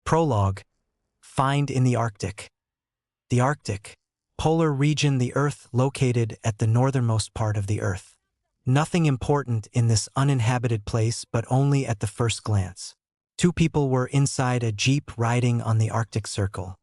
Prologue. Find in the Arctic. The Arctic, polar region, the Earth, located at the northernmost part of the Earth. Nothing important in this uninhabited place, but only at the first glance. Two people were inside a jeep riding on the Arctic Circle.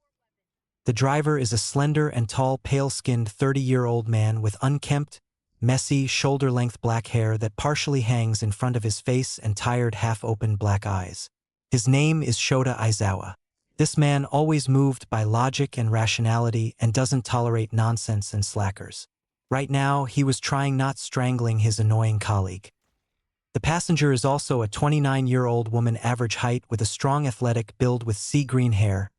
The driver is a slender and tall, pale-skinned 30-year-old man with unkempt, messy, shoulder-length black hair that partially hangs in front of his face and tired, half-open black eyes. His name is Shota Izawa. This man always moved by logic and rationality and doesn't tolerate nonsense and slackers. Right now, he was trying not strangling his annoying colleague. The passenger is also a 29-year-old woman, average height, with a strong athletic build with sea-green hair.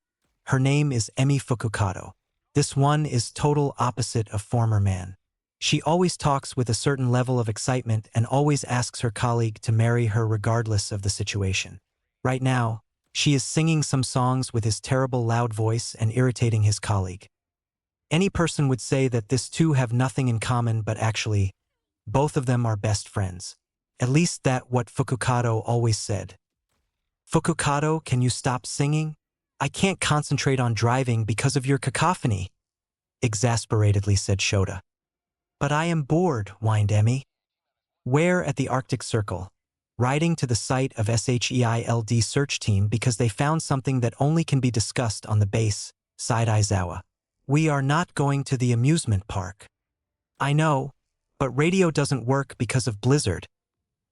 Her name is Emi Fukukado. This one is total opposite of former man. She always talks with a certain level of excitement and always asks her colleague to marry her regardless of the situation. Right now, she is singing some songs with his terrible loud voice and irritating his colleague. Any person would say that these two have nothing in common, but actually, both of them are best friends. At least that what Fukukado always said. "Fukukado, can you stop singing? I can't concentrate on driving because of your cacophony," exasperatedly said Shota. "But I am bored," whined Emi. "Where?" "At the Arctic Circle. Riding to the site of SHEILD search team because they found something that only can be discussed on the base," sighed Izawa. "We are not going to the amusement park." "I know, but radio doesn't work because of blizzard,"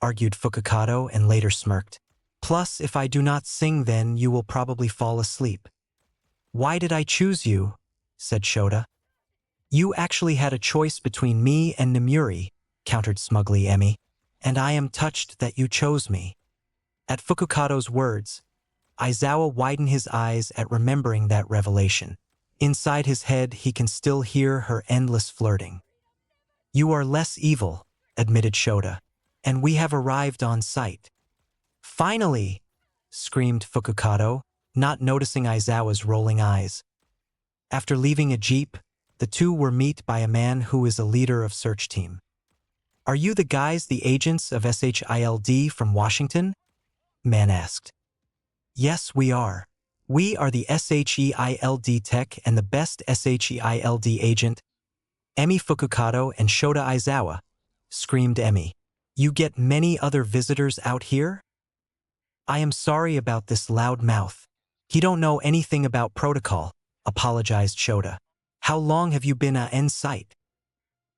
argued Fukukado and later smirked. "Plus, if I do not sing, then you will probably fall asleep." "Why did I choose you?" said Shota. "You actually had a choice between me and Nemuri," countered smugly Emi, "and I am touched that you chose me." At Fukukado's words, Izawa widened his eyes at remembering that revelation. Inside his head, he can still hear her endless flirting. "You are less evil," admitted Shota, "and we have arrived on site." "Finally!" screamed Fukukado, not noticing Izawa's rolling eyes. After leaving a jeep, the two were met by a man who is a leader of search team. "Are you the guys, the agents of SHILD from Washington?" man asked. "Yes, we are. We are the SHEILD tech and the best SHEILD agent." "Emi Fukukado and Shota Izawa," screamed Emi. "You get many other visitors out here?" "I am sorry about this loud mouth. He don't know anything about protocol," apologized Shota. "How long have you been in sight?"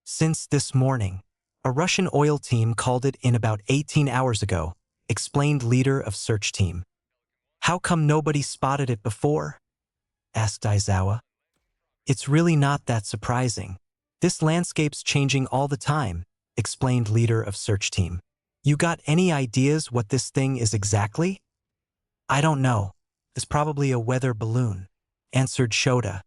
"Since this morning. A Russian oil team called it in about 18 hours ago," explained leader of search team. "How come nobody spotted it before?" asked Izawa. "It's really not that surprising. This landscape's changing all the time," explained leader of search team. "You got any ideas what this thing is exactly?" "I don't know. It's probably a weather balloon," answered Shota.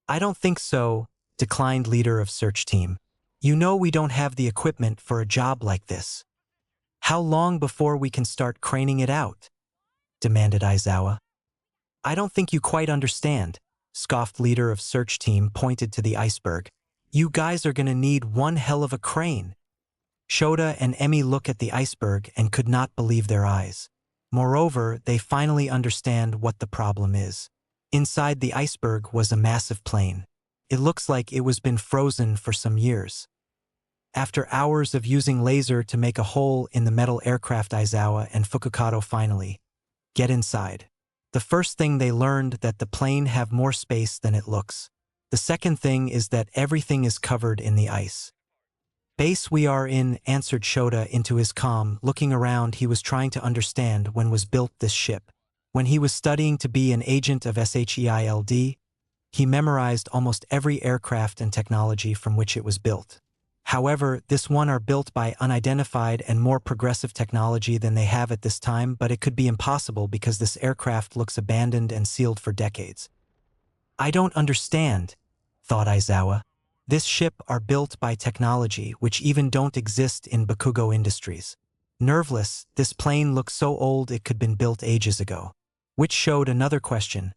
"I don't think so," declined leader of search team. "You know we don't have the equipment for a job like this." "How long before we can start craning it out?" demanded Izawa. "I don't think you quite understand," scoffed leader of search team, pointed to the iceberg. "You guys are gonna need one hell of a crane." Shota and Emi look at the iceberg and could not believe their eyes. Moreover, they finally understand what the problem is. Inside the iceberg was a massive plane. It looks like it was been frozen for some years. After hours of using laser to make a hole in the metal aircraft, Izawa and Fukukado finally get inside. The first thing they learned that the plane have more space than it looks. The second thing is that everything is covered in the ice. "Base we are in," answered Shota into his comm. Looking around, he was trying to understand when was built this ship. When he was studying to be an agent of SHEILD, he memorized almost every aircraft and technology from which it was built. However, this one are built by unidentified and more progressive technology than they have at this time, but it could be impossible because this aircraft looks abandoned and sealed for decades. "I don't understand," thought Izawa. "This ship are built by technology which even don't exist in Bakugo Industries. Nerveless, this plane looks so old it could been built ages ago." Which showed another question: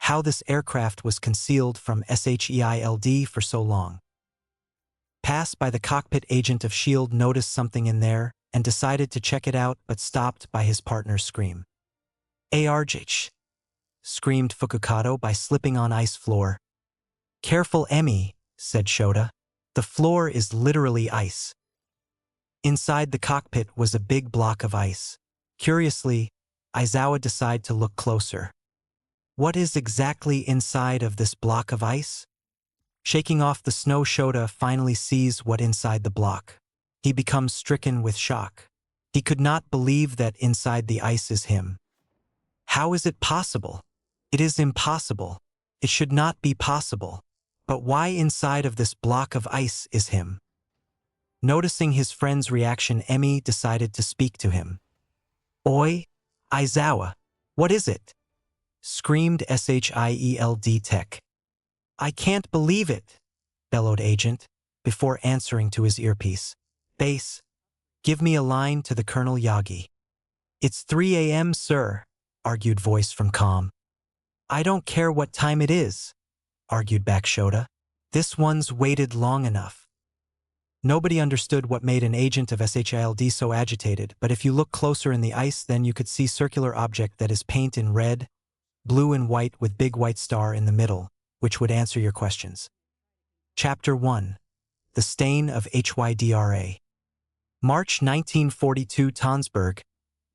how this aircraft was concealed from SHEILD for so long. Passed by the cockpit, agent of SHIELD noticed something in there and decided to check it out, but stopped by his partner's scream. "ARGH! screamed Fukukado by slipping on ice floor. Careful, Emi, said Shota. The floor is literally ice. Inside the cockpit was a big block of ice. Curiously, Aizawa decided to look closer. What is exactly inside of this block of ice? Shaking off the snow, Shota finally sees what inside the block. He becomes stricken with shock. He could not believe that inside the ice is him. How is it possible? It is impossible. It should not be possible. But why inside of this block of ice is him? Noticing his friend's reaction, Emi decided to speak to him. Oi, Aizawa, what is it? Screamed Shield Tech. I can't believe it, bellowed Agent, before answering to his earpiece. Base, give me a line to the Colonel Yagi. It's 3 a.m., sir, argued voice from comm. I don't care what time it is, argued back Shota. This one's waited long enough. Nobody understood what made an agent of SHILD so agitated, but if you look closer in the ice, then you could see circular object that is paint in red, blue and white with big white star in the middle, which would answer your questions. Chapter 1. The Stain of HYDRA. March 1942, Tonsberg,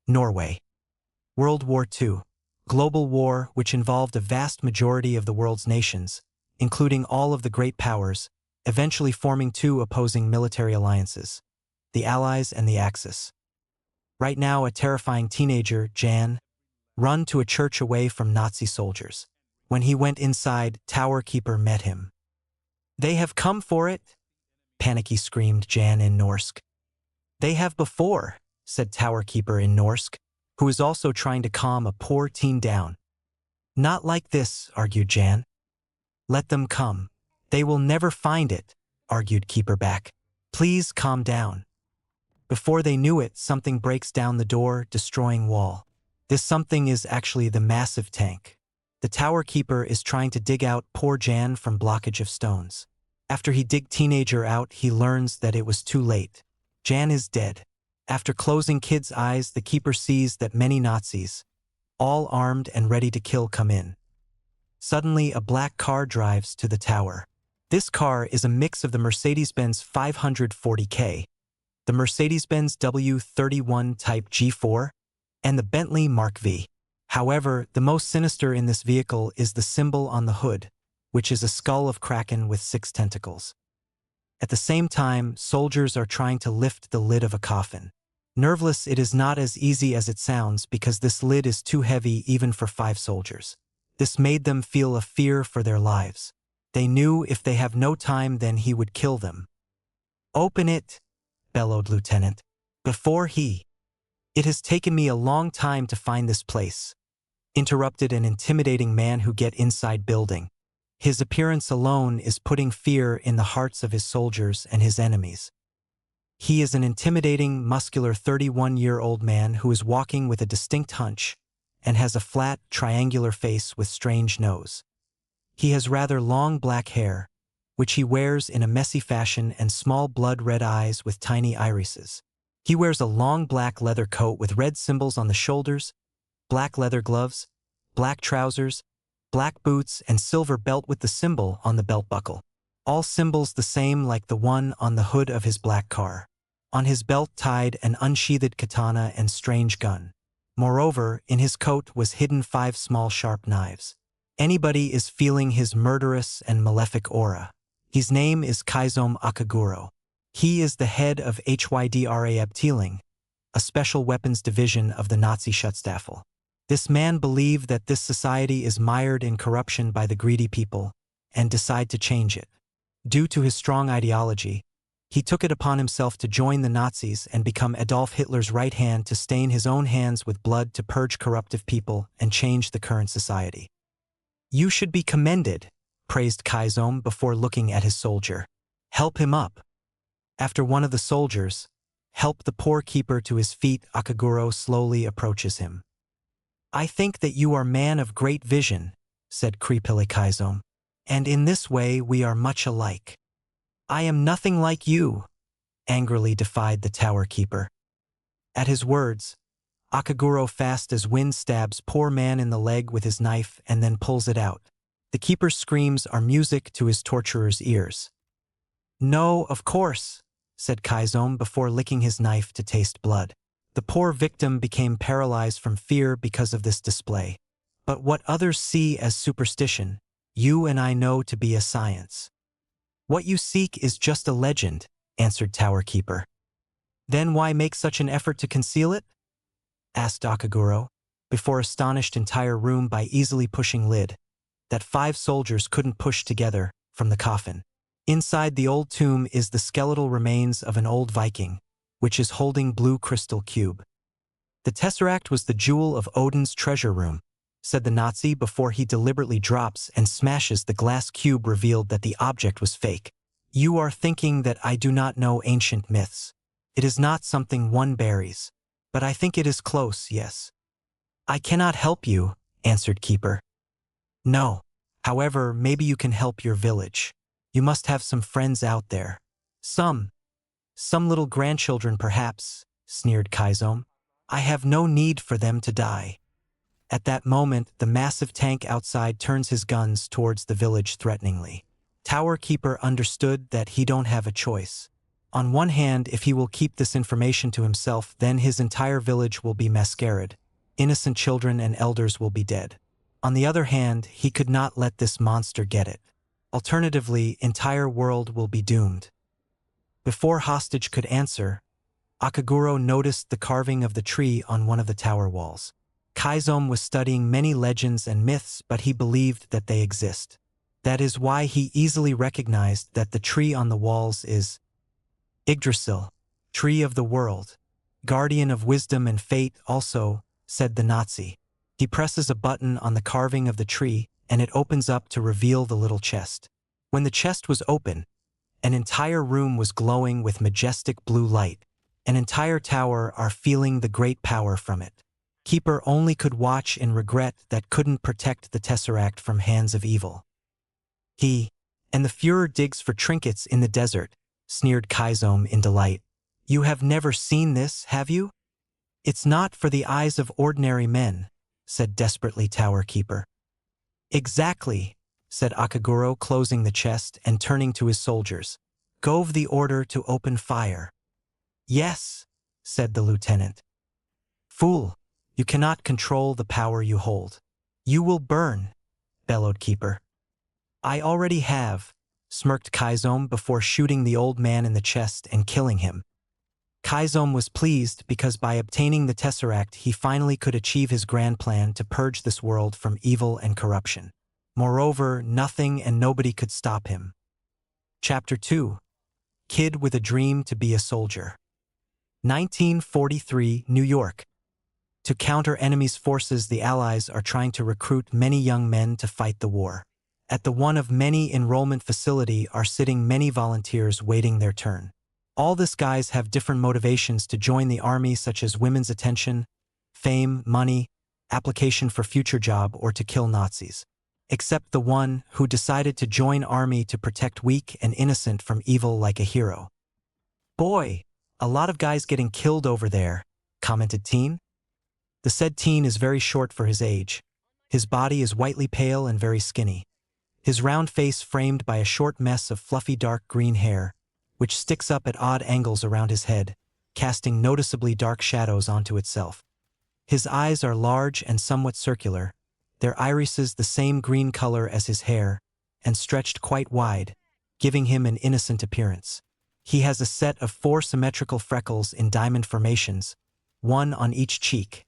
Norway. World War II. Global war which involved a vast majority of the world's nations, including all of the great powers, eventually forming two opposing military alliances, the Allies and the Axis. Right now, a terrifying teenager, Jan, run to a church away from Nazi soldiers. When he went inside, Tower Keeper met him. They have come for it, panicky screamed Jan in Norse. They have before, said Tower Keeper in Norse, who is also trying to calm a poor teen down. Not like this, argued Jan. Let them come. They will never find it, argued Keeper back. Please calm down. Before they knew it, something breaks down the door, destroying wall. This something is actually the massive tank. The Tower Keeper is trying to dig out poor Jan from blockage of stones. After he dig teenager out, he learns that it was too late. Jan is dead. After closing kid's eyes, the Keeper sees that many Nazis, all armed and ready to kill, come in. Suddenly, a black car drives to the tower. This car is a mix of the Mercedes-Benz 540K, the Mercedes-Benz W31 Type G4, and the Bentley Mark V. However, the most sinister in this vehicle is the symbol on the hood, which is a skull of Kraken with 6 tentacles. At the same time, soldiers are trying to lift the lid of a coffin. Nerveless, it is not as easy as it sounds because this lid is too heavy even for 5 soldiers. This made them feel a fear for their lives. They knew if they have no time, then he would kill them. Open it, bellowed Lieutenant. Before he. It has taken me a long time to find this place, interrupted an intimidating man who get inside building. His appearance alone is putting fear in the hearts of his soldiers and his enemies. He is an intimidating, muscular 31-year-old man who is walking with a distinct hunch and has a flat, triangular face with strange nose. He has rather long black hair, which he wears in a messy fashion, and small blood-red eyes with tiny irises. He wears a long black leather coat with red symbols on the shoulders, black leather gloves, black trousers, black boots, and silver belt with the symbol on the belt buckle. All symbols the same like the one on the hood of his black car. On his belt tied an unsheathed katana and strange gun. Moreover, in his coat was hidden 5 small sharp knives. Anybody is feeling his murderous and malefic aura. His name is Kaizome Akaguro. He is the head of HYDRA Abteilung, a special weapons division of the Nazi Schutzstaffel. This man believed that this society is mired in corruption by the greedy people and decide to change it. Due to his strong ideology, he took it upon himself to join the Nazis and become Adolf Hitler's right hand to stain his own hands with blood to purge corruptive people and change the current society. You should be commended, praised Kaizome before looking at his soldier. Help him up. After one of the soldiers, help the poor keeper to his feet, Akaguro slowly approaches him. I think that you are man of great vision, said creepily Kaizome, and in this way we are much alike. I am nothing like you, angrily defied the tower keeper. At his words, Akaguro fast as wind stabs poor man in the leg with his knife and then pulls it out. The keeper's screams are music to his torturer's ears. "No, of course," said Kaizome before licking his knife to taste blood. The poor victim became paralyzed from fear because of this display. But what others see as superstition, you and I know to be a science. "What you seek is just a legend," answered Tower Keeper. "Then why make such an effort to conceal it?" asked Akaguro, before astonished entire room by easily pushing lid that 5 soldiers couldn't push together from the coffin. Inside the old tomb is the skeletal remains of an old Viking, which is holding blue crystal cube. "The tesseract was the jewel of Odin's treasure room," said the Nazi before he deliberately drops and smashes the glass cube revealed that the object was fake. "You are thinking that I do not know ancient myths. It is not something one buries. But I think it is close, yes." "I cannot help you," answered Keeper. "No. However, maybe you can help your village. You must have some friends out there. Some little grandchildren perhaps," sneered Kaizome. "I have no need for them to die." At that moment, the massive tank outside turns his guns towards the village threateningly. Tower Keeper understood that he don't have a choice. On one hand, if he will keep this information to himself, then his entire village will be massacred. Innocent children and elders will be dead. On the other hand, he could not let this monster get it. Alternatively, entire world will be doomed. Before Hostage could answer, Akaguro noticed the carving of the tree on one of the tower walls. Kaizome was studying many legends and myths, but he believed that they exist. That is why he easily recognized that the tree on the walls is Yggdrasil, Tree of the World, Guardian of Wisdom and Fate also, said the Nazi. He presses a button on the carving of the tree, and it opens up to reveal the little chest. When the chest was open, an entire room was glowing with majestic blue light. An entire tower are feeling the great power from it. Keeper only could watch in regret that couldn't protect the tesseract from hands of evil. And the Führer digs for trinkets in the desert, sneered Kaizome in delight. You have never seen this, have you? It's not for the eyes of ordinary men, said desperately Tower Keeper. Exactly, said Akaguro, closing the chest and turning to his soldiers. Gove the order to open fire. Yes, said the lieutenant. Fool, you cannot control the power you hold. You will burn, bellowed Keeper. I already have, smirked Kaizome before shooting the old man in the chest and killing him. Kaizome was pleased because by obtaining the tesseract he finally could achieve his grand plan to purge this world from evil and corruption. Moreover, nothing and nobody could stop him. Chapter 2. Kid with a Dream to be a Soldier. 1943, New York. To counter enemy's forces, the Allies are trying to recruit many young men to fight the war. At the one of many enrollment facility are sitting many volunteers waiting their turn. All these guys have different motivations to join the army, such as women's attention, fame, money, application for future job, or to kill Nazis. Except the one who decided to join army to protect weak and innocent from evil like a hero. Boy, a lot of guys getting killed over there, commented Teen. The said Teen is very short for his age. His body is whitely pale and very skinny. His round face framed by a short mess of fluffy dark green hair, which sticks up at odd angles around his head, casting noticeably dark shadows onto itself. His eyes are large and somewhat circular, their irises the same green color as his hair, and stretched quite wide, giving him an innocent appearance. He has a set of 4 symmetrical freckles in diamond formations, one on each cheek.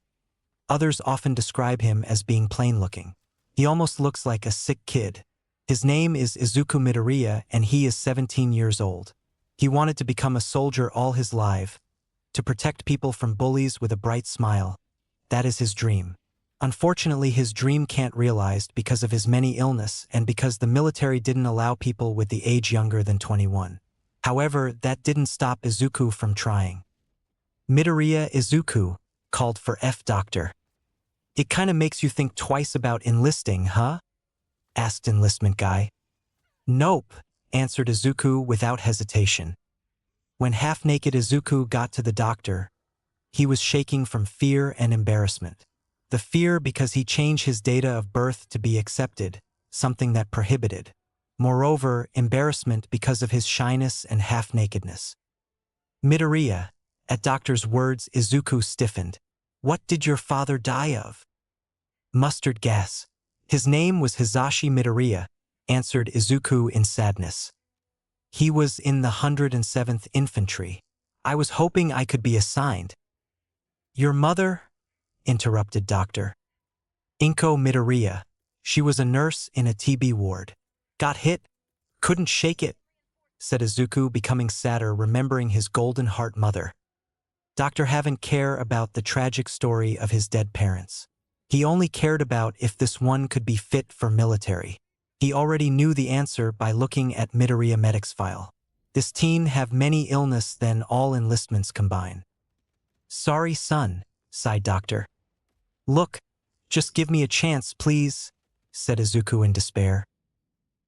Others often describe him as being plain-looking. He almost looks like a sick kid. His name is Izuku Midoriya, and he is 17 years old. He wanted to become a soldier all his life, to protect people from bullies with a bright smile. That is his dream. Unfortunately, his dream can't realized because of his many illness and because the military didn't allow people with the age younger than 21. However, that didn't stop Izuku from trying. Midoriya Izuku called for F-Doctor. It kinda makes you think twice about enlisting, huh? Asked enlistment guy. Nope, answered Izuku without hesitation. When half-naked Izuku got to the doctor, he was shaking from fear and embarrassment. The fear because he changed his date of birth to be accepted, something that prohibited. Moreover, embarrassment because of his shyness and half-nakedness. Midoriya, at doctor's words, Izuku stiffened. What did your father die of? Mustard gas. His name was Hisashi Midoriya, answered Izuku in sadness. He was in the 107th Infantry. I was hoping I could be assigned. Your mother? Interrupted Dr. Inko Midoriya. She was a nurse in a TB ward. Got hit? Couldn't shake it, said Izuku, becoming sadder, remembering his golden heart mother. Doctor haven't care about the tragic story of his dead parents. He only cared about if this one could be fit for military. He already knew the answer by looking at Midoriya medic's file. This teen have many illness than all enlistments combine. Sorry, son, sighed Doctor. Look, just give me a chance, please, said Izuku in despair.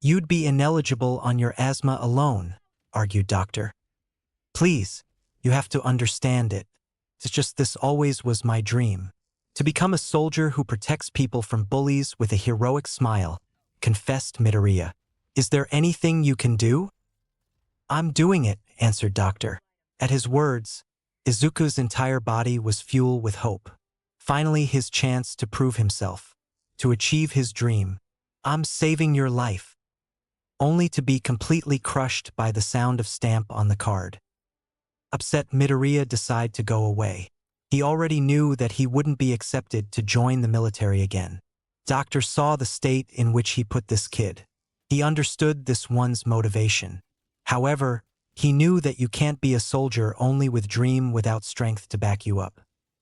You'd be ineligible on your asthma alone, argued Doctor. Please, you have to understand it. It's just this always was my dream. To become a soldier who protects people from bullies with a heroic smile, confessed Midoriya. Is there anything you can do? I'm doing it, answered Doctor. At his words, Izuku's entire body was fuel with hope. Finally, his chance to prove himself, to achieve his dream. I'm saving your life. Only to be completely crushed by the sound of stamp on the card. Upset, Midoriya decided to go away. He already knew that he wouldn't be accepted to join the military again. Doctor saw the state in which he put this kid. He understood this one's motivation. However, he knew that you can't be a soldier only with dream without strength to back you up.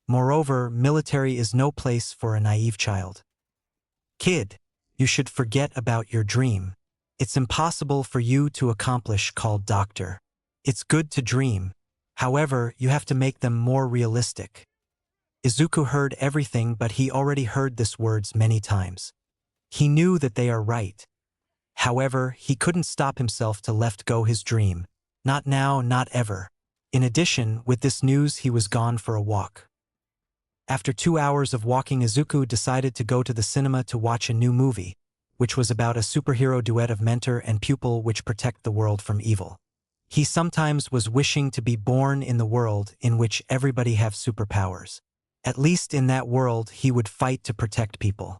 Moreover, military is no place for a naive child. Kid, you should forget about your dream. It's impossible for you to accomplish, called Doctor. It's good to dream. However, you have to make them more realistic. Izuku heard everything, but he already heard these words many times. He knew that they are right. However, he couldn't stop himself to let go his dream. Not now, not ever. In addition, with this news, he was gone for a walk. After 2 hours of walking, Izuku decided to go to the cinema to watch a new movie, which was about a superhero duet of mentor and pupil which protect the world from evil. He sometimes was wishing to be born in the world in which everybody have superpowers. At least in that world, he would fight to protect people.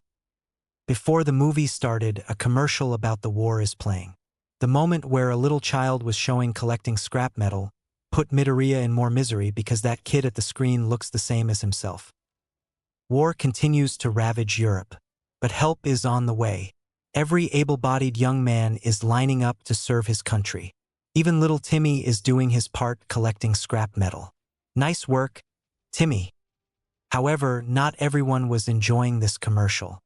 Before the movie started, a commercial about the war is playing. The moment where a little child was showing collecting scrap metal put Midoriya in more misery because that kid at the screen looks the same as himself. War continues to ravage Europe, but help is on the way. Every able-bodied young man is lining up to serve his country. Even little Timmy is doing his part collecting scrap metal. Nice work, Timmy. However, not everyone was enjoying this commercial.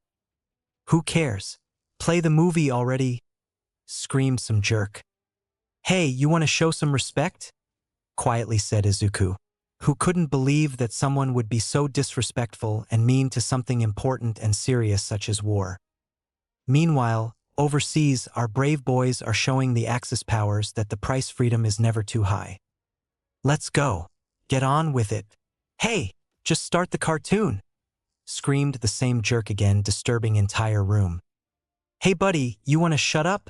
Who cares? Play the movie already, screamed some jerk. Hey, you want to show some respect? Quietly said Izuku, who couldn't believe that someone would be so disrespectful and mean to something important and serious such as war. Meanwhile, overseas, our brave boys are showing the Axis powers that the price freedom is never too high. Let's go. Get on with it. Hey, just start the cartoon, screamed the same jerk again, disturbing entire room. Hey buddy, you want to shut up?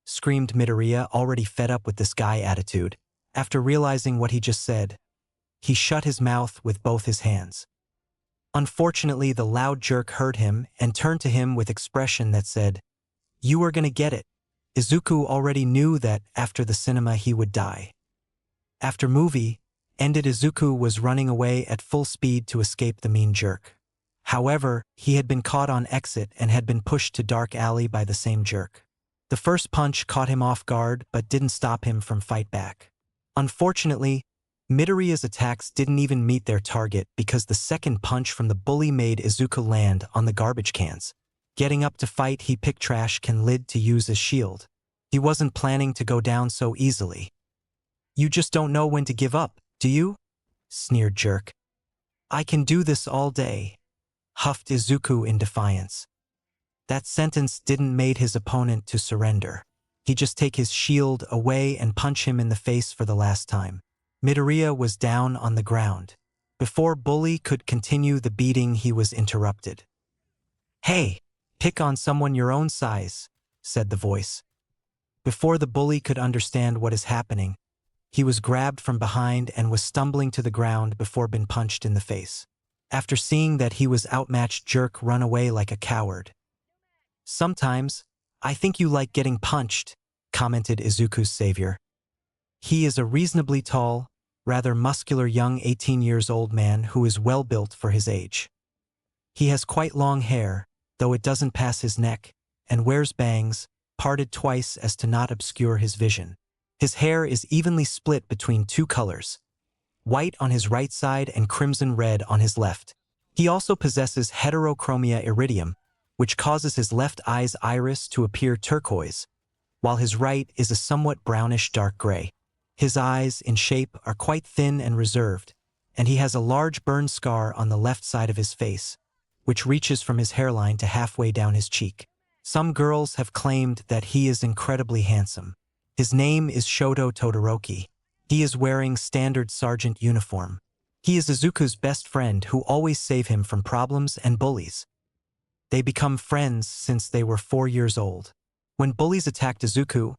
Screamed Midoriya, already fed up with this guy attitude. After realizing what he just said, he shut his mouth with both his hands. Unfortunately, the loud jerk heard him and turned to him with expression that said, "You are gonna get it." Izuku already knew that after the cinema he would die. After movie ended, Izuku was running away at full speed to escape the mean jerk. However, he had been caught on exit and had been pushed to dark alley by the same jerk. The first punch caught him off guard but didn't stop him from fight back. Unfortunately, Midoriya's attacks didn't even meet their target because the second punch from the bully made Izuku land on the garbage cans. Getting up to fight, he picked trash can lid to use as shield. He wasn't planning to go down so easily. You just don't know when to give up, do you? Sneered jerk. I can do this all day, huffed Izuku in defiance. That sentence didn't made his opponent to surrender. He just take his shield away and punch him in the face for the last time. Midoriya was down on the ground. Before Bully could continue the beating, he was interrupted. "Hey, pick on someone your own size," said the voice. Before the bully could understand what is happening, he was grabbed from behind and was stumbling to the ground before being punched in the face. After seeing that he was outmatched, Jerk run away like a coward. "Sometimes, I think you like getting punched," commented Izuku's savior. He is a reasonably tall, rather muscular young 18-years-old man who is well built for his age. He has quite long hair, though it doesn't pass his neck, and wears bangs, parted twice as to not obscure his vision. His hair is evenly split between two colors, white on his right side and crimson red on his left. He also possesses heterochromia iridium, which causes his left eye's iris to appear turquoise, while his right is a somewhat brownish dark gray. His eyes, in shape, are quite thin and reserved, and he has a large burn scar on the left side of his face, which reaches from his hairline to halfway down his cheek. Some girls have claimed that he is incredibly handsome. His name is Shoto Todoroki. He is wearing standard sergeant uniform. He is Izuku's best friend who always save him from problems and bullies. They become friends since they were 4 years old. When bullies attacked Izuku,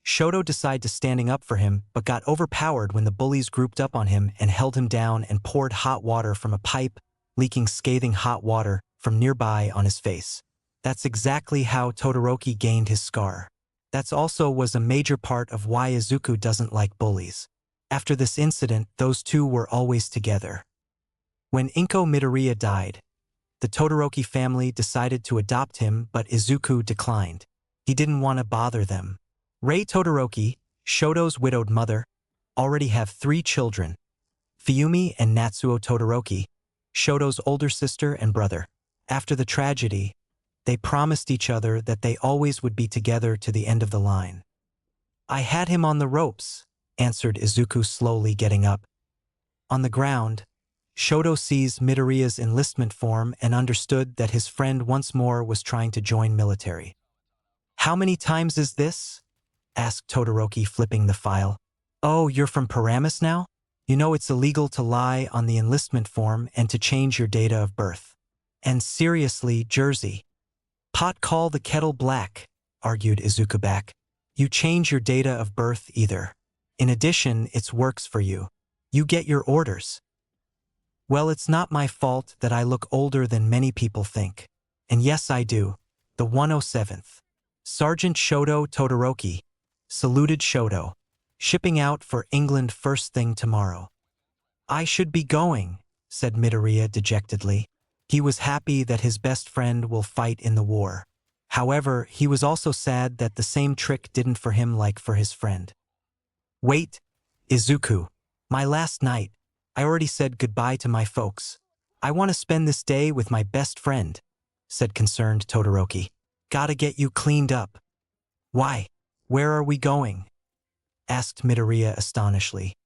Shoto decided to standing up for him but got overpowered when the bullies grouped up on him and held him down and poured hot water from a pipe, leaking scathing hot water from nearby on his face. That's exactly how Todoroki gained his scar. That also was a major part of why Izuku doesn't like bullies. After this incident, those two were always together. When Inko Midoriya died, the Todoroki family decided to adopt him, but Izuku declined. He didn't want to bother them. Rei Todoroki, Shoto's widowed mother, already have 3 children, Fuyumi and Natsuo Todoroki, Shoto's older sister and brother. After the tragedy, they promised each other that they always would be together to the end of the line. "I had him on the ropes," answered Izuku, slowly getting up. On the ground, Shoto sees Midoriya's enlistment form and understood that his friend once more was trying to join military. "How many times is this?" asked Todoroki, flipping the file. "Oh, you're from Paramus now? You know it's illegal to lie on the enlistment form and to change your data of birth. And seriously, Jersey. Pot call the kettle black," argued Izuku back. "You change your data of birth either. In addition, it's works for you. You get your orders." "Well, it's not my fault that I look older than many people think. And yes, I do. The 107th. Sergeant Shoto Todoroki," saluted Shoto. "Shipping out for England first thing tomorrow." "I should be going," said Midoriya dejectedly. He was happy that his best friend will fight in the war. However, he was also sad that the same trick didn't for him like for his friend. "Wait, Izuku. My last night. I already said goodbye to my folks. I want to spend this day with my best friend," said concerned Todoroki. "Gotta get you cleaned up." "Why? Where are we going?" asked Midoriya astonishedly.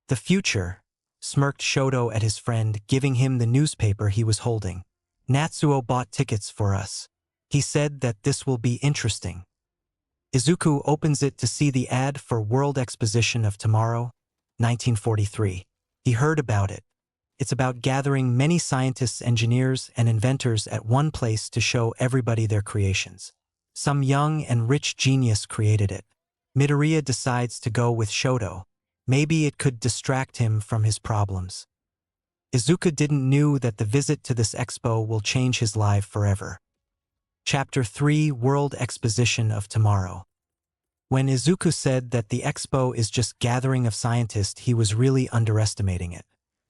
"The future," smirked Shoto at his friend, giving him the newspaper he was holding. "Natsuo bought tickets for us. He said that this will be interesting." Izuku opens it to see the ad for World Exposition of Tomorrow, 1943. He heard about it. It's about gathering many scientists, engineers, and inventors at one place to show everybody their creations. Some young and rich genius created it. Midoriya decides to go with Shoto. Maybe it could distract him from his problems. Izuku didn't know that the visit to this expo will change his life forever. Chapter 3, World Exposition of Tomorrow. When Izuku said that the expo is just gathering of scientists, he was really underestimating it.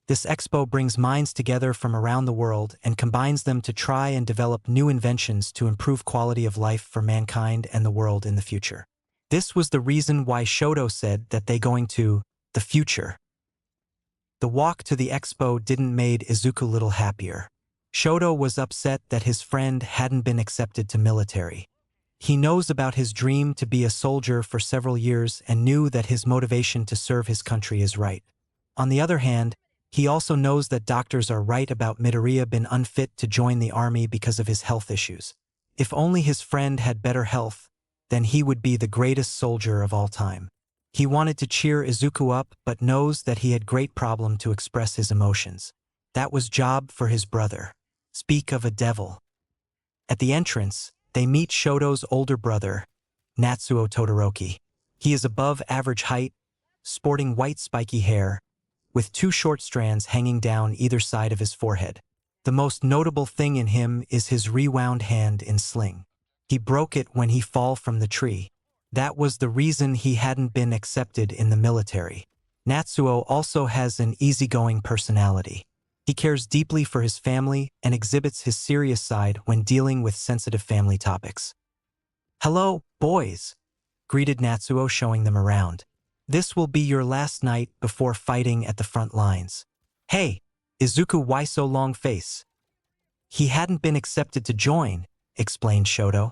This expo brings minds together from around the world and combines them to try and develop new inventions to improve quality of life for mankind and the world in the future. This was the reason why Shoto said that they going to the future. The walk to the expo didn't made Izuku a little happier. Shoto was upset that his friend hadn't been accepted to military. He knows about his dream to be a soldier for several years and knew that his motivation to serve his country is right. On the other hand, he also knows that doctors are right about Midoriya being unfit to join the army because of his health issues. If only his friend had better health, then he would be the greatest soldier of all time. He wanted to cheer Izuku up but knows that he had great problem to express his emotions. That was job for his brother. Speak of a devil. At the entrance, they meet Shoto's older brother, Natsuo Todoroki. He is above average height, sporting white spiky hair, with two short strands hanging down either side of his forehead. The most notable thing in him is his rewound hand in sling. He broke it when he fell from the tree. That was the reason he hadn't been accepted in the military. Natsuo also has an easygoing personality. He cares deeply for his family and exhibits his serious side when dealing with sensitive family topics. "Hello, boys," greeted Natsuo, showing them around. "This will be your last night before fighting at the front lines." "Hey, Izuku, why so long face?" "He hadn't been accepted to join," explained Shoto.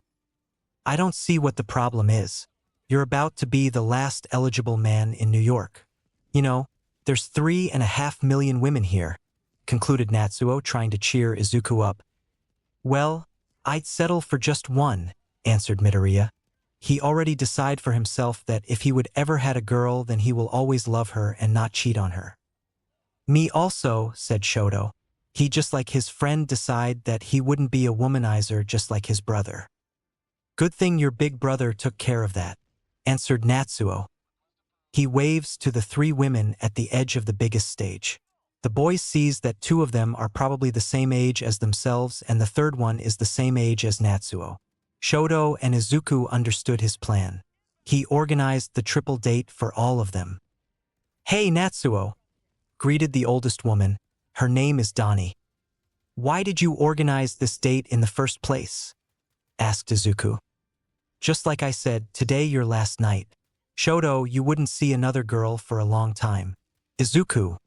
"I don't see what the problem is. You're about to be the last eligible man in New York. You know, there's 3.5 million women here," concluded Natsuo, trying to cheer Izuku up. "Well, I'd settle for just one," answered Midoriya. He already decided for himself that if he would ever had a girl, then he will always love her and not cheat on her. "Me also," said Shoto. He, just like his friend, decide that he wouldn't be a womanizer just like his brother. "Good thing your big brother took care of that," answered Natsuo. He waves to the three women at the edge of the biggest stage. The boy sees that two of them are probably the same age as themselves and the third one is the same age as Natsuo. Shoto and Izuku understood his plan. He organized the triple date for all of them. "Hey, Natsuo," greeted the oldest woman. Her name is Donnie. "Why did you organize this date in the first place?" asked Izuku. "Just like I said, today your last night. Shoto, you wouldn't see another girl for a long time. Izuku,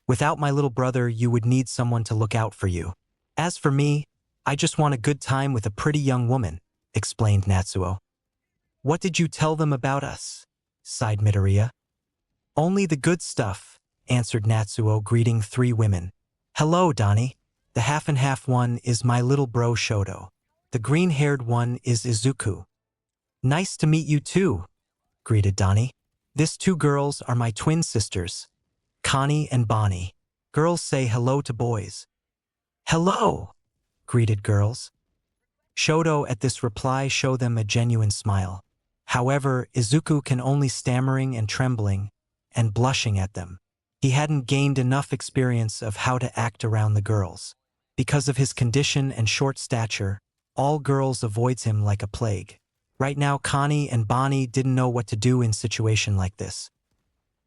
without my little brother you would need someone to look out for you. As for me, I just want a good time with a pretty young woman," explained Natsuo. "What did you tell them about us?" sighed Midoriya. "Only the good stuff," answered Natsuo, greeting three women. "Hello, Donnie. The half and half one is my little bro Shoto. The green-haired one is Izuku." "Nice to meet you too," greeted Donnie. "These two girls are my twin sisters, Connie and Bonnie. Girls say hello to boys." "Hello," greeted girls. Shoto at this reply showed them a genuine smile. However, Izuku can only stammering and trembling and blushing at them. He hadn't gained enough experience of how to act around the girls. Because of his condition and short stature, all girls avoids him like a plague. Right now, Connie and Bonnie didn't know what to do in situation like this.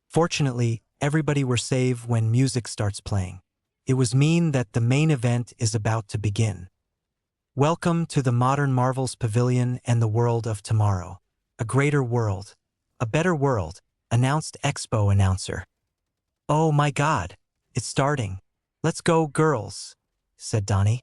Fortunately, everybody were saved when music starts playing. It was mean that the main event is about to begin. "Welcome to the Modern Marvels Pavilion and the world of tomorrow. A greater world. A better world," announced Expo announcer. "Oh my God, it's starting. Let's go, girls," said Donnie.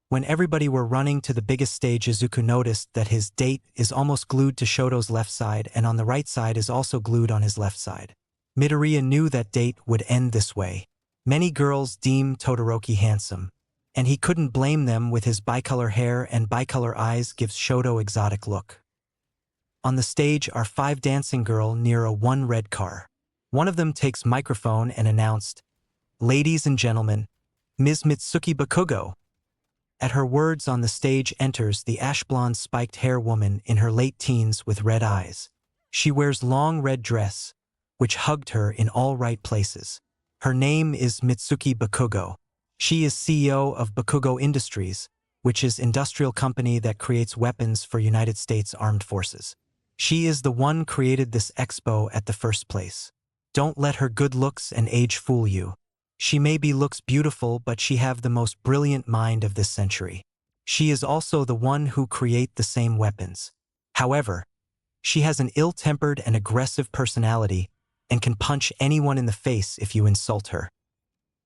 When everybody were running to the biggest stage, Izuku noticed that his date is almost glued to Shoto's left side and on the right side is also glued on his left side. Midoriya knew that date would end this way. Many girls deem Todoroki handsome, and he couldn't blame them. With his bicolor hair and bicolor eyes gives Shoto exotic look. On the stage are 5 dancing girls near a 1 red car. One of them takes microphone and announced, "Ladies and gentlemen, Ms. Mitsuki Bakugo." At her words, on the stage enters the ash-blonde spiked hair woman in her late teens with red eyes. She wears long red dress, which hugged her in all right places. Her name is Mitsuki Bakugo. She is CEO of Bakugo Industries, which is industrial company that creates weapons for United States Armed Forces. She is the one created this expo at the first place. Don't let her good looks and age fool you. She maybe looks beautiful, but she have the most brilliant mind of this century. She is also the one who create the same weapons. However, she has an ill-tempered and aggressive personality and can punch anyone in the face if you insult her.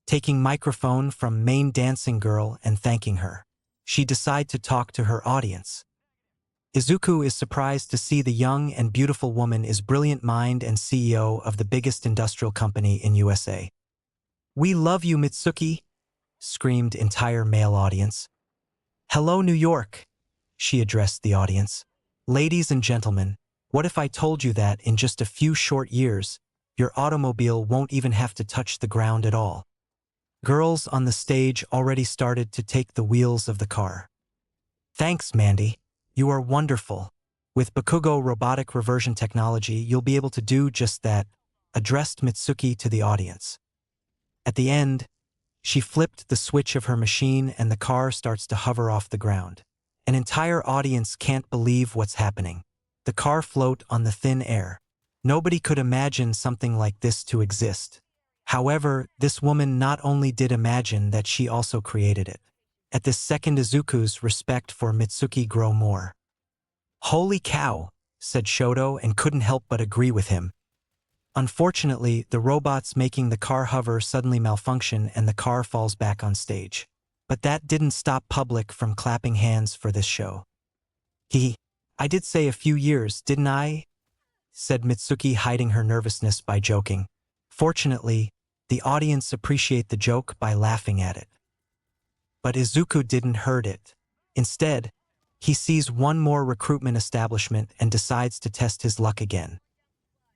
Taking microphone from main dancing girl and thanking her, she decide to talk to her audience. Izuku is surprised to see the young and beautiful woman is brilliant mind and CEO of the biggest industrial company in USA. "We love you, Mitsuki," screamed entire male audience. "Hello, New York," she addressed the audience. "Ladies and gentlemen, What if I told you that in just a few short years, your automobile won't even have to touch the ground at all? Girls on the stage already started to take the wheels of the car. Thanks, Mandy. You are wonderful. With Bakugo robotic reversion technology, you'll be able to do just that, addressed Mitsuki to the audience. At the end, she flipped the switch of her machine and the car starts to hover off the ground. An entire audience can't believe what's happening. The car float on the thin air. Nobody could imagine something like this to exist. However, this woman not only did imagine that, she also created it. At this second, Izuku's respect for Mitsuki grew more. Holy cow, said Shoto and couldn't help but agree with him. Unfortunately, the robots making the car hover suddenly malfunction and the car falls back on stage. But that didn't stop public from clapping hands for this show. I did say a few years, didn't I? Said Mitsuki, hiding her nervousness by joking. Fortunately, the audience appreciate the joke by laughing at it. But Izuku didn't hurt it. Instead, he sees one more recruitment establishment and decides to test his luck again.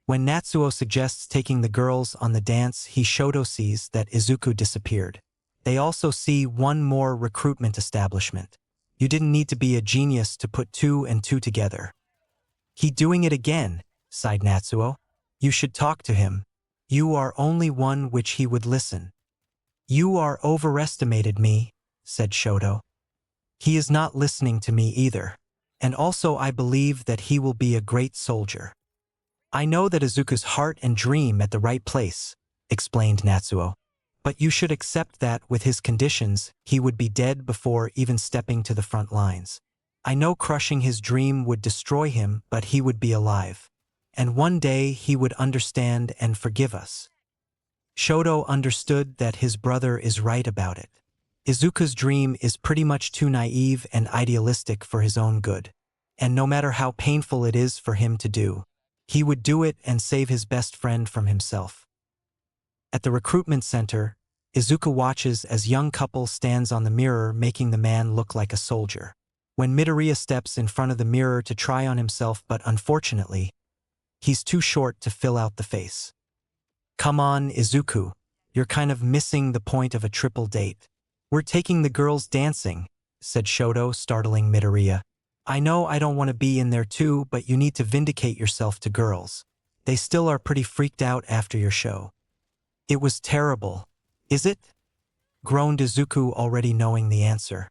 When Natsuo suggests taking the girls on the dance, Shoto sees that Izuku disappeared. They also see one more recruitment establishment. You didn't need to be a genius to put 2 and 2 together. He doing it again, sighed Natsuo. You should talk to him. You are only one which he would listen. You are overestimated me, said Shoto. He is not listening to me either. And also I believe that he will be a great soldier. I know that Izuku's heart and dream at the right place, explained Natsuo. But you should accept that with his conditions, he would be dead before even stepping to the front lines. I know crushing his dream would destroy him, but he would be alive. And one day he would understand and forgive us. Shoto understood that his brother is right about it. Izuku's dream is pretty much too naive and idealistic for his own good. And no matter how painful it is for him to do, he would do it and save his best friend from himself. At the recruitment center, Izuku watches as young couple stands on the mirror making the man look like a soldier. When Midoriya steps in front of the mirror to try on himself, but unfortunately, he's too short to fill out the face. Come on, Izuku, you're kind of missing the point of a triple date. We're taking the girls dancing, said Shoto, startling Midoriya. I know I don't want to be in there too, but you need to vindicate yourself to girls. They still are pretty freaked out after your show. It was terrible, is it? Groaned Izuku, already knowing the answer.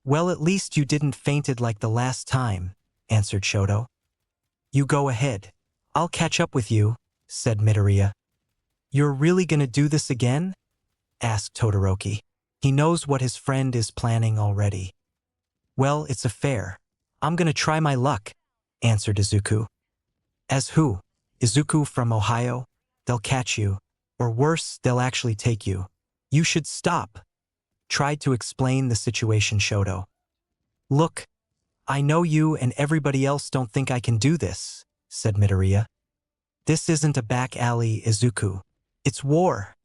Well, at least you didn't fainted like the last time, answered Shoto. You go ahead. I'll catch up with you, said Midoriya. You're really gonna do this again? Asked Todoroki. He knows what his friend is planning already. Well, it's a fair. I'm gonna try my luck, answered Izuku. As who? Izuku from Ohio? They'll catch you. Or worse, they'll actually take you. You should stop. Tried to explain the situation Shoto. Look, I know you and everybody else don't think I can do this, said Midoriya. This isn't a back alley, Izuku. It's war,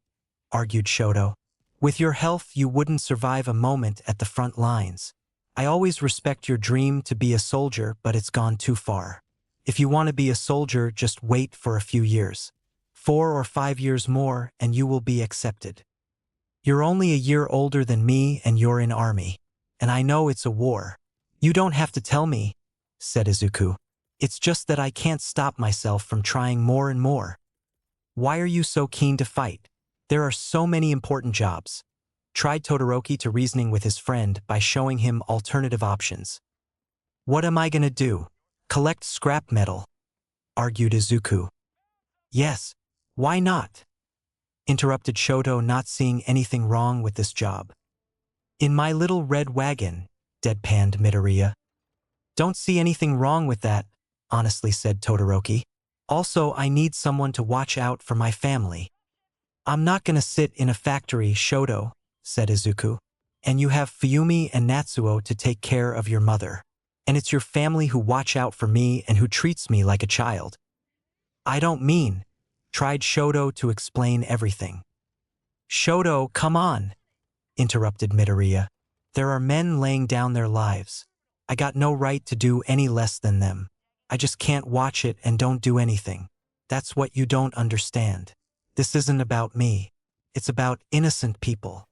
argued Shoto. With your health, you wouldn't survive a moment at the front lines. I always respect your dream to be a soldier, but it's gone too far. If you want to be a soldier, just wait for a few years. 4 or 5 years more, and you will be accepted. You're only a year older than me, and you're in army. And I know it's a war. You don't have to tell me, said Izuku. It's just that I can't stop myself from trying more and more. Why are you so keen to fight? There are so many important jobs. Tried Todoroki to reasoning with his friend by showing him alternative options. What am I gonna do? Collect scrap metal? Argued Izuku. Yes, why not? Interrupted Shoto, not seeing anything wrong with this job. In my little red wagon, deadpanned Midoriya. Don't see anything wrong with that, honestly, said Todoroki. Also, I need someone to watch out for my family. I'm not gonna sit in a factory, Shoto, said Izuku. And you have Fuyumi and Natsuo to take care of your mother. And it's your family who watch out for me and who treats me like a child. I don't mean, tried Shoto to explain everything. Shoto, come on, interrupted Midoriya. There are men laying down their lives. I got no right to do any less than them. I just can't watch it and don't do anything. That's what you don't understand. This isn't about me. It's about innocent people.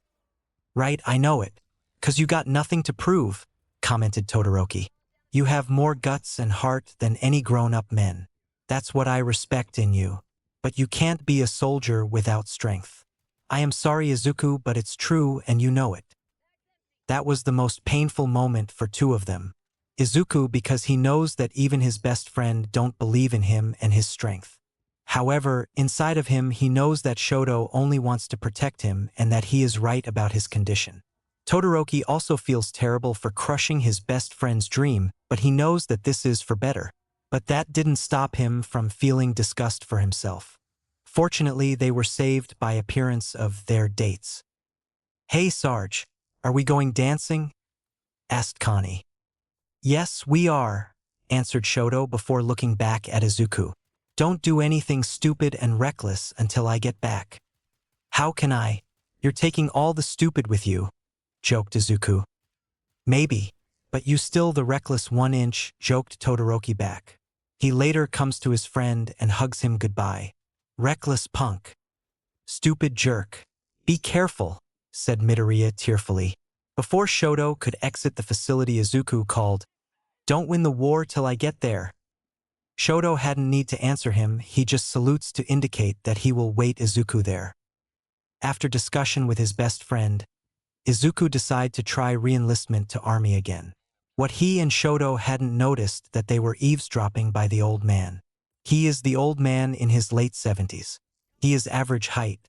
Right, I know it. 'Cause you got nothing to prove, commented Todoroki. You have more guts and heart than any grown-up men. That's what I respect in you. But you can't be a soldier without strength. I am sorry, Izuku, but it's true and you know it. That was the most painful moment for two of them. Izuku because he knows that even his best friend don't believe in him and his strength. However, inside of him he knows that Shoto only wants to protect him and that he is right about his condition. Todoroki also feels terrible for crushing his best friend's dream, but he knows that this is for better. But that didn't stop him from feeling disgust for himself. Fortunately, they were saved by appearance of their dates. Hey Sarge, are we going dancing? Asked Connie. Yes, we are, answered Shoto before looking back at Izuku. Don't do anything stupid and reckless until I get back. How can I? You're taking all the stupid with you, joked Izuku. Maybe, but you still the reckless 1-inch, joked Todoroki back. He later comes to his friend and hugs him goodbye. Reckless punk. Stupid jerk. Be careful, said Midoriya tearfully. Before Shoto could exit the facility, Izuku called, Don't win the war till I get there. Shoto hadn't need to answer him, he just salutes to indicate that he will wait Izuku there. After discussion with his best friend, Izuku decided to try re-enlistment to army again. What he and Shoto hadn't noticed that they were eavesdropping by the old man. He is the old man in his late 70s. He is average height.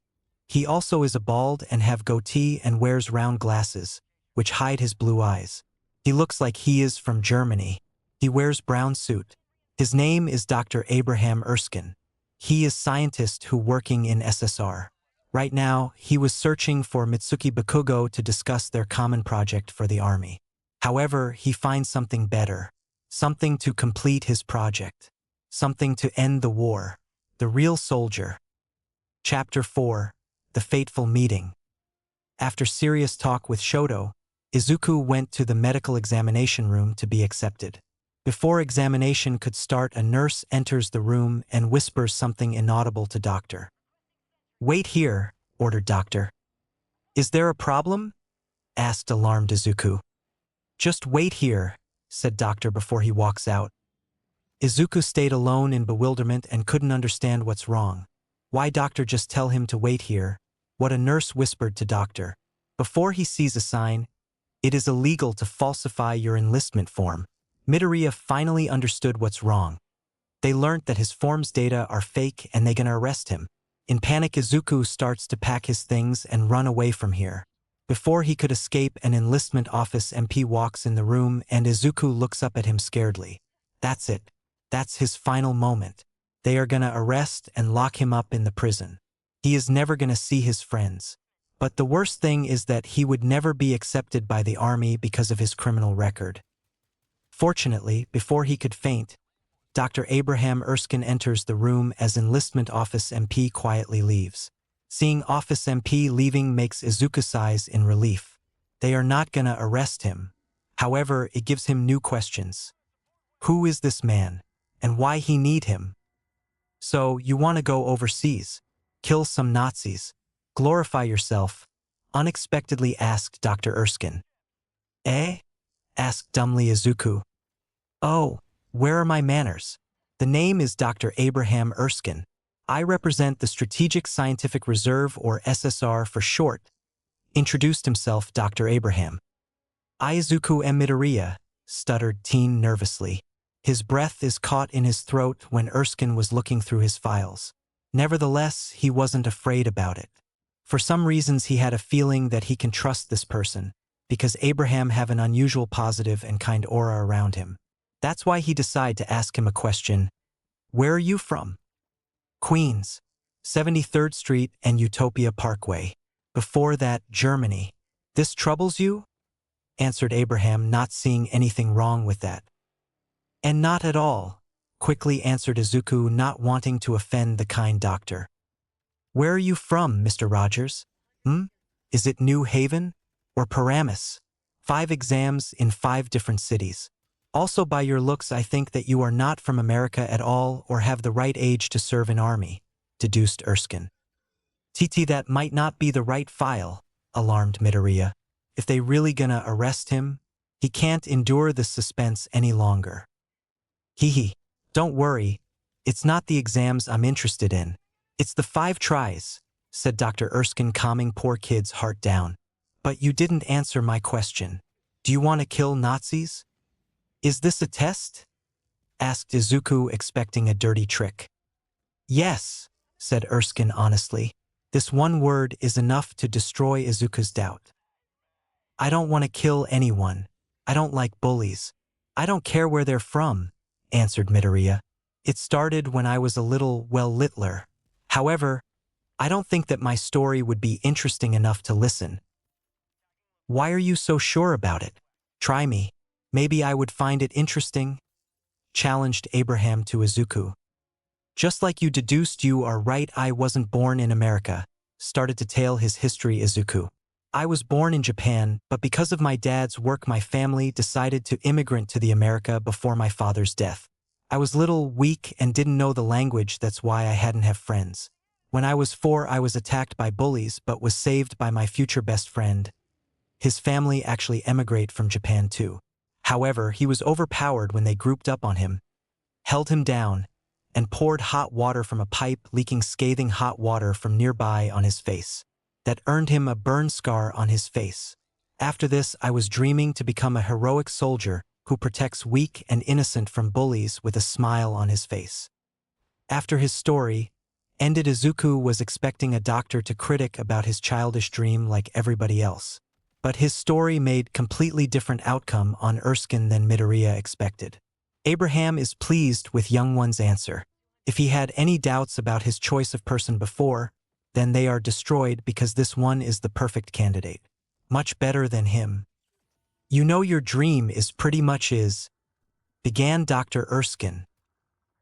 He also is a bald and have goatee and wears round glasses, which hide his blue eyes. He looks like he is from Germany. He wears brown suit. His name is Dr. Abraham Erskine. He is scientist who working in SSR. Right now, he was searching for Mitsuki Bakugo to discuss their common project for the army. However, he finds something better. Something to complete his project. Something to end the war. The real soldier. Chapter 4. The Fateful Meeting. After serious talk with Shoto, Izuku went to the medical examination room to be accepted. Before examination could start, a nurse enters the room and whispers something inaudible to Doctor. Wait here, ordered Doctor. Is there a problem? Asked alarmed Izuku. Just wait here, said Doctor before he walks out. Izuku stayed alone in bewilderment and couldn't understand what's wrong. Why Doctor just tell him to wait here? What a nurse whispered to Doctor. Before he sees a sign, it is illegal to falsify your enlistment form. Midoriya finally understood what's wrong. They learnt that his form's data are fake and they gonna arrest him. In panic, Izuku starts to pack his things and run away from here. Before he could escape, an enlistment office MP walks in the room and Izuku looks up at him scaredly. That's it. That's his final moment. They are gonna arrest and lock him up in the prison. He is never gonna see his friends. But the worst thing is that he would never be accepted by the army because of his criminal record. Fortunately, before he could faint, Dr. Abraham Erskine enters the room as enlistment office MP quietly leaves. Seeing office MP leaving makes Izuku sighs in relief. They are not gonna arrest him. However, it gives him new questions. Who is this man? And why he need him? So, you want to go overseas? Kill some Nazis? Glorify yourself? Unexpectedly asked Dr. Erskine. Eh? Asked dumbly Izuku. Oh, where are my manners? The name is Dr. Abraham Erskine. I represent the Strategic Scientific Reserve, or SSR for short, introduced himself Dr. Abraham. I Izuku am Midoriya, stuttered Teen nervously. His breath is caught in his throat when Erskine was looking through his files. Nevertheless, he wasn't afraid about it. For some reasons he had a feeling that he can trust this person, because Abraham have an unusual positive and kind aura around him. That's why he decided to ask him a question. Where are you from? Queens, 73rd Street and Utopia Parkway. Before that, Germany. This troubles you? Answered Abraham, not seeing anything wrong with that. And not at all, quickly answered Izuku, not wanting to offend the kind doctor. Where are you from, Mr. Rogers? Is it New Haven or Paramus? 5 exams in 5 different cities. Also by your looks I think that you are not from America at all or have the right age to serve in army, deduced Erskine. TT, that might not be the right file, alarmed Midoriya. If they really gonna arrest him, he can't endure the suspense any longer. Hee hee. Don't worry, it's not the exams I'm interested in. It's the 5 tries, said Dr. Erskine, calming poor kid's heart down. But you didn't answer my question. Do you want to kill Nazis? Is this a test? Asked Izuku, expecting a dirty trick. Yes, said Erskine honestly. This one word is enough to destroy Izuku's doubt. I don't want to kill anyone. I don't like bullies. I don't care where they're from, answered Midoriya. It started when I was a little, well, littler. However, I don't think that my story would be interesting enough to listen. Why are you so sure about it? Try me. Maybe I would find it interesting, challenged Abraham to Izuku. Just like you deduced, you are right, I wasn't born in America, started to tell his history Izuku. I was born in Japan, but because of my dad's work my family decided to immigrate to the America before my father's death. I was little, weak, and didn't know the language, that's why I hadn't have friends. When I was 4 I was attacked by bullies but was saved by my future best friend. His family actually emigrate from Japan too. However, he was overpowered when they grouped up on him, held him down, and poured hot water from a pipe, leaking scathing hot water from nearby on his face. That earned him a burn scar on his face. After this, I was dreaming to become a heroic soldier who protects weak and innocent from bullies with a smile on his face. After his story ended, Izuku was expecting a doctor to critic about his childish dream like everybody else. But his story made completely different outcome on Erskine than Midoriya expected. Abraham is pleased with young one's answer. If he had any doubts about his choice of person before, then they are destroyed because this one is the perfect candidate. Much better than him. You know your dream is pretty much is, began Dr. Erskine.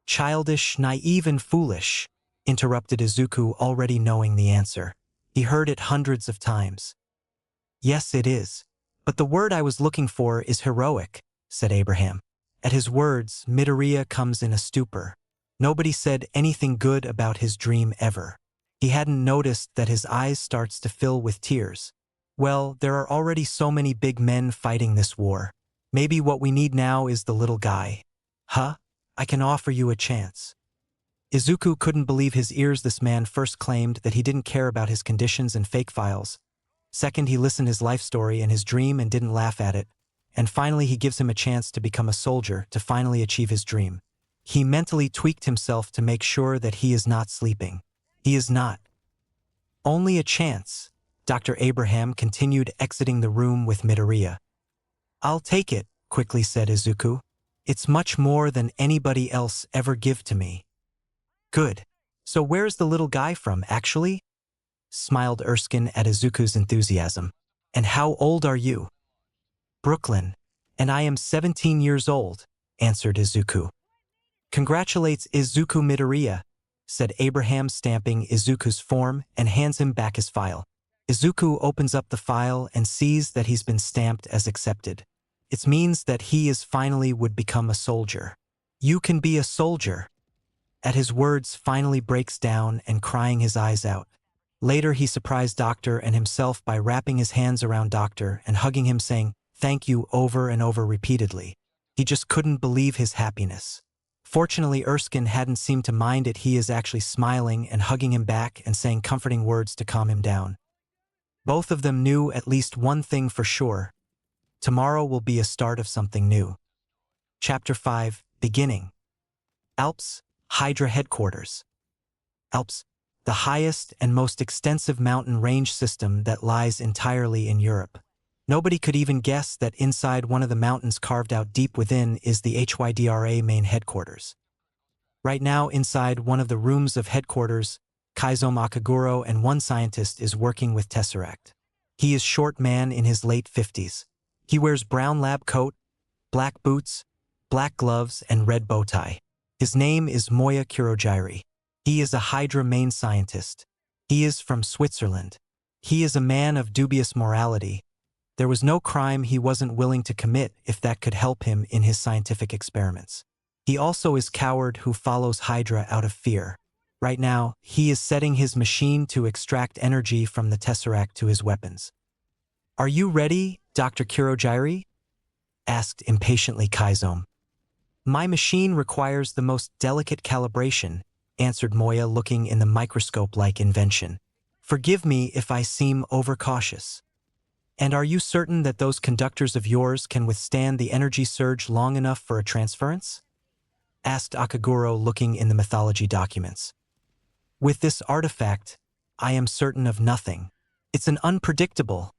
Childish, naive, and foolish, interrupted Izuku, already knowing the answer. He heard it hundreds of times. Yes, it is. But the word I was looking for is heroic, said Abraham. At his words, Midoriya comes in a stupor. Nobody said anything good about his dream ever. He hadn't noticed that his eyes starts to fill with tears. Well, there are already so many big men fighting this war. Maybe what we need now is the little guy. Huh? I can offer you a chance. Izuku couldn't believe his ears. This man first claimed that he didn't care about his conditions and fake files. Second, he listened his life story and his dream and didn't laugh at it. And finally, he gives him a chance to become a soldier, to finally achieve his dream. He mentally tweaked himself to make sure that he is not sleeping. He is not. Only a chance, Dr. Abraham continued, exiting the room with Midoriya. I'll take it, quickly said Izuku. It's much more than anybody else ever give to me. Good. So where's the little guy from, actually? Smiled Erskine at Izuku's enthusiasm. And how old are you? Brooklyn. And I am 17 years old, answered Izuku. Congratulates Izuku. Midoriya, said Abraham, stamping Izuku's form and hands him back his file. Izuku opens up the file and sees that he's been stamped as accepted. It means that he is finally would become a soldier. You can be a soldier. At his words, finally breaks down and crying his eyes out. Later, he surprised Doctor and himself by wrapping his hands around Doctor and hugging him, saying, "Thank you," over and over repeatedly. He just couldn't believe his happiness. Fortunately, Erskine hadn't seemed to mind it. He is actually smiling and hugging him back and saying comforting words to calm him down. Both of them knew at least one thing for sure. Tomorrow will be a start of something new. Chapter 5, Beginning. Alps, Hydra Headquarters. Alps, the highest and most extensive mountain range system that lies entirely in Europe. Nobody could even guess that inside one of the mountains carved out deep within is the HYDRA main headquarters. Right now, inside one of the rooms of headquarters, Kaizo Makaguro and one scientist is working with Tesseract. He is short man in his late 50s. He wears brown lab coat, black boots, black gloves, and red bow tie. His name is Moya Kurojiri. He is a Hydra main scientist. He is from Switzerland. He is a man of dubious morality, There was no crime he wasn't willing to commit if that could help him in his scientific experiments. He also is a coward who follows Hydra out of fear. Right now, he is setting his machine to extract energy from the Tesseract to his weapons. "Are you ready, Dr. Kurogyri?" asked impatiently Kaizome. "My machine requires the most delicate calibration," answered Moya, looking in the microscope-like invention. "Forgive me if I seem overcautious." "And are you certain that those conductors of yours can withstand the energy surge long enough for a transference?" asked Akaguro, looking in the mythology documents. "With this artifact, I am certain of nothing. It's an unpredictable,"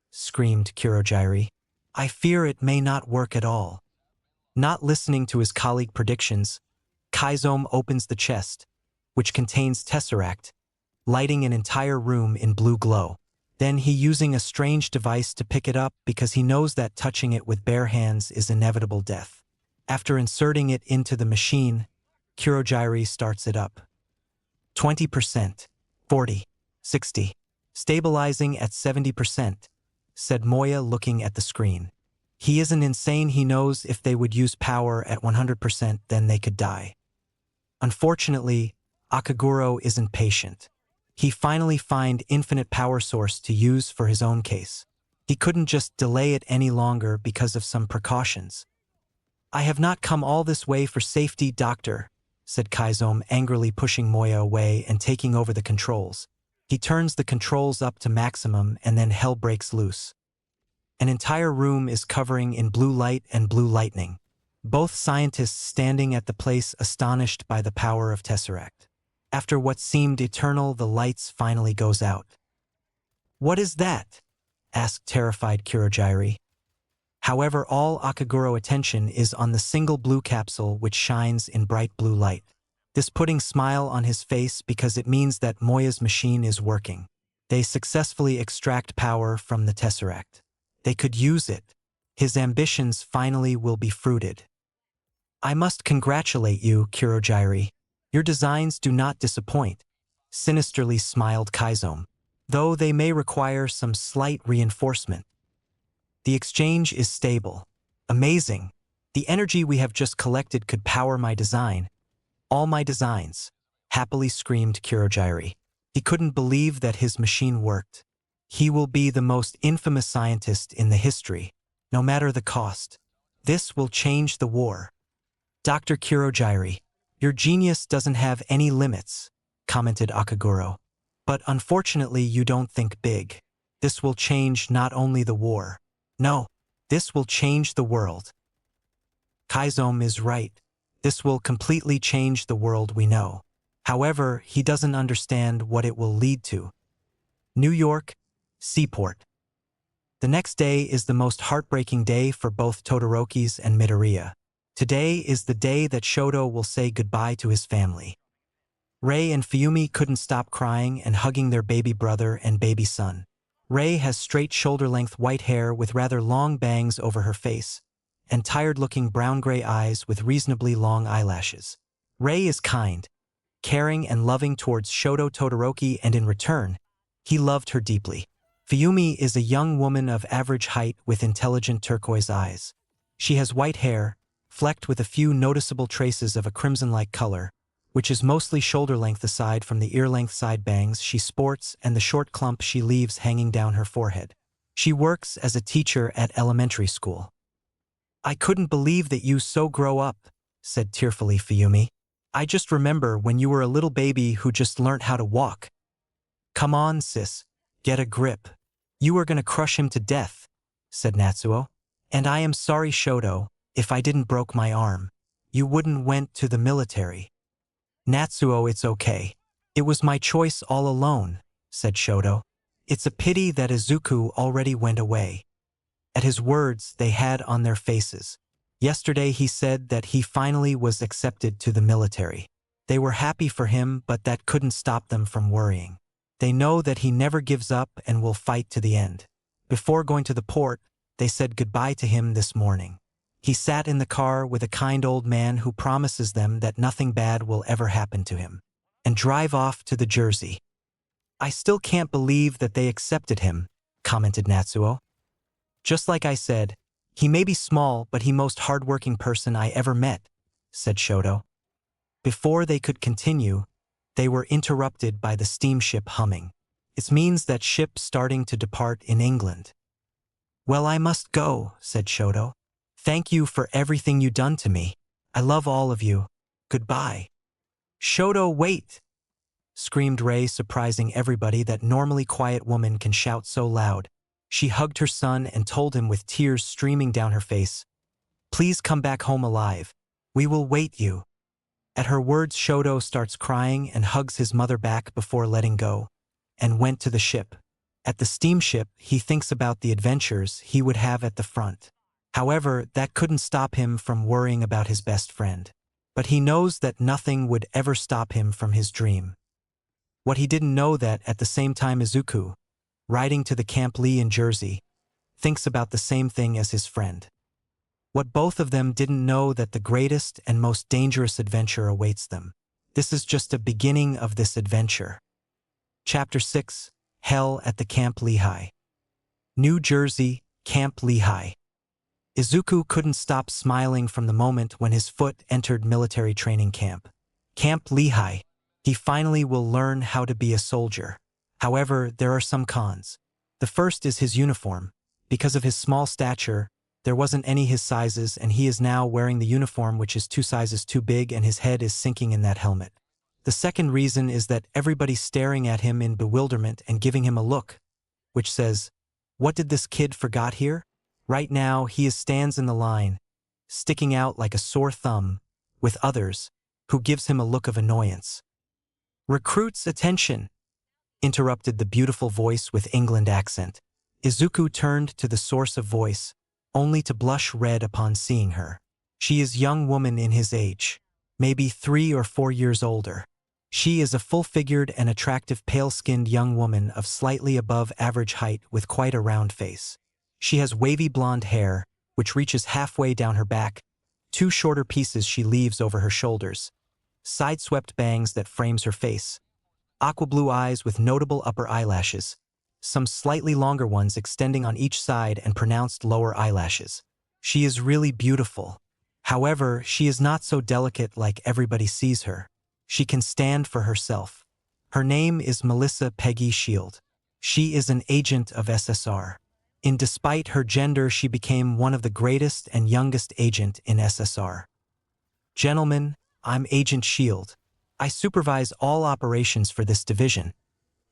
screamed Kurogyri. "I fear it may not work at all." Not listening to his colleague's predictions, Kaizome opens the chest, which contains Tesseract, lighting an entire room in blue glow. Then he using a strange device to pick it up because he knows that touching it with bare hands is inevitable death. After inserting it into the machine, Kurogyri starts it up. 20%, 40, 60, stabilizing at 70%, said Moya, looking at the screen. He isn't insane. He knows if they would use power at 100%, then they could die. Unfortunately, Akaguro isn't patient. He finally find infinite power source to use for his own case. He couldn't just delay it any longer because of some precautions. "I have not come all this way for safety, doctor," said Kaizome, angrily pushing Moya away and taking over the controls. He turns the controls up to maximum and then hell breaks loose. An entire room is covering in blue light and blue lightning. Both scientists standing at the place, astonished by the power of Tesseract. After what seemed eternal, the lights finally goes out. "What is that?" asked terrified Kurogyri. However, all Akaguro attention is on the single blue capsule which shines in bright blue light. This putting smile on his face because it means that Moya's machine is working. They successfully extract power from the Tesseract. They could use it. His ambitions finally will be fruited. "I must congratulate you, Kurogyri. Your designs do not disappoint," sinisterly smiled Kaizome, "though they may require some slight reinforcement. The exchange is stable. Amazing. The energy we have just collected could power my design. All my designs," happily screamed Kurogyri. He couldn't believe that his machine worked. He will be the most infamous scientist in the history, no matter the cost. This will change the war. "Dr. Kurogyri, your genius doesn't have any limits," commented Akaguro. "But unfortunately you don't think big. This will change not only the war. No, this will change the world." Kaizome is right. This will completely change the world we know. However, he doesn't understand what it will lead to. New York, Seaport. The next day is the most heartbreaking day for both Todorokis and Midoriya. Today is the day that Shoto will say goodbye to his family. Rei and Fuyumi couldn't stop crying and hugging their baby brother and baby son. Rei has straight shoulder-length white hair with rather long bangs over her face, and tired-looking brown-gray eyes with reasonably long eyelashes. Rei is kind, caring and loving towards Shoto Todoroki, and in return, he loved her deeply. Fuyumi is a young woman of average height with intelligent turquoise eyes. She has white hair, flecked with a few noticeable traces of a crimson-like color, which is mostly shoulder-length aside from the ear-length side bangs she sports and the short clump she leaves hanging down her forehead. She works as a teacher at elementary school. "I couldn't believe that you so grow up," said tearfully Fuyumi. "I just remember when you were a little baby who just learnt how to walk." "Come on, sis, get a grip. You are gonna crush him to death," said Natsuo. "And I am sorry, Shoto, if I didn't broke my arm. You wouldn't went to the military." "Natsuo, it's okay. It was my choice all alone," said Shoto. "It's a pity that Izuku already went away." At his words, they had on their faces. Yesterday he said that he finally was accepted to the military. They were happy for him, but that couldn't stop them from worrying. They know that he never gives up and will fight to the end. Before going to the port, they said goodbye to him this morning. He sat in the car with a kind old man who promises them that nothing bad will ever happen to him, and drive off to the Jersey. "I still can't believe that they accepted him," commented Natsuo. Just like I said, he may be small, but he most hardworking person I ever met, said Shoto. Before they could continue, they were interrupted by the steamship humming. It means that ship starting to depart in England. Well, I must go, said Shoto. Thank you for everything you done to me. I love all of you. Goodbye. Shoto, wait! Screamed Ray, surprising everybody. That normally quiet woman can shout so loud. She hugged her son and told him with tears streaming down her face, "Please come back home alive. We will wait you." At her words, Shoto starts crying and hugs his mother back before letting go, and went to the ship. At the steamship, he thinks about the adventures he would have at the front. However, that couldn't stop him from worrying about his best friend. But he knows that nothing would ever stop him from his dream. What he didn't know that at the same time Izuku, riding to the Camp Lee in Jersey, thinks about the same thing as his friend. What both of them didn't know that the greatest and most dangerous adventure awaits them. This is just a beginning of this adventure. Chapter 6, Hell at the Camp Lehigh. New Jersey, Camp Lehigh. Izuku couldn't stop smiling from the moment when his foot entered military training camp. Camp Lehigh. He finally will learn how to be a soldier. However, there are some cons. The first is his uniform. Because of his small stature, there wasn't any his sizes, and he is now wearing the uniform which is 2 sizes too big, and his head is sinking in that helmet. The second reason is that everybody's staring at him in bewilderment and giving him a look, which says, "What did this kid forgot here?" Right now, he stands in the line, sticking out like a sore thumb, with others, who gives him a look of annoyance. "Recruits, attention!" interrupted the beautiful voice with England accent. Izuku turned to the source of voice, only to blush red upon seeing her. She is a young woman in his age, maybe 3 or 4 years older. She is a full-figured and attractive pale-skinned young woman of slightly above average height with quite a round face. She has wavy blonde hair, which reaches halfway down her back, 2 shorter pieces she leaves over her shoulders, side-swept bangs that frames her face, aqua blue eyes with notable upper eyelashes, some slightly longer ones extending on each side and pronounced lower eyelashes. She is really beautiful. However, she is not so delicate like everybody sees her. She can stand for herself. Her name is Melissa Peggy Shield. She is an agent of SSR. Despite her gender, she became one of the greatest and youngest agent in SSR. "Gentlemen, I'm Agent Shield. I supervise all operations for this division."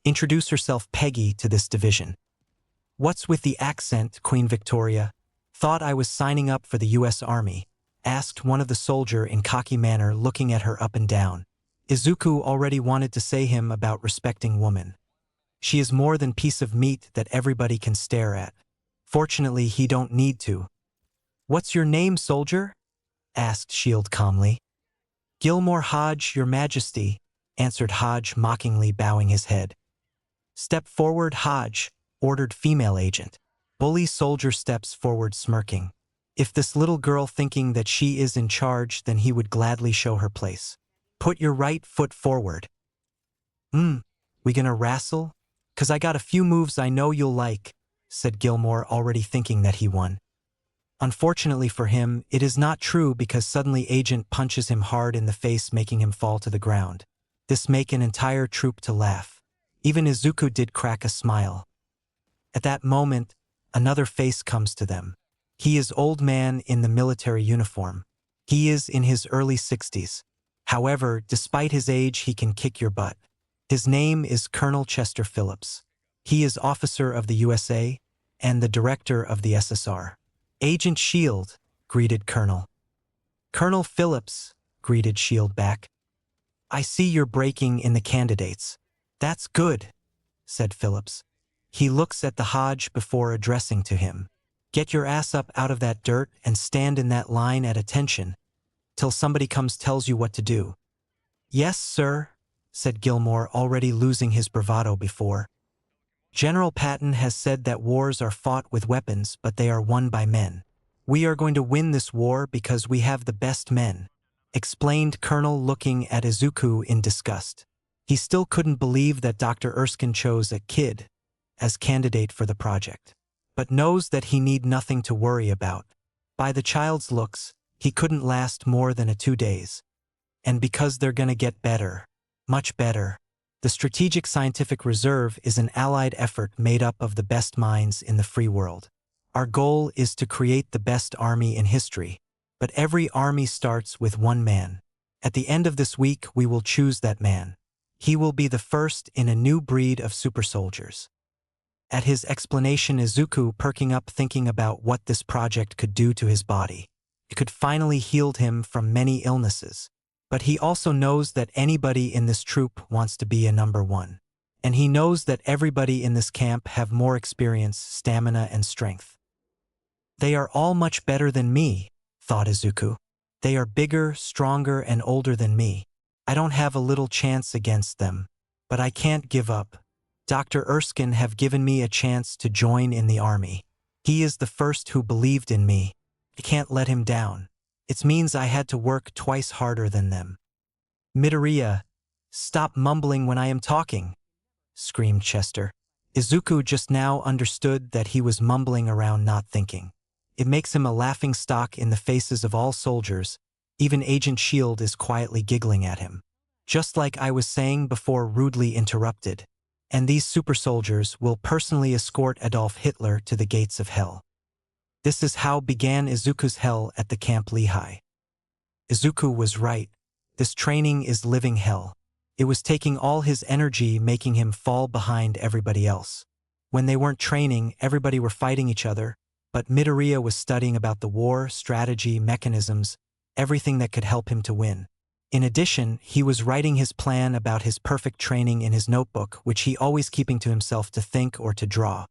Introduce herself Peggy to this division. "What's with the accent, Queen Victoria? Thought I was signing up for the U.S. Army," asked one of the soldier in cocky manner, looking at her up and down. Izuku already wanted to say him about respecting woman. She is more than piece of meat that everybody can stare at. Fortunately, he don't need to. "What's your name, soldier?" asked Shield calmly. "Gilmore Hodge, your majesty," answered Hodge, mockingly bowing his head. "Step forward, Hodge," ordered female agent. Bully soldier steps forward smirking. If this little girl thinking that she is in charge, then he would gladly show her place. "Put your right foot forward." We gonna wrestle? 'Cause I got a few moves I know you'll like," said Gilmore, already thinking that he won. Unfortunately for him, it is not true, because suddenly Agent punches him hard in the face, making him fall to the ground. This make an entire troop to laugh. Even Izuku did crack a smile. At that moment, another face comes to them. He is old man in the military uniform. He is in his early 60s. However, despite his age, he can kick your butt. His name is Colonel Chester Phillips. He is officer of the USA and the director of the SSR. "Agent Shield," greeted Colonel. "Colonel Phillips," greeted Shield back. "I see you're breaking in the candidates." "That's good," said Phillips. He looks at the Hodge before addressing to him. "Get your ass up out of that dirt and stand in that line at attention till somebody comes tells you what to do." "Yes, sir," said Gilmore, already losing his bravado before. "General Patton has said that wars are fought with weapons, but they are won by men. We are going to win this war because we have the best men," explained Colonel, looking at Izuku in disgust. He still couldn't believe that Dr. Erskine chose a kid as candidate for the project. but knows that he need nothing to worry about. By the child's looks, he couldn't last more than 2 days. And because they're gonna get better, much better. The Strategic Scientific Reserve is an allied effort made up of the best minds in the free world. Our goal is to create the best army in history, but every army starts with one man. At the end of this week, we will choose that man. He will be the first in a new breed of super soldiers. At his explanation, Izuku perking up thinking about what this project could do to his body. It could finally heal him from many illnesses. But he also knows that anybody in this troop wants to be a number one. And he knows that everybody in this camp have more experience, stamina, and strength. They are all much better than me, thought Izuku. They are bigger, stronger, and older than me. I don't have a little chance against them. But I can't give up. Dr. Erskine have given me a chance to join in the army. He is the first who believed in me. I can't let him down. It means I had to work twice harder than them. Midoriya, stop mumbling when I am talking, screamed Chester. Izuku just now understood that he was mumbling around not thinking. It makes him a laughing stock in the faces of all soldiers. Even Agent Shield is quietly giggling at him. Just like I was saying before, rudely interrupted. And these super soldiers will personally escort Adolf Hitler to the gates of hell. This is how began Izuku's hell at the Camp Lehigh. Izuku was right. This training is living hell. It was taking all his energy, making him fall behind everybody else. When they weren't training, everybody were fighting each other, but Midoriya was studying about the war, strategy, mechanisms, everything that could help him to win. In addition, he was writing his plan about his perfect training in his notebook, which he always keeping to himself to think or to draw.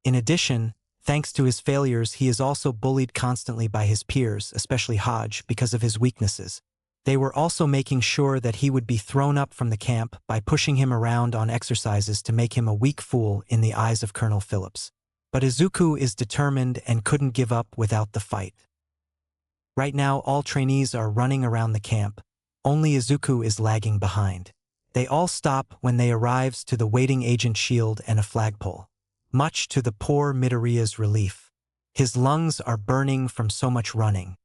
In addition, thanks to his failures, he is also bullied constantly by his peers, especially Hodge, because of his weaknesses. They were also making sure that he would be thrown up from the camp by pushing him around on exercises to make him a weak fool in the eyes of Colonel Phillips. But Izuku is determined and couldn't give up without the fight. Right now, all trainees are running around the camp. Only Izuku is lagging behind. They all stop when they arrives to the waiting Agent Shield and a flagpole. Much to the poor Midoriya's relief. His lungs are burning from so much running.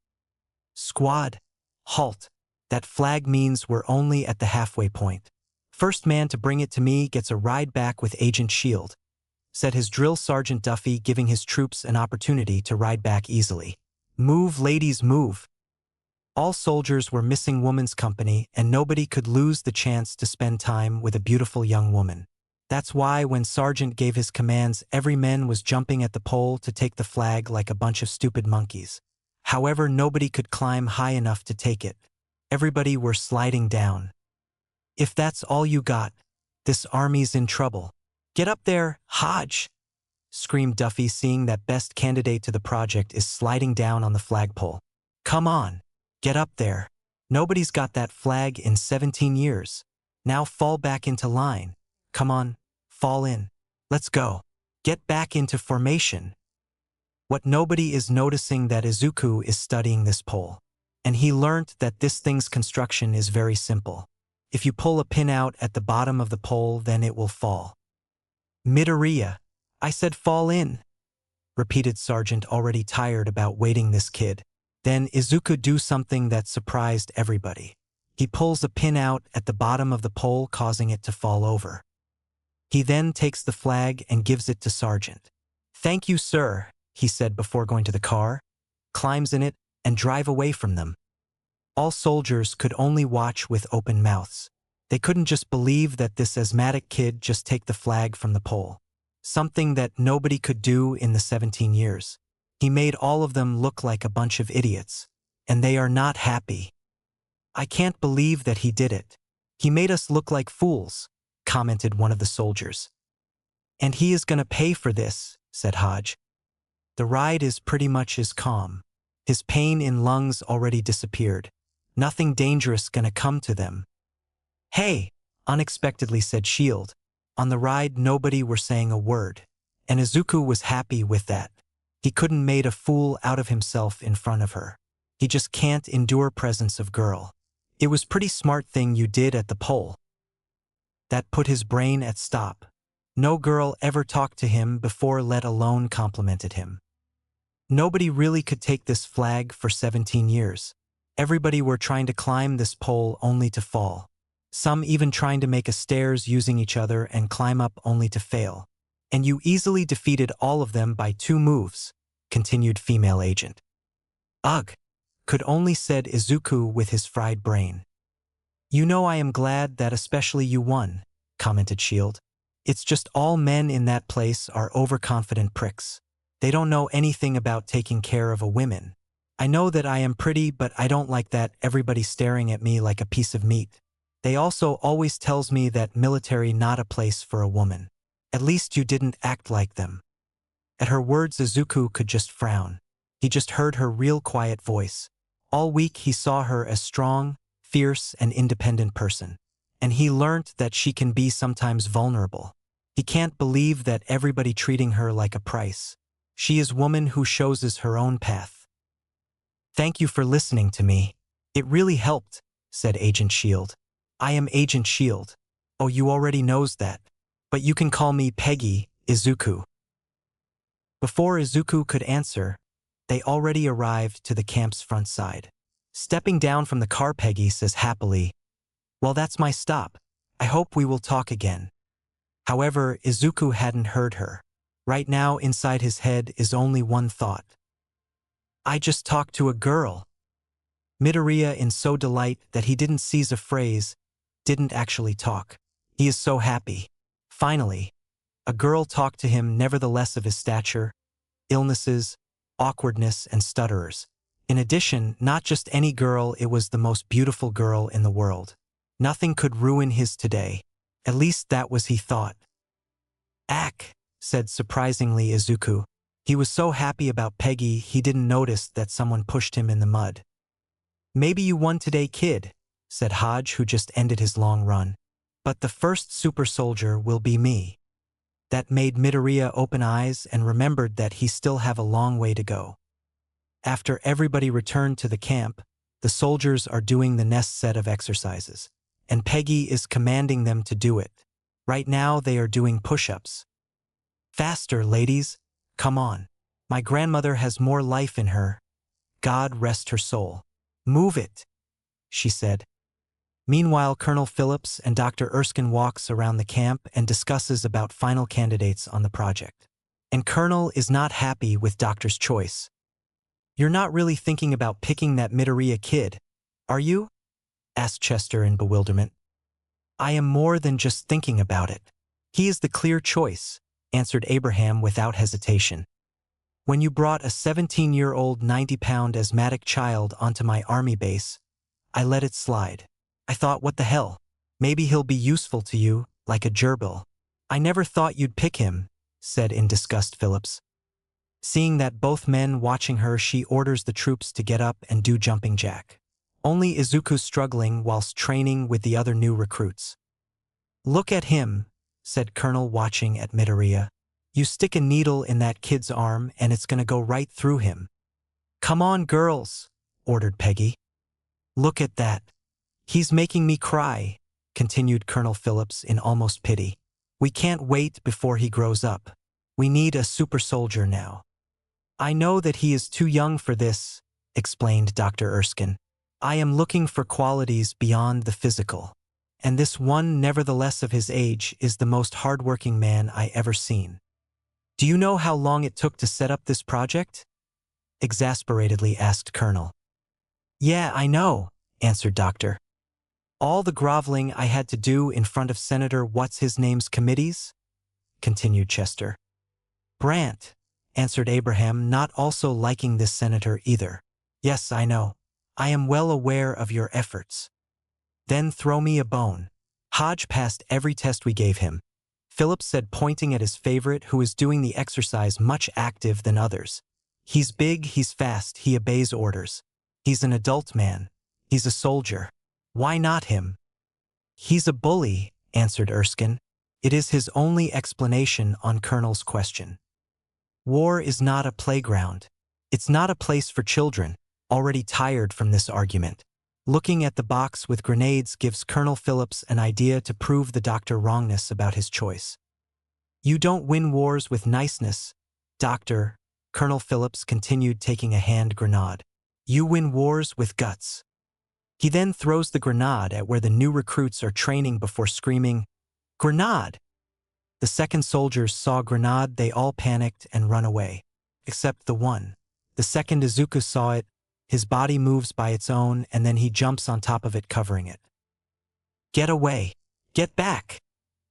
Squad, halt. That flag means we're only at the halfway point. First man to bring it to me gets a ride back with Agent Shield, said his drill sergeant Duffy, giving his troops an opportunity to ride back easily. Move, ladies, move. All soldiers were missing woman's company, and nobody could lose the chance to spend time with a beautiful young woman. That's why when Sergeant gave his commands, every man was jumping at the pole to take the flag like a bunch of stupid monkeys. However, nobody could climb high enough to take it. Everybody were sliding down. If that's all you got, this army's in trouble. Get up there, Hodge! Screamed Duffy, seeing that best candidate to the project is sliding down on the flagpole. Come on, get up there. Nobody's got that flag in 17 years. Now fall back into line. Come on, fall in. Let's go. Get back into formation. What nobody is noticing that Izuku is studying this pole. And he learnt that this thing's construction is very simple. If you pull a pin out at the bottom of the pole, then it will fall. Midoriya, I said fall in, repeated Sergeant, already tired about waiting this kid. Then Izuku do something that surprised everybody. He pulls a pin out at the bottom of the pole, causing it to fall over. He then takes the flag and gives it to Sergeant. Thank you, sir, he said before going to the car, climbs in it, and drive away from them. All soldiers could only watch with open mouths. They couldn't just believe that this asthmatic kid just take the flag from the pole. Something that nobody could do in the 17 years. He made all of them look like a bunch of idiots. And they are not happy. I can't believe that he did it. He made us look like fools, commented one of the soldiers. And he is gonna pay for this, said Hodge. The ride is pretty much as calm. His pain in lungs already disappeared. Nothing dangerous gonna come to them. Hey, unexpectedly said Shield. On the ride nobody were saying a word. And Izuku was happy with that. He couldn't made a fool out of himself in front of her. He just can't endure presence of girl. It was pretty smart thing you did at the pole. That put his brain at stop. No girl ever talked to him before, let alone complimented him. Nobody really could take this flag for 17 years. Everybody were trying to climb this pole only to fall. Some even trying to make a stairs using each other and climb up only to fail. And you easily defeated all of them by 2 moves, continued female agent. Ugh, could only said Izuku with his fried brain. You know, I am glad that especially you won, commented Shield. It's just all men in that place are overconfident pricks. They don't know anything about taking care of a woman. I know that I am pretty, but I don't like that everybody staring at me like a piece of meat. They also always tells me that military not a place for a woman. At least you didn't act like them. At her words, Izuku could just frown. He just heard her real quiet voice. All week he saw her as strong, fierce, and independent person. And he learnt that she can be sometimes vulnerable. He can't believe that everybody treating her like a price. She is woman who chooses her own path. Thank you for listening to me. It really helped, said Agent Shield. I am Agent Shield. Oh, you already knows that. But you can call me Peggy, Izuku. Before Izuku could answer, they already arrived to the camp's front side. Stepping down from the car, Peggy says happily, "Well, that's my stop. I hope we will talk again." However, Izuku hadn't heard her. Right now, inside his head is only one thought. I just talked to a girl. Midoriya, in so delight that he didn't seize a phrase, didn't actually talk. He is so happy. Finally, a girl talked to him, nevertheless, of his stature, illnesses, awkwardness, and stutterers. In addition, not just any girl, it was the most beautiful girl in the world. Nothing could ruin his today. At least that was he thought. Ack, said surprisingly Izuku. He was so happy about Peggy he didn't notice that someone pushed him in the mud. Maybe you won today, kid, said Hodge, who just ended his long run. But the first super soldier will be me. That made Midoriya open eyes and remembered that he still have a long way to go. After everybody returned to the camp, the soldiers are doing the next set of exercises, and Peggy is commanding them to do it. Right now they are doing push-ups. Faster, ladies. Come on. My grandmother has more life in her. God rest her soul. Move it, she said. Meanwhile, Colonel Phillips and Dr. Erskine walks around the camp and discusses about final candidates on the project. And Colonel is not happy with Doctor's choice. You're not really thinking about picking that Midoriya kid, are you? Asked Chester in bewilderment. I am more than just thinking about it. He is the clear choice, answered Abraham without hesitation. When you brought a 17-year-old 90-pound asthmatic child onto my army base, I let it slide. I thought, what the hell? Maybe he'll be useful to you, like a gerbil. I never thought you'd pick him, said in disgust Phillips. Seeing that both men watching her, she orders the troops to get up and do jumping jack. Only Izuku's struggling whilst training with the other new recruits. Look at him, said Colonel, watching at Midoriya. You stick a needle in that kid's arm and it's gonna go right through him. Come on, girls, ordered Peggy. Look at that. He's making me cry, continued Colonel Phillips in almost pity. We can't wait before he grows up. We need a super soldier now. I know that he is too young for this, explained Dr. Erskine. I am looking for qualities beyond the physical. And this one, nevertheless of his age, is the most hardworking man I ever seen. Do you know how long it took to set up this project? Exasperatedly asked Colonel. Yeah, I know, answered Doctor. All the groveling I had to do in front of Senator What's-His-Name's committees? Continued Chester. Brant, answered Abraham, not also liking this senator either. Yes, I know. I am well aware of your efforts. Then throw me a bone. Hodge passed every test we gave him. Phillips said, pointing at his favorite, who is doing the exercise much active than others. He's big, he's fast, he obeys orders. He's an adult man. He's a soldier. Why not him? He's a bully, answered Erskine. It is his only explanation on Colonel's question. War is not a playground. It's not a place for children, already tired from this argument. Looking at the box with grenades gives Colonel Phillips an idea to prove the doctor wrongness about his choice. You don't win wars with niceness, Doctor. Colonel Phillips continued, taking a hand grenade. You win wars with guts. He then throws the grenade at where the new recruits are training before screaming, "Grenade!" The second soldiers saw grenade, they all panicked and run away. Except the one. The second Izuku saw it, his body moves by its own, and then he jumps on top of it, covering it. "Get away! Get back!"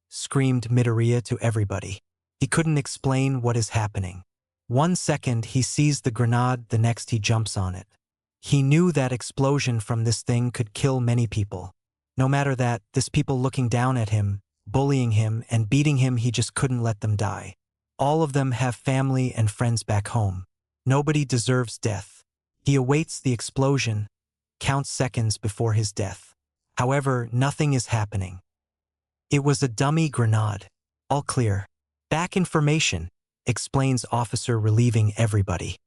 screamed Midoriya to everybody. He couldn't explain what is happening. 1 second he sees the grenade, the next he jumps on it. He knew that explosion from this thing could kill many people. No matter that, this people looking down at him, bullying him and beating him, he just couldn't let them die. All of them have family and friends back home. Nobody deserves death. He awaits the explosion, counts seconds before his death. However, nothing is happening. It was a dummy grenade. All clear. Back information, explains officer, relieving everybody.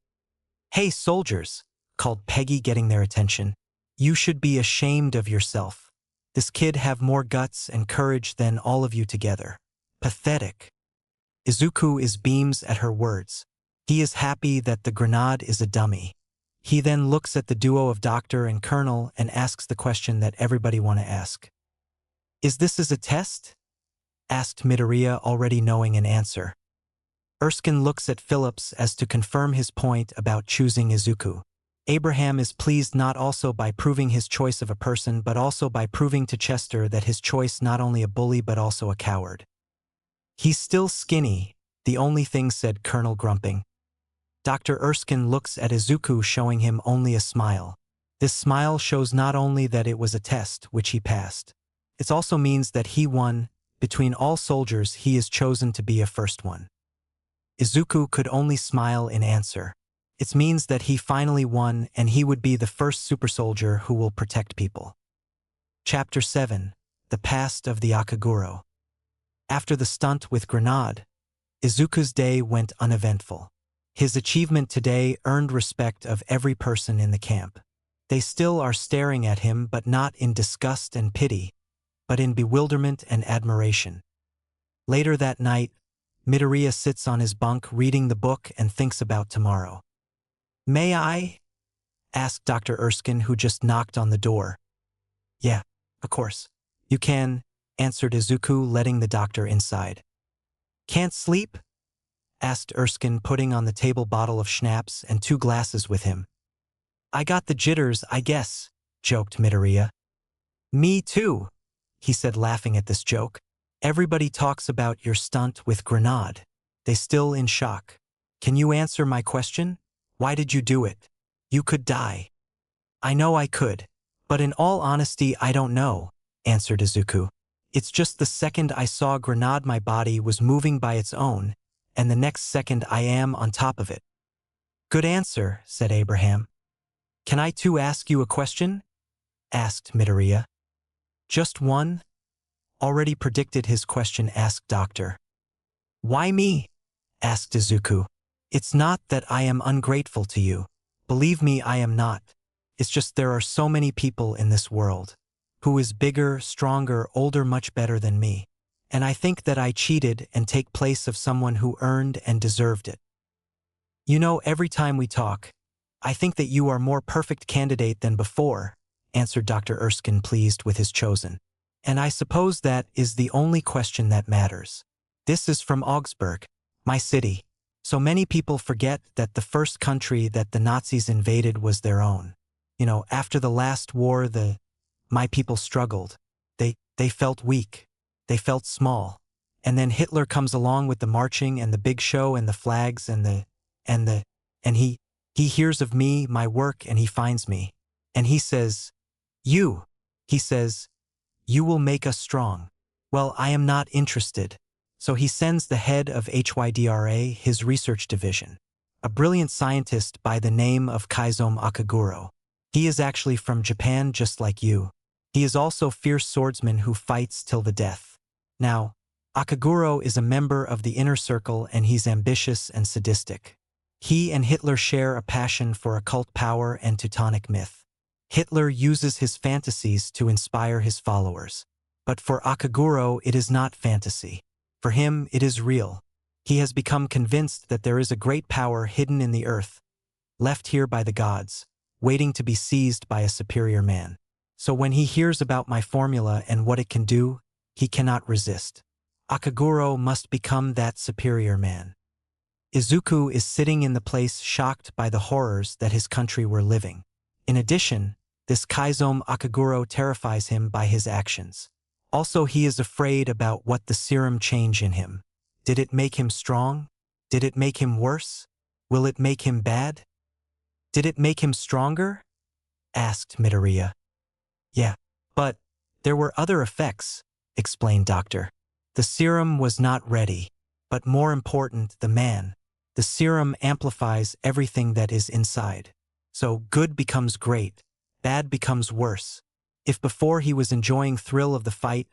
Hey soldiers, called Peggy, getting their attention. You should be ashamed of yourself. This kid have more guts and courage than all of you together. Pathetic. Izuku is beams at her words. He is happy that the grenade is a dummy. He then looks at the duo of Doctor and Colonel and asks the question that everybody want to ask. Is this as a test? Asked Midoriya, already knowing an answer. Erskine looks at Phillips as to confirm his point about choosing Izuku. Abraham is pleased not also by proving his choice of a person but also by proving to Chester that his choice not only a bully but also a coward. He's still skinny, the only thing, said Colonel, grumping. Dr. Erskine looks at Izuku, showing him only a smile. This smile shows not only that it was a test, which he passed. It also means that he won. Between all soldiers, he is chosen to be a first one. Izuku could only smile in answer. It means that he finally won and he would be the first super soldier who will protect people. Chapter 7. The Past of the Akaguro. After the stunt with grenade, Izuku's day went uneventful. His achievement today earned respect of every person in the camp. They still are staring at him, but not in disgust and pity, but in bewilderment and admiration. Later that night, Midoriya sits on his bunk reading the book and thinks about tomorrow. May I? Asked Dr. Erskine, who just knocked on the door. Yeah, of course. You can, answered Izuku, letting the doctor inside. Can't sleep? Asked Erskine, putting on the table bottle of schnapps and 2 glasses with him. I got the jitters, I guess, joked Midoriya. Me too, he said, laughing at this joke. Everybody talks about your stunt with grenade. They still in shock. Can you answer my question? Why did you do it? You could die. I know I could, but in all honesty I don't know, answered Izuku. It's just the second I saw grenade my body was moving by its own, and the next second I am on top of it. Good answer, said Abraham. Can I too ask you a question? Asked Midoriya. Just one? Already predicted his question, asked Doctor. Why me? Asked Izuku. It's not that I am ungrateful to you. Believe me, I am not. It's just there are so many people in this world. Who is bigger, stronger, older, much better than me. And I think that I cheated and take place of someone who earned and deserved it. You know, every time we talk, I think that you are more perfect candidate than before, answered Dr. Erskine, pleased with his chosen. And I suppose that is the only question that matters. This is from Augsburg, my city. So many people forget that the first country that the Nazis invaded was their own. You know, after the last war, my people struggled. They felt weak. They felt small. And then Hitler comes along with the marching and the big show and the flags and he hears of me, my work, and he finds me. And he says, he says, you will make us strong. Well, I am not interested. So he sends the head of HYDRA, his research division, a brilliant scientist by the name of Kaizome Akaguro. He is actually from Japan, just like you. He is also a fierce swordsman who fights till the death. Now, Akaguro is a member of the inner circle and he's ambitious and sadistic. He and Hitler share a passion for occult power and Teutonic myth. Hitler uses his fantasies to inspire his followers. But for Akaguro, it is not fantasy. For him, it is real. He has become convinced that there is a great power hidden in the earth, left here by the gods, waiting to be seized by a superior man. So when he hears about my formula and what it can do, he cannot resist. Akaguro must become that superior man. Izuku is sitting in the place shocked by the horrors that his country were living. In addition, this Kaizome Akaguro terrifies him by his actions. Also, he is afraid about what the serum change in him. Did it make him strong? Did it make him worse? Will it make him bad? Did it make him stronger? Asked Midoriya. Yeah, but there were other effects, explained Doctor. The serum was not ready, but more important, the man. The serum amplifies everything that is inside. So good becomes great, bad becomes worse. If before he was enjoying thrill of the fight,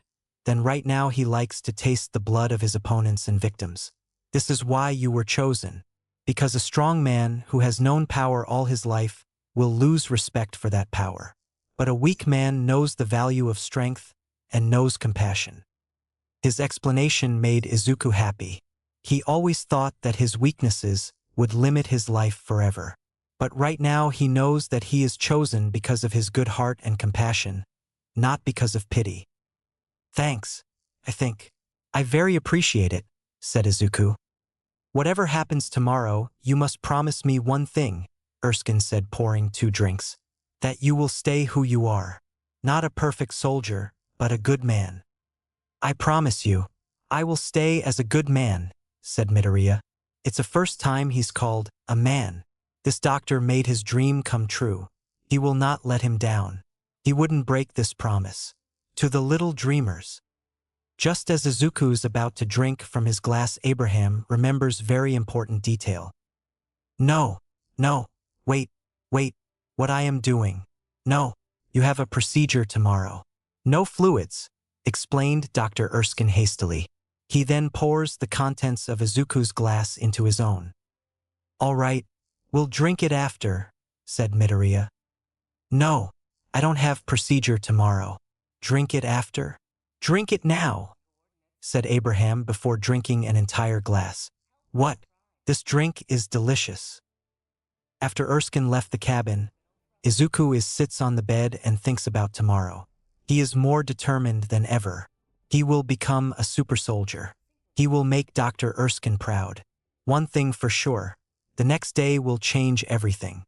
then right now he likes to taste the blood of his opponents and victims. This is why you were chosen. Because a strong man who has known power all his life will lose respect for that power. But a weak man knows the value of strength and knows compassion. His explanation made Izuku happy. He always thought that his weaknesses would limit his life forever. But right now he knows that he is chosen because of his good heart and compassion, not because of pity. Thanks, I think. I very appreciate it, said Izuku. Whatever happens tomorrow, you must promise me one thing, Erskine said, pouring 2 drinks. That you will stay who you are. Not a perfect soldier, but a good man. I promise you, I will stay as a good man, said Midoriya. It's the first time he's called a man. This doctor made his dream come true. He will not let him down. He wouldn't break this promise. To the little dreamers. Just as Izuku's about to drink from his glass, Abraham remembers very important detail. No, wait, what I am doing. No, you have a procedure tomorrow. No fluids, explained Dr. Erskine hastily. He then pours the contents of Izuku's glass into his own. All right, we'll drink it after, said Midoriya. No, I don't have procedure tomorrow. Drink it after? Drink it now, said Abraham before drinking an entire glass. What? This drink is delicious. After Erskine left the cabin, Izuku sits on the bed and thinks about tomorrow. He is more determined than ever. He will become a super soldier. He will make Dr. Erskine proud. One thing for sure, the next day will change everything.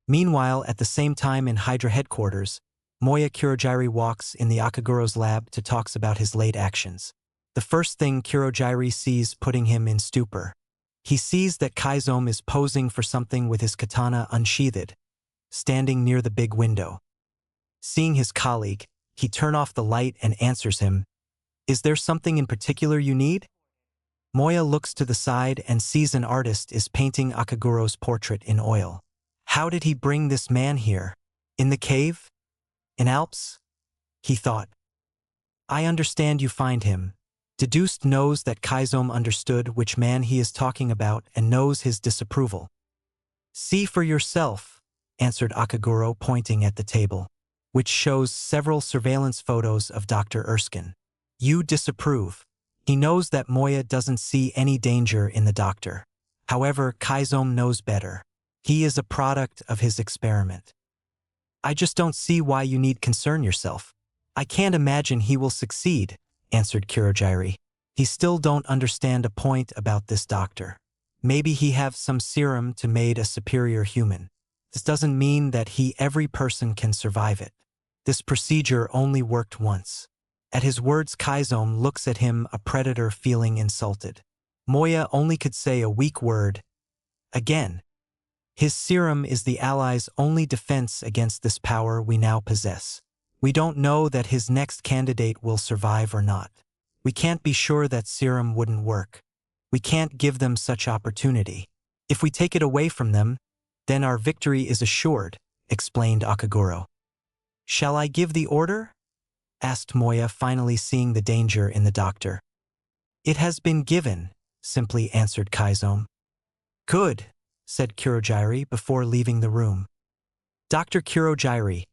Meanwhile, at the same time in Hydra headquarters, Moya Kurogiri walks in the Akaguro's lab to talk about his late actions. The first thing Kurogiri sees putting him in stupor. He sees that Kaizome is posing for something with his katana unsheathed, standing near the big window. Seeing his colleague, he turns off the light and answers him, "Is there something in particular you need?" Moya looks to the side and sees an artist is painting Akaguro's portrait in oil. How did he bring this man here? In the cave? In Alps? He thought. I understand you find him. Deduced knows that Kaizome understood which man he is talking about and knows his disapproval. See for yourself, answered Akaguro, pointing at the table, which shows several surveillance photos of Dr. Erskine. You disapprove. He knows that Moya doesn't see any danger in the doctor. However, Kaizome knows better. He is a product of his experiment. I just don't see why you need concern yourself. I can't imagine he will succeed, answered Kurogiri. He still don't understand a point about this doctor. Maybe he have some serum to made a superior human. This doesn't mean that every person can survive it. This procedure only worked once. At his words, Kaizome looks at him, a predator feeling insulted. Moya only could say a weak word. Again. His serum is the Allies' only defense against this power we now possess. We don't know that his next candidate will survive or not. We can't be sure that serum wouldn't work. We can't give them such opportunity. If we take it away from them, then our victory is assured, explained Akaguro. Shall I give the order? Asked Moya, finally seeing the danger in the doctor. It has been given, simply answered Kaizome. Good, said Kurogiri before leaving the room. Dr. Kurogiri.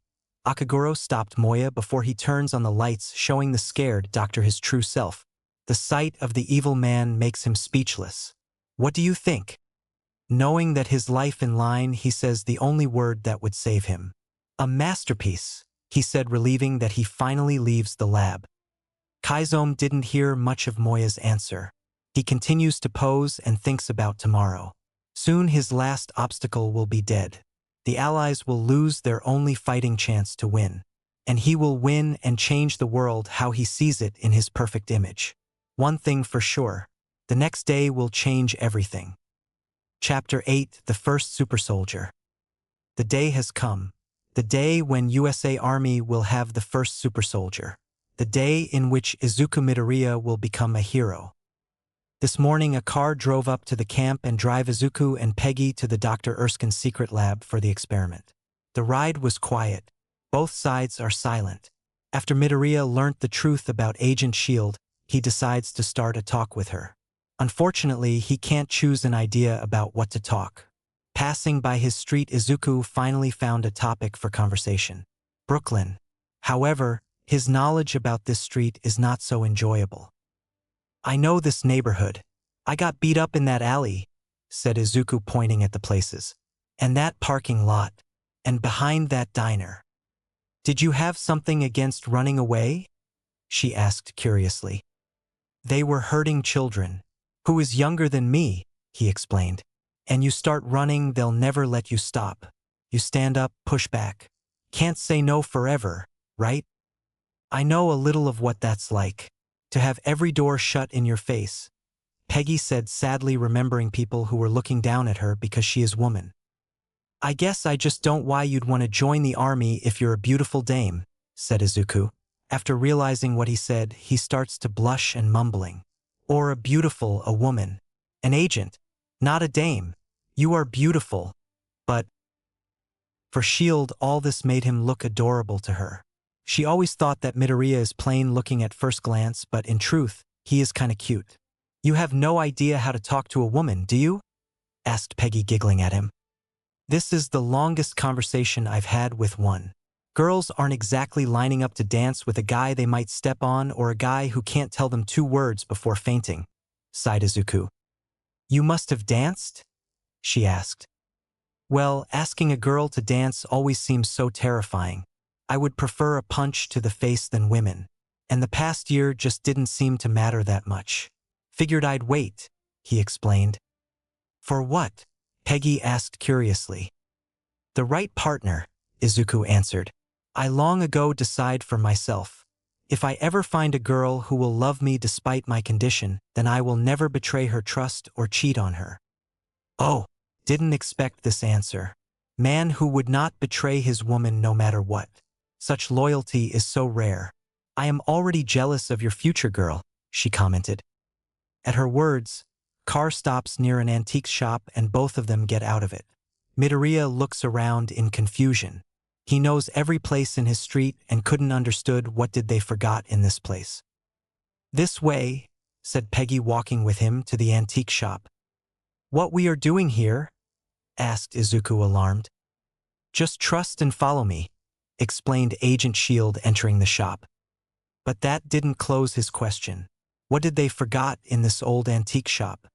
Akaguro stopped Moya before he turns on the lights, showing the scared doctor his true self. The sight of the evil man makes him speechless. What do you think? Knowing that his life in line, he says the only word that would save him. A masterpiece, he said, relieving that he finally leaves the lab. Kaizome didn't hear much of Moya's answer. He continues to pose and thinks about tomorrow. Soon his last obstacle will be dead. The allies will lose their only fighting chance to win. And he will win and change the world how he sees it in his perfect image. One thing for sure, the next day will change everything. Chapter 8: The First Super Soldier. The day has come. The day when USA Army will have the first super soldier. The day in which Izuku Midoriya will become a hero. This morning a car drove up to the camp and drive Izuku and Peggy to the Dr. Erskine's secret lab for the experiment. The ride was quiet. Both sides are silent. After Midoriya learnt the truth about Agent S.H.I.E.L.D., he decides to start a talk with her. Unfortunately, he can't choose an idea about what to talk. Passing by his street, Izuku finally found a topic for conversation. Brooklyn. However, his knowledge about this street is not so enjoyable. I know this neighborhood. I got beat up in that alley, said Izuku, pointing at the places. And that parking lot. And behind that diner. Did you have something against running away? She asked curiously. They were hurting children. Who is younger than me, he explained. And you start running, they'll never let you stop. You stand up, push back. Can't say no forever, right? I know a little of what that's like. To have every door shut in your face, Peggy said, sadly, remembering people who were looking down at her because she is woman. I guess I just don't why you'd want to join the army if you're a beautiful dame, said Izuku. After realizing what he said, he starts to blush and mumbling. Or a woman. An agent, not a dame. You are beautiful. But for S.H.I.E.L.D., all this made him look adorable to her. She always thought that Midoriya is plain looking at first glance, but in truth, he is kinda cute. You have no idea how to talk to a woman, do you? Asked Peggy, giggling at him. This is the longest conversation I've had with one. Girls aren't exactly lining up to dance with a guy they might step on or a guy who can't tell them 2 words before fainting, sighed Izuku. You must have danced? She asked. Well, asking a girl to dance always seems so terrifying. I would prefer a punch to the face than women. And the past year just didn't seem to matter that much. Figured I'd wait, he explained. For what? Peggy asked curiously. The right partner, Izuku answered. I long ago decide for myself. If I ever find a girl who will love me despite my condition, then I will never betray her trust or cheat on her. Oh, didn't expect this answer. Man who would not betray his woman no matter what. Such loyalty is so rare. I am already jealous of your future girl, she commented. At her words, car stops near an antique shop and both of them get out of it. Midoriya looks around in confusion. He knows every place in his street and couldn't understood what did they forgot in this place. This way, said Peggy, walking with him to the antique shop. What we are doing here? Asked Izuku, alarmed. Just trust and follow me, explained Agent S.H.I.E.L.D., entering the shop. But that didn't close his question. What did they forgot in this old antique shop?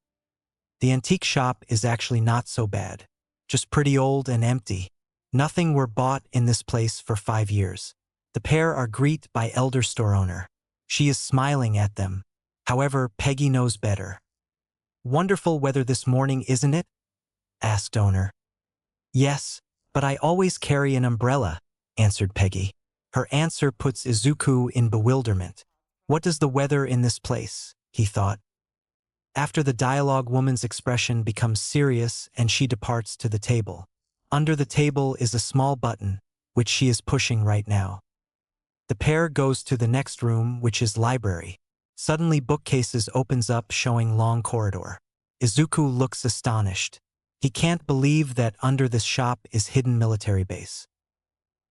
The antique shop is actually not so bad. Just pretty old and empty. Nothing were bought in this place for 5 years. The pair are greeted by elder store owner. She is smiling at them. However, Peggy knows better. Wonderful weather this morning, isn't it? Asked owner. Yes, but I always carry an umbrella, answered Peggy. Her answer puts Izuku in bewilderment. What does the weather in this place? He thought. After the dialogue, woman's expression becomes serious and she departs to the table. Under the table is a small button, which she is pushing right now. The pair goes to the next room, which is library. Suddenly bookcases opens up, showing long corridor. Izuku looks astonished. He can't believe that under this shop is hidden military base.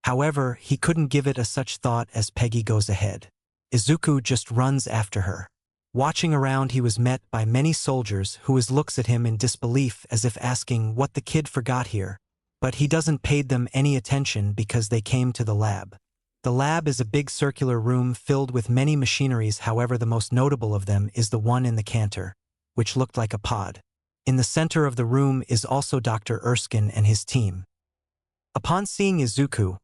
However, he couldn't give it a such thought as Peggy goes ahead. Izuku just runs after her. Watching around, he was met by many soldiers who looks at him in disbelief as if asking what the kid forgot here. But he doesn't pay them any attention because they came to the lab. The lab is a big circular room filled with many machineries. However, the most notable of them is the one in the canter, which looked like a pod. In the center of the room is also Dr. Erskine and his team. Upon seeing Izuku,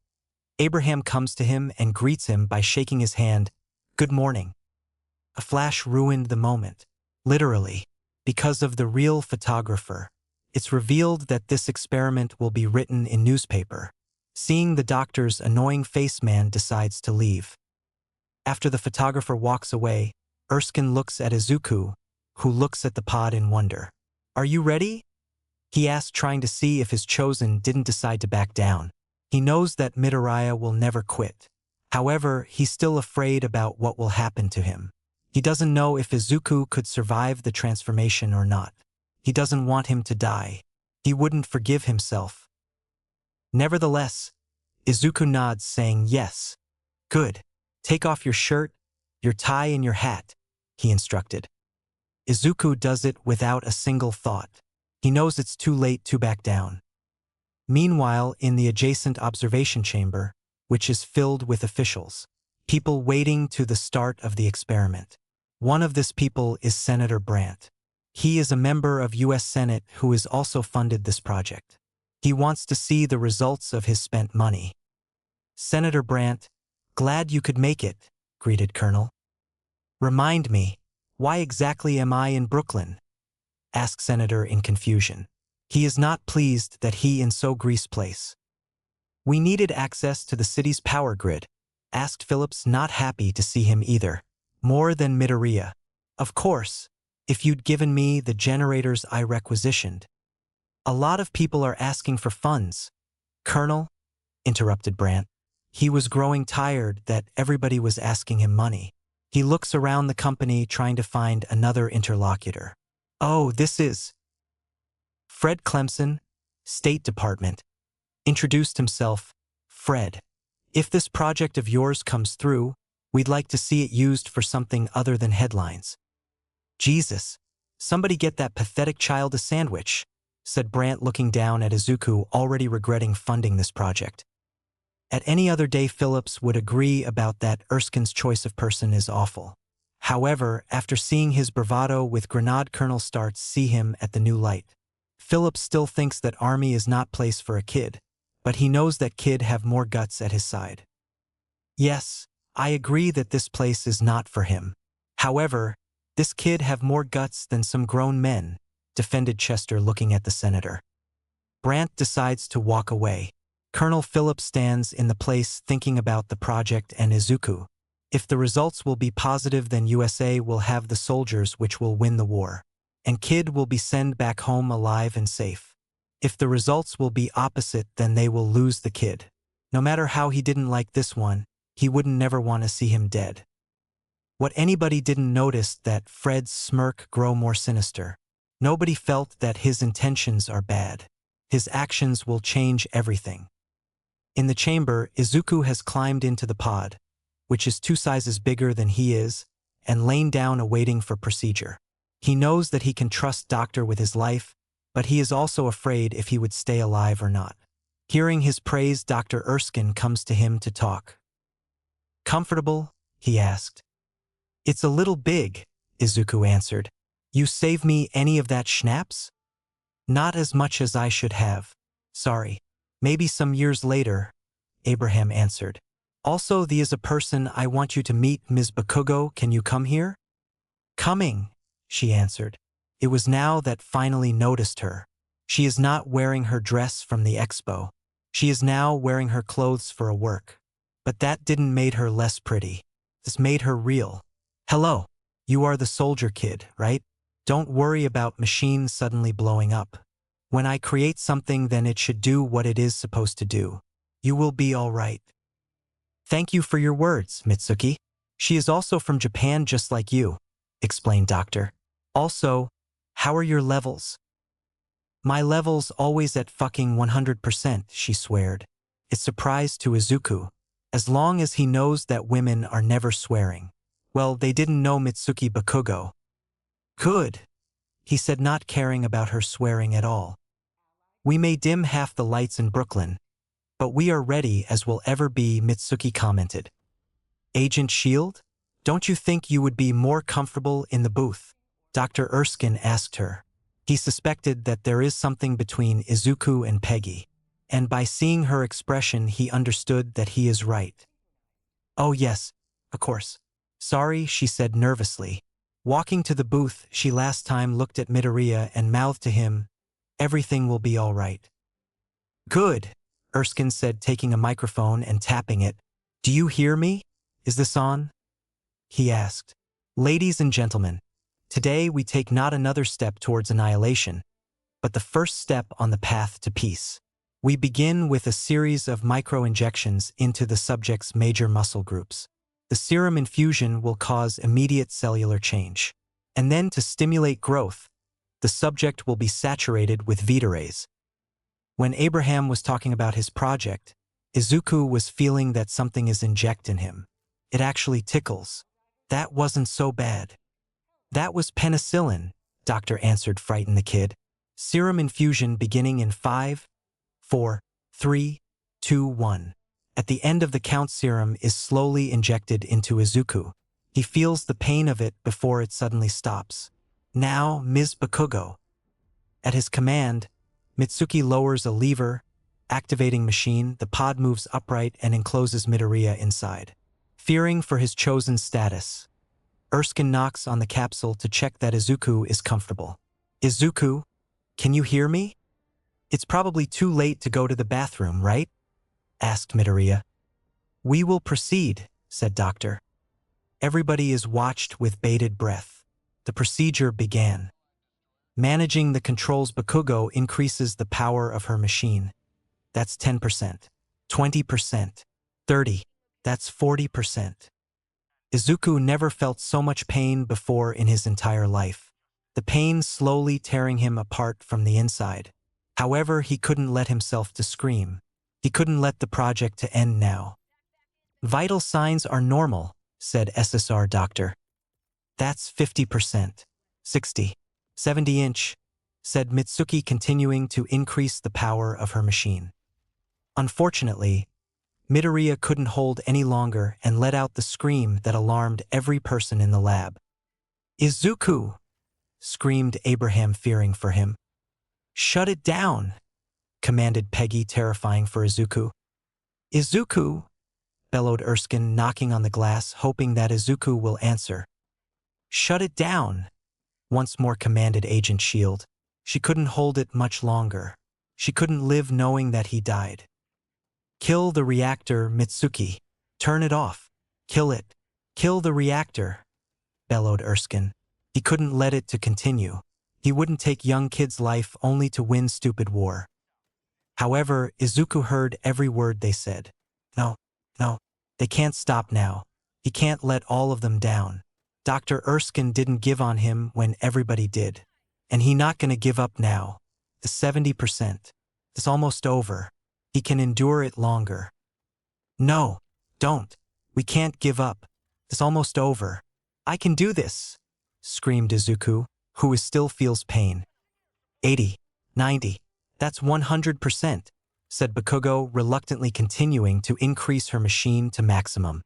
Abraham comes to him and greets him by shaking his hand. "Good morning." A flash ruined the moment. Literally, because of the real photographer. It's revealed that this experiment will be written in newspaper. Seeing the doctor's annoying face, man decides to leave. After the photographer walks away, Erskine looks at Izuku, who looks at the pod in wonder. "Are you ready?" he asked, trying to see if his chosen didn't decide to back down. He knows that Midoriya will never quit. However, he's still afraid about what will happen to him. He doesn't know if Izuku could survive the transformation or not. He doesn't want him to die. He wouldn't forgive himself. Nevertheless, Izuku nods, saying yes. "Good. Take off your shirt, your tie, and your hat," he instructed. Izuku does it without a single thought. He knows it's too late to back down. Meanwhile, in the adjacent observation chamber, which is filled with officials, people waiting to the start of the experiment. One of these people is Senator Brandt. He is a member of U.S. Senate who has also funded this project. He wants to see the results of his spent money. "Senator Brandt, glad you could make it," greeted Colonel. "Remind me, why exactly am I in Brooklyn?" asked Senator in confusion. He is not pleased that he in so greasy place. "We needed access to the city's power grid," asked Phillips, not happy to see him either. "More than Midoriya. Of course, if you'd given me the generators I requisitioned." "A lot of people are asking for funds." "Colonel," interrupted Brandt. He was growing tired that everybody was asking him money. He looks around the company trying to find another interlocutor. "Oh, this is Fred Clemson, State Department," introduced himself. "Fred, if this project of yours comes through, we'd like to see it used for something other than headlines." "Jesus, somebody get that pathetic child a sandwich," said Brandt, looking down at Izuku, already regretting funding this project. At any other day, Phillips would agree about that. Erskine's choice of person is awful. However, after seeing his bravado with Grenade, Colonel starts see him at the new light. Phillips still thinks that army is not place for a kid, but he knows that kid have more guts at his side. "Yes, I agree that this place is not for him. However, this kid have more guts than some grown men," defended Chester, looking at the senator. Brandt decides to walk away. Colonel Phillips stands in the place thinking about the project and Izuku. If the results will be positive, then USA will have the soldiers which will win the war, and kid will be sent back home alive and safe. If the results will be opposite, then they will lose the kid. No matter how he didn't like this one, he wouldn't never want to see him dead. What anybody didn't notice that Fred's smirk grow more sinister. Nobody felt that his intentions are bad. His actions will change everything. In the chamber, Izuku has climbed into the pod, which is 2 sizes bigger than he is, and lain down awaiting for procedure. He knows that he can trust Doctor with his life, but he is also afraid if he would stay alive or not. Hearing his praise, Dr. Erskine comes to him to talk. "Comfortable?" he asked. "It's a little big," Izuku answered. "You save me any of that schnapps?" "Not as much as I should have. Sorry. Maybe some years later," Abraham answered. "Also, there is a person I want you to meet, Ms. Bakugo. Can you come here?" "Coming," she answered. It was now that finally noticed her. She is not wearing her dress from the expo. She is now wearing her clothes for a work. But that didn't make her less pretty. This made her real. "Hello. You are the soldier kid, right? Don't worry about machines suddenly blowing up. When I create something, then it should do what it is supposed to do. You will be all right." "Thank you for your words, Mitsuki. She is also from Japan just like you," explained Doctor. "Also, how are your levels?" "My levels always at fucking 100%, she sweared. It surprised to Izuku. As long as he knows that women are never swearing. Well, they didn't know Mitsuki Bakugo. "Good," he said, not caring about her swearing at all. "We may dim half the lights in Brooklyn, But we are ready as we'll ever be, Mitsuki commented. Agent Shield? Don't you think you would be more comfortable in the booth? Dr. Erskine asked her. He suspected that there is something between Izuku and Peggy, and by seeing her expression he understood that he is right. Oh yes, of course. Sorry, she said nervously. Walking to the booth, she last time looked at Midoriya and mouthed to him, "Everything will be all right." Good, Erskine said, taking a microphone and tapping it. Do you hear me? Is this on? He asked. Ladies and gentlemen, today we take not another step towards annihilation, but the first step on the path to peace. We begin with a series of micro-injections into the subject's major muscle groups. The serum infusion will cause immediate cellular change. And then to stimulate growth, the subject will be saturated with Vita rays. When Abraham was talking about his project, Izuku was feeling that something is injected in him. It actually tickles. That wasn't so bad. That was penicillin, doctor answered, frightened the kid. Serum infusion beginning in 5, 4, 3, 2, 1. At the end of the count, serum is slowly injected into Izuku. He feels the pain of it before it suddenly stops. Now, Ms. Bakugo. At his command, Mitsuki lowers a lever, activating machine. The pod moves upright and encloses Midoriya inside. Fearing for his chosen status, Erskine knocks on the capsule to check that Izuku is comfortable. Izuku, can you hear me? It's probably too late to go to the bathroom, right? Asked Midoriya. We will proceed, said Doctor. Everybody is watched with bated breath. The procedure began. Managing the controls, Bakugo increases the power of her machine. That's 10%, 20%, 30%, that's 40%. Izuku never felt so much pain before in his entire life. The pain slowly tearing him apart from the inside. However, he couldn't let himself to scream. He couldn't let the project to end now. Vital signs are normal, said SSR doctor. That's 50%, 60, 70-inch, said Mitsuki, continuing to increase the power of her machine. Unfortunately, Midoriya couldn't hold any longer and let out the scream that alarmed every person in the lab. Izuku! Screamed Abraham, fearing for him. Shut it down! Commanded Peggy, terrifying for Izuku. Izuku! Bellowed Erskine, knocking on the glass, hoping that Izuku will answer. Shut it down! Once more commanded Agent Shield. She couldn't hold it much longer. She couldn't live knowing that he died. Kill the reactor, Mitsuki. Turn it off. Kill it. Kill the reactor, bellowed Erskine. He couldn't let it to continue. He wouldn't take young kid's life only to win stupid war. However, Izuku heard every word they said. No, no, they can't stop now. He can't let all of them down. Dr. Erskine didn't give on him when everybody did. And he not gonna give up now. The 70%. It's almost over. He can endure it longer. No, don't. We can't give up. It's almost over. I can do this, screamed Izuku, who still feels pain. 80, 90, that's 100%, said Bakugo, reluctantly continuing to increase her machine to maximum.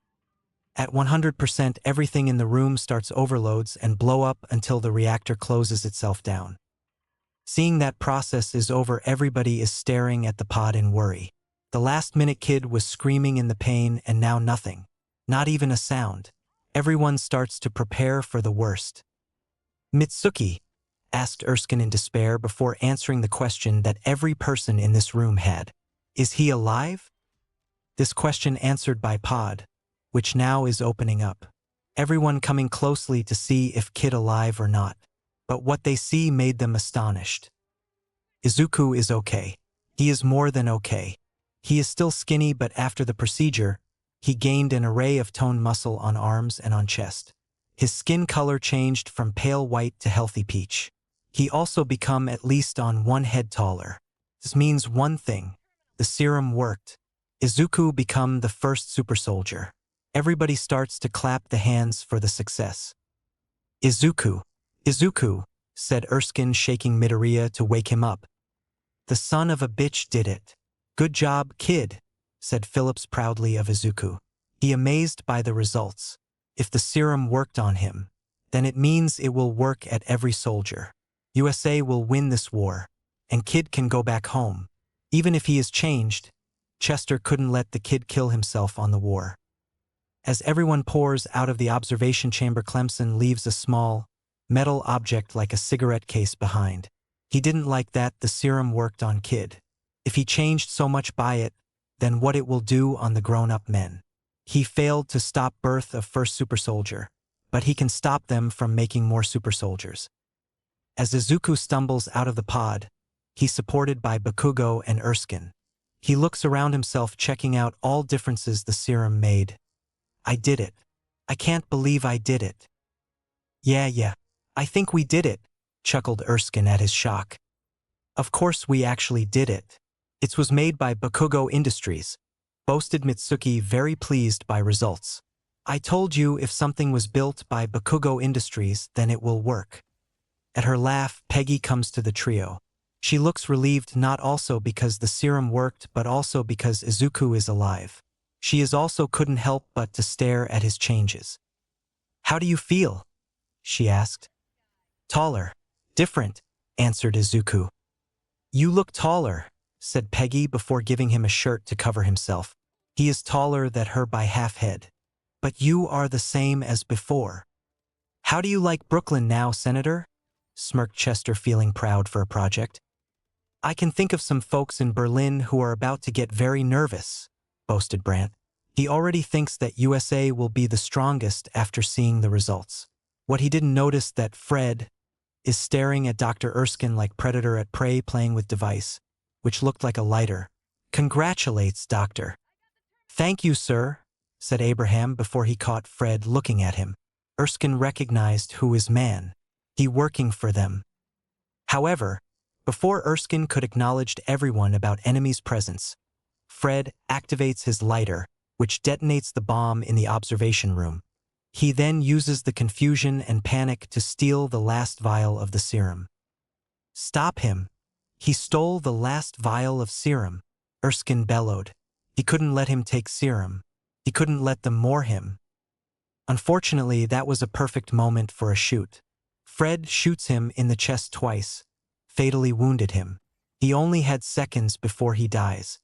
At 100%, everything in the room starts overloads and blow up until the reactor closes itself down. Seeing that process is over, everybody is staring at the pod in worry. The last-minute kid was screaming in the pain, and now nothing. Not even a sound. Everyone starts to prepare for the worst. Mitsuki, asked Erskine in despair before answering the question that every person in this room had. Is he alive? This question answered by Pod, which now is opening up. Everyone coming closely to see if kid alive or not. But what they see made them astonished. Izuku is okay. He is more than okay. He is still skinny, but after the procedure, he gained an array of toned muscle on arms and on chest. His skin color changed from pale white to healthy peach. He also become at least on one head taller. This means one thing. The serum worked. Izuku become the first super soldier. Everybody starts to clap the hands for the success. Izuku, Izuku, said Erskine, shaking Midoriya to wake him up. The son of a bitch did it. Good job, kid, said Phillips proudly of Izuku. He amazed by the results. If the serum worked on him, then it means it will work at every soldier. USA will win this war, and Kid can go back home. Even if he is changed, Chester couldn't let the kid kill himself on the war. As everyone pours out of the observation chamber, Clemson leaves a small, metal object like a cigarette case behind. He didn't like that the serum worked on Kid. If he changed so much by it, then what it will do on the grown-up men. He failed to stop birth of first super soldier, but he can stop them from making more super soldiers. As Izuku stumbles out of the pod, he's supported by Bakugo and Erskine. He looks around himself, checking out all differences the serum made. I did it. I can't believe I did it. Yeah, I think we did it, chuckled Erskine at his shock. Of course we actually did it. It was made by Bakugo Industries, boasted Mitsuki, very pleased by results. I told you if something was built by Bakugo Industries, then it will work. At her laugh, Peggy comes to the trio. She looks relieved, not also because the serum worked but also because Izuku is alive. She also couldn't help but to stare at his changes. How do you feel? She asked. Taller. Different, answered Izuku. You look taller, said Peggy before giving him a shirt to cover himself. He is taller than her by half head. But you are the same as before. How do you like Brooklyn now, Senator? Smirked Chester, feeling proud for a project. I can think of some folks in Berlin who are about to get very nervous, boasted Brandt. He already thinks that USA will be the strongest after seeing the results. What he didn't notice that Fred is staring at Dr. Erskine like predator at prey, playing with device, which looked like a lighter. Congratulates, Doctor. Thank you, sir, said Abraham before he caught Fred looking at him. Erskine recognized who is man. He working for them. However, before Erskine could acknowledge to everyone about enemy's presence, Fred activates his lighter, which detonates the bomb in the observation room. He then uses the confusion and panic to steal the last vial of the serum. Stop him. He stole the last vial of serum, Erskine bellowed. He couldn't let him take serum. He couldn't let them more him. Unfortunately, that was a perfect moment for a shoot. Fred shoots him in the chest twice, fatally wounded him. He only had seconds before he dies.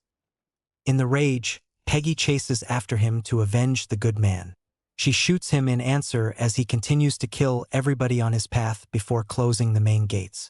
In the rage, Peggy chases after him to avenge the good man. She shoots him in answer as he continues to kill everybody on his path before closing the main gates.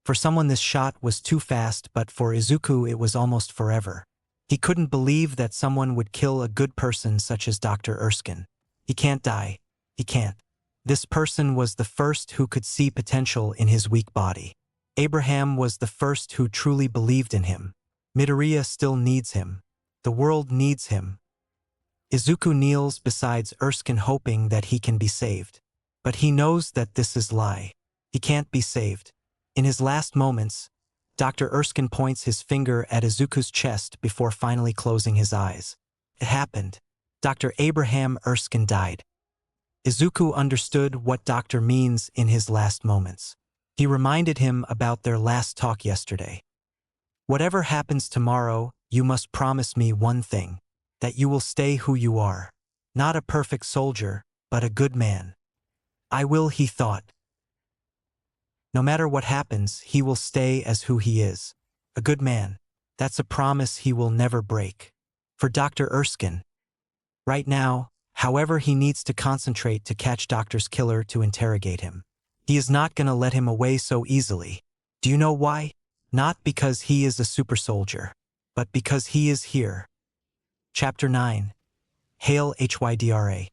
For someone, this shot was too fast, but for Izuku it was almost forever. He couldn't believe that someone would kill a good person such as Dr. Erskine. He can't die. He can't. This person was the first who could see potential in his weak body. Abraham was the first who truly believed in him. Midoriya still needs him. The world needs him. Izuku kneels beside Erskine, hoping that he can be saved. But he knows that this is lie. He can't be saved. In his last moments, Dr. Erskine points his finger at Izuku's chest before finally closing his eyes. It happened. Dr. Abraham Erskine died. Izuku understood what doctor means in his last moments. He reminded him about their last talk yesterday. Whatever happens tomorrow, you must promise me one thing, that you will stay who you are. Not a perfect soldier, but a good man. I will, he thought. No matter what happens, he will stay as who he is. A good man. That's a promise he will never break. For Dr. Erskine. Right now, however, he needs to concentrate to catch Doctor's killer to interrogate him. He is not gonna let him away so easily. Do you know why? Not because he is a super soldier, but because he is here. Chapter 9. Hail Hydra.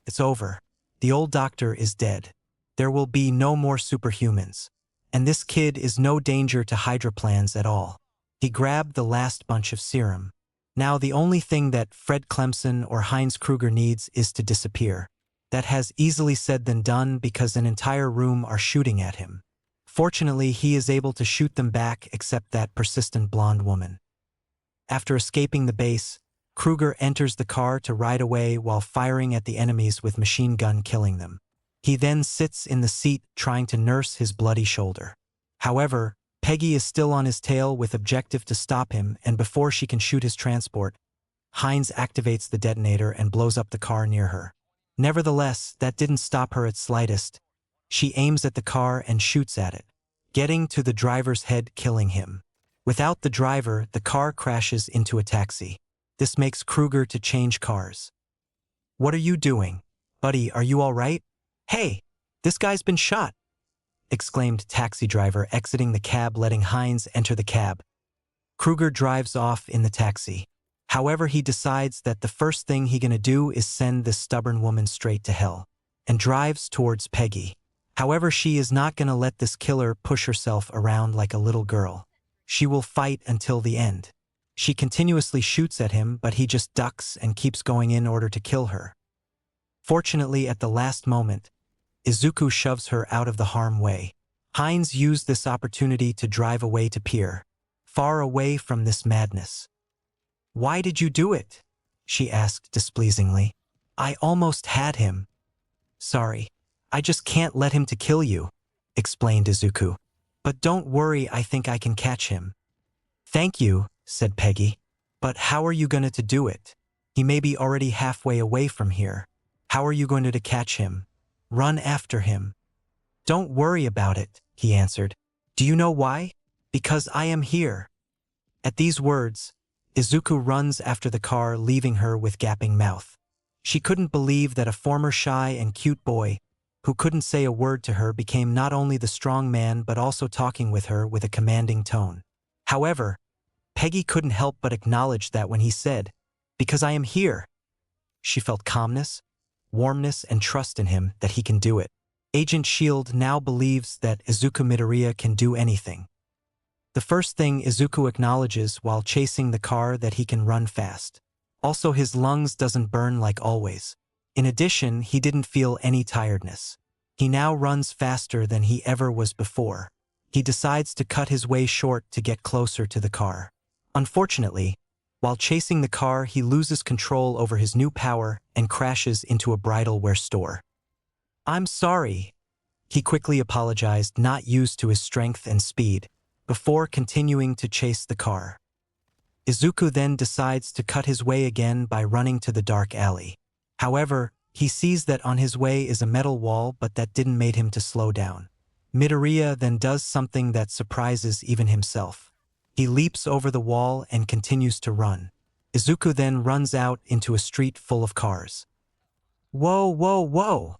It's over. The old doctor is dead. There will be no more superhumans. And this kid is no danger to Hydra plans at all. He grabbed the last bunch of serum. Now the only thing that Fred Clemson or Heinz Kruger needs is to disappear. That has easily said than done because an entire room are shooting at him. Fortunately, he is able to shoot them back except that persistent blonde woman. After escaping the base, Kruger enters the car to ride away while firing at the enemies with machine gun, killing them. He then sits in the seat trying to nurse his bloody shoulder. However, Peggy is still on his tail with objective to stop him, and before she can shoot his transport, Hines activates the detonator and blows up the car near her. Nevertheless, that didn't stop her at slightest. She aims at the car and shoots at it, getting to the driver's head, killing him. Without the driver, the car crashes into a taxi. This makes Kruger to change cars. "What are you doing? Buddy, are you all right?" "Hey, this guy's been shot," exclaimed taxi driver, exiting the cab, letting Hines enter the cab. Kruger drives off in the taxi. However, he decides that the first thing he's gonna do is send this stubborn woman straight to hell, and drives towards Peggy. However, she is not gonna let this killer push herself around like a little girl. She will fight until the end. She continuously shoots at him, but he just ducks and keeps going in order to kill her. Fortunately, at the last moment, Izuku shoves her out of the harm way. Hines used this opportunity to drive away to pier, far away from this madness. "Why did you do it?" she asked displeasingly. "I almost had him." "Sorry, I just can't let him to kill you," explained Izuku. "But don't worry, I think I can catch him." "Thank you," said Peggy. "But how are you going to do it? He may be already halfway away from here. How are you going to catch him? Run after him." "Don't worry about it," he answered. "Do you know why? Because I am here." At these words, Izuku runs after the car, leaving her with gaping mouth. She couldn't believe that a former shy and cute boy, who couldn't say a word to her, became not only the strong man but also talking with her with a commanding tone. However, Peggy couldn't help but acknowledge that when he said, "Because I am here," she felt calmness, warmness, and trust in him that he can do it. Agent Shield now believes that Izuku Midoriya can do anything. The first thing Izuku acknowledges while chasing the car that he can run fast. Also, his lungs doesn't burn like always. In addition, he didn't feel any tiredness. He now runs faster than he ever was before. He decides to cut his way short to get closer to the car. Unfortunately, while chasing the car, he loses control over his new power and crashes into a bridal wear store. "I'm sorry," he quickly apologized, not used to his strength and speed, before continuing to chase the car. Izuku then decides to cut his way again by running to the dark alley. However, he sees that on his way is a metal wall, but that didn't make him to slow down. Midoriya then does something that surprises even himself. He leaps over the wall and continues to run. Izuku then runs out into a street full of cars. "Whoa, whoa, whoa,"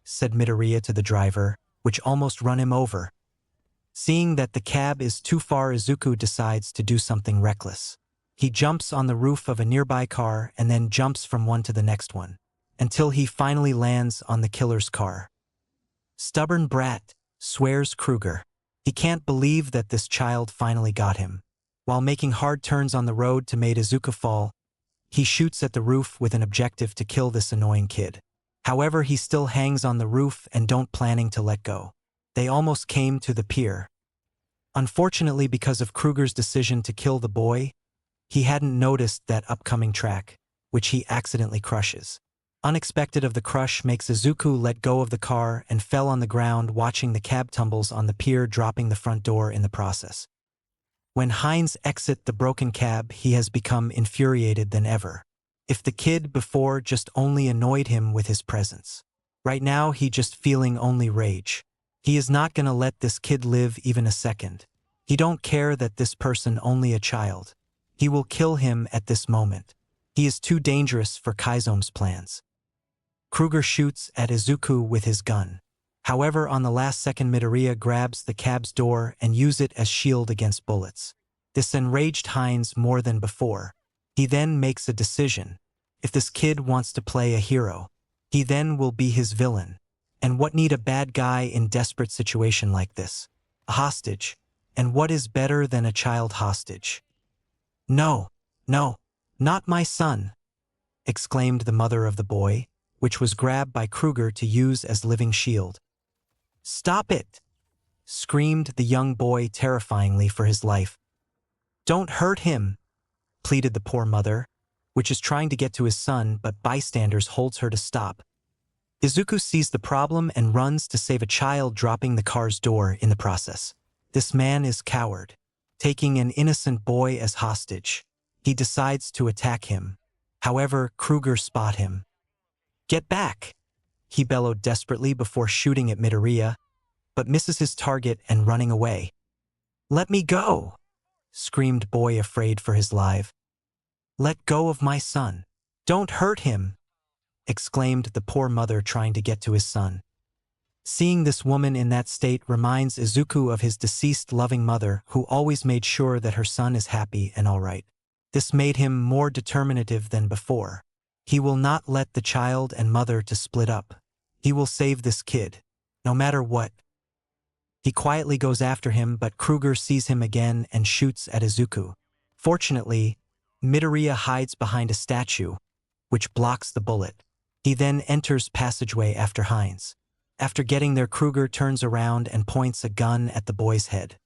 said Midoriya to the driver, which almost run him over. Seeing that the cab is too far, Izuku decides to do something reckless. He jumps on the roof of a nearby car and then jumps from one to the next one, until he finally lands on the killer's car. "Stubborn brat," swears Kruger. He can't believe that this child finally got him. While making hard turns on the road to make Izuku fall, he shoots at the roof with an objective to kill this annoying kid. However, he still hangs on the roof and don't planning to let go. They almost came to the pier. Unfortunately, because of Kruger's decision to kill the boy, he hadn't noticed that upcoming track, which he accidentally crushes. Unexpected of the crush makes Izuku let go of the car and fell on the ground, watching the cab tumbles on the pier, dropping the front door in the process. When Hines exit the broken cab, he has become infuriated than ever. If the kid before just only annoyed him with his presence, right now he just feeling only rage. He is not gonna let this kid live even a second. He don't care that this person only a child. He will kill him at this moment. He is too dangerous for Kaizome's plans. Kruger shoots at Izuku with his gun. However, on the last second, Midoriya grabs the cab's door and uses it as shield against bullets. This enraged Hines more than before. He then makes a decision. If this kid wants to play a hero, he then will be his villain. And what need a bad guy in desperate situation like this? A hostage. And what is better than a child hostage? "No, no, not my son," exclaimed the mother of the boy, which was grabbed by Kruger to use as living shield. "Stop it," screamed the young boy terrifyingly for his life. "Don't hurt him," pleaded the poor mother, which is trying to get to his son, but bystanders holds her to stop. Izuku sees the problem and runs to save a child, dropping the car's door in the process. This man is coward, taking an innocent boy as hostage. He decides to attack him. However, Kruger spot him. "Get back!" he bellowed desperately before shooting at Midoriya, but misses his target and running away. "Let me go!" screamed boy afraid for his life. "Let go of my son. Don't hurt him!" exclaimed the poor mother trying to get to his son. Seeing this woman in that state reminds Izuku of his deceased loving mother who always made sure that her son is happy and all right. This made him more determinative than before. He will not let the child and mother to split up. He will save this kid, no matter what. He quietly goes after him, but Kruger sees him again and shoots at Izuku. Fortunately, Midoriya hides behind a statue, which blocks the bullet. He then enters passageway after Heinz. After getting there, Kruger turns around and points a gun at the boy's head.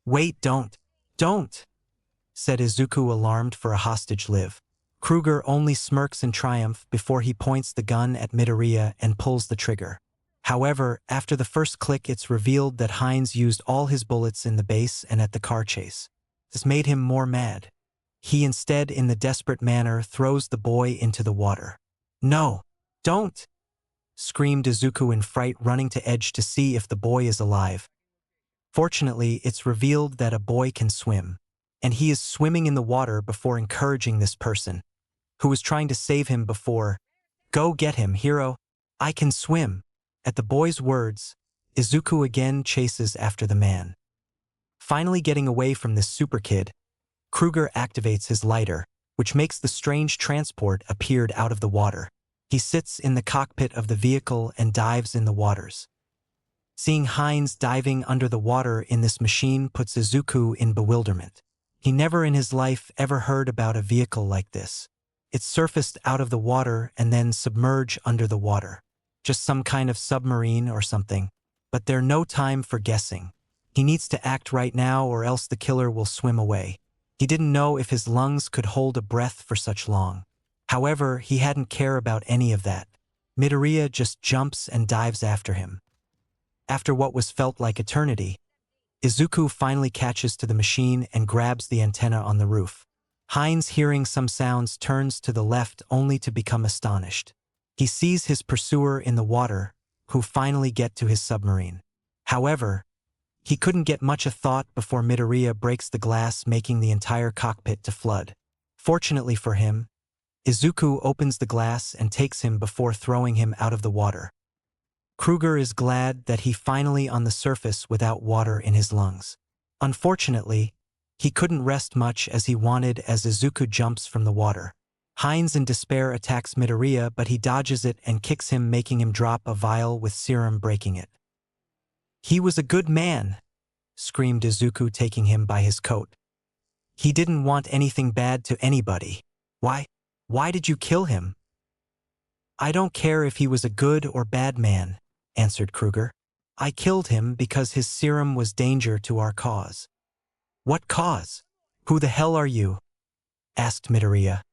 "Wait, don't!" said Izuku, alarmed for a hostage live. Kruger only smirks in triumph before he points the gun at Midoriya and pulls the trigger. However, after the first click, it's revealed that Heinz used all his bullets in the base and at the car chase. This made him more mad. He instead, in the desperate manner, throws the boy into the water. "No, don't!" screamed Izuku in fright, running to edge to see if the boy is alive. Fortunately, it's revealed that a boy can swim, and he is swimming in the water before encouraging this person, who was trying to save him before. "Go get him, hero. I can swim." At the boy's words, Izuku again chases after the man. Finally getting away from this super kid, Kruger activates his lighter, which makes the strange transport appeared out of the water. He sits in the cockpit of the vehicle and dives in the waters. Seeing Heinz diving under the water in this machine puts Izuku in bewilderment. He never in his life ever heard about a vehicle like this. It surfaced out of the water and then submerged under the water. Just some kind of submarine or something. But there's no time for guessing. He needs to act right now or else the killer will swim away. He didn't know if his lungs could hold a breath for such long. However, he hadn't care about any of that. Midoriya just jumps and dives after him. After what was felt like eternity, Izuku finally catches to the machine and grabs the antenna on the roof. Heinz, hearing some sounds, turns to the left only to become astonished. He sees his pursuer in the water, who finally get to his submarine. However, he couldn't get much a thought before Midoriya breaks the glass, making the entire cockpit to flood. Fortunately for him, Izuku opens the glass and takes him before throwing him out of the water. Kruger is glad that he finally on the surface without water in his lungs. Unfortunately, he couldn't rest much as he wanted as Izuku jumps from the water. Heinz in despair attacks Midoriya, but he dodges it and kicks him, making him drop a vial with serum, breaking it. "He was a good man," screamed Izuku, taking him by his coat. "He didn't want anything bad to anybody. Why did you kill him?" "I don't care if he was a good or bad man," answered Kruger. "I killed him because his serum was danger to our cause." "What cause? Who the hell are you?" asked Midoriya.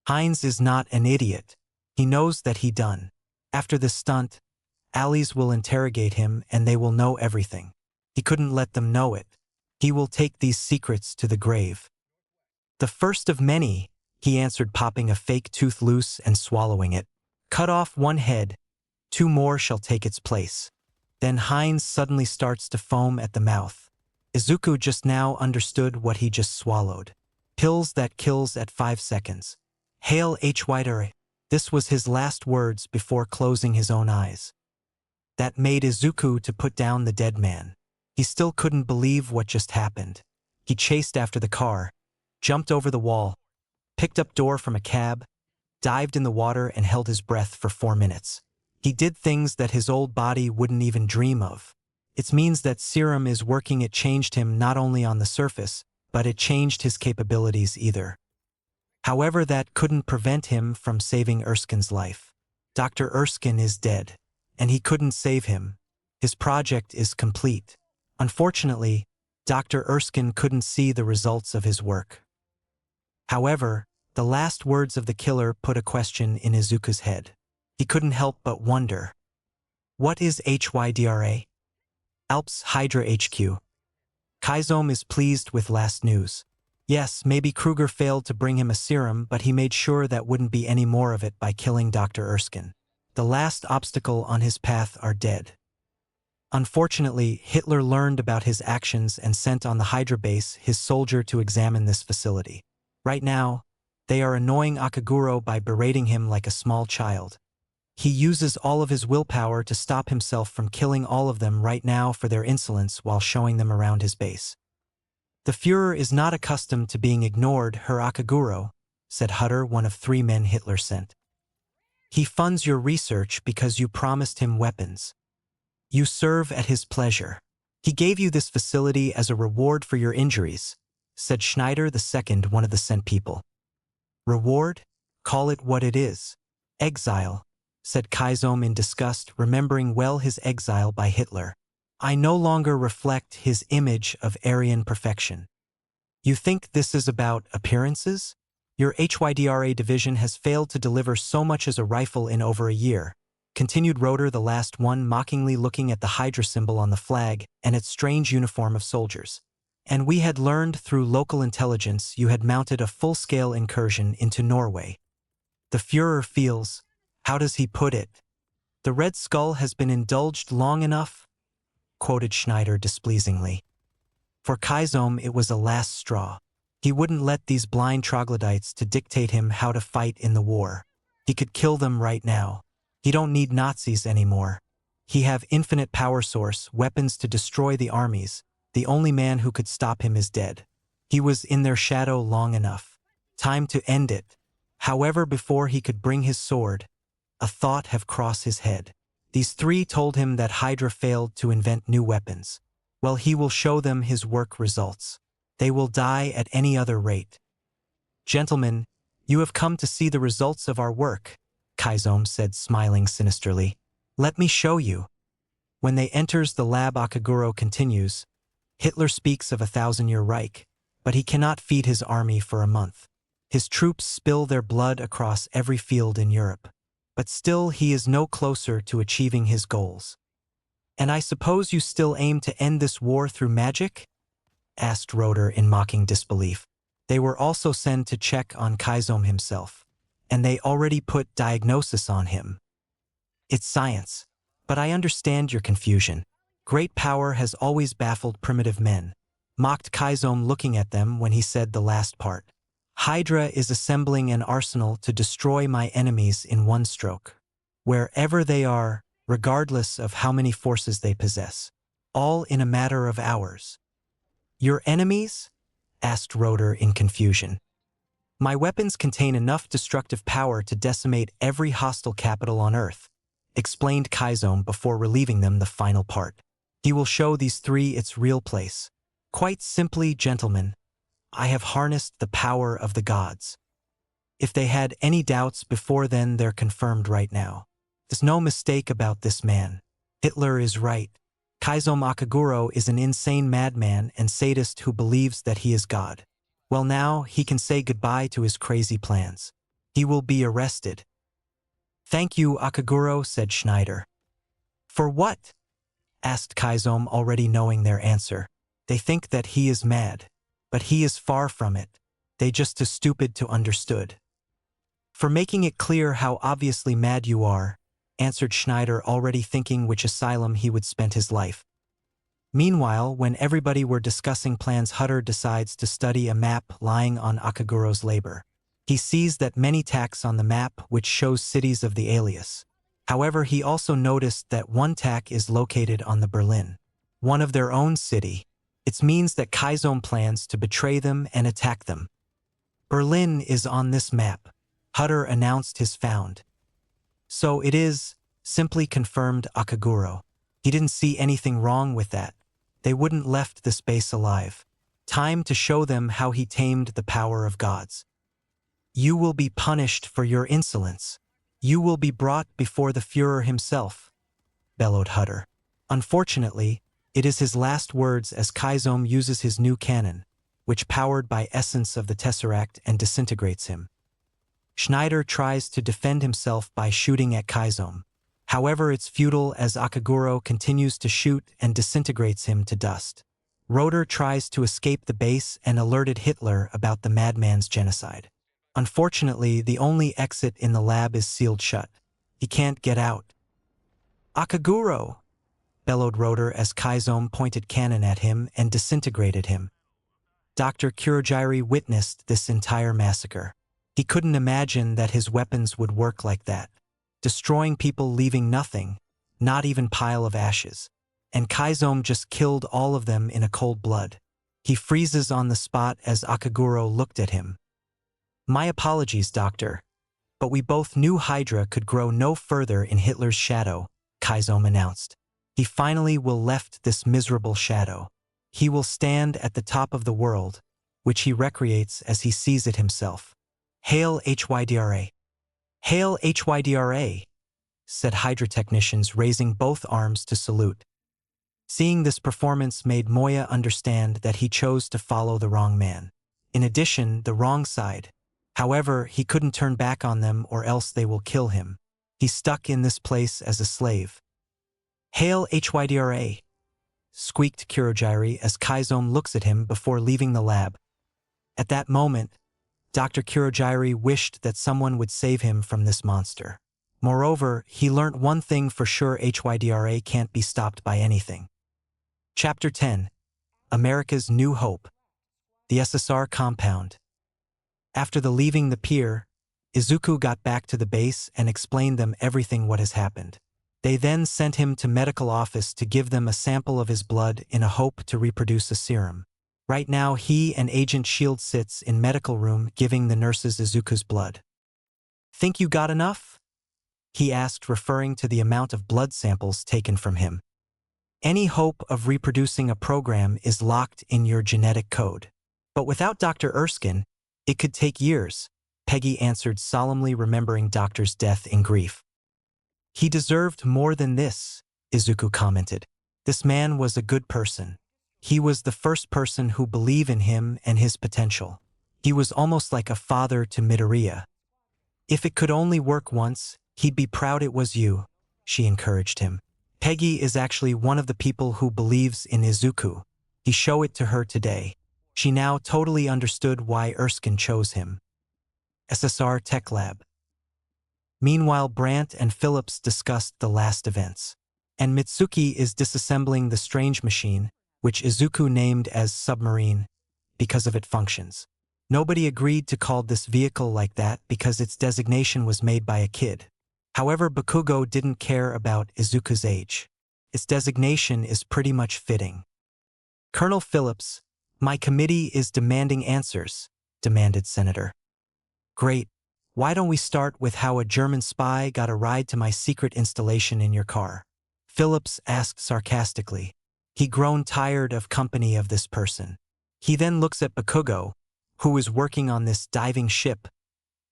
Heinz is not an idiot. He knows that he done. After the stunt, allies will interrogate him and they will know everything. He couldn't let them know it. He will take these secrets to the grave. "The first of many," he answered, popping a fake tooth loose and swallowing it. "Cut off one head, 2 more shall take its place." Then Heinz suddenly starts to foam at the mouth. Izuku just now understood what he just swallowed. Pills that kills at 5 seconds. "Hail Hyder." This was his last words before closing his own eyes. That made Izuku to put down the dead man. He still couldn't believe what just happened. He chased after the car, jumped over the wall, picked up door from a cab, dived in the water and held his breath for 4 minutes. He did things that his old body wouldn't even dream of. It means that serum is working. It changed him not only on the surface, but it changed his capabilities either. However, that couldn't prevent him from saving Erskine's life. Dr. Erskine is dead, and he couldn't save him. His project is complete. Unfortunately, Dr. Erskine couldn't see the results of his work. However, the last words of the killer put a question in Izuku's head. He couldn't help but wonder. What is Hydra? Alps Hydra HQ. Kaizome is pleased with last news. Yes, maybe Kruger failed to bring him a serum, but he made sure that wouldn't be any more of it by killing Dr. Erskine. The last obstacle on his path are dead. Unfortunately, Hitler learned about his actions and sent on the Hydra base his soldier to examine this facility. Right now, they are annoying Akaguro by berating him like a small child. He uses all of his willpower to stop himself from killing all of them right now for their insolence while showing them around his base. The Führer is not accustomed to being ignored, Herr Akaguro, said Hutter, one of 3 men Hitler sent. He funds your research because you promised him weapons. You serve at his pleasure. He gave you this facility as a reward for your injuries, said Schneider II, one of the sent people. Reward? Call it what it is. Exile, said Kaizome in disgust, remembering well his exile by Hitler. I no longer reflect his image of Aryan perfection. You think this is about appearances? Your HYDRA division has failed to deliver so much as a rifle in over a year, continued Rotor, the last one, mockingly looking at the Hydra symbol on the flag and its strange uniform of soldiers. And we had learned through local intelligence you had mounted a full-scale incursion into Norway. The Führer feels, how does he put it? The Red Skull has been indulged long enough, quoted Schneider displeasingly. For Kaizome it was a last straw. He wouldn't let these blind troglodytes to dictate him how to fight in the war. He could kill them right now. He don't need Nazis anymore. He have infinite power source, weapons to destroy the armies. The only man who could stop him is dead. He was in their shadow long enough. Time to end it. However, before he could bring his sword, a thought have crossed his head. These 3 told him that Hydra failed to invent new weapons. Well, he will show them his work results. They will die at any other rate. Gentlemen, you have come to see the results of our work, Kaizome said, smiling sinisterly. Let me show you. When they enters the lab, Akaguro continues, Hitler speaks of 1,000-year Reich, but he cannot feed his army for a month. His troops spill their blood across every field in Europe. But still he is no closer to achieving his goals. And I suppose you still aim to end this war through magic? Asked Rotor in mocking disbelief. They were also sent to check on Kaizome himself, and they already put diagnosis on him. It's science, but I understand your confusion. Great power has always baffled primitive men, mocked Kaizome, looking at them when he said the last part. Hydra is assembling an arsenal to destroy my enemies in one stroke, wherever they are, regardless of how many forces they possess, all in a matter of hours. Your enemies? Asked Rotor in confusion. My weapons contain enough destructive power to decimate every hostile capital on Earth, explained Kaizome before relieving them the final part. He will show these 3 its real place. Quite simply, gentlemen, I have harnessed the power of the gods. If they had any doubts before then, they're confirmed right now. There's no mistake about this man. Hitler is right. Kaizome Akaguro is an insane madman and sadist who believes that he is God. Well, now he can say goodbye to his crazy plans. He will be arrested. Thank you, Akaguro, said Schneider. For what? Asked Kaizome, already knowing their answer. They think that he is mad. But he is far from it. They just too stupid to understood. For making it clear how obviously mad you are, answered Schneider, already thinking which asylum he would spend his life. Meanwhile, when everybody were discussing plans, Hutter decides to study a map lying on Akaguro's labor. He sees that many tacks on the map which shows cities of the alias. However, he also noticed that one tack is located on the Berlin, one of their own city. It means that Kaizome plans to betray them and attack them. Berlin is on this map, Hutter announced his found. So it is, simply confirmed Akaguro. He didn't see anything wrong with that. They wouldn't left this base alive. Time to show them how he tamed the power of gods. You will be punished for your insolence. You will be brought before the Führer himself, bellowed Hutter. Unfortunately, it is his last words as Kaizome uses his new cannon, which powered by essence of the Tesseract and disintegrates him. Schneider tries to defend himself by shooting at Kaizome. However, it's futile as Akaguro continues to shoot and disintegrates him to dust. Rotor tries to escape the base and alerted Hitler about the madman's genocide. Unfortunately, the only exit in the lab is sealed shut. He can't get out. "Akaguro!" bellowed Rotor as Kaizome pointed cannon at him and disintegrated him. Dr. Kurogiri witnessed this entire massacre. He couldn't imagine that his weapons would work like that, destroying people leaving nothing, not even pile of ashes. And Kaizome just killed all of them in a cold blood. He freezes on the spot as Akaguro looked at him. "My apologies, Doctor, but we both knew Hydra could grow no further in Hitler's shadow," Kaizome announced. "He finally will left this miserable shadow. He will stand at the top of the world, which he recreates as he sees it himself. Hail Hydra! Hail Hydra!" said Hydra technicians, raising both arms to salute. Seeing this performance made Moya understand that he chose to follow the wrong man. In addition, the wrong side. However, he couldn't turn back on them or else they will kill him. He's stuck in this place as a slave. "Hail Hydra!" squeaked Kurogiri as Kaizome looks at him before leaving the lab. At that moment, Dr. Kurogiri wished that someone would save him from this monster. Moreover, he learnt one thing for sure: Hydra can't be stopped by anything. Chapter 10. America's New Hope. The SSR compound. After the leaving the pier, Izuku got back to the base and explained them everything what has happened. They then sent him to medical office to give them a sample of his blood in a hope to reproduce a serum. Right now, he and Agent Shield sits in medical room giving the nurses Izuku's blood. "Think you got enough?" he asked, referring to the amount of blood samples taken from him. "Any hope of reproducing a program is locked in your genetic code. But without Dr. Erskine, it could take years," Peggy answered, solemnly remembering Doctor's death in grief. "He deserved more than this," Izuku commented. "This man was a good person. He was the first person who believed in him and his potential. He was almost like a father to Midoriya. If it could only work once, he'd be proud it was you," she encouraged him. "Peggy is actually one of the people who believes in Izuku. He showed it to her today. She now totally understood why Erskine chose him." SSR Tech Lab. Meanwhile, Brandt and Phillips discussed the last events. And Mitsuki is disassembling the strange machine, which Izuku named as Submarine, because of its functions. Nobody agreed to call this vehicle like that because its designation was made by a kid. However, Bakugo didn't care about Izuku's age. Its designation is pretty much fitting. "Colonel Phillips, my committee is demanding answers," demanded Senator. "Great. Why don't we start with how a German spy got a ride to my secret installation in your car?" Phillips asked sarcastically. He grown tired of company of this person. He then looks at Bakugo, who is working on this diving ship.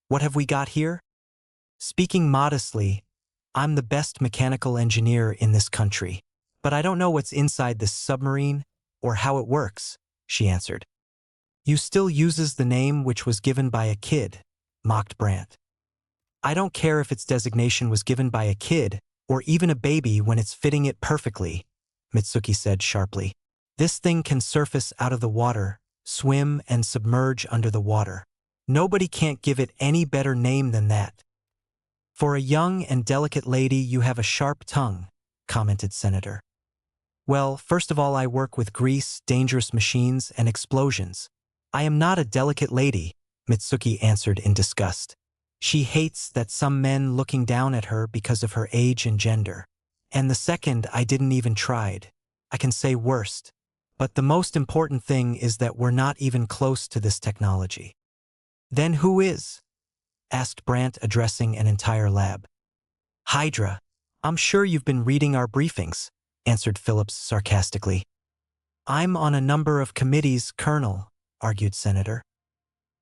"What have we got here?" "Speaking modestly, I'm the best mechanical engineer in this country. But I don't know what's inside this submarine or how it works," she answered. "You still uses the name which was given by a kid," mocked Brandt. "I don't care if its designation was given by a kid or even a baby when it's fitting it perfectly," Mitsuki said sharply. "This thing can surface out of the water, swim and submerge under the water. Nobody can't give it any better name than that." "For a young and delicate lady, you have a sharp tongue," commented Senator. "Well, first of all, I work with grease, dangerous machines, and explosions. I am not a delicate lady," Mitsuki answered in disgust. "She hates that some men looking down at her because of her age and gender. And the second, I didn't even tried. I can say worst. But the most important thing is that we're not even close to this technology." "Then who is?" asked Brandt, addressing an entire lab. "Hydra. I'm sure you've been reading our briefings," answered Phillips sarcastically. "I'm on a number of committees, Colonel," argued Senator.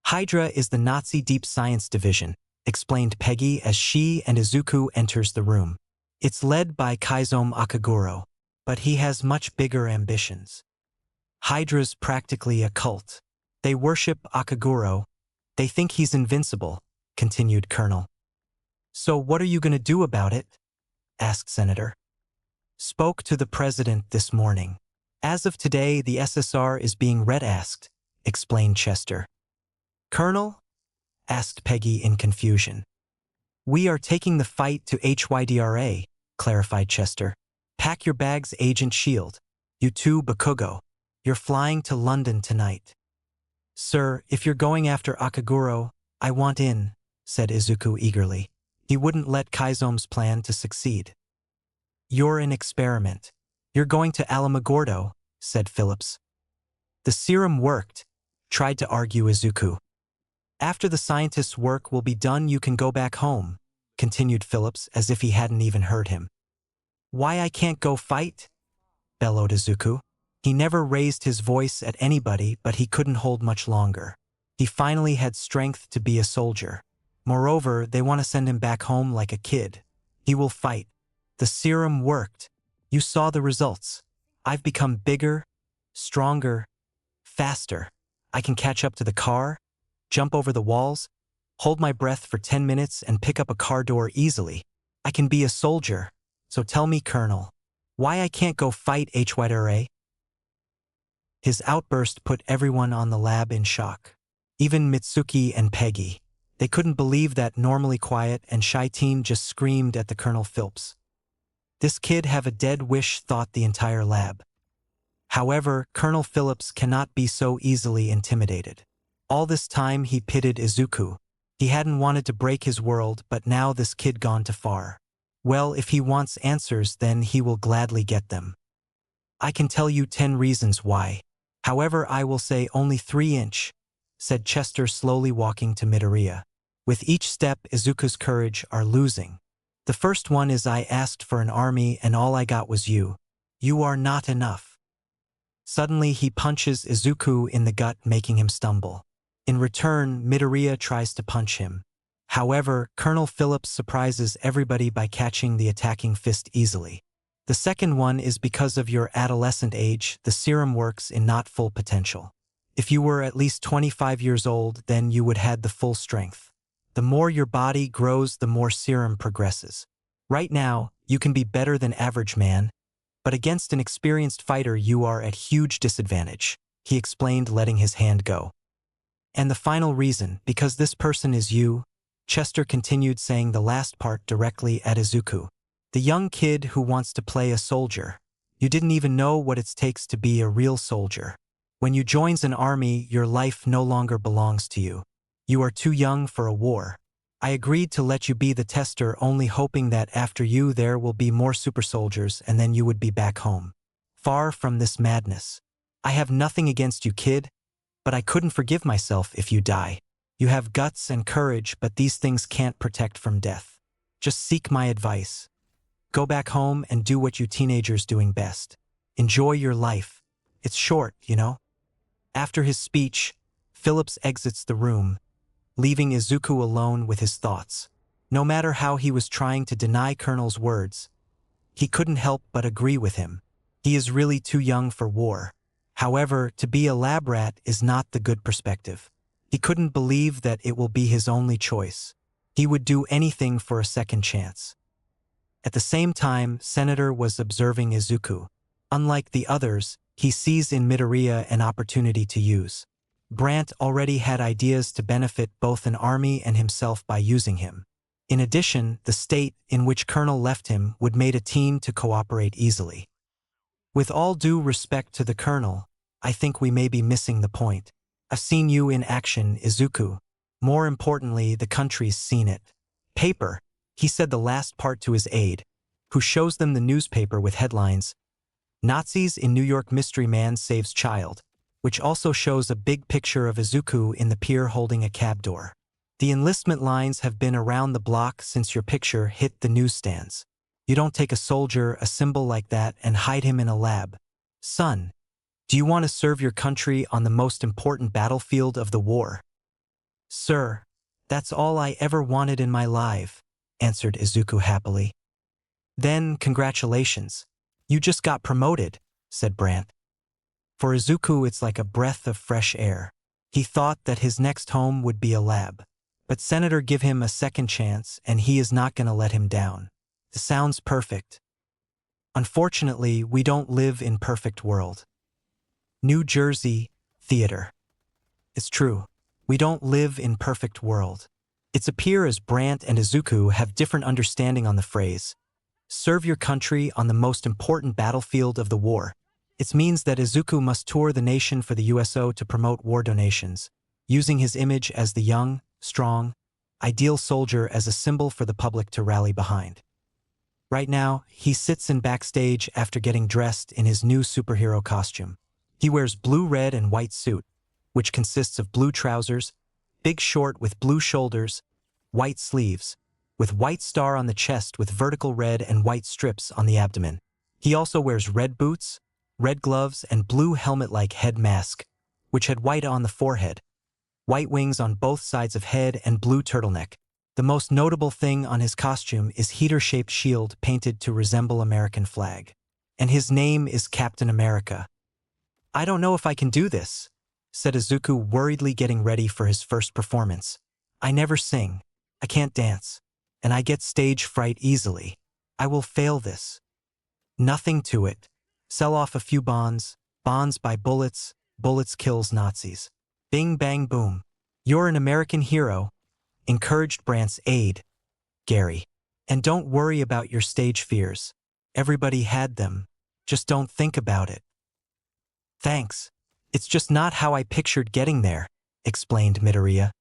"Hydra is the Nazi Deep Science Division," explained Peggy as she and Izuku enters the room. "It's led by Kaizome Akaguro, but he has much bigger ambitions. Hydra's practically a cult. They worship Akaguro. They think he's invincible," continued Colonel. "So what are you going to do about it?" asked Senator. "Spoke to the president this morning. As of today, the SSR is being red asked, explained Chester. Colonel? Asked Peggy in confusion. We are taking the fight to HYDRA, clarified Chester. Pack your bags, Agent Shield. You too, Bakugo. You're flying to London tonight. Sir, if you're going after Akaguro, I want in, said Izuku eagerly. He wouldn't let Kaizome's plan to succeed. You're an experiment. You're going to Alamogordo, said Phillips. The serum worked, tried to argue Izuku. After the scientist's work will be done, you can go back home, continued Phillips as if he hadn't even heard him. Why I can't go fight? Bellowed Izuku. He never raised his voice at anybody, but he couldn't hold much longer. He finally had strength to be a soldier. Moreover, they want to send him back home like a kid. He will fight. The serum worked. You saw the results. I've become bigger, stronger, faster. I can catch up to the car, jump over the walls, hold my breath for 10 minutes and pick up a car door easily. I can be a soldier. So tell me, Colonel, why I can't go fight HYDRA? His outburst put everyone on the lab in shock. Even Mitsuki and Peggy. They couldn't believe that normally quiet and shy teen just screamed at the Colonel Phillips. This kid have a dead wish, thought the entire lab. However, Colonel Phillips cannot be so easily intimidated. All this time he pitied Izuku. He hadn't wanted to break his world, but now this kid gone too far. Well, if he wants answers, then he will gladly get them. I can tell you 10 reasons why. However, I will say only 3-inch, said Chester, slowly walking to Midoriya. With each step, Izuku's courage are losing. The first one is I asked for an army and all I got was you. You are not enough. Suddenly he punches Izuku in the gut, making him stumble. In return, Midoriya tries to punch him. However, Colonel Phillips surprises everybody by catching the attacking fist easily. The second one is because of your adolescent age, the serum works in not full potential. If you were at least 25 years old, then you would have the full strength. The more your body grows, the more serum progresses. Right now, you can be better than average man, but against an experienced fighter you are at huge disadvantage, he explained, letting his hand go. And the final reason, because this person is you, Chester continued, saying the last part directly at Izuku. The young kid who wants to play a soldier. You didn't even know what it takes to be a real soldier. When you joins an army, your life no longer belongs to you. You are too young for a war. I agreed to let you be the tester, only hoping that after you there will be more super soldiers and then you would be back home. Far from this madness. I have nothing against you, kid, but I couldn't forgive myself if you die. You have guts and courage, but these things can't protect from death. Just seek my advice. Go back home and do what you teenagers doing best. Enjoy your life. It's short, you know? After his speech, Phillips exits the room, leaving Izuku alone with his thoughts. No matter how he was trying to deny Colonel's words, he couldn't help but agree with him. He is really too young for war. However, to be a lab rat is not the good perspective. He couldn't believe that it will be his only choice. He would do anything for a second chance. At the same time, Senator was observing Izuku. Unlike the others, he sees in Midoriya an opportunity to use. Brant already had ideas to benefit both an army and himself by using him. In addition, the state in which Colonel left him would made a team to cooperate easily. With all due respect to the Colonel, I think we may be missing the point. I've seen you in action, Izuku. More importantly, the country's seen it. Paper, he said the last part to his aide, who shows them the newspaper with headlines, Nazis in New York, mystery man saves child, which also shows a big picture of Izuku in the pier holding a cab door. The enlistment lines have been around the block since your picture hit the newsstands. You don't take a soldier, a symbol like that, and hide him in a lab. Son, do you want to serve your country on the most important battlefield of the war? Sir, that's all I ever wanted in my life, answered Izuku happily. Then, congratulations. You just got promoted, said Brant. For Izuku, it's like a breath of fresh air. He thought that his next home would be a lab. But Senator give him a second chance, and he is not going to let him down. It sounds perfect. Unfortunately, we don't live in perfect world. New Jersey, theater. It's true. We don't live in perfect world. It's appear as Brant and Izuku have different understanding on the phrase, serve your country on the most important battlefield of the war. It means that Izuku must tour the nation for the USO to promote war donations, using his image as the young, strong, ideal soldier as a symbol for the public to rally behind. Right now, he sits in backstage after getting dressed in his new superhero costume. He wears blue, red, and white suit, which consists of blue trousers, big short with blue shoulders, white sleeves, with white star on the chest with vertical red and white strips on the abdomen. He also wears red boots, red gloves, and blue helmet-like head mask, which had white on the forehead, white wings on both sides of head, and blue turtleneck. The most notable thing on his costume is heater-shaped shield painted to resemble American flag. And his name is Captain America. I don't know if I can do this, said Izuku, worriedly getting ready for his first performance. I never sing, I can't dance, and I get stage fright easily. I will fail this. Nothing to it. Sell off a few bonds, bonds buy bullets, bullets kills Nazis. Bing bang boom. You're an American hero, encouraged Brant's aide, Gary. And don't worry about your stage fears. Everybody had them. Just don't think about it. Thanks. It's just not how I pictured getting there, explained Midoriya.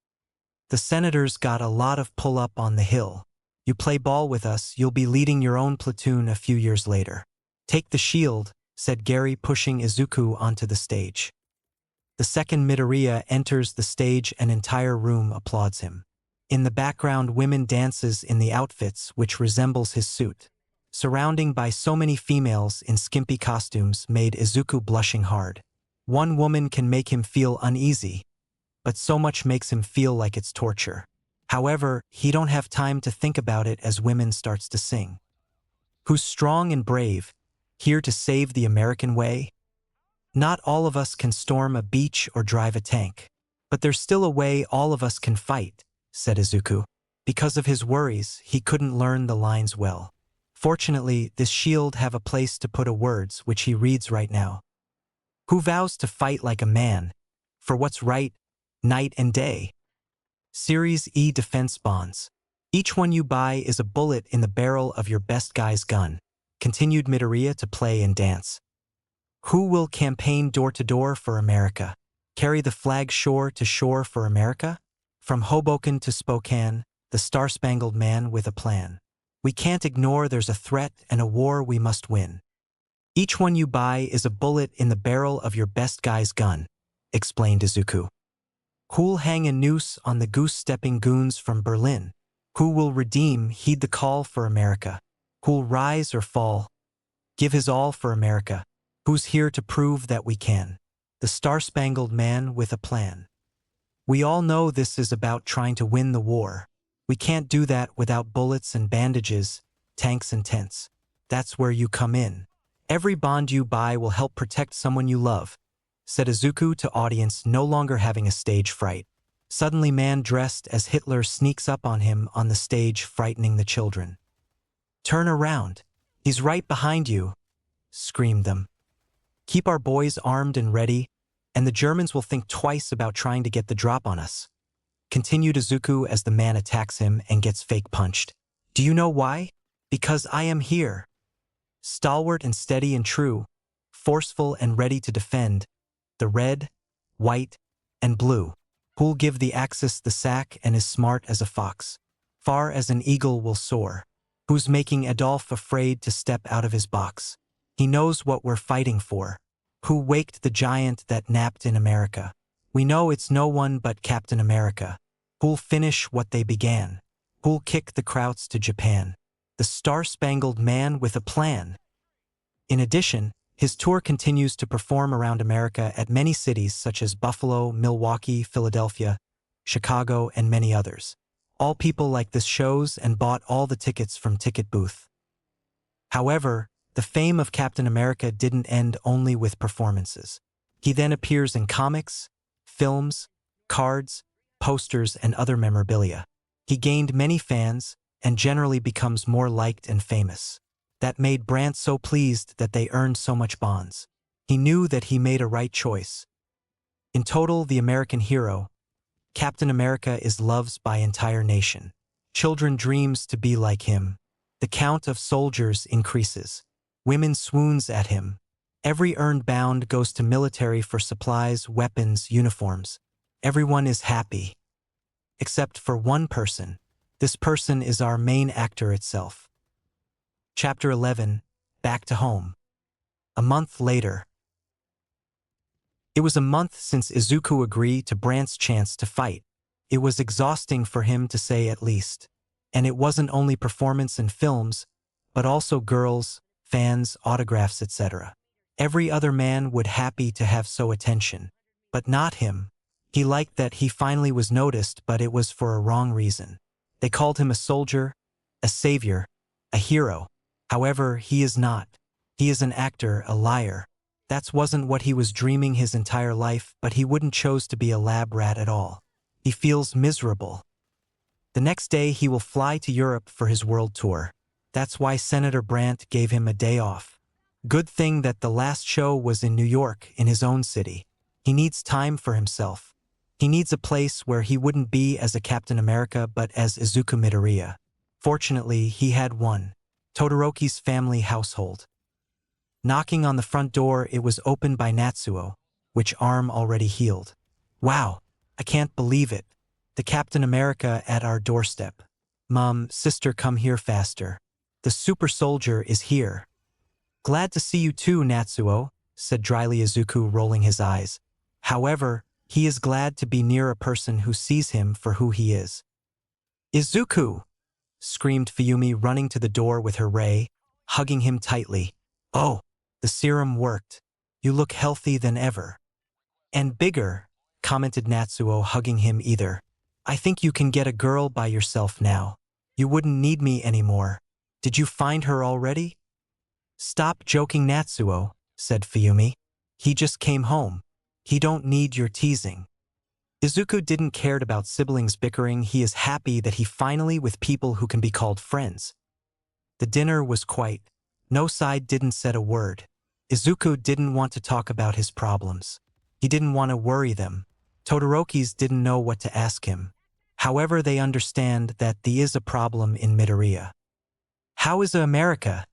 The senators got a lot of pull-up on the hill. You play ball with us, you'll be leading your own platoon a few years later. Take the shield, said Gary, pushing Izuku onto the stage. The second Midoriya enters the stage, an entire room applauds him. In the background, women dances in the outfits which resembles his suit. Surrounding by so many females in skimpy costumes made Izuku blushing hard. One woman can make him feel uneasy, but so much makes him feel like it's torture. However, he don't have time to think about it as women starts to sing. Who's strong and brave, here to save the American way? Not all of us can storm a beach or drive a tank, but there's still a way all of us can fight, said Izuku. Because of his worries, he couldn't learn the lines well. Fortunately, this shield have a place to put a words which he reads right now. Who vows to fight like a man, for what's right, night and day? Series E defense bonds. Each one you buy is a bullet in the barrel of your best guy's gun, continued Midoriya to play and dance. Who will campaign door to door for America? Carry the flag shore to shore for America? From Hoboken to Spokane, the Star-Spangled Man with a plan. We can't ignore there's a threat and a war we must win. Each one you buy is a bullet in the barrel of your best guy's gun, explained Izuku. Who'll hang a noose on the goose-stepping goons from Berlin? Who will redeem, heed the call for America? Who'll rise or fall? Give his all for America. Who's here to prove that we can? The Star-Spangled Man with a plan. We all know this is about trying to win the war. We can't do that without bullets and bandages, tanks and tents. That's where you come in. Every bond you buy will help protect someone you love, said Izuku to audience no longer having a stage fright. Suddenly, man dressed as Hitler sneaks up on him on the stage, frightening the children. Turn around. He's right behind you, screamed them. Keep our boys armed and ready, and the Germans will think twice about trying to get the drop on us, continued Izuku as the man attacks him and gets fake punched. Do you know why? Because I am here. Stalwart and steady and true, forceful and ready to defend, the red, white, and blue. Who'll give the Axis the sack and is smart as a fox, far as an eagle will soar. Who's making Adolf afraid to step out of his box? He knows what we're fighting for. Who waked the giant that napped in America? We know it's no one but Captain America. Who'll finish what they began? Who'll kick the Krauts to Japan? The Star-Spangled Man with a plan. In addition, his tour continues to perform around America at many cities such as Buffalo, Milwaukee, Philadelphia, Chicago, and many others. All people like this shows and bought all the tickets from Ticket Booth. However, the fame of Captain America didn't end only with performances. He then appears in comics, films, cards, posters, and other memorabilia. He gained many fans and generally becomes more liked and famous. That made Brant so pleased that they earned so much bonds. He He knew that he made a right choice. In total, the American hero, Captain America, is loved by entire nation. Children dreams to be like him. The count of soldiers increases. Women swoons at him. Every earned pound goes to military for supplies, weapons, uniforms. Everyone is happy. Except for one person. This person is our main actor itself. Chapter 11. Back to home. A month later. It was a month since Izuku agreed to Brant's chance to fight. It was exhausting for him, to say at least. And it wasn't only performance in films, but also girls, fans, autographs, etc. Every other man would happy to have so attention. But not him. He liked that he finally was noticed, but it was for a wrong reason. They called him a soldier, a savior, a hero. However, he is not. He is an actor, a liar. That wasn't what he was dreaming his entire life, but he wouldn't chose to be a lab rat at all. He feels miserable. The next day he will fly to Europe for his world tour. That's why Senator Brant gave him a day off. Good thing that the last show was in New York, in his own city. He needs time for himself. He needs a place where he wouldn't be as a Captain America but as Izuku Midoriya. Fortunately, he had one. Todoroki's family household. Knocking on the front door, it was opened by Natsuo, which arm already healed. Wow, I can't believe it. The Captain America at our doorstep. Mom, sister, come here faster. The super soldier is here. Glad to see you too, Natsuo, said dryly Izuku, rolling his eyes. However, he is glad to be near a person who sees him for who he is. Izuku! Screamed Fuyumi, running to the door with her ray, hugging him tightly. Oh, the serum worked. You look healthy than ever. And bigger, commented Natsuo, hugging him either. I think you can get a girl by yourself now. You wouldn't need me anymore. Did you find her already? Stop joking, Natsuo, said Fuyumi. He just came home. He don't need your teasing. Izuku didn't care about siblings bickering. He is happy that he finally with people who can be called friends. The dinner was quiet. No side didn't said a word. Izuku didn't want to talk about his problems. He didn't want to worry them. Todoroki's didn't know what to ask him. However, they understand that there is a problem in Midoriya. How is America?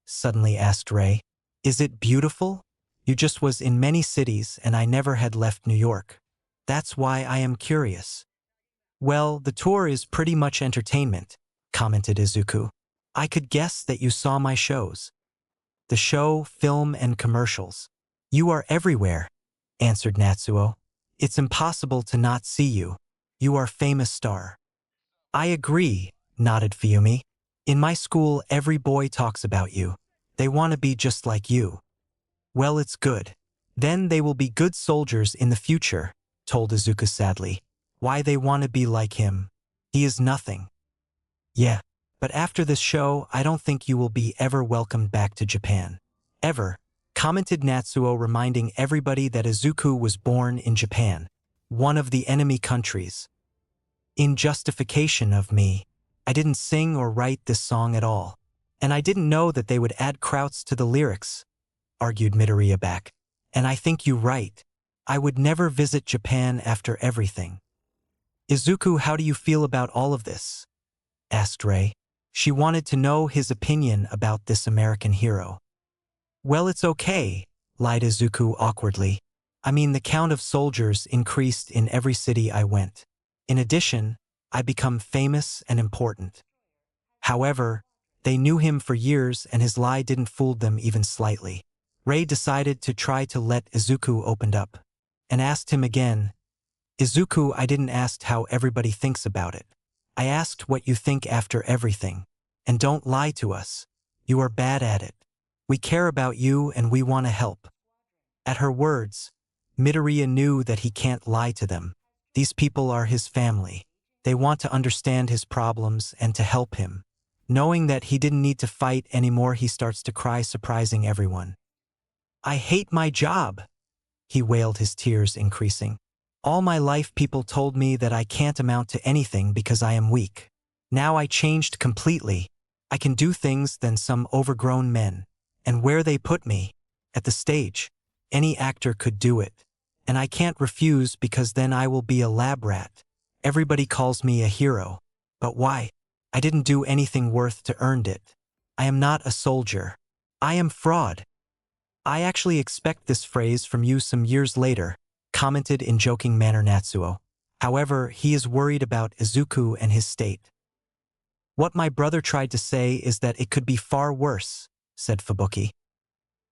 Suddenly asked Ray. Is it beautiful? You just was in many cities and I never had left New York. That's why I am curious. Well, the tour is pretty much entertainment, commented Izuku. I could guess that you saw my shows. The show, film, and commercials. You are everywhere, answered Natsuo. It's impossible to not see you. You are famous star. I agree, nodded Fuyumi. In my school, every boy talks about you. They want to be just like you. Well, it's good. Then they will be good soldiers in the future, told Izuku sadly. Why they want to be like him? He is nothing. Yeah, but after this show, I don't think you will be ever welcomed back to Japan. Ever, commented Natsuo, reminding everybody that Izuku was born in Japan, one of the enemy countries. In justification of me, I didn't sing or write this song at all. And I didn't know that they would add Krauts to the lyrics, argued Midoriya back. And I think you right. I would never visit Japan after everything. Izuku, how do you feel about all of this? Asked Ray. She wanted to know his opinion about this American hero. Well, it's okay, lied Izuku awkwardly. I mean, the count of soldiers increased in every city I went. In addition, I become famous and important. However, they knew him for years and his lie didn't fool them even slightly. Ray decided to try to let Izuku open up, and asked him again, Izuku, I didn't ask how everybody thinks about it. I asked what you think after everything. And don't lie to us. You are bad at it. We care about you and we want to help. At her words, Midoriya knew that he can't lie to them. These people are his family. They want to understand his problems and to help him. Knowing that he didn't need to fight anymore, he starts to cry, surprising everyone. I hate my job, he wailed, his tears increasing. All my life people told me that I can't amount to anything because I am weak. Now I changed completely. I can do things than some overgrown men. And where they put me? At the stage. Any actor could do it. And I can't refuse because then I will be a lab rat. Everybody calls me a hero. But why? I didn't do anything worth to earn it. I am not a soldier. I am fraud. I actually expect this phrase from you some years later, commented in joking manner Natsuo. However, he is worried about Izuku and his state. What my brother tried to say is that it could be far worse, said Fubuki.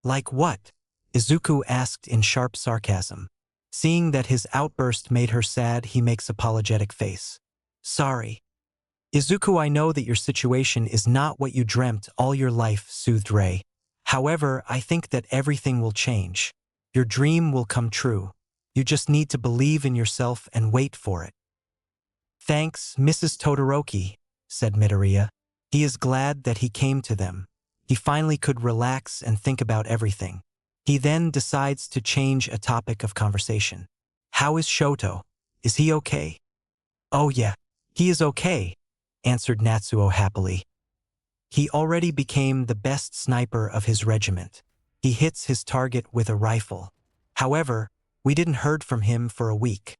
Like what? Izuku asked in sharp sarcasm. Seeing that his outburst made her sad, he makes apologetic face. Sorry. Izuku, I know that your situation is not what you dreamt all your life, soothed Rei. However, I think that everything will change. Your dream will come true. You just need to believe in yourself and wait for it. Thanks, Mrs. Todoroki, said Midoriya. He is glad that he came to them. He finally could relax and think about everything. He then decides to change a topic of conversation. How is Shoto? Is he okay? Oh yeah, he is okay, answered Natsuo happily. He already became the best sniper of his regiment. He hits his target with a rifle. However, we didn't heard from him for a week.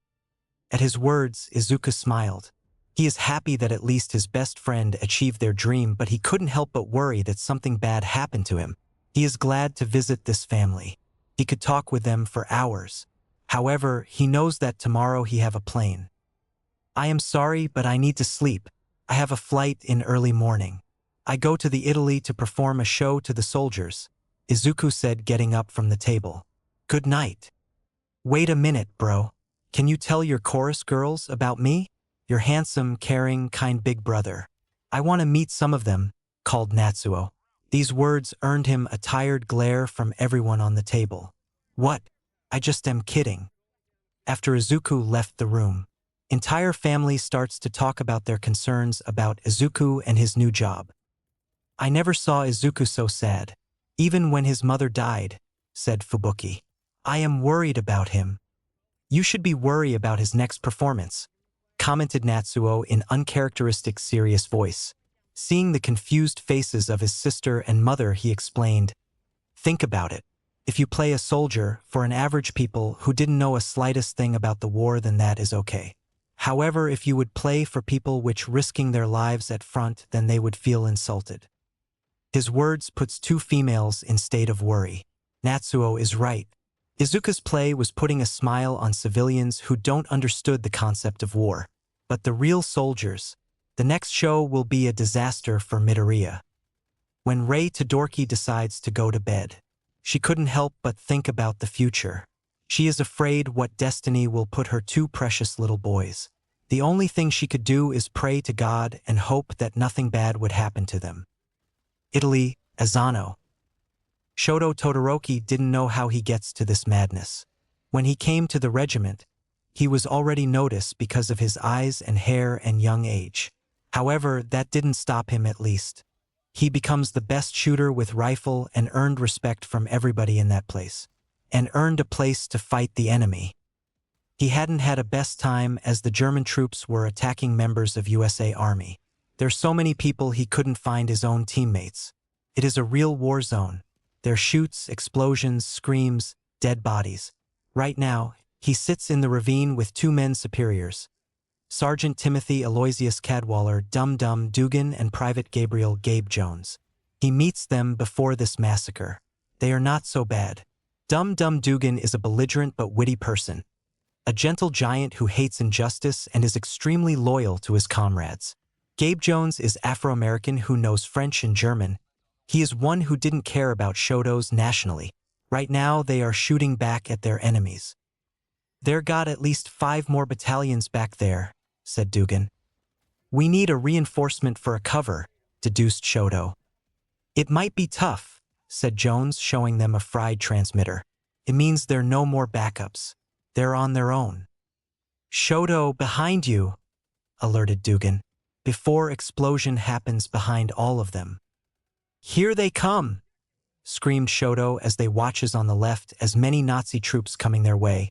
At his words, Izuku smiled. He is happy that at least his best friend achieved their dream, but he couldn't help but worry that something bad happened to him. He is glad to visit this family. He could talk with them for hours. However, he knows that tomorrow he have a plane. I am sorry, but I need to sleep. I have a flight in early morning. I go to the Italy to perform a show to the soldiers, Izuku said, getting up from the table. Good night. Wait a minute, bro. Can you tell your chorus girls about me? Your handsome, caring, kind big brother. I want to meet some of them, called Natsuo. These words earned him a tired glare from everyone on the table. What? I just am kidding. After Izuku left the room, entire family starts to talk about their concerns about Izuku and his new job. I never saw Izuku so sad, even when his mother died, said Fubuki. I am worried about him. You should be worried about his next performance, commented Natsuo in uncharacteristic serious voice. Seeing the confused faces of his sister and mother, he explained, think about it. If you play a soldier, for an average people who didn't know a slightest thing about the war, then that is okay. However, if you would play for people which risking their lives at front, then they would feel insulted. His words puts two females in state of worry. Natsuo is right. Izuku's play was putting a smile on civilians who don't understood the concept of war. But the real soldiers, the next show will be a disaster for Midoriya. When Rei Todoroki decides to go to bed, she couldn't help but think about the future. She is afraid what destiny will put her two precious little boys. The only thing she could do is pray to God and hope that nothing bad would happen to them. Italy, Asano. Shoto Todoroki didn't know how he gets to this madness. When he came to the regiment, he was already noticed because of his eyes and hair and young age. However, that didn't stop him at least. He becomes the best shooter with rifle and earned respect from everybody in that place. And earned a place to fight the enemy. He hadn't had a best time as the German troops were attacking members of USA Army. There's so many people he couldn't find his own teammates. It is a real war zone. There shoots, explosions, screams, dead bodies. Right now, he sits in the ravine with two men superiors. Sergeant Timothy Aloysius Cadwallader Dum Dum Dugan and Private Gabriel Gabe Jones. He meets them before this massacre. They are not so bad. Dum Dum Dugan is a belligerent but witty person. A gentle giant who hates injustice and is extremely loyal to his comrades. Gabe Jones is Afro-American who knows French and German. He is one who didn't care about Shotos nationally. Right now they are shooting back at their enemies. There got at least 5 more battalions back there, said Dugan. We need a reinforcement for a cover, deduced Shoto. It might be tough, said Jones, showing them a fried transmitter. It means there are no more backups. They're on their own. Shoto, behind you, alerted Dugan, before explosion happens behind all of them. Here they come, screamed Shoto as they watches on the left as many Nazi troops coming their way.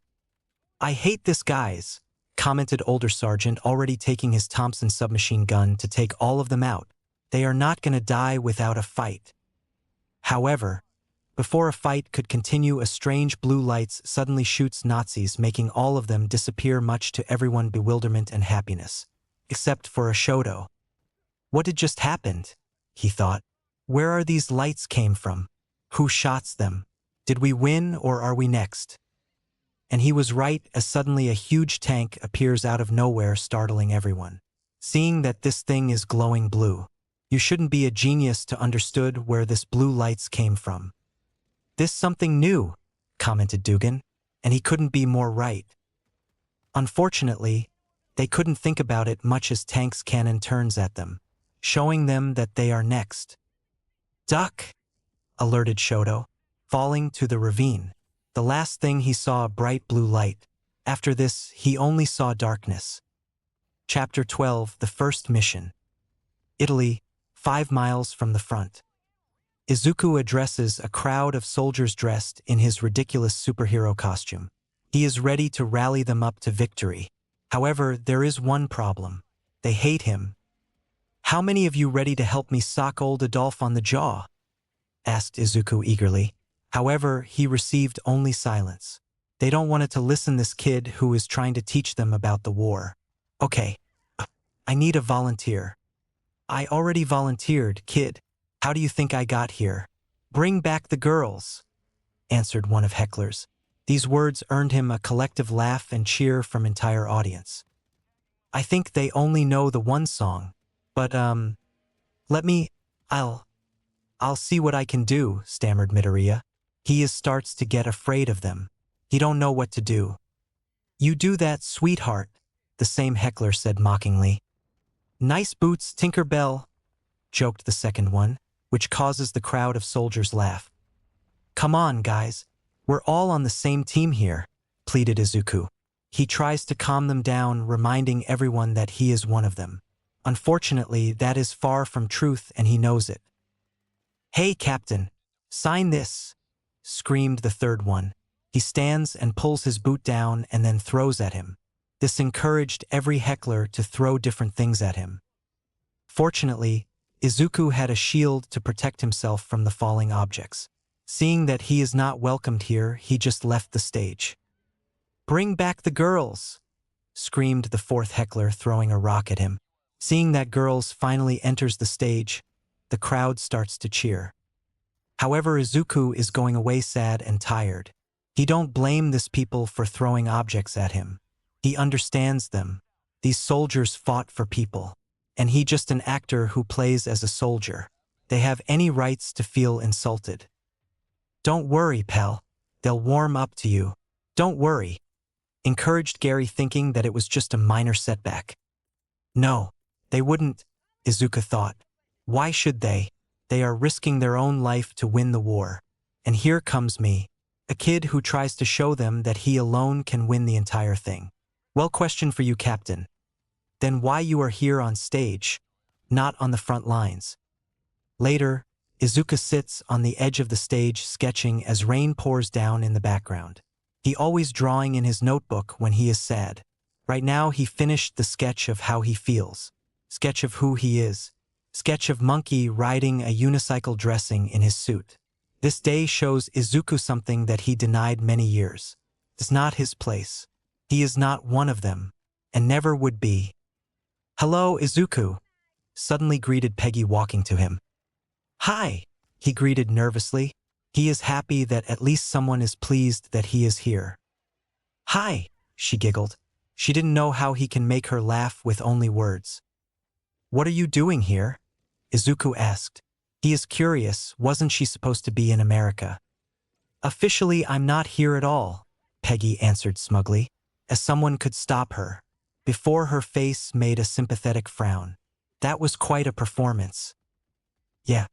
I hate this guys, commented older sergeant, already taking his Thompson submachine gun to take all of them out. They are not going to die without a fight. However, Before a fight could continue, a strange blue light suddenly shoots Nazis, making all of them disappear, much to everyone's bewilderment and happiness. Except for Ashodo. What had just happened? He thought. Where are these lights came from? Who shots them? Did we win or are we next? And he was right, as suddenly a huge tank appears out of nowhere, startling everyone. Seeing that this thing is glowing blue. You shouldn't be a genius to understood where this blue lights came from. This something new, commented Dugan, and he couldn't be more right. Unfortunately, they couldn't think about it much as Tank's cannon turns at them, showing them that they are next. Duck! Alerted Shoto, falling to the ravine. The last thing he saw a bright blue light. After this, he only saw darkness. Chapter 12, The First Mission. Italy, 5 miles from the front. Izuku addresses a crowd of soldiers dressed in his ridiculous superhero costume. He is ready to rally them up to victory. However, there is one problem. They hate him. How many of you ready to help me sock old Adolf on the jaw? Asked Izuku eagerly. However, he received only silence. They don't want to listen this kid who is trying to teach them about the war. Okay. I need a volunteer. I already volunteered, kid. How do you think I got here? Bring back the girls, answered one of hecklers. These words earned him a collective laugh and cheer from entire audience. I think they only know the one song, but I'll see what I can do, stammered Midoriya. He starts to get afraid of them. He don't know what to do. You do that, sweetheart, the same heckler said mockingly. Nice boots, Tinker Bell, joked the second one, which causes the crowd of soldiers laugh. Come on, guys. We're all on the same team here, pleaded Izuku. He tries to calm them down, reminding everyone that he is one of them. Unfortunately, that is far from truth and he knows it. Hey, Captain, sign this, screamed the third one. He stands and pulls his boot down and then throws at him. This encouraged every heckler to throw different things at him. Fortunately, Izuku had a shield to protect himself from the falling objects. Seeing that he is not welcomed here, he just left the stage. Bring back the girls, screamed the fourth heckler, throwing a rock at him. Seeing that girls finally enters the stage, the crowd starts to cheer. However, Izuku is going away sad and tired. He don't blame this people for throwing objects at him. He understands them. These soldiers fought for people. And he just an actor who plays as a soldier. They have any rights to feel insulted. Don't worry, pal. They'll warm up to you. Don't worry, encouraged Gary, thinking that it was just a minor setback. No, they wouldn't, Izuku thought. Why should they? They are risking their own life to win the war. And here comes me, a kid who tries to show them that he alone can win the entire thing. Well, question for you, Captain. Then why you are here on stage, not on the front lines? Later, Izuku sits on the edge of the stage sketching as rain pours down in the background. He always drawing in his notebook when he is sad. Right now he finished the sketch of how he feels. Sketch of who he is. Sketch of monkey riding a unicycle dressing in his suit. This day shows Izuku something that he denied many years. It's not his place. He is not one of them, and never would be. Hello, Izuku, suddenly greeted Peggy, walking to him. Hi, he greeted nervously. He is happy that at least someone is pleased that he is here. Hi, she giggled. She didn't know how he can make her laugh with only words. What are you doing here? Izuku asked. He is curious, wasn't she supposed to be in America? Officially, I'm not here at all, Peggy answered smugly, as someone could stop her. Before her face made a sympathetic frown. That was quite a performance. Yeah,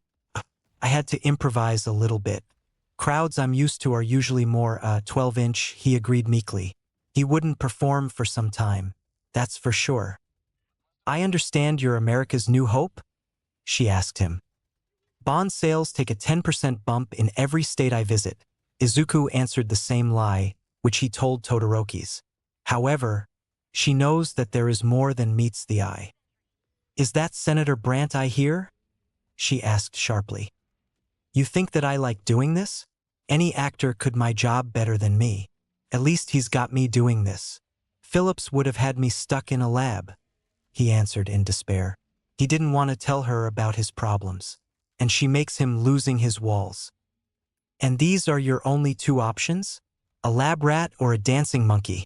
I had to improvise a little bit. Crowds I'm used to are usually more 12-inch, he agreed meekly. He wouldn't perform for some time, that's for sure. I understand you're America's New Hope? She asked him. Bond sales take a 10% bump in every state I visit. Izuku answered the same lie, which he told Todoroki's. However, she knows that there is more than meets the eye. Is that Senator Brandt I hear? She asked sharply. You think that I like doing this? Any actor could my job better than me. At least he's got me doing this. Phillips would have had me stuck in a lab, he answered in despair. He didn't want to tell her about his problems. And she makes him losing his walls. And these are your only two options? A lab rat or a dancing monkey?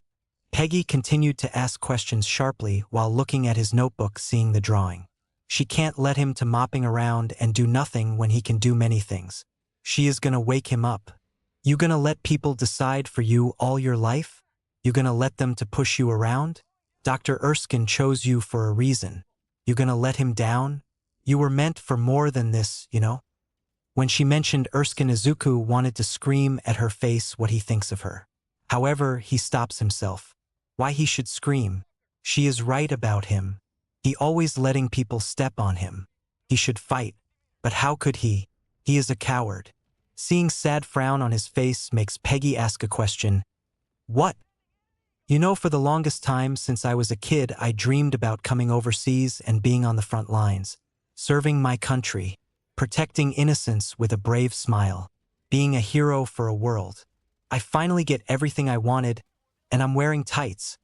Peggy continued to ask questions sharply while looking at his notebook, seeing the drawing. She can't let him to mopping around and do nothing when he can do many things. She is gonna wake him up. You gonna let people decide for you all your life? You gonna let them to push you around? Dr. Erskine chose you for a reason. You gonna let him down? You were meant for more than this, you know? When she mentioned Erskine, Izuku wanted to scream at her face what he thinks of her. However, he stops himself. Why he should scream? She is right about him. He always letting people step on him. He should fight. But how could he? He is a coward. Seeing sad frown on his face makes Peggy ask a question. What? You know, for the longest time since I was a kid, I dreamed about coming overseas and being on the front lines, serving my country, protecting innocence with a brave smile, being a hero for a world. I finally get everything I wanted, and I'm wearing tights,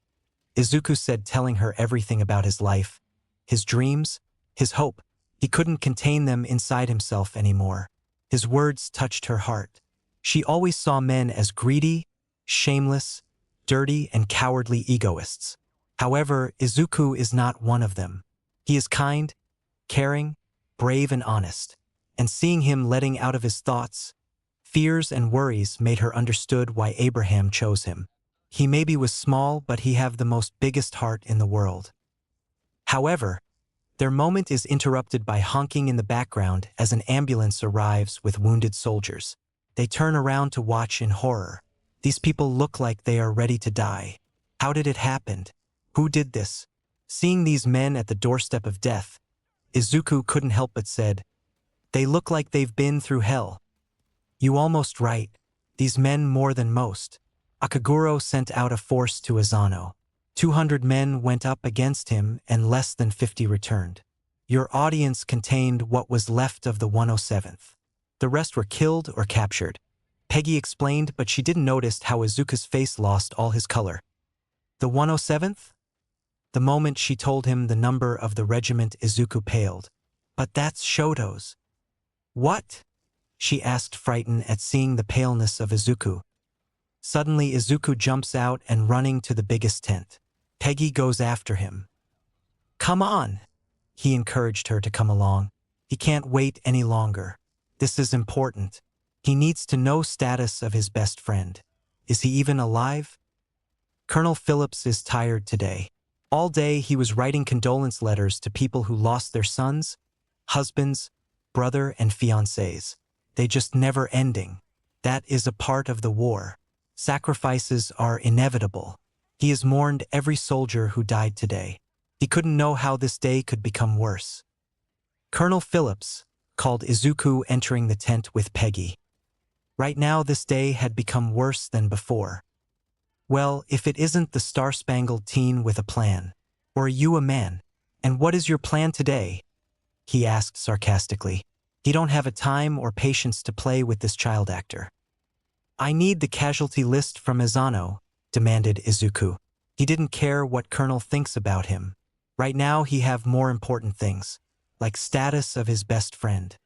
Izuku said, telling her everything about his life, his dreams, his hope. He couldn't contain them inside himself anymore. His words touched her heart. She always saw men as greedy, shameless, dirty, and cowardly egoists. However, Izuku is not one of them. He is kind, caring, brave, and honest. And seeing him letting out of his thoughts, fears, and worries made her understood why Abraham chose him. He maybe was small, but he have the most biggest heart in the world. However, their moment is interrupted by honking in the background as an ambulance arrives with wounded soldiers. They turn around to watch in horror. These people look like they are ready to die. How did it happen? Who did this? Seeing these men at the doorstep of death, Izuku couldn't help but said, "They look like they've been through hell." You almost right. These men more than most. Akaguro sent out a force to Azano. 200 men went up against him and less than 50 returned. Your audience contained what was left of the 107th. The rest were killed or captured. Peggy explained, but she didn't notice how Izuku's face lost all his color. The 107th? The moment she told him the number of the regiment, Izuku paled. But that's Shoto's. What? She asked, frightened at seeing the paleness of Izuku. Suddenly, Izuku jumps out and running to the biggest tent. Peggy goes after him. Come on! He encouraged her to come along. He can't wait any longer. This is important. He needs to know status of his best friend. Is he even alive? Colonel Phillips is tired today. All day he was writing condolence letters to people who lost their sons, husbands, brother, and fiancés. They just never ending. That is a part of the war. Sacrifices are inevitable. He has mourned every soldier who died today. He couldn't know how this day could become worse. Colonel Phillips called Izuku, entering the tent with Peggy. Right now this day had become worse than before. Well, if it isn't the star-spangled teen with a plan. Or are you a man? And what is your plan today? He asked sarcastically. He don't have a time or patience to play with this child actor. I need the casualty list from Azano, demanded Izuku. He didn't care what Colonel thinks about him. Right now he have more important things, like status of his best friend.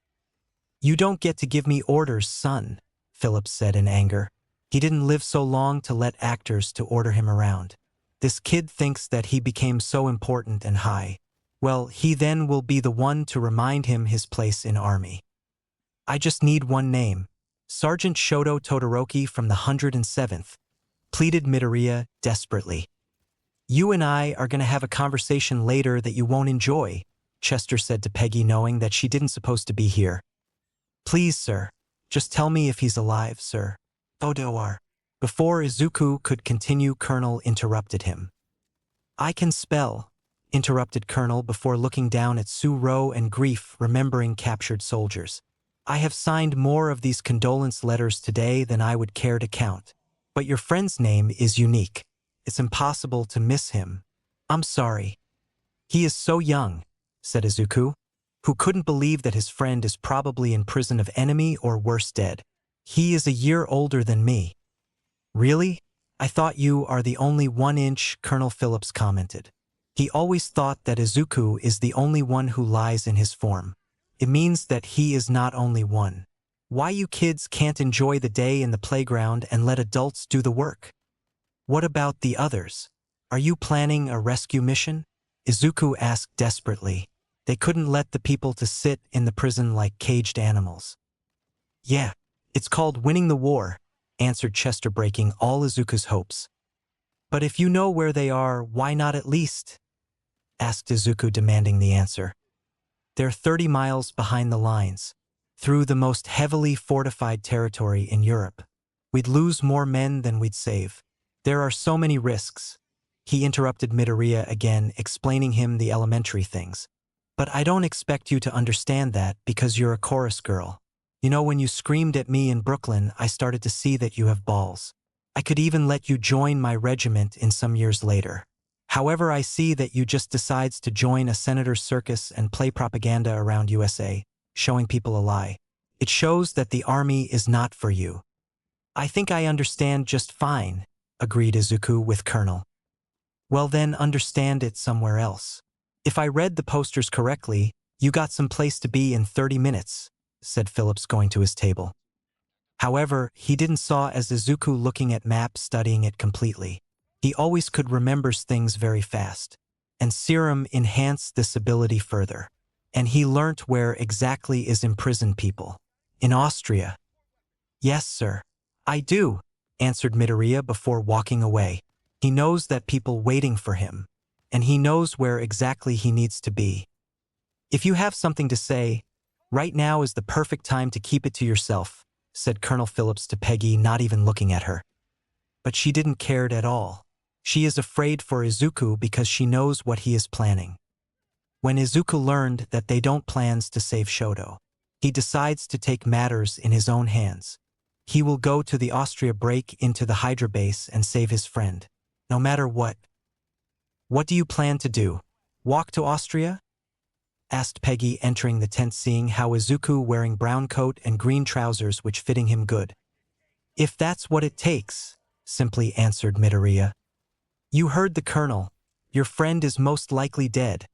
You don't get to give me orders, son, Phillips said in anger. He didn't live so long to let actors to order him around. This kid thinks that he became so important and high. Well, he then will be the one to remind him his place in army. I just need one name. Sergeant Shoto Todoroki from the 107th, pleaded Midoriya desperately. You and I are going to have a conversation later that you won't enjoy, Chester said to Peggy, knowing that she didn't supposed to be here. Please, sir. Just tell me if he's alive, sir. Odor. Before Izuku could continue, Colonel interrupted him. I can spell, interrupted Colonel before looking down at Suro and grief, remembering captured soldiers. I have signed more of these condolence letters today than I would care to count. But your friend's name is unique. It's impossible to miss him. I'm sorry. He is so young, said Izuku, who couldn't believe that his friend is probably in prison of enemy or worse dead. He is a year older than me. Really? I thought you are the only 1 inch, Colonel Phillips commented. He always thought that Izuku is the only one who lies in his form. It means that he is not only one. Why you kids can't enjoy the day in the playground and let adults do the work? What about the others? Are you planning a rescue mission? Izuku asked desperately. They couldn't let the people to sit in the prison like caged animals. Yeah, it's called winning the war, answered Chester, breaking all Izuku's hopes. But if you know where they are, why not at least? Asked Izuku, demanding the answer. They're 30 miles behind the lines, through the most heavily fortified territory in Europe. We'd lose more men than we'd save. There are so many risks. He interrupted Midoriya again, explaining him the elementary things. But I don't expect you to understand that because you're a chorus girl. You know, when you screamed at me in Brooklyn, I started to see that you have balls. I could even let you join my regiment in some years later. However, I see that you just decides to join a senator's circus and play propaganda around USA, showing people a lie. It shows that the army is not for you. I think I understand just fine, agreed Izuku with Colonel. Well then, understand it somewhere else. If I read the posters correctly, you got some place to be in 30 minutes, said Phillips, going to his table. However, he didn't saw as Izuku looking at map, studying it completely. He always could remembers things very fast, and serum enhanced this ability further. And he learnt where exactly is imprisoned people. In Austria. Yes, sir. I do, answered Midoriya before walking away. He knows that people waiting for him, and he knows where exactly he needs to be. If you have something to say, right now is the perfect time to keep it to yourself, said Colonel Phillips to Peggy, not even looking at her. But she didn't care at all. She is afraid for Izuku because she knows what he is planning. When Izuku learned that they don't plans to save Shoto, he decides to take matters in his own hands. He will go to the Austria, break into the Hydra base and save his friend, no matter what. What do you plan to do? Walk to Austria? Asked Peggy, entering the tent, seeing how Izuku wearing brown coat and green trousers which fitting him good. If that's what it takes, simply answered Midoriya. You heard the colonel. Your friend is most likely dead,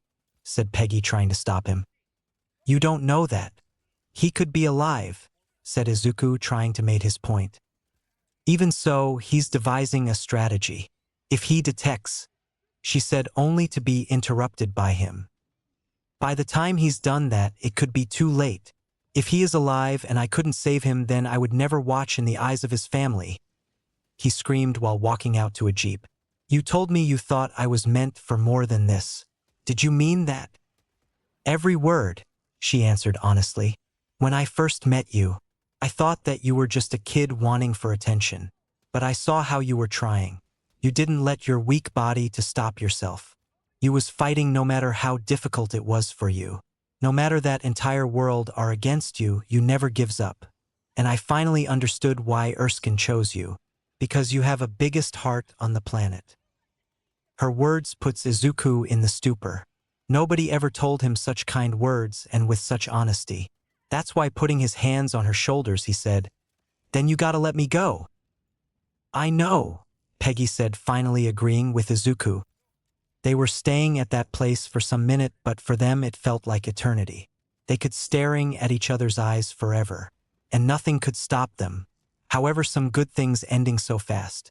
said Peggy, trying to stop him. You don't know that. He could be alive, said Izuku, trying to make his point. Even so, he's devising a strategy. If he detects, she said, only to be interrupted by him. By the time he's done that, it could be too late. If he is alive and I couldn't save him, then I would never watch in the eyes of his family, he screamed while walking out to a jeep. You told me you thought I was meant for more than this. Did you mean that? Every word, she answered honestly. When I first met you, I thought that you were just a kid wanting for attention. But I saw how you were trying. You didn't let your weak body to stop yourself. You was fighting no matter how difficult it was for you. No matter that entire world are against you, you never gives up. And I finally understood why Erskine chose you. Because you have a biggest heart on the planet. Her words puts Izuku in the stupor. Nobody ever told him such kind words and with such honesty. That's why, putting his hands on her shoulders, he said, Then you gotta let me go. I know, Peggy said, finally agreeing with Izuku. They were staying at that place for some minute, but for them it felt like eternity. They could staring at each other's eyes forever, and nothing could stop them. However, some good things ending so fast.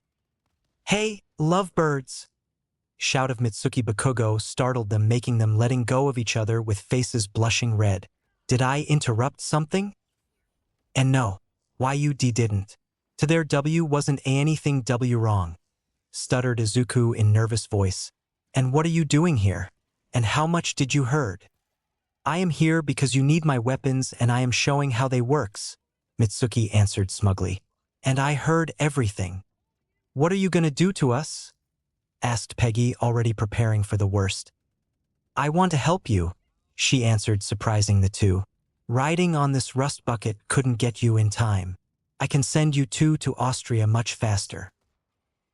Hey, lovebirds! Shout of Mitsuki Bakugo startled them, making them letting go of each other with faces blushing red. Did I interrupt something? And no, didn't. To their W wasn't anything W wrong, stuttered Izuku in nervous voice. And what are you doing here? And how much did you heard? I am here because you need my weapons and I am showing how they works, Mitsuki answered smugly. And I heard everything. What are you gonna do to us? Asked Peggy, already preparing for the worst. I want to help you, she answered, surprising the two. Riding on this rust bucket couldn't get you in time. I can send you two to Austria much faster.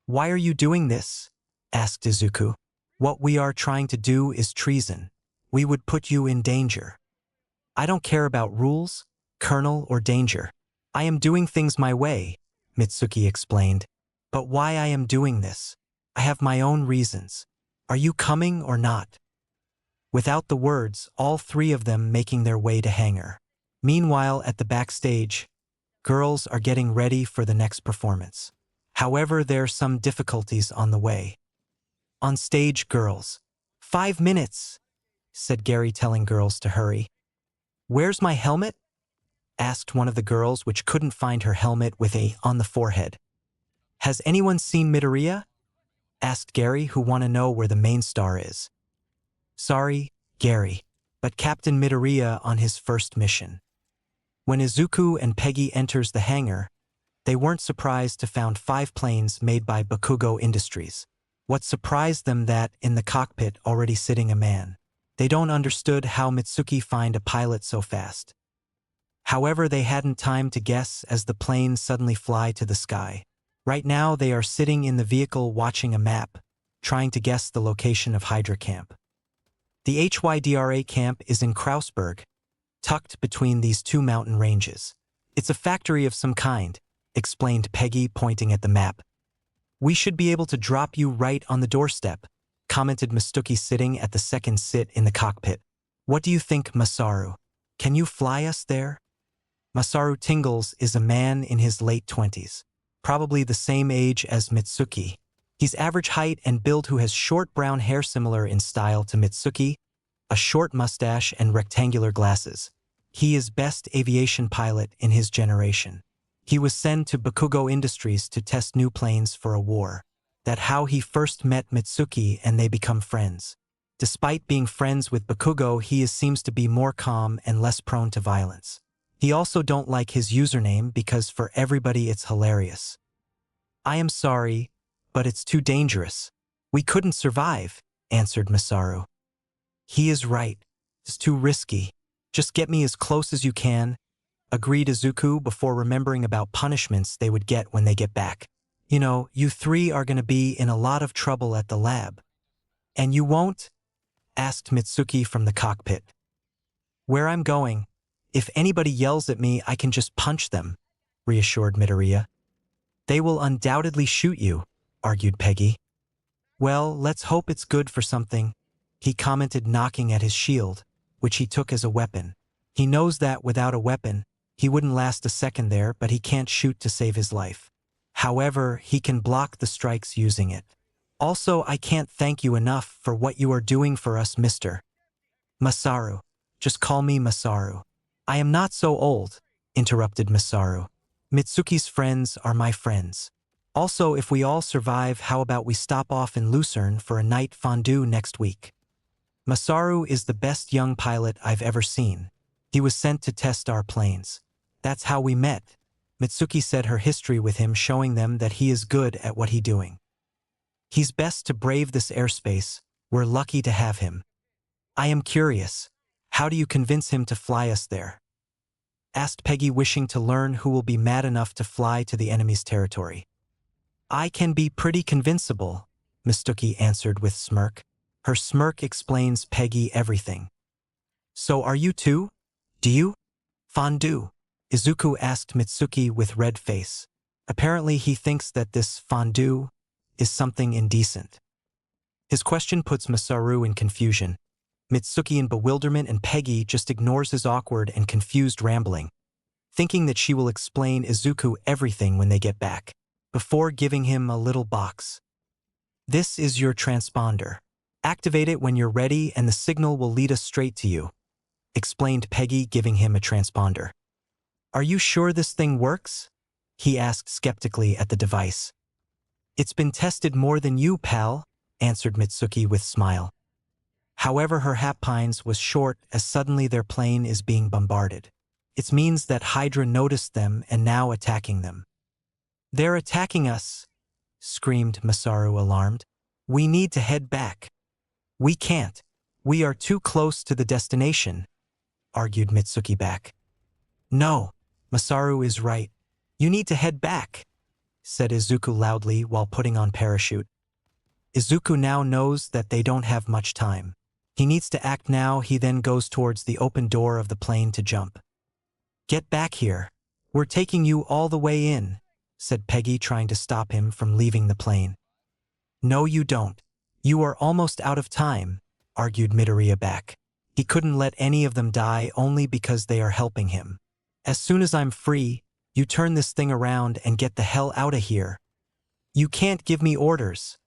Why are you doing this? Asked Izuku. What we are trying to do is treason. We would put you in danger. I don't care about rules, Colonel, or danger. I am doing things my way, Mitsuki explained. But why I am doing this? I have my own reasons. Are you coming or not? Without the words, all three of them making their way to hangar. Meanwhile, at the backstage, girls are getting ready for the next performance. However, there are some difficulties on the way. On stage, girls. 5 minutes, said Gary, telling girls to hurry. Where's my helmet? Asked one of the girls, which couldn't find her helmet with a on the forehead. Has anyone seen Midoriya? Asked Gary, who want to know where the main star is. Sorry, Gary, but Captain Midoriya on his first mission. When Izuku and Peggy enters the hangar, they weren't surprised to find 5 planes made by Bakugo Industries. What surprised them that, in the cockpit already sitting a man. They don't understood how Mitsuki find a pilot so fast. However, they hadn't time to guess as the planes suddenly fly to the sky. Right now, they are sitting in the vehicle watching a map, trying to guess the location of Hydra Camp. The HYDRA camp is in Krausberg, tucked between these 2 mountain ranges. It's a factory of some kind, explained Peggy, pointing at the map. We should be able to drop you right on the doorstep, commented Mitsuki, sitting at the second sit in the cockpit. What do you think, Masaru? Can you fly us there? Masaru Tingles is a man in his late 20s, probably the same age as Mitsuki. He's average height and build, who has short brown hair similar in style to Mitsuki, a short mustache and rectangular glasses. He is best aviation pilot in his generation. He was sent to Bakugo Industries to test new planes for a war. That's how he first met Mitsuki and they become friends. Despite being friends with Bakugo, seems to be more calm and less prone to violence. He also don't like his username because for everybody it's hilarious. I am sorry, but it's too dangerous. We couldn't survive, answered Masaru. He is right. It's too risky. Just get me as close as you can, agreed Izuku, before remembering about punishments they would get when they get back. You know, you 3 are going to be in a lot of trouble at the lab. And you won't? Asked Mitsuki from the cockpit. Where I'm going, if anybody yells at me, I can just punch them, reassured Midoriya. They will undoubtedly shoot you, argued Peggy. Well, let's hope it's good for something, he commented, knocking at his shield, which he took as a weapon. He knows that without a weapon, he wouldn't last a second there, but he can't shoot to save his life. However, he can block the strikes using it. Also, I can't thank you enough for what you are doing for us, Mr. Masaru. Just call me Masaru. I am not so old, interrupted Masaru. Mitsuki's friends are my friends. Also, if we all survive, how about we stop off in Lucerne for a night fondue next week? Masaru is the best young pilot I've ever seen. He was sent to test our planes. That's how we met. Mitsuki said her history with him, showing them that he is good at what he's doing. He's best to brave this airspace. We're lucky to have him. I am curious. How do you convince him to fly us there? Asked Peggy, wishing to learn who will be mad enough to fly to the enemy's territory. I can be pretty convincible, Mitsuki answered with smirk. Her smirk explains Peggy everything. So are you too? Do you? Fondue? Izuku asked Mitsuki with red face. Apparently he thinks that this fondue is something indecent. His question puts Masaru in confusion. Mitsuki in bewilderment, and Peggy just ignores his awkward and confused rambling, thinking that she will explain Izuku everything when they get back, before giving him a little box. This is your transponder. Activate it when you're ready and the signal will lead us straight to you, explained Peggy, giving him a transponder. Are you sure this thing works? He asked skeptically at the device. It's been tested more than you, pal, answered Mitsuki with smile. However, her haplines was short as suddenly their plane is being bombarded. It means that Hydra noticed them and now attacking them. They're attacking us, screamed Masaru, alarmed. We need to head back. We can't. We are too close to the destination, argued Mitsuki back. No, Masaru is right. You need to head back, said Izuku loudly while putting on parachute. Izuku now knows that they don't have much time. He needs to act now. He then goes towards the open door of the plane to jump. Get back here, "We're taking you all the way in," said Peggy, trying to stop him from leaving the plane. "No, you don't. You are almost out of time," argued Midoriya back. He couldn't let any of them die only because they are helping him. "As soon as I'm free, you turn this thing around and get the hell out of here." "You can't give me orders,"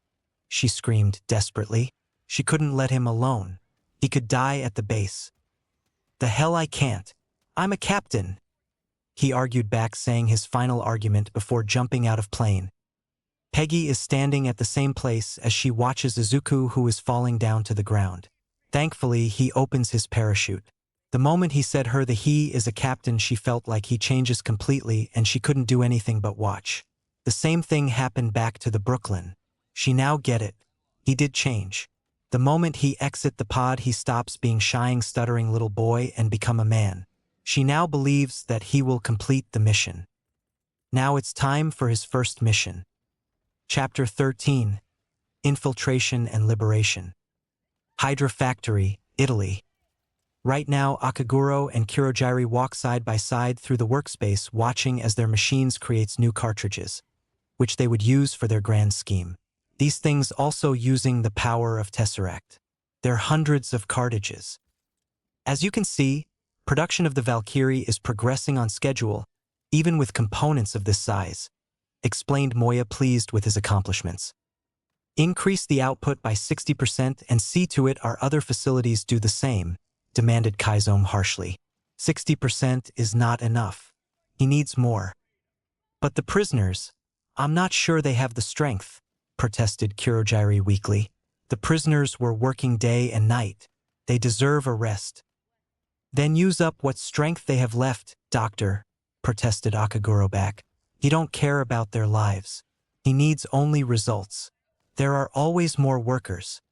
she screamed desperately. She couldn't let him alone. He could die at the base. "The hell I can't. I'm a captain," he argued back, saying his final argument before jumping out of plane. Peggy is standing at the same place as she watches Izuku, who is falling down to the ground. Thankfully, he opens his parachute. The moment he said her that he is a captain, she felt like he changes completely and she couldn't do anything but watch. The same thing happened back to the Brooklyn. She now get it. He did change. The moment he exit the pod, he stops being shy, stuttering little boy and become a man. She now believes that he will complete the mission. Now it's time for his first mission. Chapter 13. Infiltration and Liberation. Hydra Factory, Italy. Right now, Akaguro and Kurogiri walk side by side through the workspace, watching as their machines creates new cartridges, which they would use for their grand scheme. These things also using the power of Tesseract. There are hundreds of cartridges. As you can see, production of the Valkyrie is progressing on schedule, even with components of this size, explained Moya, pleased with his accomplishments. "Increase the output by 60% and see to it our other facilities do the same," demanded Kaizome harshly. 60% is not enough. He needs more. "But the prisoners, I'm not sure they have the strength," protested Kurogiri weakly. "The prisoners were working day and night. They deserve a rest." "Then use up what strength they have left, Doctor," protested Akaguro back. "He don't care about their lives. He needs only results. There are always more workers."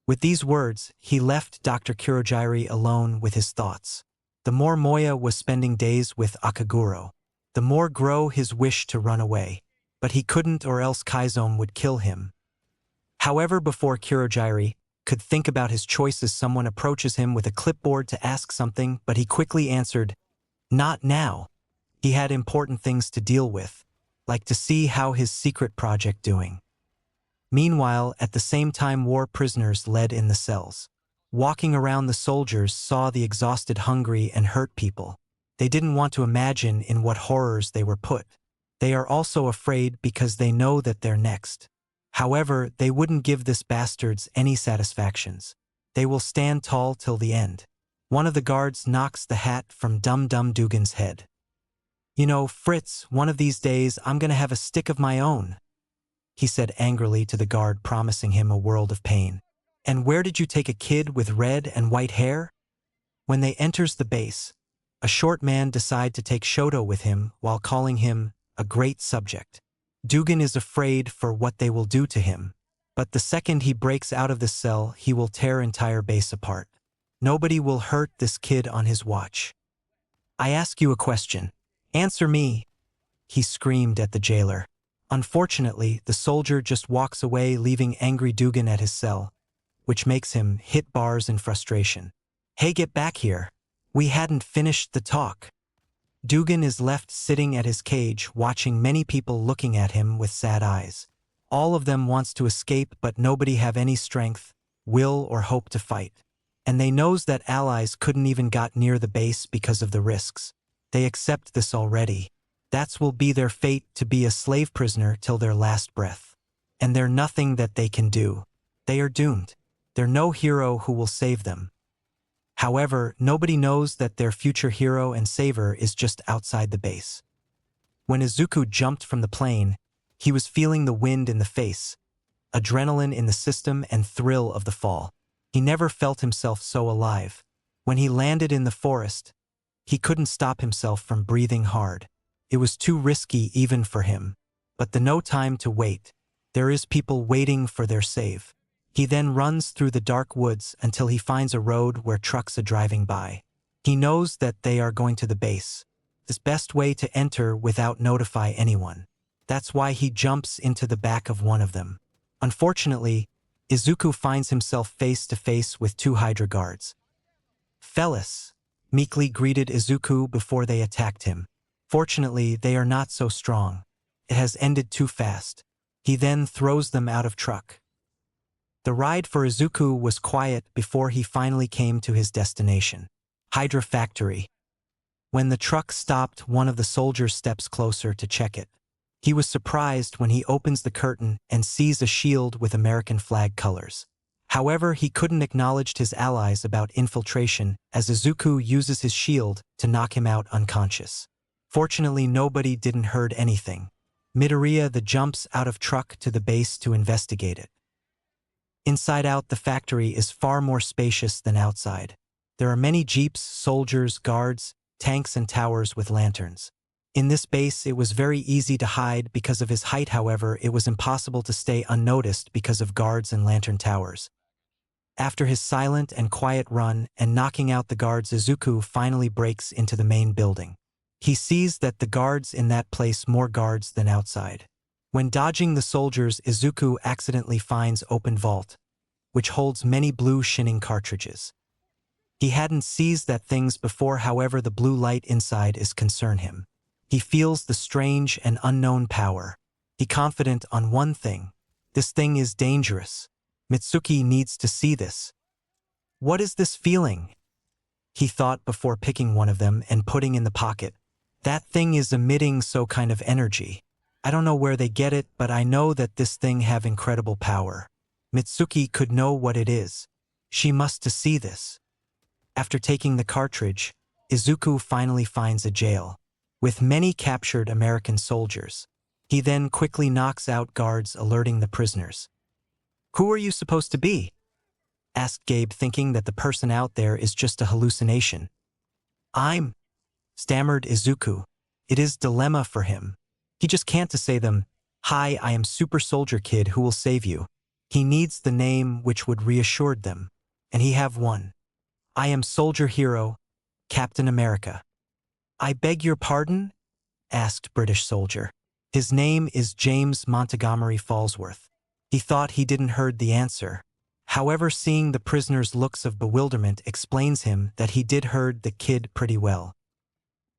With these words, he left Dr. Kurogiri alone with his thoughts. The more Moya was spending days with Akaguro, the more grow his wish to run away. But he couldn't, or else Kaizome would kill him. However, before Kurogiri could think about his choices, someone approaches him with a clipboard to ask something, but he quickly answered, "Not now." He had important things to deal with, like to see how his secret project doing. Meanwhile, at the same time, war prisoners led in the cells. Walking around, the soldiers saw the exhausted, hungry, and hurt people. They didn't want to imagine in what horrors they were put. They are also afraid because they know that they're next. However, they wouldn't give this bastards any satisfactions. They will stand tall till the end. One of the guards knocks the hat from Dum Dum Dugan's head. "You know, Fritz, one of these days I'm gonna have a stick of my own," he said angrily to the guard, promising him a world of pain. "And where did you take a kid with red and white hair?" When they enters the base, a short man decide to take Shoto with him while calling him a great subject. Dugan is afraid for what they will do to him, but the second he breaks out of the cell, he will tear entire base apart. Nobody will hurt this kid on his watch. "I ask you a question. Answer me," he screamed at the jailer. Unfortunately, the soldier just walks away, leaving angry Dugan at his cell, which makes him hit bars in frustration. "Hey, get back here. We hadn't finished the talk." Dugan is left sitting at his cage, watching many people looking at him with sad eyes. All of them wants to escape, but nobody have any strength, will, or hope to fight. And they knows that allies couldn't even got near the base because of the risks. They accept this already. That's will be their fate, to be a slave prisoner till their last breath. And there nothing that they can do. They are doomed. There no hero who will save them. However, nobody knows that their future hero and saver is just outside the base. When Izuku jumped from the plane, he was feeling the wind in the face, adrenaline in the system, and thrill of the fall. He never felt himself so alive. When he landed in the forest, he couldn't stop himself from breathing hard. It was too risky even for him. But the no time to wait. There is people waiting for their save. He then runs through the dark woods until he finds a road where trucks are driving by. He knows that they are going to the base. This best way to enter without notify anyone. That's why he jumps into the back of one of them. Unfortunately, Izuku finds himself face to face with two Hydra guards. "Fellas," meekly greeted Izuku before they attacked him. Fortunately, they are not so strong. It has ended too fast. He then throws them out of truck. The ride for Izuku was quiet before he finally came to his destination. Hydra Factory. When the truck stopped, one of the soldiers steps closer to check it. He was surprised when he opens the curtain and sees a shield with American flag colors. However, he couldn't acknowledge his allies about infiltration as Izuku uses his shield to knock him out unconscious. Fortunately, nobody didn't hurt anything. Midoriya jumps out of truck to the base to investigate it. Inside out, the factory is far more spacious than outside. There are many jeeps, soldiers, guards, tanks and towers with lanterns. In this base, it was very easy to hide because of his height. However, it was impossible to stay unnoticed because of guards and lantern towers. After his silent and quiet run and knocking out the guards, Izuku finally breaks into the main building. He sees that the guards in that place more guards than outside. When dodging the soldiers, Izuku accidentally finds open vault, which holds many blue shining cartridges. He hadn't seized that things before, however the blue light inside is concern him. He feels the strange and unknown power. He confident on one thing. This thing is dangerous. Mitsuki needs to see this. What is this feeling? He thought before picking one of them and putting in the pocket. That thing is emitting so kind of energy. I don't know where they get it, but I know that this thing have incredible power. Mitsuki could know what it is. She must to see this. After taking the cartridge, Izuku finally finds a jail, with many captured American soldiers. He then quickly knocks out guards, alerting the prisoners. "Who are you supposed to be?" asked Gabe, thinking that the person out there is just a hallucination. "I'm," stammered Izuku. It is dilemma for him. He just can't to say them, "Hi, I am Super Soldier Kid who will save you." He needs the name which would reassure them, and he have one. "I am Soldier Hero, Captain America." "I beg your pardon?" asked British soldier. His name is James Montgomery Falsworth. He thought he didn't heard the answer. However, seeing the prisoner's looks of bewilderment explains him that he did heard the kid pretty well.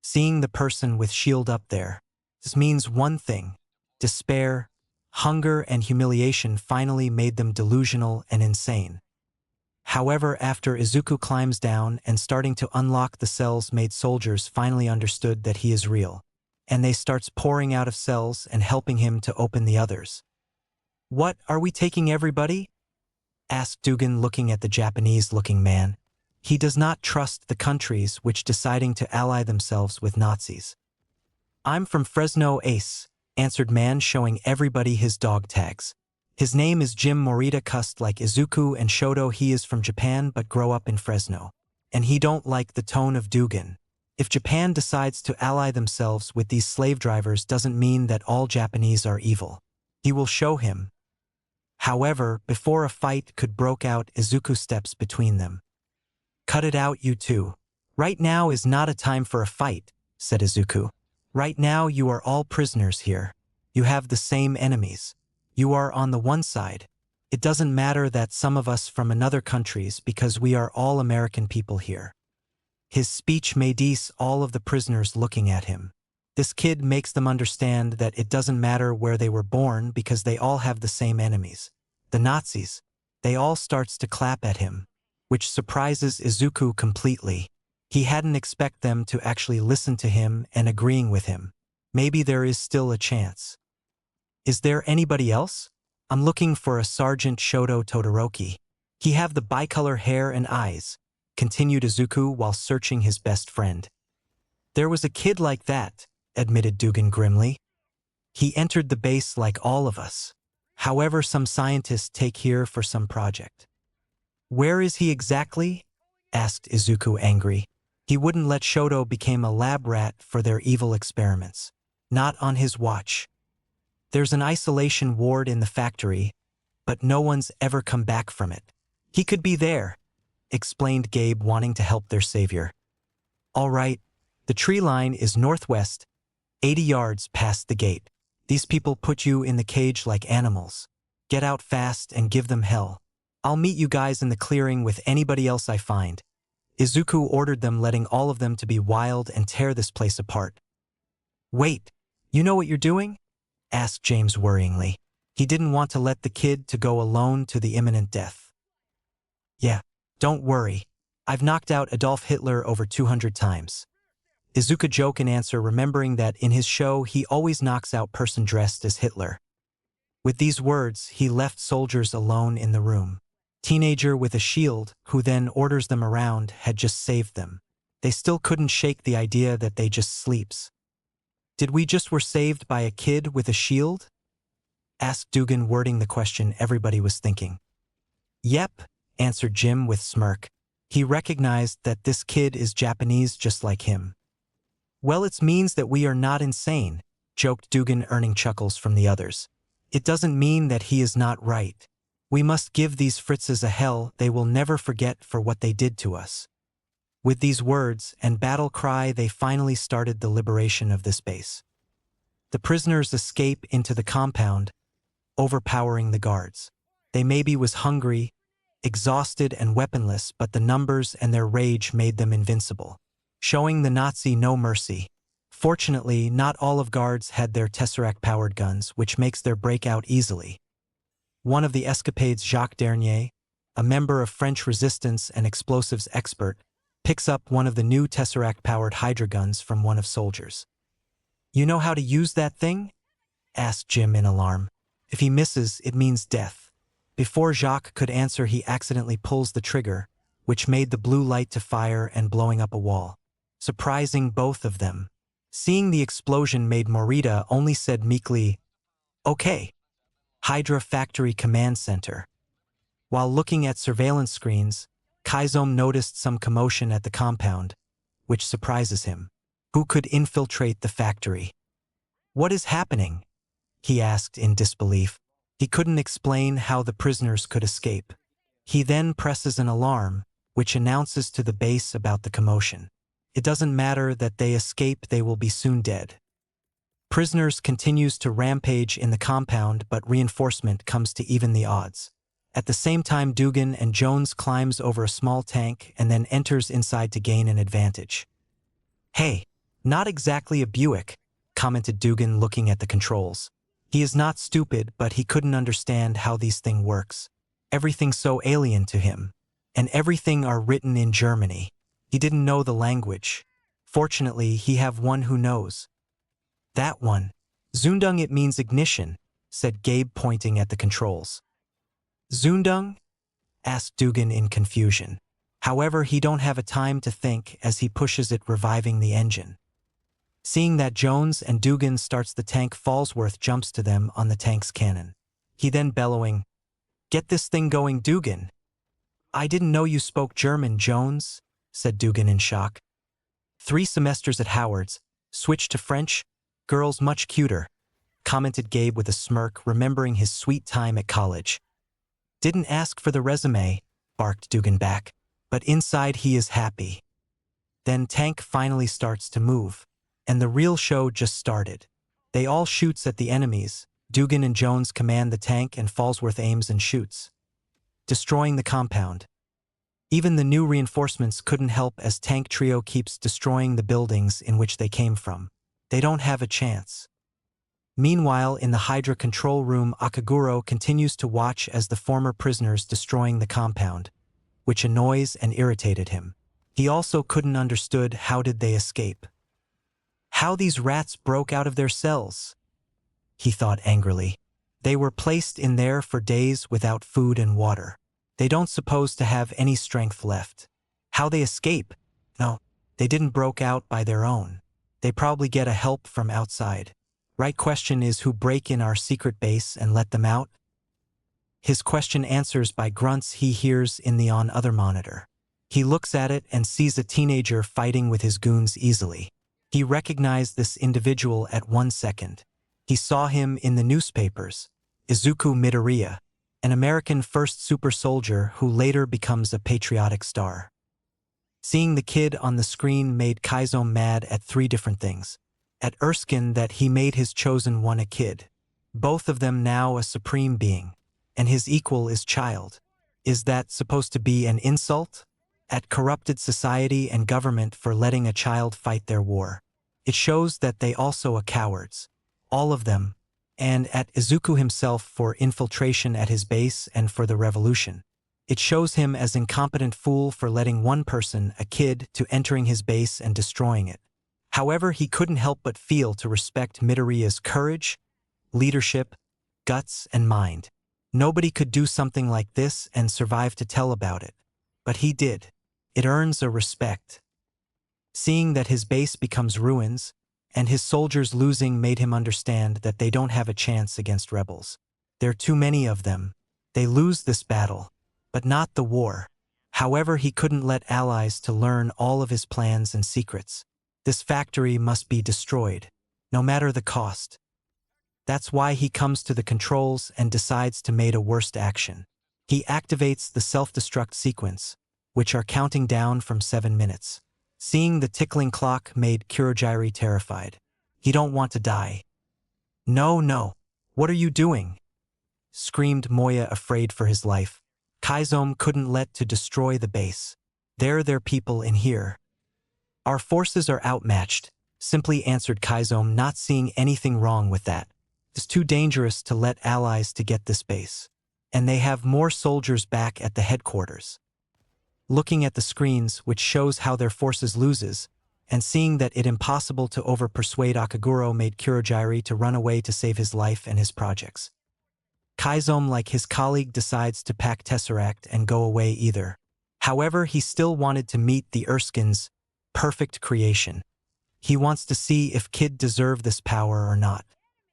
Seeing the person with shield up there, this means one thing. Despair, hunger and humiliation finally made them delusional and insane. However, after Izuku climbs down and starting to unlock the cells, made soldiers finally understood that he is real, and they starts pouring out of cells and helping him to open the others. "What, are we taking everybody?" asked Dugan, looking at the Japanese-looking man. He does not trust the countries which deciding to ally themselves with Nazis. "I'm from Fresno Ace," answered man, showing everybody his dog tags. His name is Jim Morita, cussed like Izuku and Shoto. He is from Japan but grow up in Fresno. And he don't like the tone of Dugan. If Japan decides to ally themselves with these slave drivers, doesn't mean that all Japanese are evil. He will show him. However, before a fight could broke out, Izuku steps between them. "Cut it out, you two. Right now is not a time for a fight," said Izuku. "Right now you are all prisoners here. You have the same enemies. You are on the one side. It doesn't matter that some of us from another countries, because we are all American people here." His speech made all of the prisoners looking at him. This kid makes them understand that it doesn't matter where they were born because they all have the same enemies. The Nazis. They all starts to clap at him, which surprises Izuku completely. He hadn't expected them to actually listen to him and agreeing with him. Maybe there is still a chance. "Is there anybody else? I'm looking for a Sergeant Shoto Todoroki. He have the bicolor hair and eyes," continued Izuku while searching his best friend. "There was a kid like that," admitted Dugan grimly. "He entered the base like all of us. However, some scientists take here for some project." "Where is he exactly?" asked Izuku, angry. He wouldn't let Shoto become a lab rat for their evil experiments. Not on his watch. "There's an isolation ward in the factory, but no one's ever come back from it. He could be there," explained Gabe, wanting to help their savior. "All right, the tree line is northwest, 80 yards past the gate. These people put you in the cage like animals. Get out fast and give them hell. I'll meet you guys in the clearing with anybody else I find." Izuku ordered them, letting all of them to be wild and tear this place apart. Wait, you know what you're doing? Asked James worryingly. He didn't want to let the kid to go alone to the imminent death. Yeah, don't worry. I've knocked out Adolf Hitler over 200 times. Izuku joked in answer, remembering that in his show he always knocks out person dressed as Hitler. With these words, he left soldiers alone in the room. Teenager with a shield, who then orders them around, had just saved them. They still couldn't shake the idea that they just sleeps. Did we just were saved by a kid with a shield? Asked Dugan, wording the question everybody was thinking. Yep, answered Jim with smirk. He recognized that this kid is Japanese just like him. Well, it means that we are not insane, joked Dugan, earning chuckles from the others. It doesn't mean that he is not right. We must give these Fritzes a hell they will never forget for what they did to us. With these words and battle cry, they finally started the liberation of this base. The prisoners escape into the compound, overpowering the guards. They maybe was hungry, exhausted and weaponless, but the numbers and their rage made them invincible, showing the Nazi no mercy. Fortunately, not all of guards had their Tesseract-powered guns, which makes their breakout easily. One of the escapades, Jacques Dernier, a member of French resistance and explosives expert, picks up one of the new Tesseract-powered Hydra guns from one of soldiers. You know how to use that thing? Asked Jim in alarm. If he misses, it means death. Before Jacques could answer, he accidentally pulls the trigger, which made the blue light to fire and blowing up a wall, surprising both of them. Seeing the explosion made Morita only said meekly, "Okay." Hydra Factory Command Center. While looking at surveillance screens, Kaizom noticed some commotion at the compound, which surprises him. Who could infiltrate the factory? What is happening? He asked in disbelief. He couldn't explain how the prisoners could escape. He then presses an alarm, which announces to the base about the commotion. It doesn't matter that they escape, they will be soon dead. Prisoners continues to rampage in the compound, but reinforcement comes to even the odds. At the same time, Dugan and Jones climbs over a small tank and then enters inside to gain an advantage. Hey, not exactly a Buick, commented Dugan, looking at the controls. He is not stupid, but he couldn't understand how these thing works. Everything's so alien to him. And everything are written in Germany. He didn't know the language. Fortunately, he have one who knows. That one. Zündung, it means ignition, said Gabe, pointing at the controls. Zündung? Asked Dugan in confusion. However, he don't have a time to think as he pushes it, reviving the engine. Seeing that Jones and Dugan starts the tank, Fallsworth jumps to them on the tank's cannon. He then bellowing, "Get this thing going, Dugan." "I didn't know you spoke German, Jones," said Dugan in shock. 3 semesters at Howard's, switched to French, girls much cuter, commented Gabe with a smirk, remembering his sweet time at college. "Didn't ask for the resume," barked Dugan back, but inside he is happy. Then tank finally starts to move, and the real show just started. They all shoots at the enemies. Dugan and Jones command the tank and Fallsworth aims and shoots, destroying the compound. Even the new reinforcements couldn't help as Tank Trio keeps destroying the buildings in which they came from. They don't have a chance. Meanwhile, in the Hydra control room, Akaguro continues to watch as the former prisoners destroying the compound, which annoys and irritated him. He also couldn't understood how did they escape. How these rats broke out of their cells, he thought angrily. They were placed in there for days without food and water. They don't suppose to have any strength left. How they escape? No, they didn't broke out by their own. They probably get a help from outside. Right question is who break in our secret base and let them out? His question answers by grunts he hears in the other monitor. He looks at it and sees a teenager fighting with his goons easily. He recognized this individual at 1 second. He saw him in the newspapers. Izuku Midoriya, an American first super soldier who later becomes a patriotic star. Seeing the kid on the screen made Kaizom mad at 3 different things. At Erskine that he made his chosen one a kid. Both of them now a supreme being. And his equal is child. Is that supposed to be an insult? At corrupted society and government for letting a child fight their war. It shows that they also are cowards. All of them. And at Izuku himself for infiltration at his base and for the revolution. It shows him as incompetent fool for letting one person, a kid, to entering his base and destroying it. However, he couldn't help but feel to respect Midoriya's courage, leadership, guts, and mind. Nobody could do something like this and survive to tell about it. But he did. It earns a respect. Seeing that his base becomes ruins, and his soldiers losing made him understand that they don't have a chance against rebels. There are too many of them. They lose this battle, but not the war. However, he couldn't let allies to learn all of his plans and secrets. This factory must be destroyed, no matter the cost. That's why he comes to the controls and decides to make a worst action. He activates the self-destruct sequence, which are counting down from 7 minutes. Seeing the tickling clock made Kurogiri terrified. He don't want to die. No, no. What are you doing? Screamed Moya, afraid for his life. Kaizome couldn't let to destroy the base. There are their people in here. Our forces are outmatched, simply answered Kaizome, not seeing anything wrong with that. It's too dangerous to let allies to get this base. And they have more soldiers back at the headquarters. Looking at the screens, which shows how their forces loses, and seeing that it impossible to over-persuade Akaguro made Kurogiri to run away to save his life and his projects. Kaizome, like his colleague, decides to pack Tesseract and go away either. However, he still wanted to meet the Erskine's perfect creation. He wants to see if Kid deserved this power or not.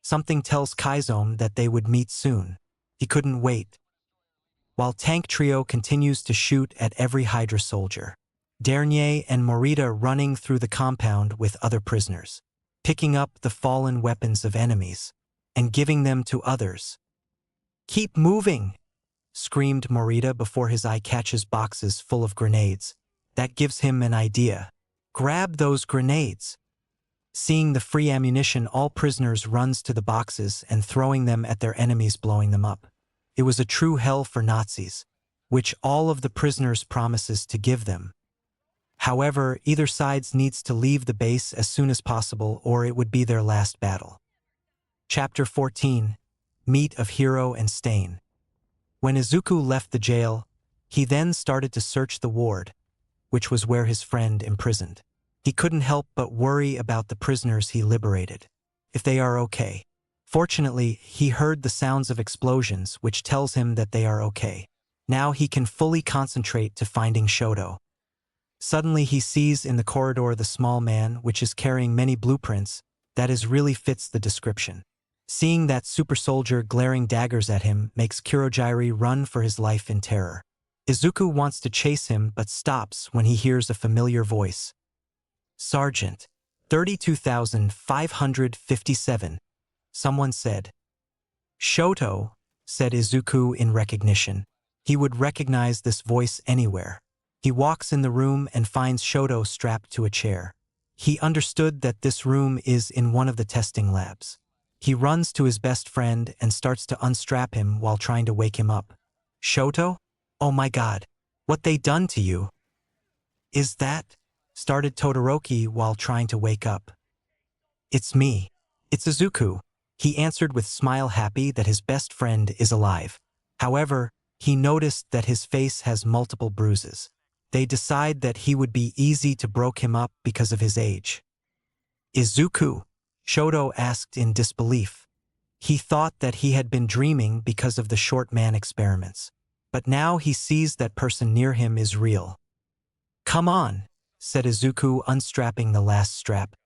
Something tells Kaizome that they would meet soon. He couldn't wait. While Tank Trio continues to shoot at every Hydra soldier. Dernier and Morita running through the compound with other prisoners, picking up the fallen weapons of enemies, and giving them to others. "Keep moving!" screamed Morita before his eye catches boxes full of grenades. That gives him an idea. Grab those grenades. Seeing the free ammunition, all prisoners runs to the boxes and throwing them at their enemies, blowing them up. It was a true hell for Nazis, which all of the prisoners promises to give them. However, either sides needs to leave the base as soon as possible or it would be their last battle. Chapter 14. Meet of Hero and Stain. When Izuku left the jail, he then started to search the ward, which was where his friend imprisoned. He couldn't help but worry about the prisoners he liberated, if they are okay. Fortunately, he heard the sounds of explosions, which tells him that they are okay. Now he can fully concentrate to finding Shoto. Suddenly he sees in the corridor the small man, which is carrying many blueprints, that is really fits the description. Seeing that super soldier glaring daggers at him makes Kurogiri run for his life in terror. Izuku wants to chase him but stops when he hears a familiar voice. "Sergeant, 32,557. Someone said. "Shoto," said Izuku in recognition. He would recognize this voice anywhere. He walks in the room and finds Shoto strapped to a chair. He understood that this room is in one of the testing labs. He runs to his best friend and starts to unstrap him while trying to wake him up. "Shoto? Oh my god. What they done to you?" "Is that?" started Todoroki while trying to wake up. "It's me. It's Izuku," he answered with smile, happy that his best friend is alive. However, he noticed that his face has multiple bruises. They decide that he would be easy to broke him up because of his age. "Izuku?" Shoto asked in disbelief. He thought that he had been dreaming because of the short man experiments. But now he sees that person near him is real. "Come on," said Izuku, unstrapping the last strap.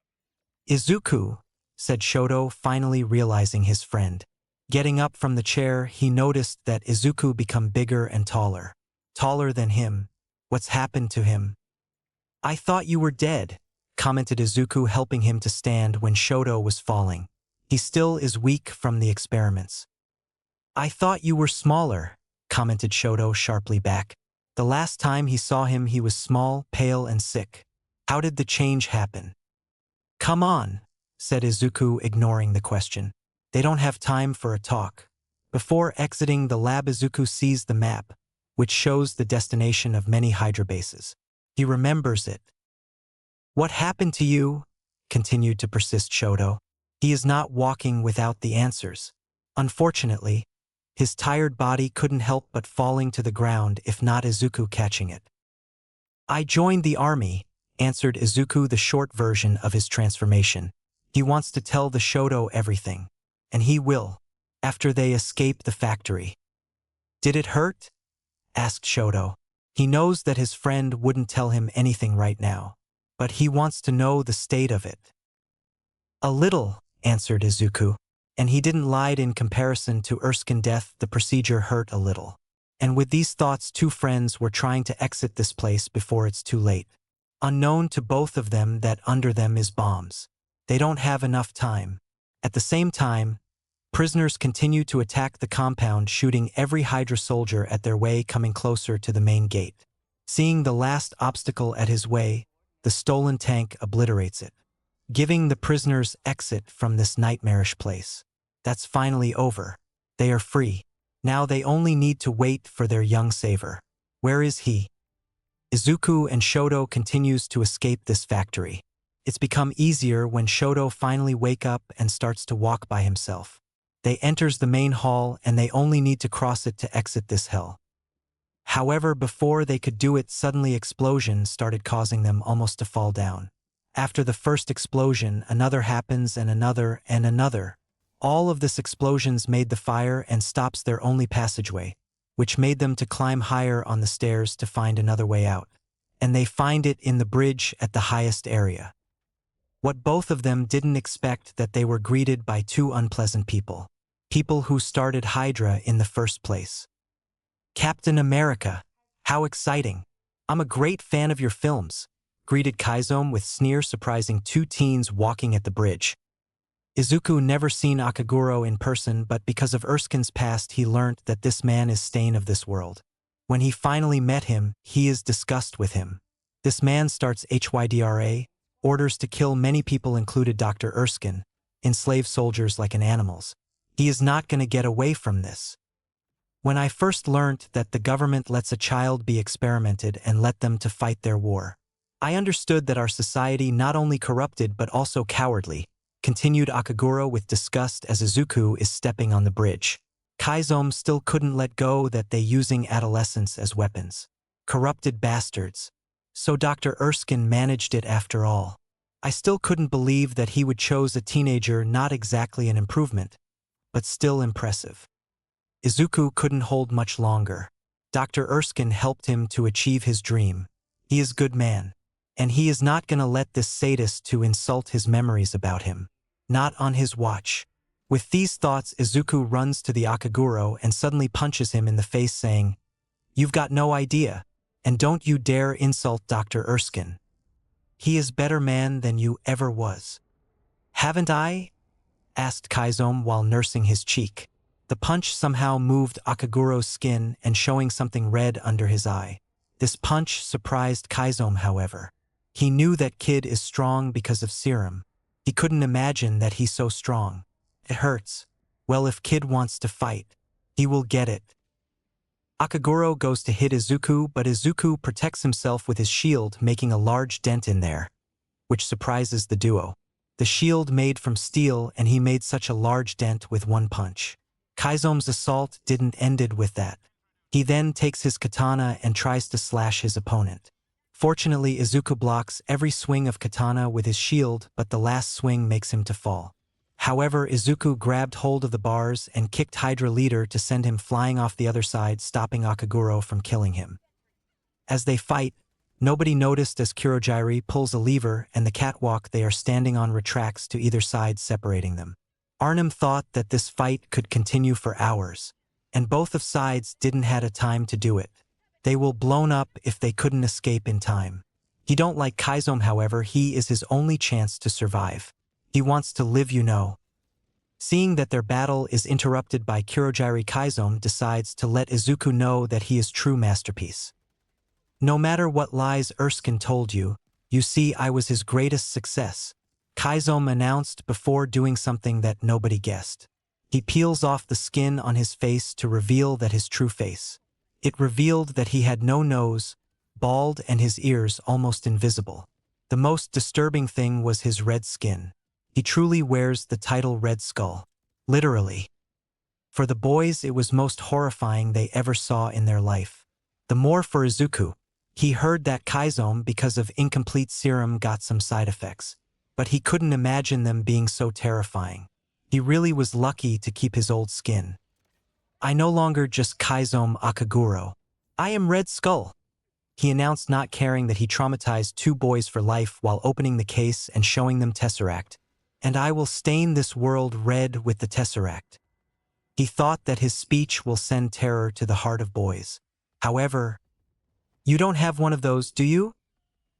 "Izuku," said Shoto, finally realizing his friend. Getting up from the chair, he noticed that Izuku become bigger and taller. Taller than him. What's happened to him? "I thought you were dead," commented Izuku, helping him to stand when Shoto was falling. He still is weak from the experiments. "I thought you were smaller," commented Shoto sharply back. The last time he saw him, he was small, pale, and sick. How did the change happen? "Come on," said Izuku, ignoring the question. They don't have time for a talk. Before exiting the lab, Izuku sees the map, which shows the destination of many Hydra bases. He remembers it. "What happened to you?" continued to persist Shoto. He is not walking without the answers. Unfortunately, his tired body couldn't help but falling to the ground if not Izuku catching it. I joined the army, answered Izuku, the short version of his transformation. He wants to tell the Shoto everything. And he will, after they escape the factory. Did it hurt? Asked Shoto. He knows that his friend wouldn't tell him anything right now, but he wants to know the state of it. A little, answered Izuku, and he didn't lie. In comparison to Erskine death, the procedure hurt a little. And with these thoughts, two friends were trying to exit this place before it's too late. Unknown to both of them that under them is bombs. They don't have enough time. At the same time, prisoners continue to attack the compound, shooting every Hydra soldier at their way, coming closer to the main gate. Seeing the last obstacle at his way, the stolen tank obliterates it, giving the prisoners exit from this nightmarish place. That's finally over. They are free. Now they only need to wait for their young savior. Where is he? Izuku and Shoto continues to escape this factory. It's become easier when Shoto finally wakes up and starts to walk by himself. They enters the main hall and they only need to cross it to exit this hell. However, before they could do it, suddenly explosions started, causing them almost to fall down. After the first explosion, another happens and another and another. All of this explosions made the fire and stops their only passageway, which made them to climb higher on the stairs to find another way out. And they find it in the bridge at the highest area. What both of them didn't expect, that they were greeted by two unpleasant people. People who started Hydra in the first place. Captain America, how exciting. I'm a great fan of your films, greeted Kaizomi with sneer, surprising two teens walking at the bridge. Izuku never seen Akaguro in person, but because of Erskine's past he learnt that this man is stain of this world. When he finally met him, he is disgusted with him. This man starts Hydra, orders to kill many people, included Dr. Erskine, enslave soldiers like an animals. He is not going to get away from this. When I first learnt that the government lets a child be experimented and let them to fight their war, I understood that our society not only corrupted but also cowardly, continued Akaguro with disgust as Izuku is stepping on the bridge. Kaizomi still couldn't let go that they using adolescents as weapons. Corrupted bastards. So Dr. Erskine managed it after all. I still couldn't believe that he would chose a teenager, not exactly an improvement, but still impressive. Izuku couldn't hold much longer. Dr. Erskine helped him to achieve his dream. He is a good man, and he is not gonna let this sadist to insult his memories about him. Not on his watch. With these thoughts, Izuku runs to the Akaguro and suddenly punches him in the face, saying, "You've got no idea, and don't you dare insult Dr. Erskine. He is better man than you ever was." "Haven't I?" asked Kaizomi while nursing his cheek. The punch somehow moved Akaguro's skin and showing something red under his eye. This punch surprised Kaizomi, however. He knew that kid is strong because of serum. He couldn't imagine that he's so strong. It hurts. Well, if kid wants to fight, he will get it. Akaguro goes to hit Izuku, but Izuku protects himself with his shield, making a large dent in there, which surprises the duo. The shield made from steel, and he made such a large dent with one punch. Kaizomi's assault didn't ended with that. He then takes his katana and tries to slash his opponent. Fortunately, Izuku blocks every swing of katana with his shield, but the last swing makes him to fall. However, Izuku grabbed hold of the bars and kicked Hydra leader to send him flying off the other side, stopping Akaguro from killing him. As they fight, nobody noticed as Kurogiri pulls a lever and the catwalk they are standing on retracts to either side, separating them. Arnim thought that this fight could continue for hours, and both of sides didn't had a time to do it. They will blown up if they couldn't escape in time. He don't like Kaizomi, however, he is his only chance to survive. He wants to live, you know. Seeing that their battle is interrupted by Kurogiri, Kaizomi decides to let Izuku know that he is true masterpiece. No matter what lies Erskine told you, you see I was his greatest success, Kaizomi announced before doing something that nobody guessed. He peels off the skin on his face to reveal that his true face. It revealed that he had no nose, bald, and his ears almost invisible. The most disturbing thing was his red skin. He truly wears the title Red Skull. Literally. For the boys, it was most horrifying they ever saw in their life. The more for Izuku. He heard that Kaizome, because of incomplete serum, got some side effects. But he couldn't imagine them being so terrifying. He really was lucky to keep his old skin. I no longer just Kaizome Akaguro. I am Red Skull, he announced, not caring that he traumatized 2 boys for life while opening the case and showing them Tesseract. And I will stain this world red with the Tesseract. He thought that his speech will send terror to the heart of boys. However, you don't have one of those, do you?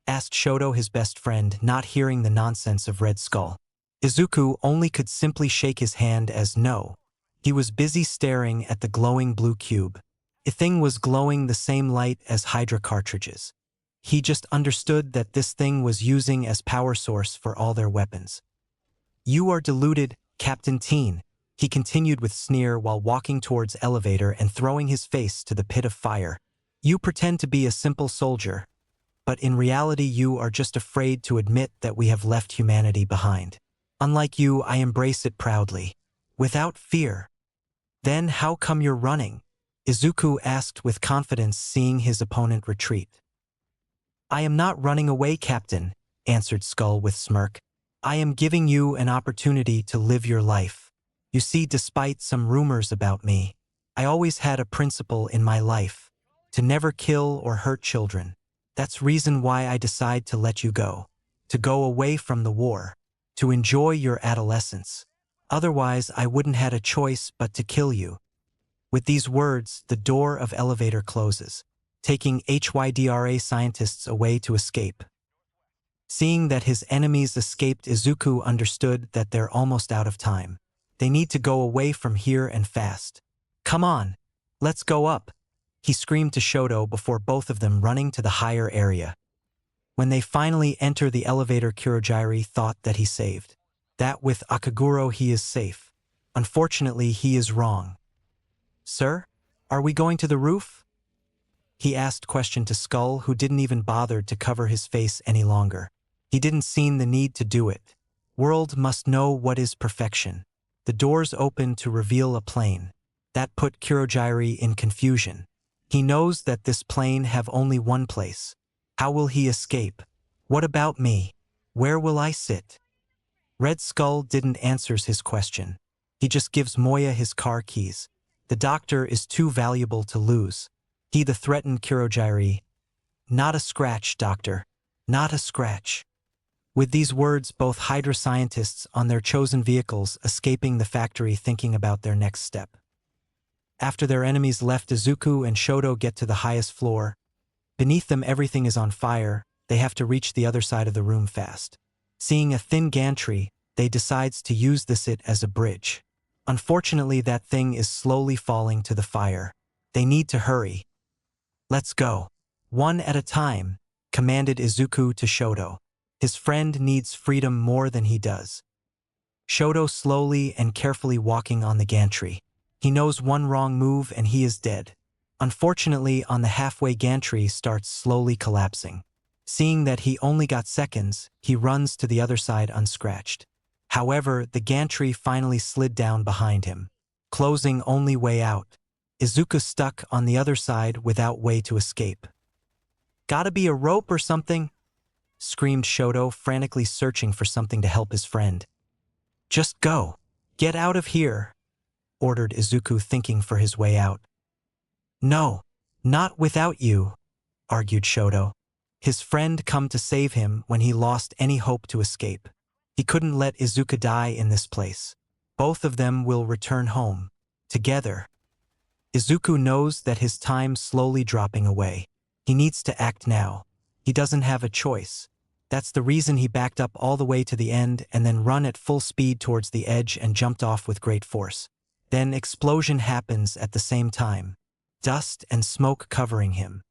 Asked Shoto, his best friend, not hearing the nonsense of Red Skull. Izuku only could simply shake his hand as no. He was busy staring at the glowing blue cube. The thing was glowing the same light as Hydra cartridges. He just understood that this thing was using as power source for all their weapons. You are deluded, Captain Teen, he continued with sneer while walking towards elevator and throwing his face to the pit of fire. You pretend to be a simple soldier, but in reality you are just afraid to admit that we have left humanity behind. Unlike you, I embrace it proudly, without fear. Then how come you're running? Izuku asked with confidence, seeing his opponent retreat. I am not running away, Captain, answered Skull with smirk. I am giving you an opportunity to live your life. You see, despite some rumors about me, I always had a principle in my life, to never kill or hurt children. That's reason why I decide to let you go, to go away from the war, to enjoy your adolescence. Otherwise, I wouldn't had a choice but to kill you. With these words, the door of elevator closes, taking HYDRA scientists away to escape. Seeing that his enemies escaped, Izuku understood that they're almost out of time. They need to go away from here and fast. Come on, let's go up, he screamed to Shoto before both of them running to the higher area. When they finally enter the elevator, Kurogiri thought that he saved. That with Akaguro he is safe. Unfortunately, he is wrong. Sir, are we going to the roof? He asked question to Skull, who didn't even bother to cover his face any longer. He didn't see the need to do it. World must know what is perfection. The doors opened to reveal a plane. That put Kurogiri in confusion. He knows that this plane have only one place. How will he escape? What about me? Where will I sit? Red Skull didn't answer his question. He just gives Moya his car keys. The doctor is too valuable to lose. He the threatened Kurogiri. Not a scratch, doctor. Not a scratch. With these words, both Hydra scientists on their chosen vehicles escaping the factory, thinking about their next step. After their enemies left, Izuku and Shoto get to the highest floor. Beneath them everything is on fire. They have to reach the other side of the room fast. Seeing a thin gantry, they decides to use this as a bridge. Unfortunately, that thing is slowly falling to the fire. They need to hurry. Let's go. One at a time, commanded Izuku to Shoto. His friend needs freedom more than he does. Shoto slowly and carefully walking on the gantry. He knows one wrong move and he is dead. Unfortunately, on the halfway, gantry starts slowly collapsing. Seeing that he only got seconds, he runs to the other side unscratched. However, the gantry finally slid down behind him, closing only way out. Izuku stuck on the other side without way to escape. Gotta be a rope or something, screamed Shoto, frantically searching for something to help his friend. Just go. Get out of here, ordered Izuku, thinking for his way out. No, not without you, argued Shoto. His friend come to save him when he lost any hope to escape. He couldn't let Izuku die in this place. Both of them will return home, together. Izuku knows that his time's slowly dropping away. He needs to act now. He doesn't have a choice. That's the reason he backed up all the way to the end and then run at full speed towards the edge and jumped off with great force. Then explosion happens at the same time. Dust and smoke covering him.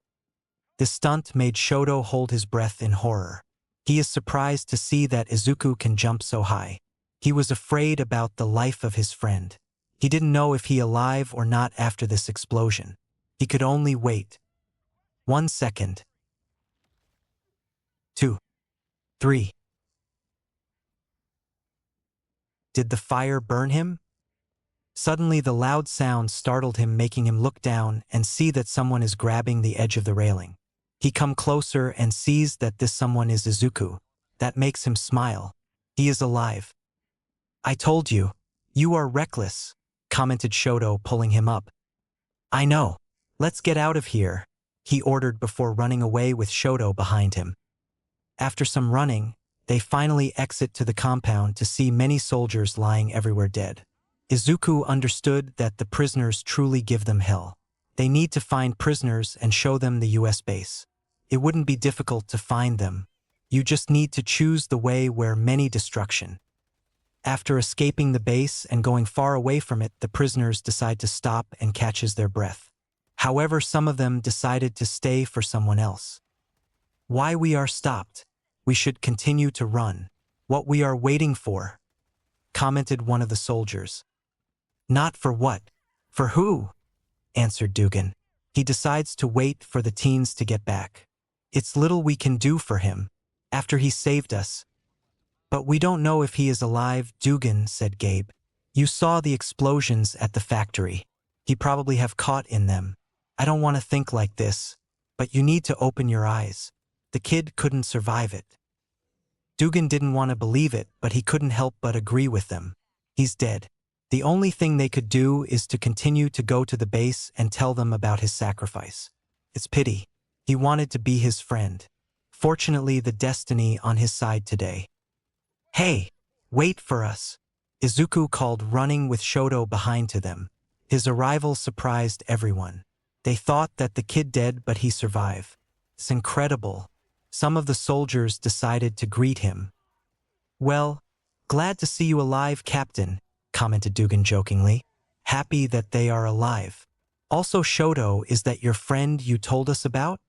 This stunt made Shoto hold his breath in horror. He is surprised to see that Izuku can jump so high. He was afraid about the life of his friend. He didn't know if he alive or not after this explosion. He could only wait. 1 second. 2. 3. Did the fire burn him? Suddenly the loud sound startled him, making him look down and see that someone is grabbing the edge of the railing. He come closer and sees that this someone is Izuku. That makes him smile. He is alive. I told you. You are reckless, commented Shoto, pulling him up. I know. Let's get out of here, he ordered before running away with Shoto behind him. After some running, they finally exit to the compound to see many soldiers lying everywhere dead. Izuku understood that the prisoners truly give them hell. They need to find prisoners and show them the US base. It wouldn't be difficult to find them. You just need to choose the way where many destruction. After escaping the base and going far away from it, the prisoners decide to stop and catches their breath. However, some of them decided to stay for someone else. Why we are stopped? We should continue to run. What we are waiting for? Commented one of the soldiers. Not for what? For who? Answered Dugan. He decides to wait for the teens to get back. It's little we can do for him, after he saved us. But we don't know if he is alive, Dugan, said Gabe. You saw the explosions at the factory. He probably have caught in them. I don't want to think like this, but you need to open your eyes. The kid couldn't survive it. Dugan didn't want to believe it, but he couldn't help but agree with them. He's dead. The only thing they could do is to continue to go to the base and tell them about his sacrifice. It's pity. He wanted to be his friend. Fortunately, the destiny on his side today. Hey, wait for us, Izuku called, running with Shoto behind to them. His arrival surprised everyone. They thought that the kid dead, but he survived. It's incredible. Some of the soldiers decided to greet him. Well, glad to see you alive, Captain, commented Dugan jokingly. Happy that they are alive. Also, Shoto, is that your friend you told us about?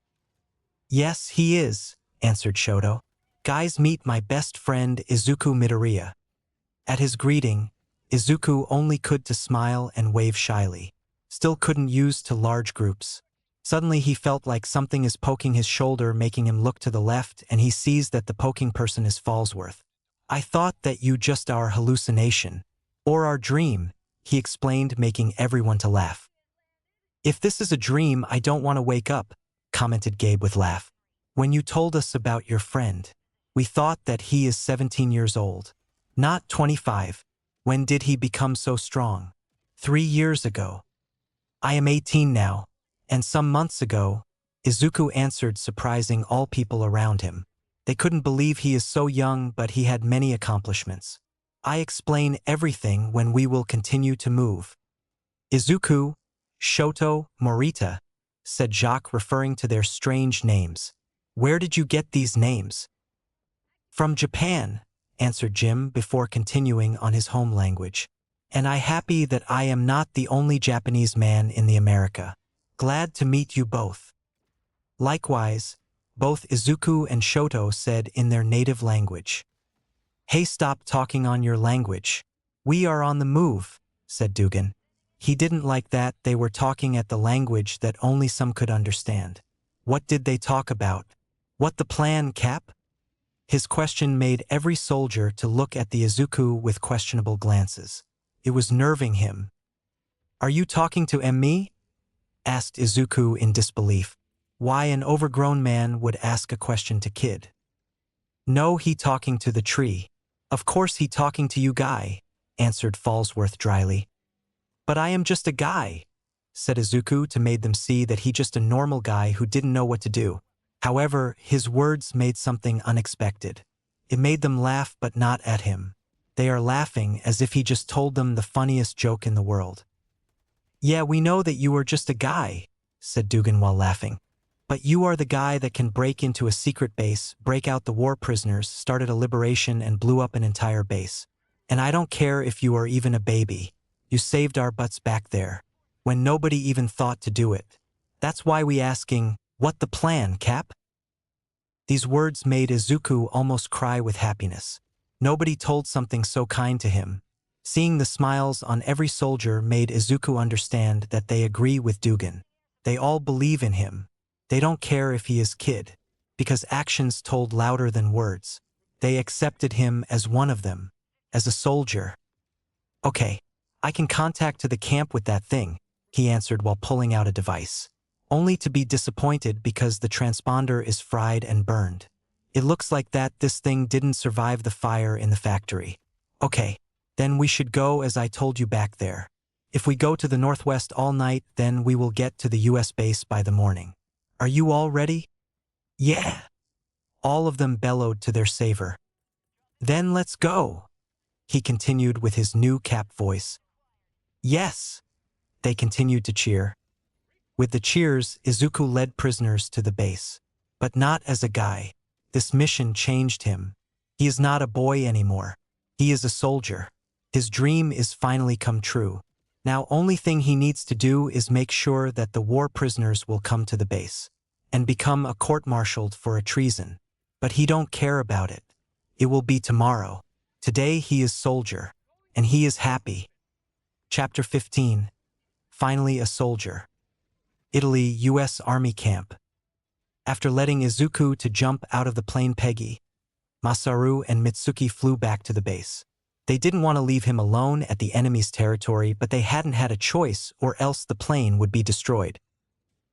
Yes, he is, answered Shoto. Guys, meet my best friend Izuku Midoriya. At his greeting, Izuku only could to smile and wave shyly. Still couldn't use to large groups. Suddenly he felt like something is poking his shoulder, making him look to the left, and he sees that the poking person is Fallsworth. I thought that you just our hallucination. Or our dream, he explained, making everyone to laugh. If this is a dream, I don't want to wake up, commented Gabe with laugh. When you told us about your friend, we thought that he is 17 years old, not 25. When did he become so strong? 3 years ago. I am 18 now, and some months ago, Izuku answered, surprising all people around him. They couldn't believe he is so young, but he had many accomplishments. I explain everything when we will continue to move. Izuku, Shoto, Morita, said Jacques, referring to their strange names. Where did you get these names? From Japan, answered Jim before continuing on his home language. And I happy that I am not the only Japanese man in the America. Glad to meet you both. Likewise, both Izuku and Shoto said in their native language. Hey, stop talking on your language. We are on the move, said Dugan. He didn't like that they were talking at the language that only some could understand. What did they talk about? What the plan, Cap? His question made every soldier to look at the Izuku with questionable glances. It was nerving him. Are you talking to me? Asked Izuku in disbelief. Why an overgrown man would ask a question to kid. No, he talking to the tree. Of course he talking to you guy, answered Fallsworth dryly. But I am just a guy, said Izuku, to made them see that he just a normal guy who didn't know what to do. However, his words made something unexpected. It made them laugh, but not at him. They are laughing as if he just told them the funniest joke in the world. Yeah, we know that you are just a guy, said Dugan while laughing. But you are the guy that can break into a secret base, break out the war prisoners, started a liberation, and blew up an entire base. And I don't care if you are even a baby. You saved our butts back there, when nobody even thought to do it. That's why we asking, what the plan, Cap? These words made Izuku almost cry with happiness. Nobody told something so kind to him. Seeing the smiles on every soldier made Izuku understand that they agree with Dugan. They all believe in him. They don't care if he is kid, because actions told louder than words. They accepted him as one of them, as a soldier. Okay, I can contact to the camp with that thing, he answered while pulling out a device, only to be disappointed because the transponder is fried and burned. It looks like this thing didn't survive the fire in the factory. Okay, then we should go as I told you back there. If we go to the northwest all night, then we will get to the US base by the morning. Are you all ready? Yeah. All of them bellowed to their saver. Then let's go, he continued with his new cap voice. Yes. They continued to cheer. With the cheers, Izuku led prisoners to the base. But not as a guy. This mission changed him. He is not a boy anymore. He is a soldier. His dream is finally come true. Now only thing he needs to do is make sure that the war prisoners will come to the base and become a court-martialed for a treason. But he don't care about it. It will be tomorrow. Today he is soldier, and he is happy. Chapter 15. Finally a soldier. Italy, U.S. Army Camp. After letting Izuku to jump out of the plane Peggy, Masaru and Mitsuki flew back to the base. They didn't want to leave him alone at the enemy's territory, but they hadn't had a choice or else the plane would be destroyed.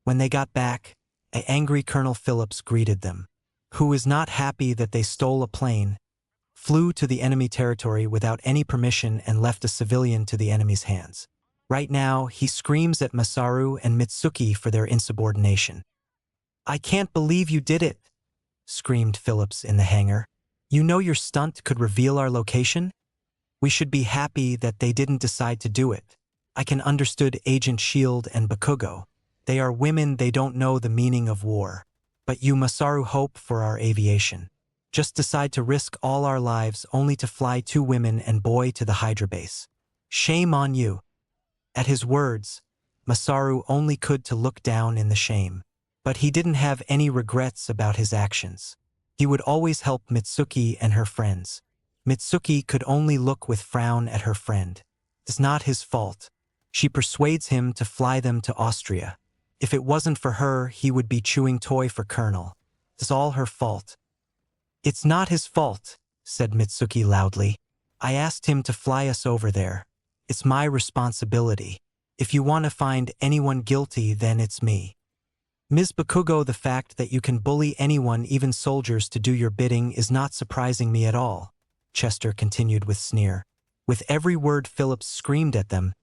When they got back, an angry Colonel Phillips greeted them, who is not happy that they stole a plane, flew to the enemy territory without any permission and left a civilian to the enemy's hands. Right now, he screams at Masaru and Mitsuki for their insubordination. I can't believe you did it, screamed Phillips in the hangar. You know your stunt could reveal our location? We should be happy that they didn't decide to do it. I can understood Agent Shield and Bakugo. They are women, they don't know the meaning of war. But you Masaru hope for our aviation. Just decide to risk all our lives only to fly 2 women and boy to the Hydra base. Shame on you. At his words, Masaru only could to look down in the shame. But he didn't have any regrets about his actions. He would always help Mitsuki and her friends. Mitsuki could only look with frown at her friend. It's not his fault. She persuades him to fly them to Austria. If it wasn't for her, he would be chewing toy for Colonel. It's all her fault. It's not his fault, said Mitsuki loudly. I asked him to fly us over there. It's my responsibility. If you want to find anyone guilty, then it's me. Ms. Bakugo, the fact that you can bully anyone, even soldiers, to do your bidding is not surprising me at all, Chester continued with sneer. With every word Phillips screamed at them,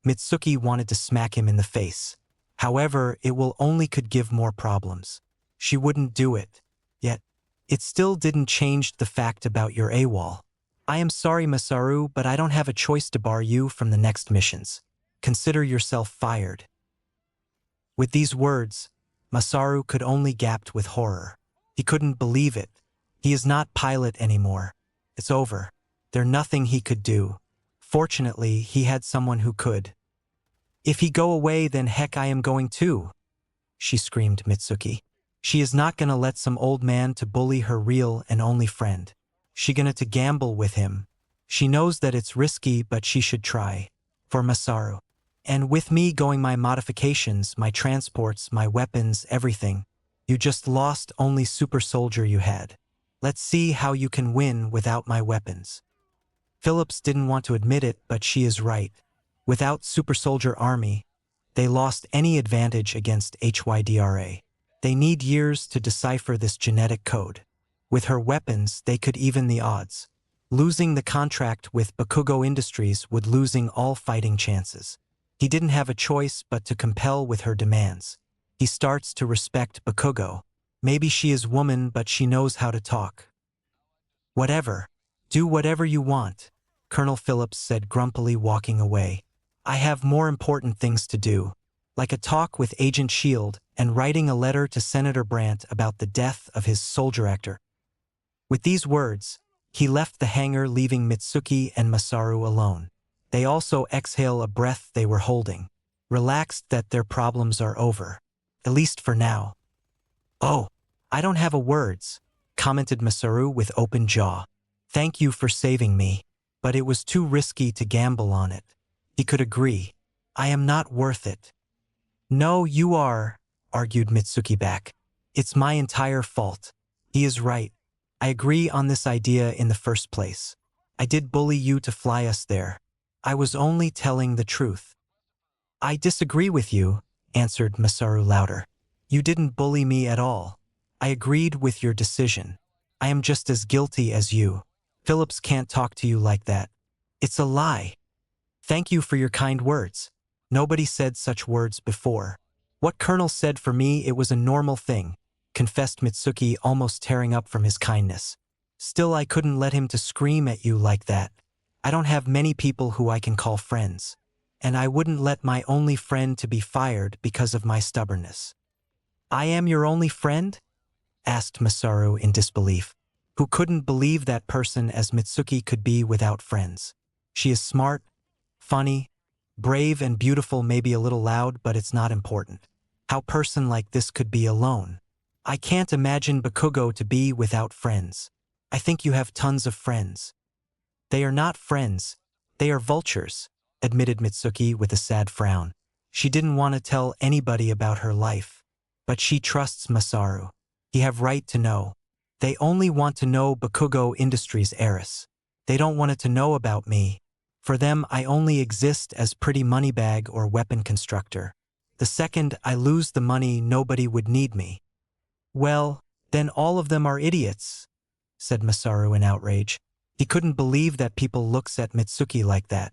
Mitsuki wanted to smack him in the face. However, it will only could give more problems. She wouldn't do it. Yet, it still didn't change the fact about your AWOL. I am sorry, Masaru, but I don't have a choice to bar you from the next missions. Consider yourself fired. With these words, Masaru could only gasped with horror. He couldn't believe it. He is not pilot anymore. It's over. There's nothing he could do. Fortunately, he had someone who could. If he go away, then heck I am going too, she screamed Mitsuki. She is not gonna let some old man to bully her real and only friend. She gonna to gamble with him. She knows that it's risky, but she should try. For Masaru. And with me going my modifications, my transports, my weapons, everything. You just lost only super soldier you had. Let's see how you can win without my weapons. Phillips didn't want to admit it, but she is right. Without super soldier army, they lost any advantage against HYDRA. They need years to decipher this genetic code. With her weapons, they could even the odds. Losing the contract with Bakugo Industries would losing all fighting chances. He didn't have a choice but to compel with her demands. He starts to respect Bakugo. Maybe she is woman, but she knows how to talk. Whatever. Do whatever you want, Colonel Phillips said grumpily, walking away. I have more important things to do, like a talk with Agent Shield and writing a letter to Senator Brandt about the death of his soldier actor. With these words, he left the hangar, leaving Mitsuki and Masaru alone. They also exhale a breath they were holding, relaxed that their problems are over, at least for now. Oh, I don't have a words, commented Masaru with open jaw. Thank you for saving me, but it was too risky to gamble on it. He could agree. I am not worth it. No, you are, argued Mitsuki back. It's my entire fault. He is right. I agree on this idea in the first place. I did bully you to fly us there. I was only telling the truth. I disagree with you, answered Masaru louder. You didn't bully me at all. I agreed with your decision. I am just as guilty as you. Phillips can't talk to you like that. It's a lie. Thank you for your kind words. Nobody said such words before. What Colonel said for me, it was a normal thing, confessed Mitsuki, almost tearing up from his kindness. Still, I couldn't let him to scream at you like that. I don't have many people who I can call friends. And I wouldn't let my only friend to be fired because of my stubbornness. I am your only friend? Asked Masaru in disbelief, who couldn't believe that person as Mitsuki could be without friends. She is smart, funny, brave and beautiful, maybe a little loud, but it's not important. How person like this could be alone? I can't imagine Bakugo to be without friends. I think you have tons of friends. They are not friends. They are vultures, admitted Mitsuki with a sad frown. She didn't want to tell anybody about her life. But she trusts Masaru. He have right to know. They only want to know Bakugo Industries' heiress. They don't want it to know about me. For them, I only exist as pretty moneybag or weapon constructor. The second I lose the money, nobody would need me. Well, then all of them are idiots, said Masaru in outrage. He couldn't believe that people looks at Mitsuki like that.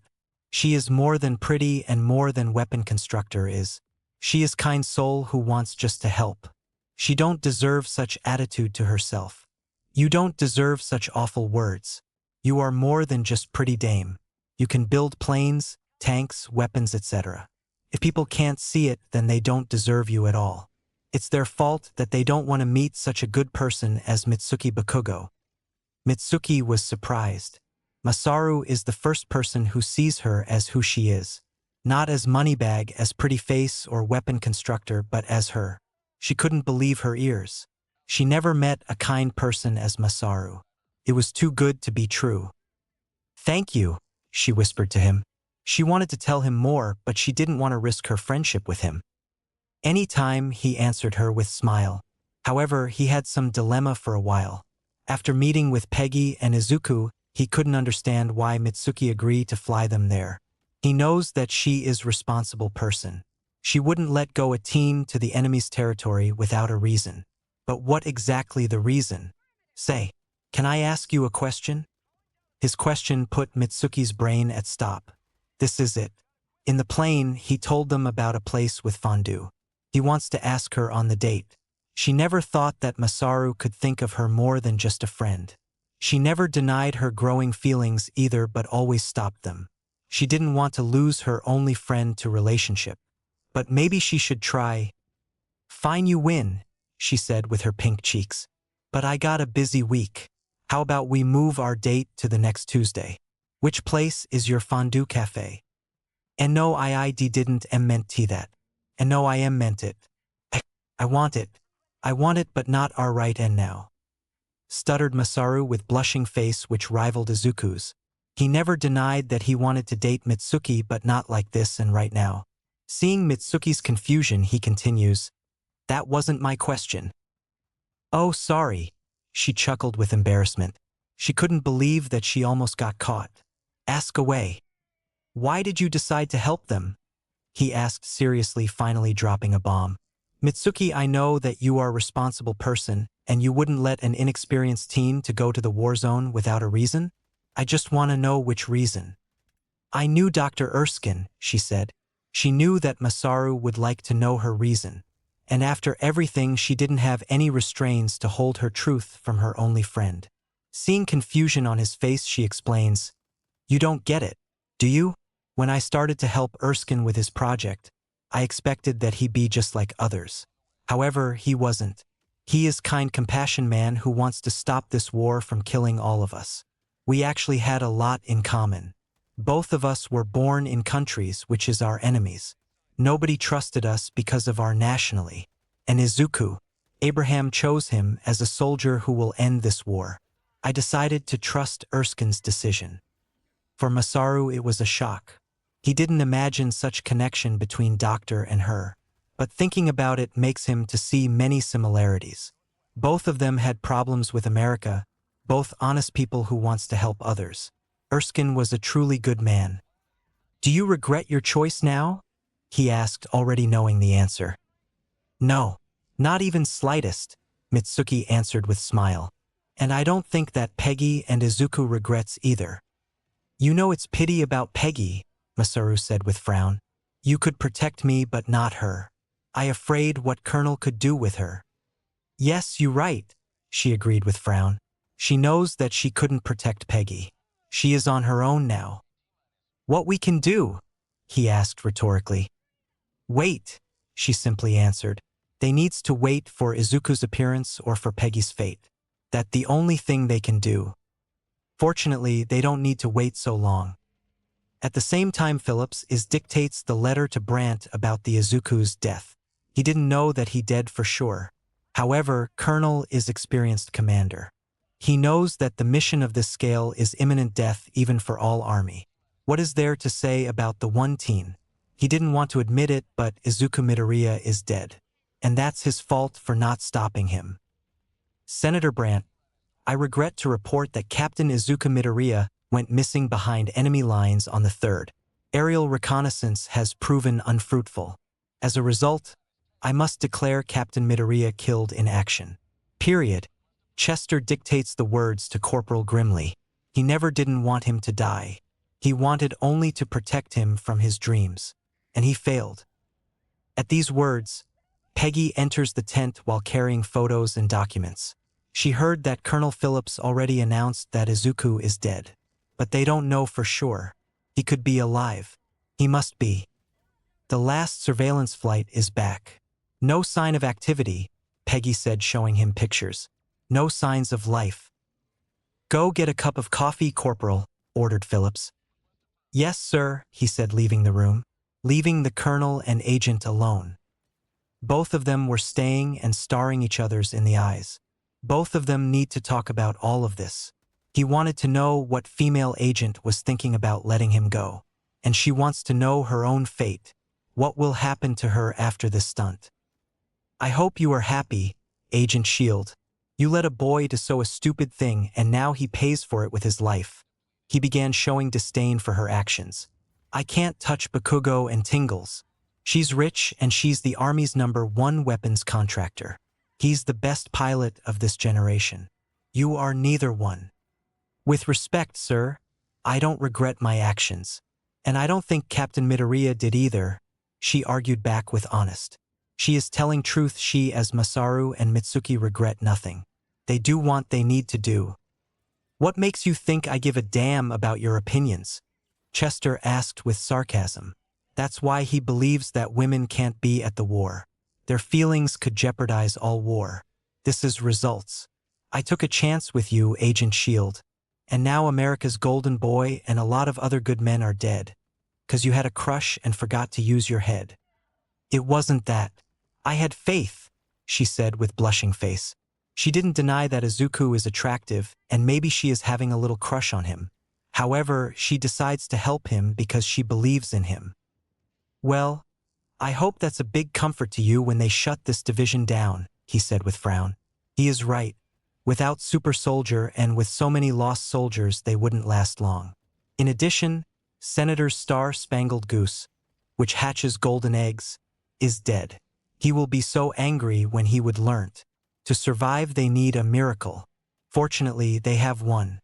She is more than pretty and more than weapon constructor is. She is kind soul who wants just to help. She don't deserve such attitude to herself. You don't deserve such awful words. You are more than just pretty dame. You can build planes, tanks, weapons, etc. If people can't see it, then they don't deserve you at all. It's their fault that they don't want to meet such a good person as Mitsuki Bakugo. Mitsuki was surprised. Masaru is the first person who sees her as who she is. Not as moneybag, as pretty face or weapon constructor, but as her. She couldn't believe her ears. She never met a kind person as Masaru. It was too good to be true. Thank you, she whispered to him. She wanted to tell him more, but she didn't want to risk her friendship with him. Any time, he answered her with smile. However, he had some dilemma for a while. After meeting with Peggy and Izuku, he couldn't understand why Mitsuki agreed to fly them there. He knows that she is a responsible person. She wouldn't let go a team to the enemy's territory without a reason. But what exactly the reason? Say, can I ask you a question? His question put Mitsuki's brain at stop. This is it. In the plane, he told them about a place with fondue. He wants to ask her on the date. She never thought that Masaru could think of her more than just a friend. She never denied her growing feelings either, but always stopped them. She didn't want to lose her only friend to relationship. But maybe she should try. Fine, you win, she said with her pink cheeks. But I got a busy week. How about we move our date to the next Tuesday? Which place is your fondue cafe? And no, I didn't meant that. And no, I meant it. I want it. I want it, but not our right and now. Stuttered Masaru with blushing face which rivaled Izuku's. He never denied that he wanted to date Mitsuki, but not like this and right now. Seeing Mitsuki's confusion, he continues, That wasn't my question. Oh, sorry. She chuckled with embarrassment. She couldn't believe that she almost got caught. Ask away. Why did you decide to help them? He asked seriously, finally dropping a bomb. Mitsuki, I know that you are a responsible person, and you wouldn't let an inexperienced teen to go to the war zone without a reason. I just want to know which reason. I knew Dr. Erskine, she said. She knew that Masaru would like to know her reason. And after everything, she didn't have any restraints to hold her truth from her only friend. Seeing confusion on his face, she explains, You don't get it, do you? When I started to help Erskine with his project, I expected that he'd be just like others. However, he wasn't. He is kind compassion man who wants to stop this war from killing all of us. We actually had a lot in common. Both of us were born in countries which is our enemies. Nobody trusted us because of our nationality. And Izuku, Abraham chose him as a soldier who will end this war. I decided to trust Erskine's decision. For Masaru, it was a shock. He didn't imagine such connection between Doctor and her. But thinking about it makes him to see many similarities. Both of them had problems with America, both honest people who wants to help others. Erskine was a truly good man. Do you regret your choice now? He asked, already knowing the answer. No, not even slightest, Mitsuki answered with smile. And I don't think that Peggy and Izuku regrets either. You know it's pity about Peggy, Masaru said with frown. You could protect me but not her. I afraid what Colonel could do with her. Yes, you right, she agreed with frown. She knows that she couldn't protect Peggy. She is on her own now. What we can do? He asked rhetorically. Wait, she simply answered. They needs to wait for Izuku's appearance or for Peggy's fate. That the only thing they can do. Fortunately, they don't need to wait so long. At the same time, Phillips dictates the letter to Brant about the Izuku's death. He didn't know that he dead for sure. However, Colonel is experienced commander. He knows that the mission of this scale is imminent death even for all army. What is there to say about the one teen? He didn't want to admit it, but Izuku Midoriya is dead. And that's his fault for not stopping him. Senator Brant, I regret to report that Captain Izuku Midoriya went missing behind enemy lines on the 3rd. Aerial reconnaissance has proven unfruitful. As a result, I must declare Captain Midoriya killed in action. Period. Chester dictates the words to Corporal grimly. He never didn't want him to die. He wanted only to protect him from his dreams. And he failed. At these words, Peggy enters the tent while carrying photos and documents. She heard that Colonel Phillips already announced that Izuku is dead. But they don't know for sure. He could be alive. He must be. The last surveillance flight is back. No sign of activity, Peggy said, showing him pictures. No signs of life. Go get a cup of coffee, Corporal, ordered Phillips. Yes, sir, he said, leaving the room, leaving the Colonel and Agent alone. Both of them were staring and staring each other's in the eyes. Both of them need to talk about all of this. He wanted to know what female agent was thinking about letting him go. And she wants to know her own fate. What will happen to her after this stunt? I hope you are happy, Agent Shield. You let a boy do so a stupid thing and now he pays for it with his life. He began showing disdain for her actions. I can't touch Bakugo and Tingles. She's rich and she's the Army's #1 weapons contractor. He's the best pilot of this generation. You are neither one. With respect, sir, I don't regret my actions. And I don't think Captain Midoriya did either, she argued back with honest. She is telling truth. She as Masaru and Mitsuki regret nothing. They do what they need to do. What makes you think I give a damn about your opinions? Chester asked with sarcasm. That's why he believes that women can't be at the war. Their feelings could jeopardize all war. This is results. I took a chance with you, Agent Shield. And now America's golden boy and a lot of other good men are dead. 'Cause you had a crush and forgot to use your head. It wasn't that. I had faith, she said with blushing face. She didn't deny that Izuku is attractive and maybe she is having a little crush on him. However, she decides to help him because she believes in him. Well, I hope that's a big comfort to you when they shut this division down, he said with frown. He is right. Without super soldier and with so many lost soldiers, they wouldn't last long. In addition, Senator's star-spangled goose, which hatches golden eggs, is dead. He will be so angry when he would learn. To survive, they need a miracle. Fortunately, they have one.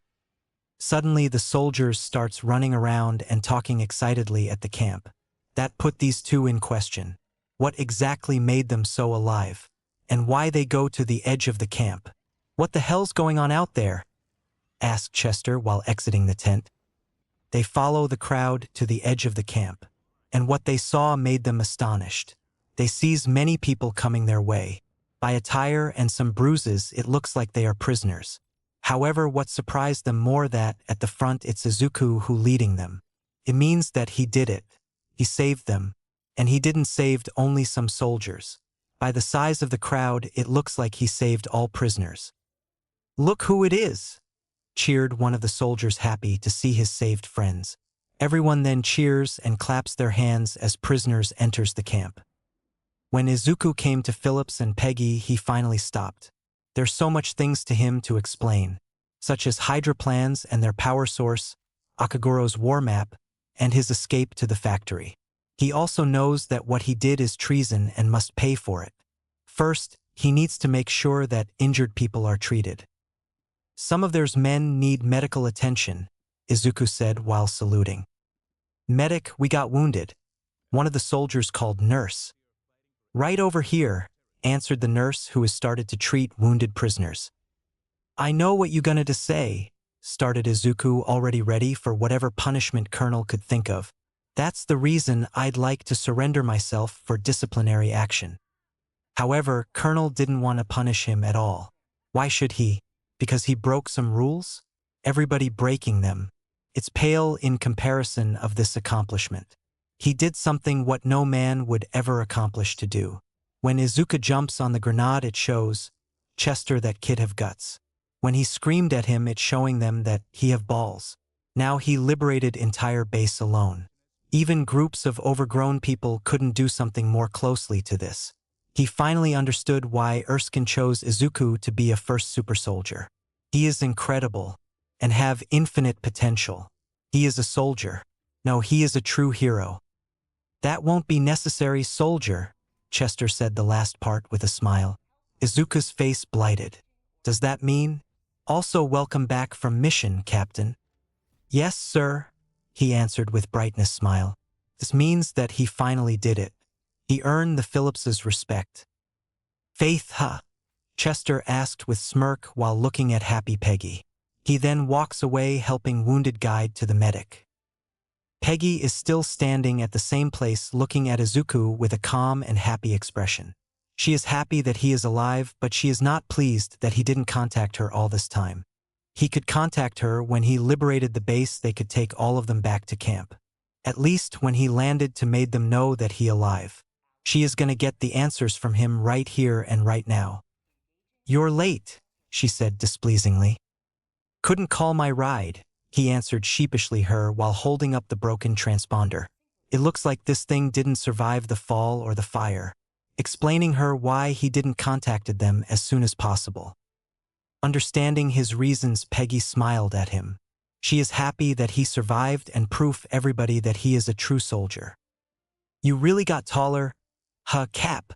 Suddenly, the soldiers starts running around and talking excitedly at the camp. That put these two in question. What exactly made them so alive? And why they go to the edge of the camp? What the hell's going on out there? Asked Chester while exiting the tent. They follow the crowd to the edge of the camp. And what they saw made them astonished. They sees many people coming their way. By attire and some bruises, it looks like they are prisoners. However, what surprised them more that, at the front, it's Izuku who leading them. It means that he did it. He saved them. And he didn't saved only some soldiers. By the size of the crowd, it looks like he saved all prisoners. Look who it is! Cheered one of the soldiers, happy to see his saved friends. Everyone then cheers and claps their hands as prisoners enters the camp. When Izuku came to Phillips and Peggy, he finally stopped. There's so much things to him to explain. such as Hydra plans and their power source, Akagoro's war map, and his escape to the factory. He also knows that what he did is treason and must pay for it. First, he needs to make sure that injured people are treated. Some of their men need medical attention, Izuku said while saluting. Medic, we got wounded. One of the soldiers called Nurse. Right over here, answered the nurse who has started to treat wounded prisoners. I know what you gonna to say, started Izuku, already ready for whatever punishment Colonel could think of. That's the reason I'd like to surrender myself for disciplinary action. However, Colonel didn't want to punish him at all. Why should he? Because he broke some rules? Everybody breaking them. It's pale in comparison of this accomplishment. He did something what no man would ever accomplish to do. When Izuku jumps on the grenade, it shows, Chester, that kid have guts. When he screamed at him, it's showing them that he have balls. Now he liberated entire base alone. Even groups of overgrown people couldn't do something more closely to this. He finally understood why Erskine chose Izuku to be a first super soldier. He is incredible and have infinite potential. He is a soldier. No, he is a true hero. That won't be necessary, soldier, Chester said the last part with a smile. Izuku's face blighted. Does that mean? Also welcome back from mission, Captain. Yes, sir, he answered with brightness smile. This means that he finally did it. He earned the Phillips's respect. Faith, huh? Chester asked with smirk while looking at happy Peggy. He then walks away, helping wounded guide to the medic. Peggy is still standing at the same place looking at Izuku with a calm and happy expression. She is happy that he is alive, but she is not pleased that he didn't contact her all this time. He could contact her when he liberated the base. They could take all of them back to camp. At least when he landed to made them know that he alive. She is gonna get the answers from him right here and right now. You're late, she said displeasingly. Couldn't call my ride, he answered sheepishly her while holding up the broken transponder. It looks like this thing didn't survive the fall or the fire. Explaining her why he didn't contacted them as soon as possible. Understanding his reasons, Peggy smiled at him. She is happy that he survived and proof everybody that he is a true soldier. You really got taller? Huh, Cap?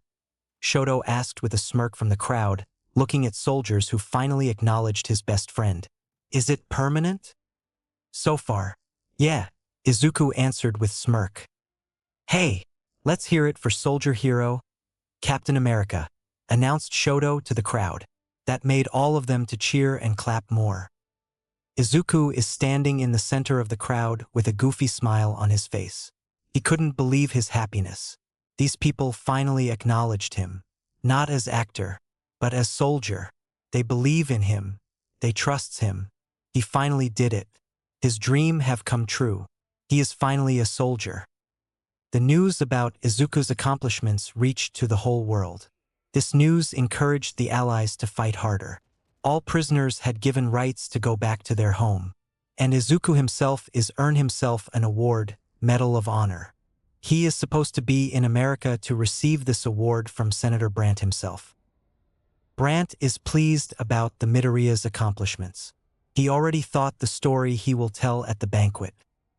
Shoto asked with a smirk from the crowd, looking at soldiers who finally acknowledged his best friend. Is it permanent? So far. Yeah, Izuku answered with smirk. Hey, let's hear it for Soldier Hero, Captain America, announced Shoto to the crowd. That made all of them to cheer and clap more. Izuku is standing in the center of the crowd with a goofy smile on his face. He couldn't believe his happiness. These people finally acknowledged him, not as actor, but as soldier. They believe in him. They trust him. He finally did it. His dream have come true. He is finally a soldier. The news about Izuku's accomplishments reached to the whole world. This news encouraged the Allies to fight harder. All prisoners had given rights to go back to their home. And Izuku himself is earned himself an award, Medal of Honor. He is supposed to be in America to receive this award from Senator Brandt himself. Brandt is pleased about the Midoriya's accomplishments. He already thought the story he will tell at the banquet.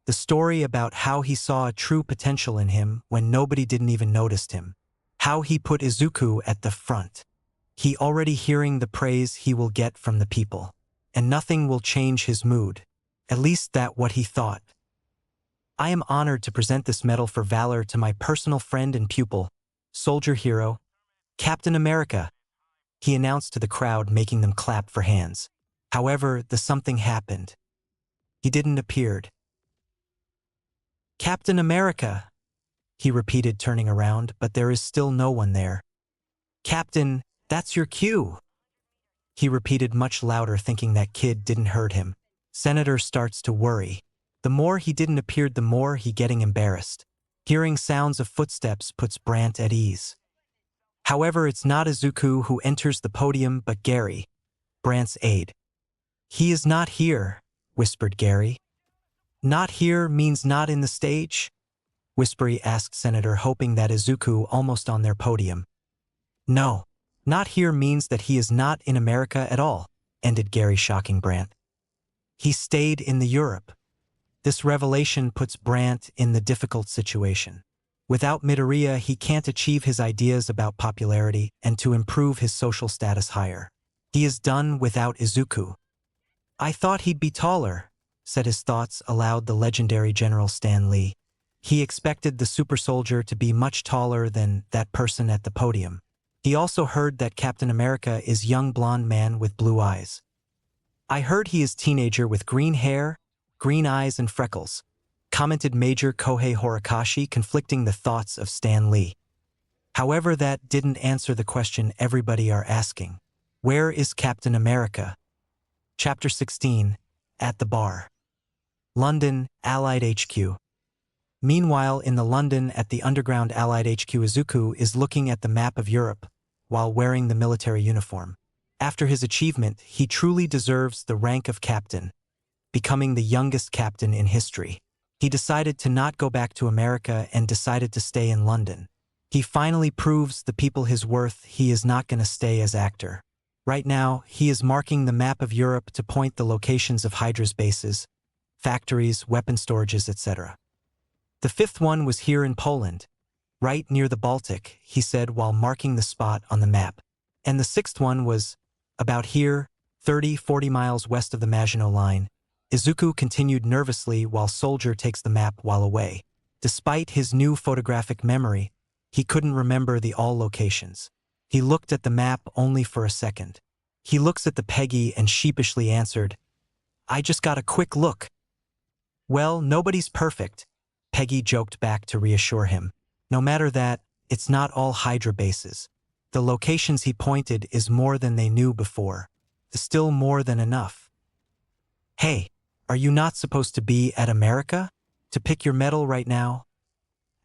The story about how he saw a true potential in him when nobody didn't even notice him. How he put Izuku at the front. He already hearing the praise he will get from the people. And nothing will change his mood. At least that what he thought. I am honored to present this medal for valor to my personal friend and pupil, Soldier Hero, Captain America, he announced to the crowd, making them clap for hands. However, something happened. He didn't appeared. Captain America, he repeated, turning around, but there is still no one there. Captain, that's your cue, he repeated much louder, thinking that kid didn't hurt him. Senator starts to worry. The more he didn't appear, the more he getting embarrassed. Hearing sounds of footsteps puts Brandt at ease. However, it's not Izuku who enters the podium but Gary, Brandt's aide. He is not here, whispered Gary. Not here means not in the stage? Whispery asked Senator, hoping that Izuku almost on their podium. No, not here means that he is not in America at all, ended Gary, shocking Brandt. He stayed in the Europe. This revelation puts Brant in the difficult situation. Without Midoriya, he can't achieve his ideas about popularity and to improve his social status higher. He is done without Izuku. I thought he'd be taller, said his thoughts aloud the legendary General Stan Lee. He expected the super soldier to be much taller than that person at the podium. He also heard that Captain America is young blonde man with blue eyes. I heard he is teenager with green hair, green eyes and freckles, commented Major Kohei Horikoshi, conflicting the thoughts of Stan Lee. However, that didn't answer the question everybody are asking. Where is Captain America? Chapter 16, At the Bar. London, Allied HQ. Meanwhile, in the London at the underground Allied HQ, Izuku is looking at the map of Europe while wearing the military uniform. After his achievement, he truly deserves the rank of captain, becoming the youngest captain in history. He decided to not go back to America and decided to stay in London. He finally proves the people his worth. He is not going to stay as actor. Right now, he is marking the map of Europe to point the locations of Hydra's bases, factories, weapon storages, etc. The fifth one was here in Poland, right near the Baltic, he said while marking the spot on the map. And the sixth one was about here, 30-40 miles west of the Maginot Line. Izuku continued nervously while Soldier takes the map while away. Despite his new photographic memory, he couldn't remember the all locations. He looked at the map only for a second. He looks at the Peggy and sheepishly answered, I just got a quick look. Well, nobody's perfect, Peggy joked back to reassure him. No matter that, it's not all Hydra bases. The locations he pointed is more than they knew before. Still more than enough. Hey, are you not supposed to be at America? To pick your medal right now?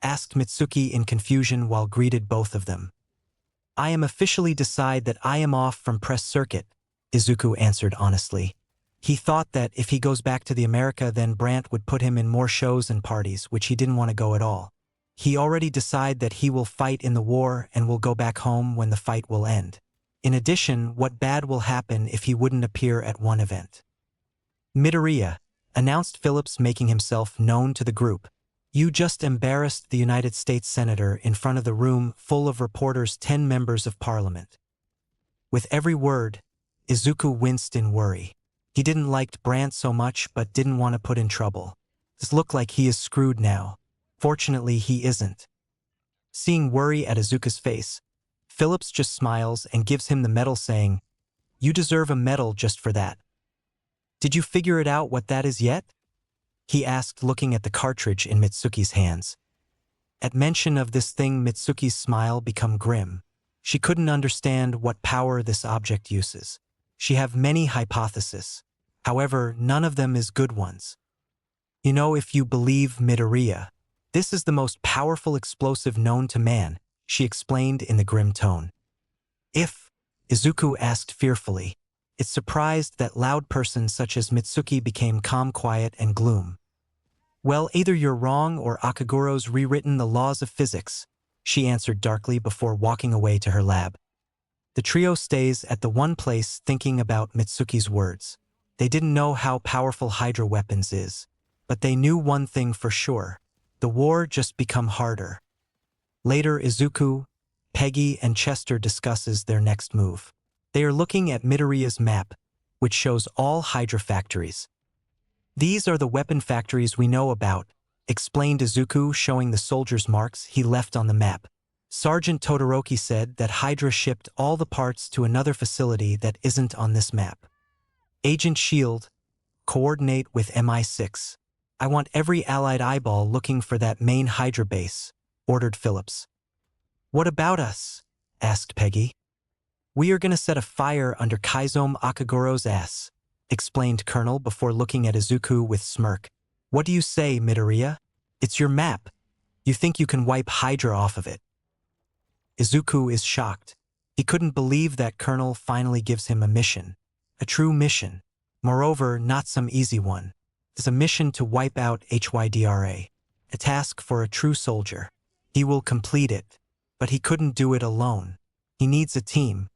Asked Mitsuki in confusion while greeted both of them. I am officially decide that I am off from press circuit, Izuku answered honestly. He thought that if he goes back to the America, then Brant would put him in more shows and parties, which he didn't want to go at all. He already decided that he will fight in the war and will go back home when the fight will end. In addition, what bad will happen if he wouldn't appear at one event? Midoriya, announced Phillips, making himself known to the group. You just embarrassed the United States Senator in front of the room full of reporters, 10 members of parliament. With every word, Izuku winced in worry. He didn't like Brant so much but didn't want to put in trouble. This looked like he is screwed now. Fortunately, he isn't. Seeing worry at Izuku's face, Phillips just smiles and gives him the medal, saying, You deserve a medal just for that. Did you figure it out what that is yet? He asked, looking at the cartridge in Mitsuki's hands. At mention of this thing, Mitsuki's smile became grim. She couldn't understand what power this object uses. She have many hypotheses. However, none of them is good ones. You know, if you believe Midoriya, this is the most powerful explosive known to man, she explained in the grim tone. If, Izuku asked fearfully, it surprised that loud person such as Mitsuki became calm, quiet, and gloom. Well, either you're wrong or Akaguro's rewritten the laws of physics, she answered darkly before walking away to her lab. The trio stays at the one place thinking about Mitsuki's words. They didn't know how powerful Hydra weapons is, but they knew one thing for sure. The war just become harder. Later, Izuku, Peggy, and Chester discusses their next move. They are looking at Midoriya's map, which shows all Hydra factories. These are the weapon factories we know about, explained Izuku, showing the soldiers' marks he left on the map. Sergeant Todoroki said that Hydra shipped all the parts to another facility that isn't on this map. Agent Shield, coordinate with MI6. I want every Allied eyeball looking for that main Hydra base, ordered Phillips. What about us? Asked Peggy. We are going to set a fire under Kaizome Akaguro's ass, explained Colonel before looking at Izuku with smirk. What do you say, Midoriya? It's your map. You think you can wipe Hydra off of it? Izuku is shocked. He couldn't believe that Colonel finally gives him a mission. A true mission. Moreover, not some easy one. It's a mission to wipe out Hydra. A task for a true soldier. He will complete it. But he couldn't do it alone. He needs a team.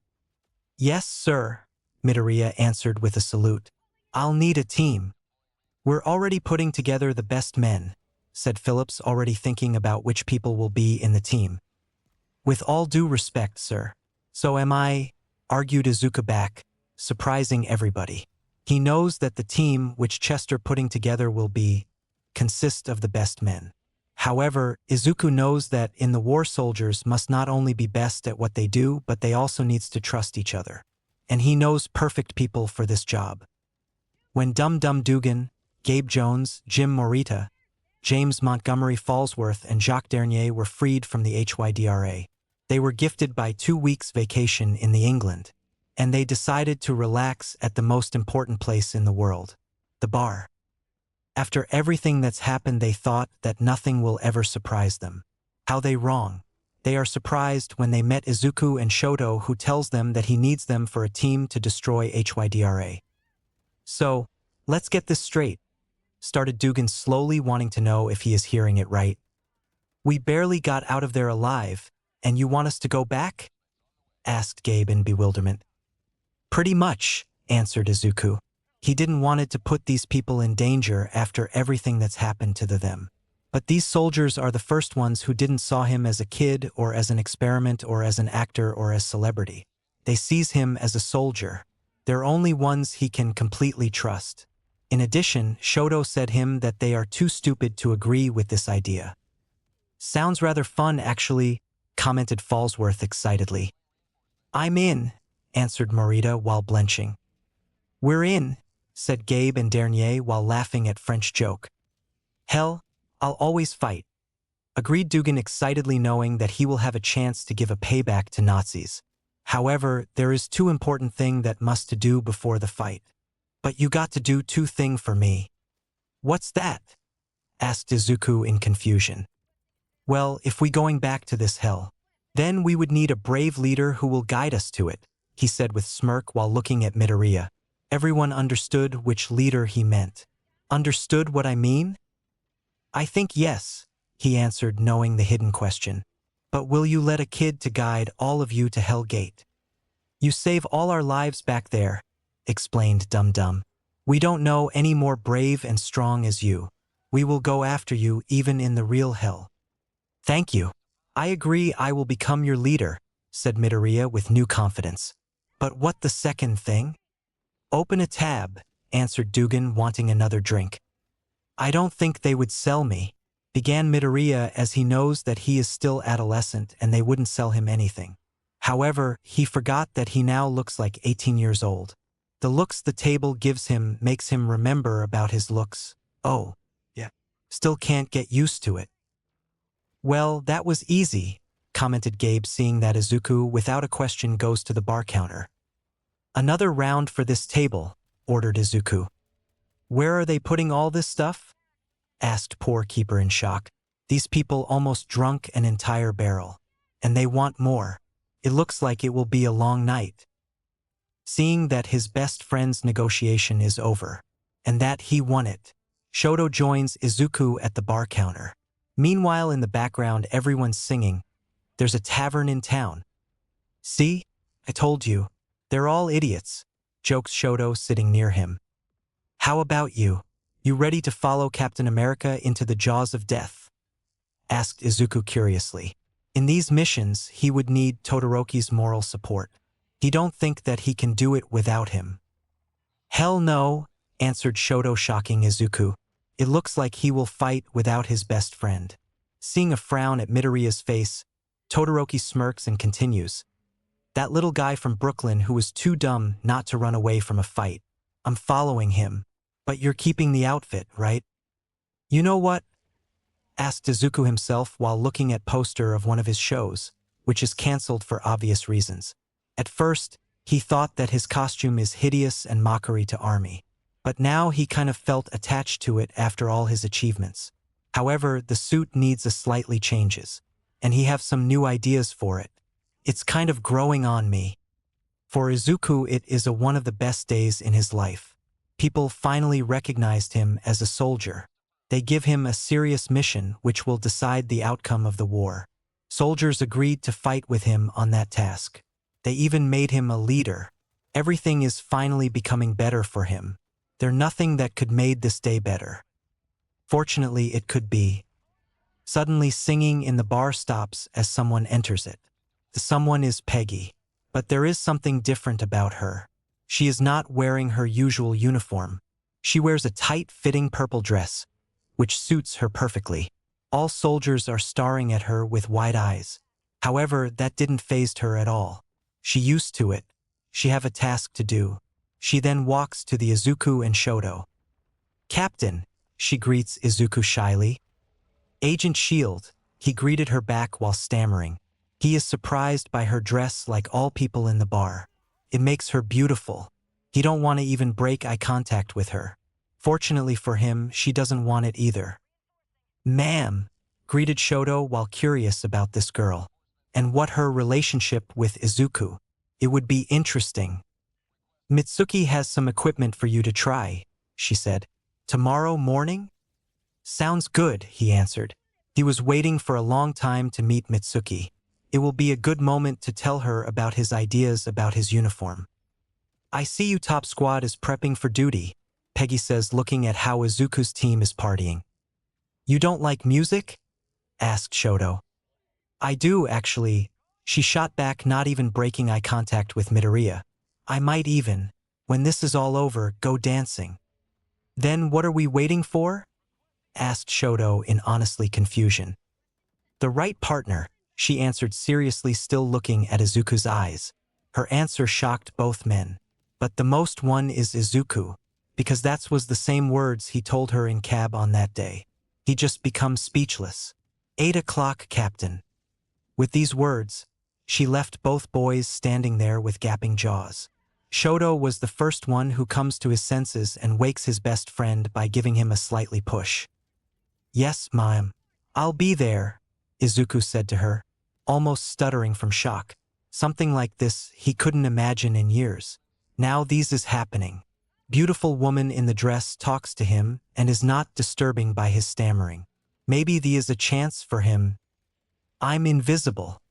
Yes, sir, Midoriya answered with a salute. I'll need a team. We're already putting together the best men, said Phillips, already thinking about which people will be in the team. With all due respect, sir. So am I, argued Izuku back, surprising everybody. He knows that the team which Chester putting together will consist of the best men. However, Izuku knows that in the war soldiers must not only be best at what they do, but they also needs to trust each other. And he knows perfect people for this job. When Dum Dum Dugan, Gabe Jones, Jim Morita, James Montgomery Falsworth, and Jacques Dernier were freed from the HYDRA, they were gifted by 2 weeks vacation in the England, and they decided to relax at the most important place in the world, the bar. After everything that's happened, they thought that nothing will ever surprise them. How they wrong. They are surprised when they met Izuku and Shoto, who tells them that he needs them for a team to destroy HYDRA. So, let's get this straight, started Dugan, slowly, wanting to know if he is hearing it right. We barely got out of there alive, and you want us to go back? Asked Gabe in bewilderment. Pretty much, answered Izuku. He didn't want it to put these people in danger after everything that's happened to them. But these soldiers are the first ones who didn't saw him as a kid or as an experiment or as an actor or as celebrity. They sees him as a soldier. They're only ones he can completely trust. In addition, Shoto said him that they are too stupid to agree with this idea. Sounds rather fun, actually, commented Falsworth excitedly. I'm in, answered Morita while blenching. We're in, said Gabe and Dernier while laughing at French joke. Hell, I'll always fight, agreed Dugan excitedly, knowing that he will have a chance to give a payback to Nazis. However, there is 2 important things that must to do before the fight. But you got to do 2 things for me. What's that? Asked Izuku in confusion. Well, if we going back to this hell, then we would need a brave leader who will guide us to it, he said with smirk while looking at Midoriya. Everyone understood which leader he meant. Understood what I mean? I think yes, he answered, knowing the hidden question. But will you let a kid to guide all of you to Hell Gate? You save all our lives back there, explained Dum Dum. We don't know any more brave and strong as you. We will go after you even in the real hell. Thank you. I agree, I will become your leader, said Midoriya with new confidence. But what the second thing? Open a tab, answered Dugan, wanting another drink. I don't think they would sell me, began Midoriya, as he knows that he is still adolescent and they wouldn't sell him anything. However, he forgot that he now looks like 18 years old. The looks the table gives him makes him remember about his looks. Oh, yeah. Still can't get used to it. Well, that was easy, commented Gabe, seeing that Izuku without a question goes to the bar counter. Another round for this table, ordered Izuku. Where are they putting all this stuff? Asked poor keeper in shock. These people almost drunk an entire barrel. And they want more. It looks like it will be a long night. Seeing that his best friend's negotiation is over, and that he won it, Shoto joins Izuku at the bar counter. Meanwhile, in the background, everyone's singing, "There's a tavern in town." See? I told you. They're all idiots, jokes Shoto, sitting near him. How about you? You ready to follow Captain America into the jaws of death? Asked Izuku curiously. In these missions, he would need Todoroki's moral support. He don't think that he can do it without him. Hell no, answered Shoto, shocking Izuku. It looks like he will fight without his best friend. Seeing a frown at Midoriya's face, Todoroki smirks and continues. That little guy from Brooklyn who was too dumb not to run away from a fight. I'm following him. But you're keeping the outfit, right? You know what? Asked Izuku himself while looking at poster of one of his shows, which is cancelled for obvious reasons. At first, he thought that his costume is hideous and mockery to Army. But now he kind of felt attached to it after all his achievements. However, the suit needs a slightly changes, and he have some new ideas for it. It's kind of growing on me. For Izuku, it is one of the best days in his life. People finally recognized him as a soldier. They give him a serious mission which will decide the outcome of the war. Soldiers agreed to fight with him on that task. They even made him a leader. Everything is finally becoming better for him. There's nothing that could made this day better. Fortunately, it could be. Suddenly singing in the bar stops as someone enters it. The someone is Peggy. But there is something different about her. She is not wearing her usual uniform. She wears a tight-fitting purple dress, which suits her perfectly. All soldiers are staring at her with wide eyes. However, that didn't faze her at all. She used to it. She have a task to do. She then walks to the Izuku and Shoto. "Captain," she greets Izuku shyly. "Agent Shield," he greeted her back while stammering. He is surprised by her dress like all people in the bar. It makes her beautiful. He don't want to even break eye contact with her. Fortunately for him, she doesn't want it either. "Ma'am," greeted Shoto while curious about this girl. And what her relationship with Izuku. It would be interesting. "Mitsuki has some equipment for you to try," she said. "Tomorrow morning?" "Sounds good," he answered. He was waiting for a long time to meet Mitsuki. It will be a good moment to tell her about his ideas about his uniform. "I see you top squad is prepping for duty," Peggy says, looking at how Izuku's team is partying. "You don't like music?" asked Shoto. "I do, actually," she shot back, not even breaking eye contact with Midoriya. "I might even, when this is all over, go dancing." "Then what are we waiting for?" asked Shoto in honestly confusion. "The right partner," she answered seriously, still looking at Izuku's eyes. Her answer shocked both men. But the most one is Izuku, because that was the same words he told her in cab on that day. He just becomes speechless. 8 o'clock, Captain." With these words, she left both boys standing there with gaping jaws. Shoto was the first one who comes to his senses and wakes his best friend by giving him a slightly push. "Yes, ma'am. I'll be there," Izuku said to her, almost stuttering from shock. Something like this he couldn't imagine in years. Now this is happening. Beautiful woman in the dress talks to him and is not disturbing by his stammering. Maybe there is a chance for him. "I'm invisible.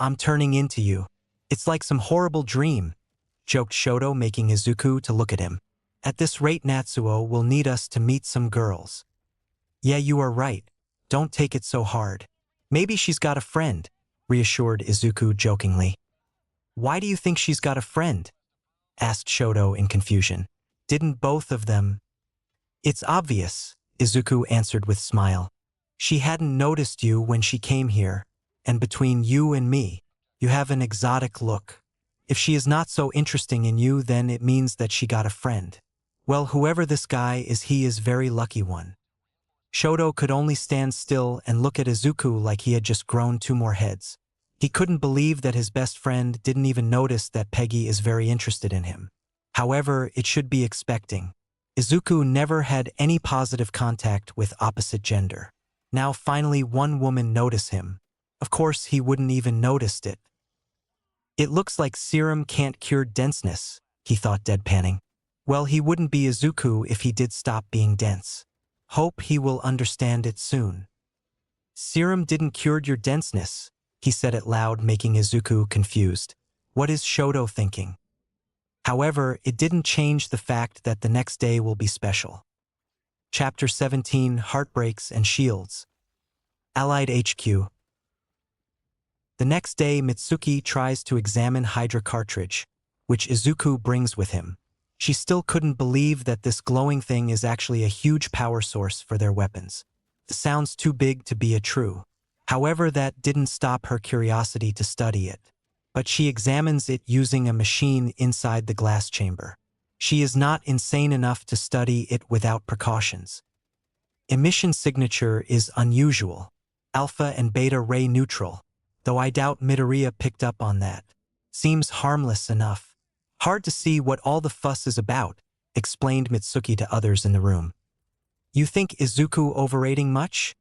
I'm turning into you. It's like some horrible dream," joked Shoto, making Izuku to look at him. "At this rate, Natsuo will need us to meet some girls." "Yeah, you are right. Don't take it so hard. Maybe she's got a friend," reassured Izuku jokingly. "Why do you think she's got a friend?" asked Shoto in confusion. "Didn't both of them?" "It's obvious," Izuku answered with smile. "She hadn't noticed you when she came here, and between you and me, you have an exotic look. If she is not so interesting in you, then it means that she got a friend. Well, whoever this guy is, he is very lucky one." Shoto could only stand still and look at Izuku like he had just grown 2 more heads. He couldn't believe that his best friend didn't even notice that Peggy is very interested in him. However, it should be expecting. Izuku never had any positive contact with opposite gender. Now finally one woman noticed him. Of course he wouldn't even noticed it. "It looks like serum can't cure denseness," he thought, deadpanning. Well, he wouldn't be Izuku if he did stop being dense. Hope he will understand it soon. "Serum didn't cure your denseness," he said it loud, making Izuku confused. What is Shoto thinking? However, it didn't change the fact that the next day will be special. Chapter 17, Heartbreaks and Shields. Allied HQ. The next day, Mitsuki tries to examine Hydra cartridge, which Izuku brings with him. She still couldn't believe that this glowing thing is actually a huge power source for their weapons. It sounds too big to be true. However, that didn't stop her curiosity to study it. But she examines it using a machine inside the glass chamber. She is not insane enough to study it without precautions. Emission signature is unusual. Alpha and beta ray neutral. Though I doubt Midoriya picked up on that. Seems harmless enough. Hard to see what all the fuss is about, explained Mitsuki to others in the room. "You think Izuku overrating much?"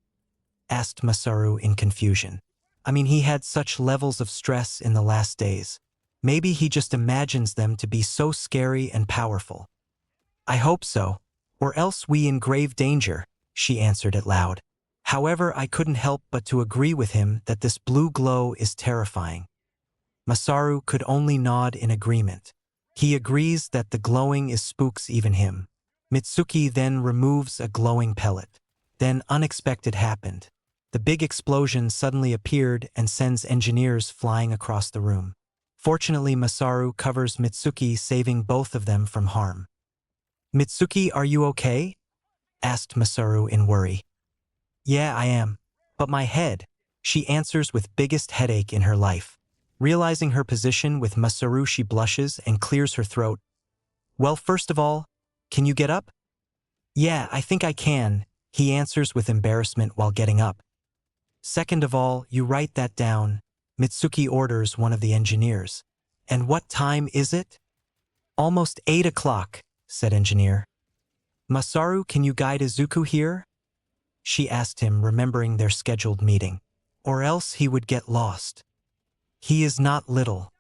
asked Masaru in confusion. "I mean, he had such levels of stress in the last days. Maybe he just imagines them to be so scary and powerful." "I hope so, or else we in grave danger," she answered it loud. However, I couldn't help but to agree with him that this blue glow is terrifying. Masaru could only nod in agreement. He agrees that the glowing is spooks even him. Mitsuki then removes a glowing pellet. Then unexpected happened. The big explosion suddenly appeared and sends engineers flying across the room. Fortunately, Masaru covers Mitsuki, saving both of them from harm. "Mitsuki, are you okay?" asked Masaru in worry. "Yeah, I am. But my head," she answers with biggest headache in her life. Realizing her position with Masaru, she blushes and clears her throat. "Well, first of all, can you get up?" "Yeah, I think I can," he answers with embarrassment while getting up. "Second of all, you write that down," Mitsuki orders one of the engineers. "And what time is it?" "Almost 8 o'clock, said engineer. "Masaru, can you guide Izuku here?" she asked him, remembering their scheduled meeting. "Or else he would get lost." "He is not little.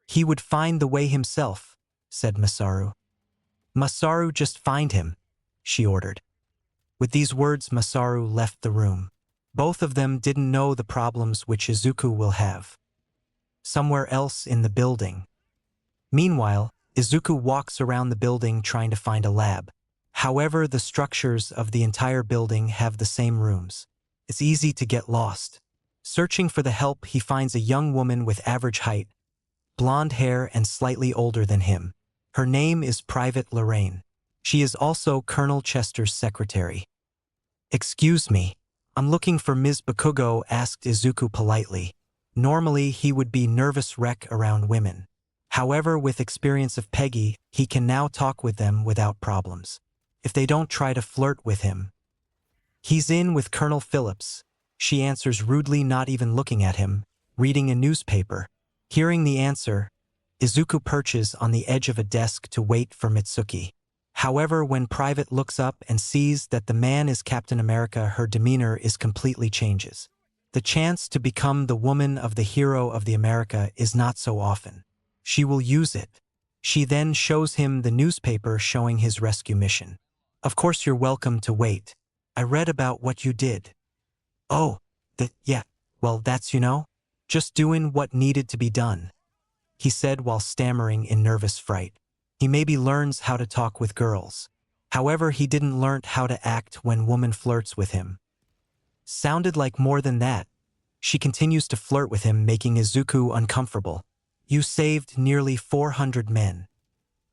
He would find the way himself," said Masaru. "Masaru, just find him," she ordered. With these words, Masaru left the room. Both of them didn't know the problems which Izuku will have somewhere else in the building. Meanwhile, Izuku walks around the building trying to find a lab. However, the structures of the entire building have the same rooms. It's easy to get lost. Searching for the help, he finds a young woman with average height, blonde hair, and slightly older than him. Her name is Private Lorraine. She is also Colonel Chester's secretary. "Excuse me, I'm looking for Ms. Bakugo," asked Izuku politely. Normally, he would be nervous wreck around women. However, with experience of Peggy, he can now talk with them without problems. If they don't try to flirt with him. "He's in with Colonel Phillips," she answers rudely, not even looking at him, reading a newspaper. Hearing the answer, Izuku perches on the edge of a desk to wait for Mitsuki. However, when Private looks up and sees that the man is Captain America, her demeanor is completely changes. The chance to become the woman of the hero of the America is not so often. She will use it. She then shows him the newspaper showing his rescue mission. "Of course you're welcome to wait. I read about what you did." "Oh, yeah, well that's just doing what needed to be done," he said while stammering in nervous fright. He maybe learns how to talk with girls. However, he didn't learn how to act when woman flirts with him. Sounded like more than that. She continues to flirt with him, making Izuku uncomfortable. "You saved nearly 400 men.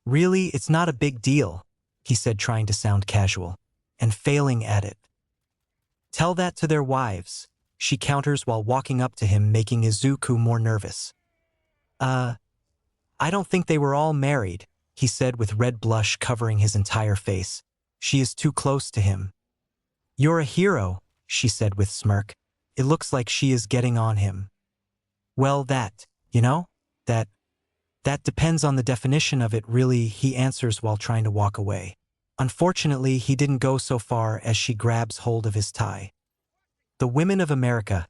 Really, it's not a big deal," he said, trying to sound casual, and failing at it. "Tell that to their wives," she counters while walking up to him, making Izuku more nervous. I don't think they were all married," he said with red blush covering his entire face. She is too close to him. "You're a hero," she said with smirk. It looks like she is getting on him. "Well, that depends on the definition of it, really," he answers while trying to walk away. Unfortunately, he didn't go so far as she grabs hold of his tie. "The women of America,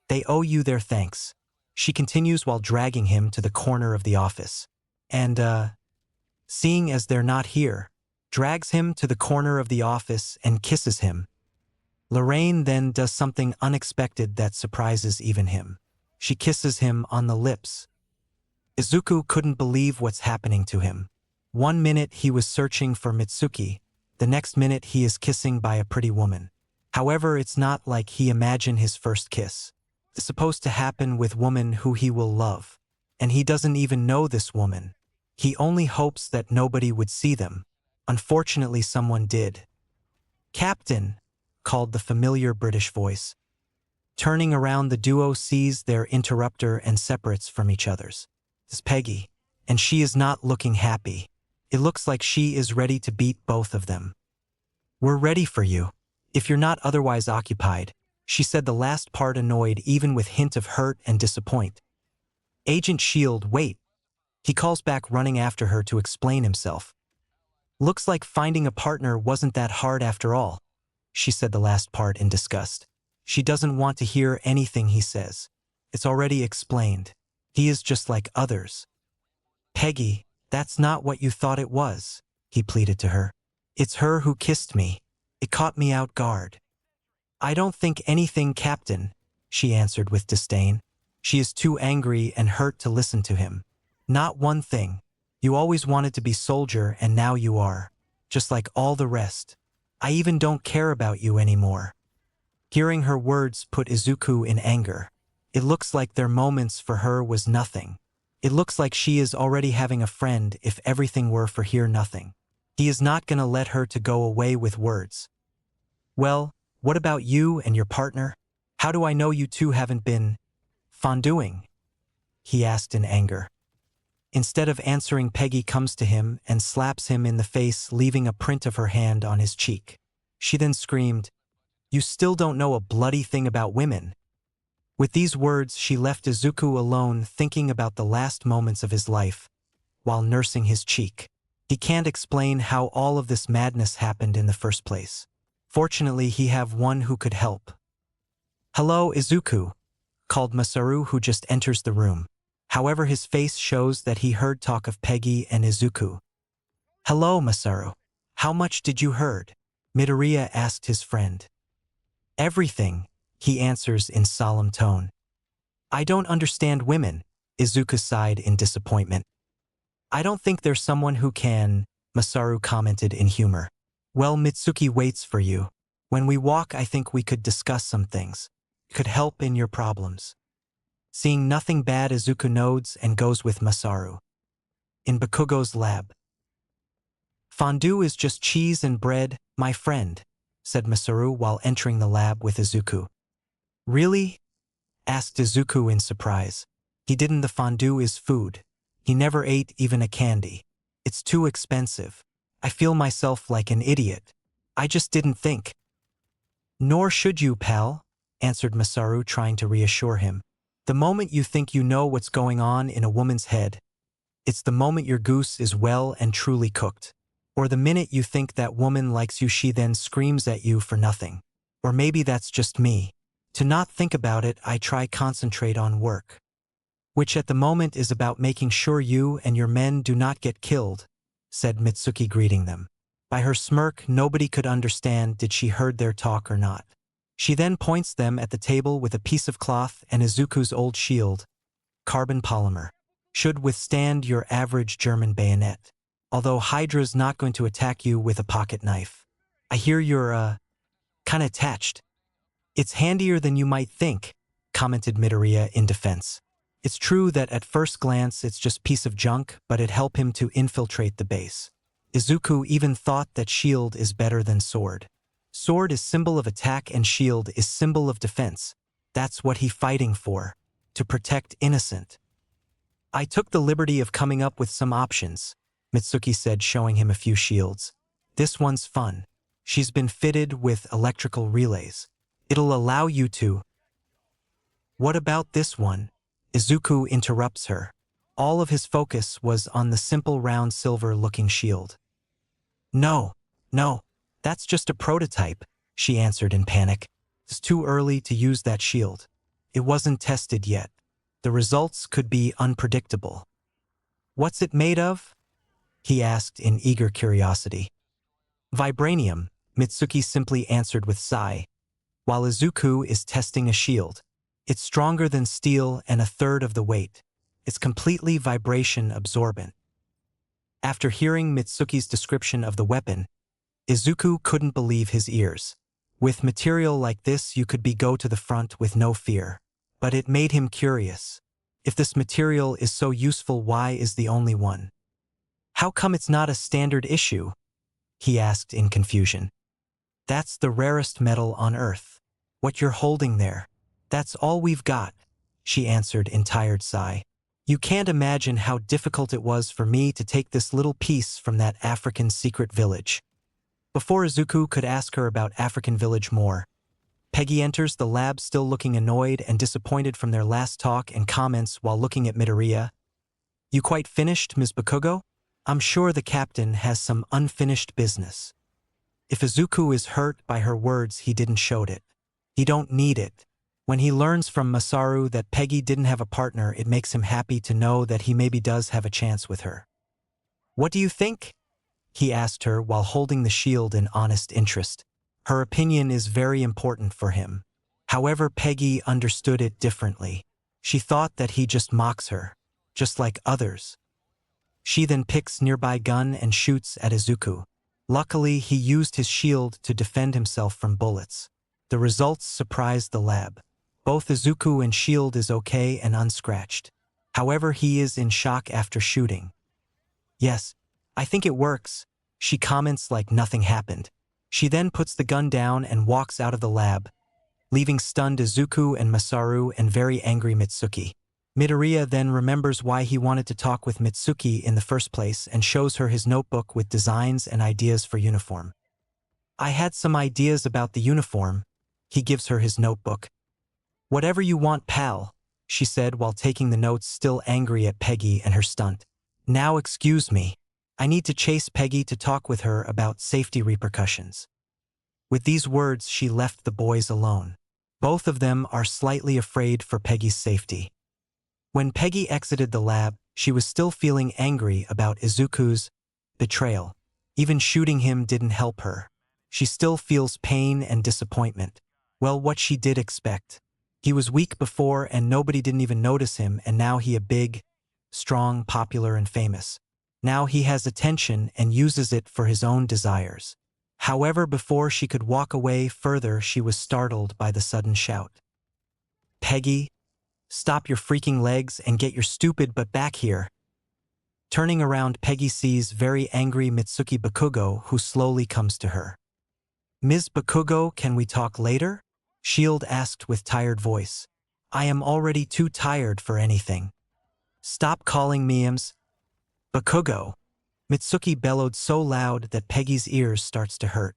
they owe you their thanks," she continues while dragging him to the corner of the office. And, seeing as they're not here, drags him to the corner of the office and kisses him. Lorraine then does something unexpected that surprises even him. She kisses him on the lips. Izuku couldn't believe what's happening to him. One minute he was searching for Mitsuki, the next minute he is kissing by a pretty woman. However, it's not like he imagined his first kiss. It's supposed to happen with woman who he will love. And he doesn't even know this woman. He only hopes that nobody would see them. Unfortunately, someone did. "Captain," called the familiar British voice. Turning around, the duo sees their interrupter and separates from each other's. It's Peggy, and she is not looking happy. It looks like she is ready to beat both of them. "We're ready for you, if you're not otherwise occupied," she said, the last part annoyed even with hint of hurt and disappoint. "Agent Shield, wait." He calls back, running after her to explain himself. "Looks like finding a partner wasn't that hard after all," she said, the last part in disgust. She doesn't want to hear anything he says. It's already explained. He is just like others. "Peggy, that's not what you thought it was," he pleaded to her. "It's her who kissed me. It caught me out guard." "I don't think anything, Captain," she answered with disdain. She is too angry and hurt to listen to him. "Not one thing." You always wanted to be soldier and now you are. Just like all the rest. I even don't care about you anymore. Hearing her words put Izuku in anger. It looks like their moments for her was nothing. It looks like she is already having a friend if everything were for here nothing. He is not gonna let her to go away with words. Well, what about you and your partner? How do I know you two haven't been fonduing? He asked in anger. Instead of answering, Peggy comes to him and slaps him in the face, leaving a print of her hand on his cheek. She then screamed, "You still don't know a bloody thing about women." With these words, she left Izuku alone thinking about the last moments of his life, while nursing his cheek. He can't explain how all of this madness happened in the first place. Fortunately, he have one who could help. "Hello, Izuku," called Masaru, who just enters the room. However, his face shows that he heard talk of Peggy and Izuku. "Hello, Masaru. How much did you heard?" Midoriya asked his friend. "Everything," he answers in solemn tone. "I don't understand women," Izuku sighed in disappointment. "I don't think there's someone who can," Masaru commented in humor. "Well, Mitsuki waits for you. When we walk, I think we could discuss some things. Could help in your problems." Seeing nothing bad, Izuku nods and goes with Masaru. In Bakugo's lab. "Fondue is just cheese and bread, my friend," said Masaru while entering the lab with Izuku. "Really?" asked Izuku in surprise. He didn't. The fondue is food. He never ate even a candy. It's too expensive. I feel myself like an idiot. I just didn't think. "Nor should you, pal," answered Masaru, trying to reassure him. "The moment you think you know what's going on in a woman's head, it's the moment your goose is well and truly cooked. Or the minute you think that woman likes you, she then screams at you for nothing. Or maybe that's just me. To not think about it, I try concentrate on work. Which at the moment is about making sure you and your men do not get killed," said Mitsuki, greeting them. By her smirk, nobody could understand did she heard their talk or not. She then points them at the table with a piece of cloth and Izuku's old shield. "Carbon polymer. Should withstand your average German bayonet. Although Hydra's not going to attack you with a pocket knife. I hear you're, kinda attached." "It's handier than you might think," commented Midoriya in defense. It's true that at first glance it's just piece of junk, but it helped him to infiltrate the base. Izuku even thought that shield is better than sword. Sword is symbol of attack and shield is symbol of defense. That's what he fighting for. To protect innocent. "I took the liberty of coming up with some options," Mitsuki said, showing him a few shields. "This one's fun. She's been fitted with electrical relays. It'll allow you to—" "What about this one?" Izuku interrupts her. All of his focus was on the simple round silver-looking shield. No, that's just a prototype," she answered in panic. "It's too early to use that shield. It wasn't tested yet. The results could be unpredictable." "What's it made of?" he asked in eager curiosity. "Vibranium," Mitsuki simply answered with sigh. "While Izuku is testing a shield. It's stronger than steel and a third of the weight. It's completely vibration absorbent." After hearing Mitsuki's description of the weapon, Izuku couldn't believe his ears. With material like this, you could go to the front with no fear. But it made him curious. If this material is so useful, why is the only one? "How come it's not a standard issue?" he asked in confusion. "That's the rarest metal on Earth. What you're holding there, that's all we've got," she answered in tired sigh. "You can't imagine how difficult it was for me to take this little piece from that African secret village." Before Izuku could ask her about African village more, Peggy enters the lab still looking annoyed and disappointed from their last talk and comments while looking at Midoriya. "You quite finished, Ms. Bakugo? I'm sure the captain has some unfinished business." If Izuku is hurt by her words, he didn't show it. He don't need it. When he learns from Masaru that Peggy didn't have a partner, it makes him happy to know that he maybe does have a chance with her. "What do you think?" he asked her while holding the shield in honest interest. Her opinion is very important for him. However, Peggy understood it differently. She thought that he just mocks her, just like others. She then picks nearby gun and shoots at Izuku. Luckily, he used his shield to defend himself from bullets. The results surprised the lab. Both Izuku and shield is okay and unscratched. However, he is in shock after shooting. Yes, I think it works, she comments like nothing happened. She then puts the gun down and walks out of the lab, leaving stunned Izuku and Masaru and very angry Mitsuki. Midoriya then remembers why he wanted to talk with Mitsuki in the first place and shows her his notebook with designs and ideas for uniform. I had some ideas about the uniform, he gives her his notebook. Whatever you want, pal, she said while taking the notes, still angry at Peggy and her stunt. Now excuse me. I need to chase Peggy to talk with her about safety repercussions. With these words, she left the boys alone. Both of them are slightly afraid for Peggy's safety. When Peggy exited the lab, she was still feeling angry about Izuku's betrayal. Even shooting him didn't help her. She still feels pain and disappointment. Well, what she did expect. He was weak before and nobody didn't even notice him, and now he a big, strong, popular and famous. Now he has attention and uses it for his own desires. However, before she could walk away further, she was startled by the sudden shout. Peggy, stop your freaking legs and get your stupid butt back here. Turning around, Peggy sees very angry Mitsuki Bakugo, who slowly comes to her. Ms. Bakugo, can we talk later? Shield asked with tired voice. I am already too tired for anything. Stop calling me Ms. Bakugo. Mitsuki bellowed so loud that Peggy's ears starts to hurt.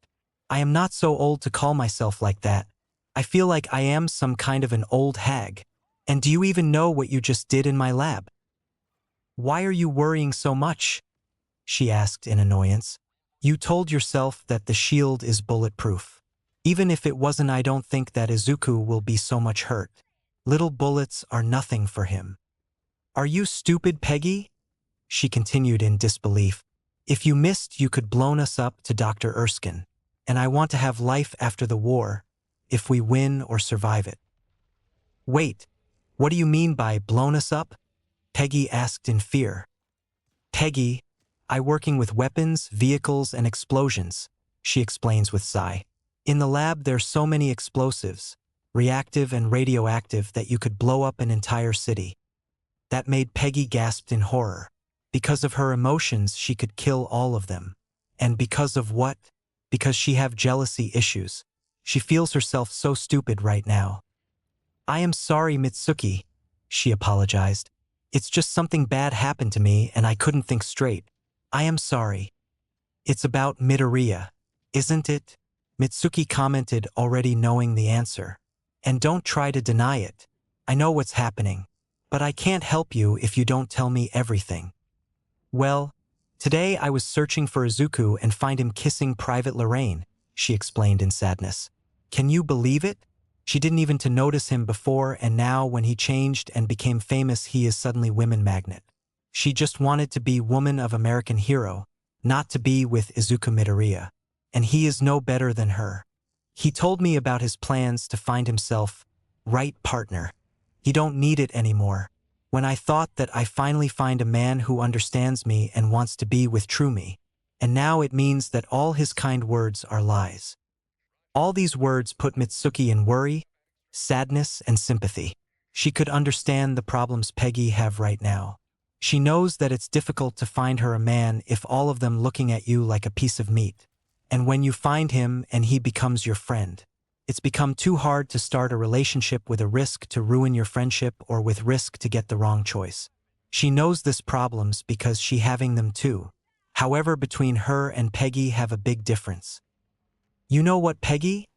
I am not so old to call myself like that. I feel like I am some kind of an old hag. And do you even know what you just did in my lab? Why are you worrying so much? She asked in annoyance. You told yourself that the shield is bulletproof. Even if it wasn't, I don't think that Izuku will be so much hurt. Little bullets are nothing for him. Are you stupid, Peggy? She continued in disbelief. If you missed, you could blown us up to Dr. Erskine. And I want to have life after the war, if we win or survive it. Wait, what do you mean by blown us up? Peggy asked in fear. Peggy, I working with weapons, vehicles, and explosions, she explains with sigh. In the lab, there's so many explosives, reactive and radioactive, that you could blow up an entire city. That made Peggy gasp in horror. Because of her emotions, she could kill all of them. And because of what? Because she have jealousy issues. She feels herself so stupid right now. I am sorry, Mitsuki, she apologized. It's just something bad happened to me and I couldn't think straight. I am sorry. It's about Midoriya, isn't it? Mitsuki commented, already knowing the answer. And don't try to deny it. I know what's happening. But I can't help you if you don't tell me everything. Well, today I was searching for Izuku and find him kissing Private Lorraine, she explained in sadness. Can you believe it? She didn't even to notice him before, and now when he changed and became famous, he is suddenly women magnet. She just wanted to be woman of American hero, not to be with Izuku Midoriya. And he is no better than her. He told me about his plans to find himself right partner. He don't need it anymore. When I thought that I finally find a man who understands me and wants to be with true me. And now it means that all his kind words are lies. All these words put Mitsuki in worry, sadness, and sympathy. She could understand the problems Peggy have right now. She knows that it's difficult to find her a man if all of them looking at you like a piece of meat. And when you find him and he becomes your friend, it's become too hard to start a relationship with a risk to ruin your friendship or with risk to get the wrong choice. She knows this problems because she having them too. However, between her and Peggy have a big difference. You know what, Peggy?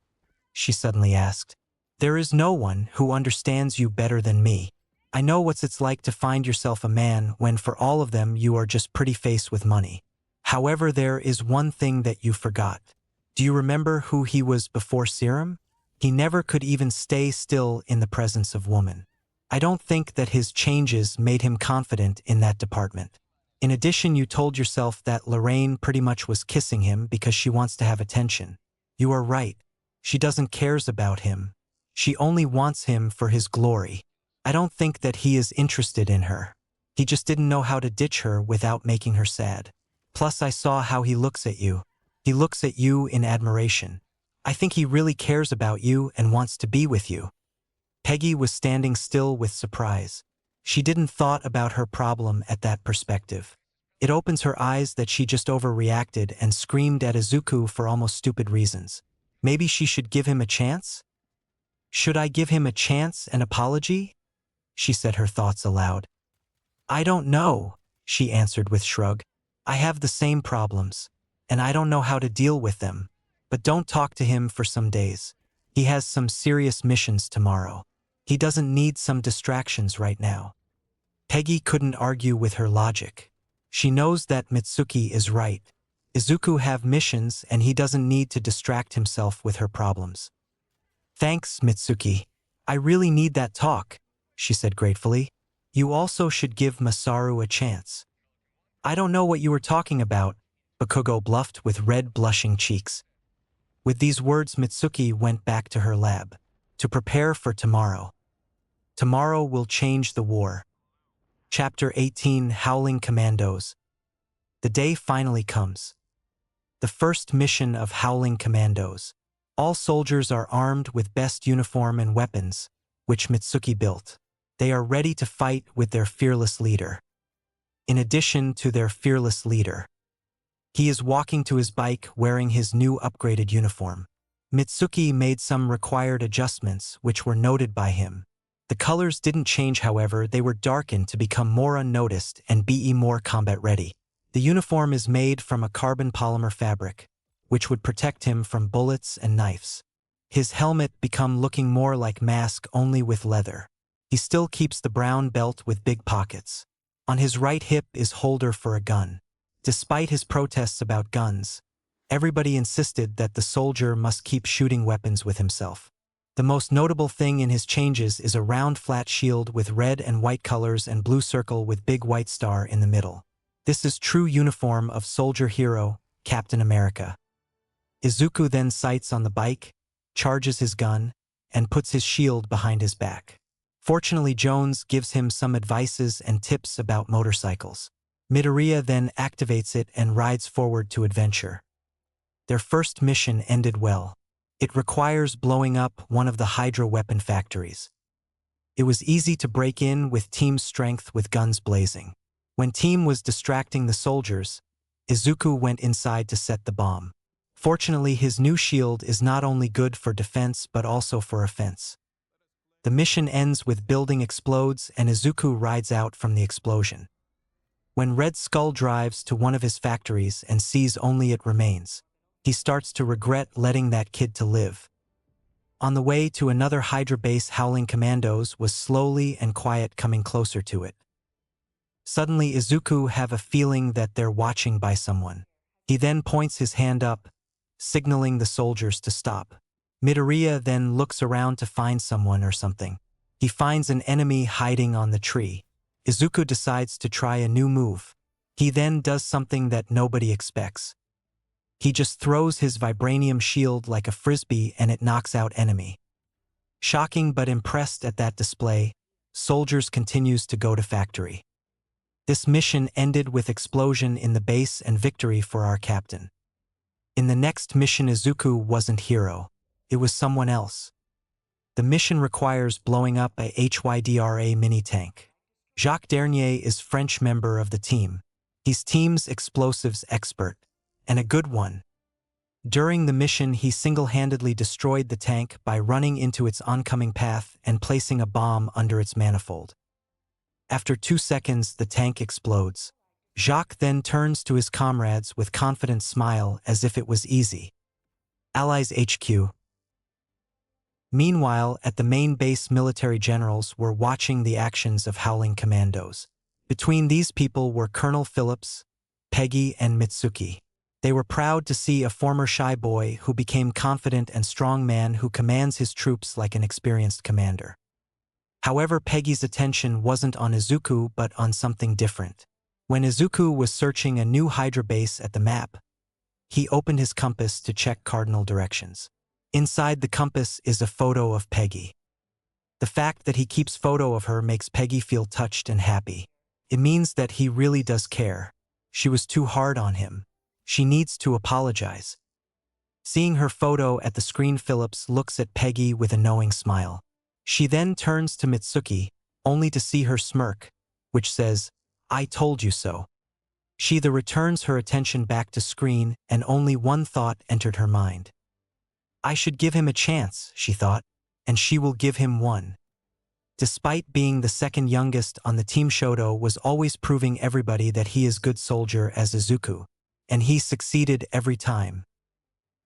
She suddenly asked. There is no one who understands you better than me. I know what it's like to find yourself a man when for all of them you are just pretty face with money. However, there is one thing that you forgot. Do you remember who he was before serum? He never could even stay still in the presence of woman. I don't think that his changes made him confident in that department. In addition, you told yourself that Lorraine pretty much was kissing him because she wants to have attention. You are right. She doesn't cares about him. She only wants him for his glory. I don't think that he is interested in her. He just didn't know how to ditch her without making her sad. Plus I saw how he looks at you. He looks at you in admiration. I think he really cares about you and wants to be with you." Peggy was standing still with surprise. She didn't thought about her problem at that perspective. It opens her eyes that she just overreacted and screamed at Izuku for almost stupid reasons. Maybe she should give him a chance? "Should I give him a chance and apology?" she said her thoughts aloud. "I don't know," she answered with shrug. "I have the same problems, and I don't know how to deal with them. But don't talk to him for some days. He has some serious missions tomorrow. He doesn't need some distractions right now." Peggy couldn't argue with her logic. She knows that Mitsuki is right. Izuku have missions and he doesn't need to distract himself with her problems. "Thanks, Mitsuki. I really need that talk," she said gratefully. "You also should give Masaru a chance." "I don't know what you were talking about," Bakugo bluffed with red blushing cheeks. With these words, Mitsuki went back to her lab to prepare for tomorrow. Tomorrow will change the war. Chapter 18, Howling Commandos. The day finally comes. The first mission of Howling Commandos. All soldiers are armed with best uniform and weapons, which Mitsuki built. They are ready to fight with their fearless leader. In addition to their fearless leader, he is walking to his bike wearing his new upgraded uniform. Mitsuki made some required adjustments which were noted by him. The colors didn't change, however, they were darkened to become more unnoticed and be more combat ready. The uniform is made from a carbon polymer fabric, which would protect him from bullets and knives. His helmet become looking more like mask only with leather. He still keeps the brown belt with big pockets. On his right hip is holder for a gun. Despite his protests about guns, everybody insisted that the soldier must keep shooting weapons with himself. The most notable thing in his changes is a round flat shield with red and white colors and blue circle with big white star in the middle. This is true uniform of soldier hero, Captain America. Izuku then sights on the bike, charges his gun, and puts his shield behind his back. Fortunately, Jones gives him some advices and tips about motorcycles. Midoriya then activates it and rides forward to adventure. Their first mission ended well. It requires blowing up one of the Hydra weapon factories. It was easy to break in with Team's strength with guns blazing. When Team was distracting the soldiers, Izuku went inside to set the bomb. Fortunately, his new shield is not only good for defense but also for offense. The mission ends with building explodes and Izuku rides out from the explosion. When Red Skull drives to one of his factories and sees only it remains, he starts to regret letting that kid to live. On the way to another Hydra base, Howling Commandos was slowly and quiet coming closer to it. Suddenly Izuku have a feeling that they're watching by someone. He then points his hand up, signaling the soldiers to stop. Midoriya then looks around to find someone or something. He finds an enemy hiding on the tree. Izuku decides to try a new move. He then does something that nobody expects. He just throws his vibranium shield like a frisbee and it knocks out enemy. Shocking but impressed at that display, soldiers continues to go to factory. This mission ended with explosion in the base and victory for our captain. In the next mission, Izuku wasn't hero. It was someone else. The mission requires blowing up a HYDRA mini-tank. Jacques Dernier is French member of the team. He's Team's explosives expert, and a good one. During the mission, he single-handedly destroyed the tank by running into its oncoming path and placing a bomb under its manifold. After 2 seconds, the tank explodes. Jacques then turns to his comrades with confident smile as if it was easy. Allies HQ. Meanwhile, at the main base, military generals were watching the actions of Howling Commandos. Between these people were Colonel Phillips, Peggy, and Mitsuki. They were proud to see a former shy boy who became confident and strong man who commands his troops like an experienced commander. However, Peggy's attention wasn't on Izuku but on something different. When Izuku was searching a new Hydra base at the map, he opened his compass to check cardinal directions. Inside the compass is a photo of Peggy. The fact that he keeps photo of her makes Peggy feel touched and happy. It means that he really does care. She was too hard on him. She needs to apologize. Seeing her photo at the screen, Phillips looks at Peggy with a knowing smile. She then turns to Mitsuki, only to see her smirk, which says, "I told you so." She then returns her attention back to screen, and only one thought entered her mind. I should give him a chance, she thought, and she will give him one. Despite being the second youngest on the team, Shoto was always proving everybody that he is good soldier as Izuku, and he succeeded every time.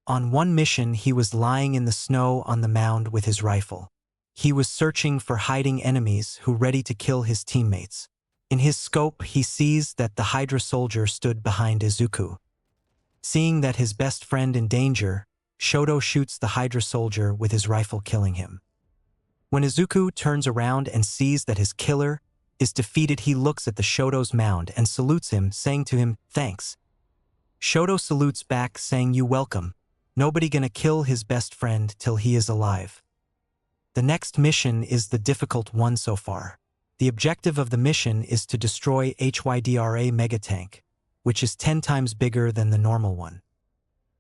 On one mission, he was lying in the snow on the mound with his rifle. He was searching for hiding enemies who ready to kill his teammates. In his scope, he sees that the Hydra soldier stood behind Izuku. Seeing that his best friend in danger, Shoto shoots the Hydra soldier with his rifle, killing him. When Izuku turns around and sees that his killer is defeated, he looks at the Shoto's mound and salutes him, saying to him, "Thanks." Shoto salutes back, saying, "You welcome. Nobody gonna kill his best friend till he is alive." The next mission is the difficult one so far. The objective of the mission is to destroy Hydra megatank, which is 10 times bigger than the normal one.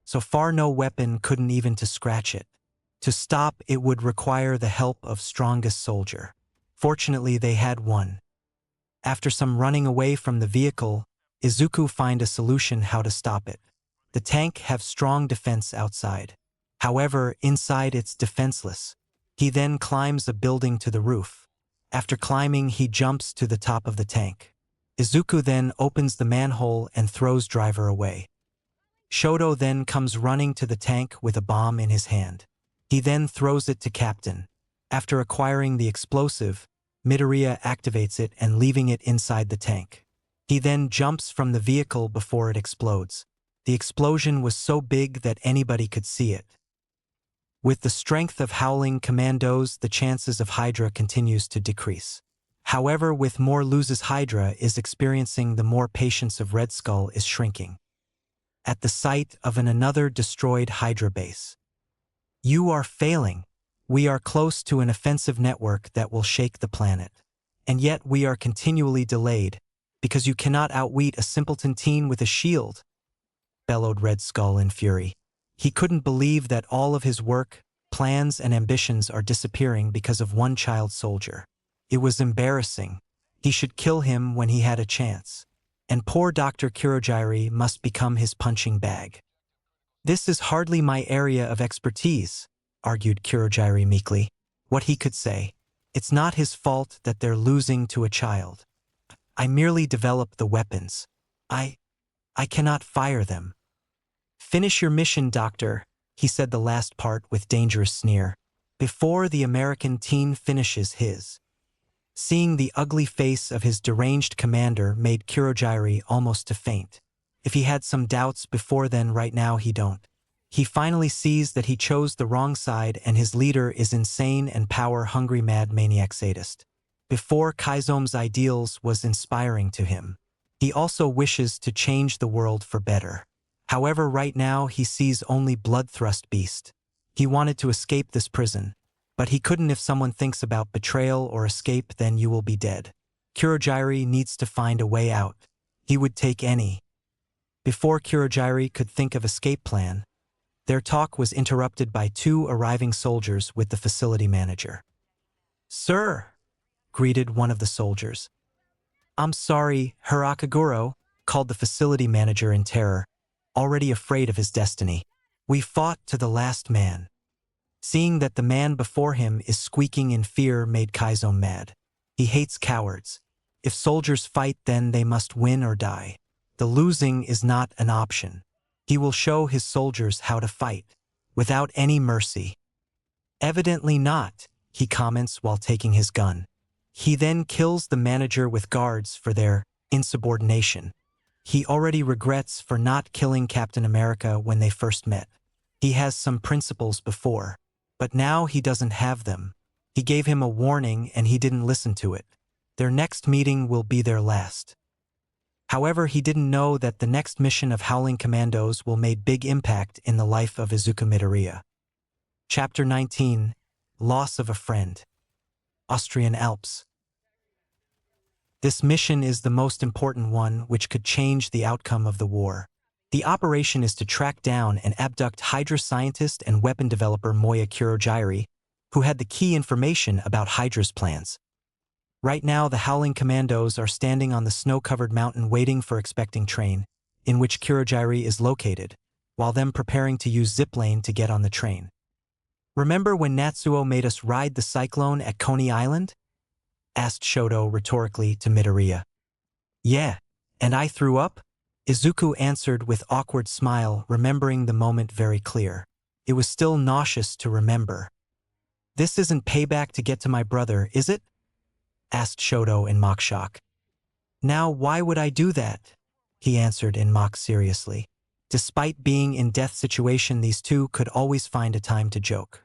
So far no weapon couldn't even to scratch it. To stop it would require the help of strongest soldier. Fortunately they had one. After some running away from the vehicle, Izuku find a solution how to stop it. The tank have strong defense outside. However, inside it's defenseless. He then climbs a building to the roof. After climbing, he jumps to the top of the tank. Izuku then opens the manhole and throws driver away. Shoto then comes running to the tank with a bomb in his hand. He then throws it to Captain. After acquiring the explosive, Midoriya activates it and leaving it inside the tank. He then jumps from the vehicle before it explodes. The explosion was so big that anybody could see it. With the strength of Howling Commandos, the chances of Hydra continues to decrease. However, with more loses Hydra is experiencing, the more patience of Red Skull is shrinking. At the sight of another destroyed Hydra base. You are failing. We are close to an offensive network that will shake the planet. And yet we are continually delayed, because you cannot outwit a simpleton teen with a shield, bellowed Red Skull in fury. He couldn't believe that all of his work, plans and ambitions are disappearing because of one child soldier. It was embarrassing. He should kill him when he had a chance. And poor Dr. Kurogiri must become his punching bag. This is hardly my area of expertise, argued Kurogiri meekly. What he could say. It's not his fault that they're losing to a child. I merely develop the weapons. I cannot fire them. Finish your mission, Doctor, he said the last part with dangerous sneer, before the American teen finishes his. Seeing the ugly face of his deranged commander made Kurogiri almost to faint. If he had some doubts before then, right now he don't. He finally sees that he chose the wrong side and his leader is insane and power-hungry mad maniac sadist. Before, Kaizome's ideals was inspiring to him. He also wishes to change the world for better. However, right now he sees only bloodthrust beast. He wanted to escape this prison, but he couldn't. If someone thinks about betrayal or escape, then you will be dead. Kurogiri needs to find a way out. He would take any. Before Kurogiri could think of escape plan, their talk was interrupted by two arriving soldiers with the facility manager. "Sir," greeted one of the soldiers. "I'm sorry, Hirakaguro," called the facility manager in terror, already afraid of his destiny. "We fought to the last man." Seeing that the man before him is squeaking in fear made Kaizome mad. He hates cowards. If soldiers fight, then they must win or die. The losing is not an option. He will show his soldiers how to fight, without any mercy. "Evidently not," he comments while taking his gun. He then kills the manager with guards for their insubordination. He already regrets for not killing Captain America when they first met. He has some principles before, but now he doesn't have them. He gave him a warning and he didn't listen to it. Their next meeting will be their last. However, he didn't know that the next mission of Howling Commandos will make big impact in the life of Izuku Midoriya. Chapter 19, Loss of a Friend. Austrian Alps. This mission is the most important one which could change the outcome of the war. The operation is to track down and abduct Hydra scientist and weapon developer Moya Kurogiri, who had the key information about Hydra's plans. Right now, the Howling Commandos are standing on the snow-covered mountain waiting for expecting train, in which Kurogiri is located, while them preparing to use ziplane to get on the train. Remember when Natsuo made us ride the cyclone at Coney Island? Asked Shoto rhetorically to Midoriya. Yeah, and I threw up? Izuku answered with awkward smile, remembering the moment very clear. It was still nauseous to remember. This isn't payback to get to my brother, is it? Asked Shoto in mock shock. Now why would I do that? He answered in mock seriously. Despite being in death situation, these two could always find a time to joke.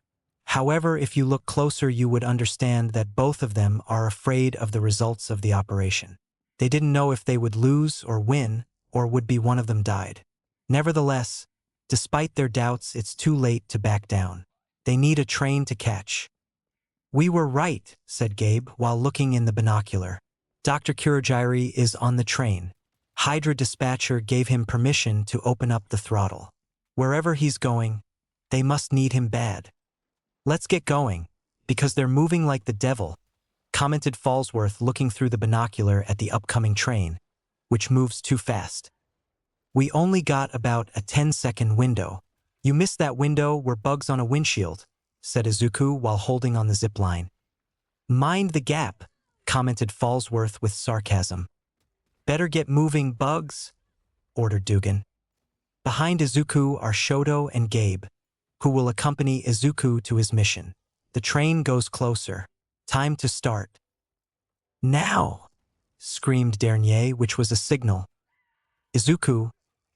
However, if you look closer, you would understand that both of them are afraid of the results of the operation. They didn't know if they would lose or win, or would be one of them died. Nevertheless, despite their doubts, it's too late to back down. They need a train to catch. We were right, said Gabe while looking in the binocular. Dr. Kurogiri is on the train. Hydra dispatcher gave him permission to open up the throttle. Wherever he's going, they must need him bad. Let's get going, because they're moving like the devil, commented Fallsworth looking through the binocular at the upcoming train, which moves too fast. We only got about a 10-second window. You missed that window, we're bugs on a windshield, said Izuku while holding on the zip line. Mind the gap, commented Fallsworth with sarcasm. Better get moving, bugs, ordered Dugan. Behind Izuku are Shoto and Gabe, who will accompany Izuku to his mission. The train goes closer. Time to start. Now, screamed Dernier, which was a signal. Izuku,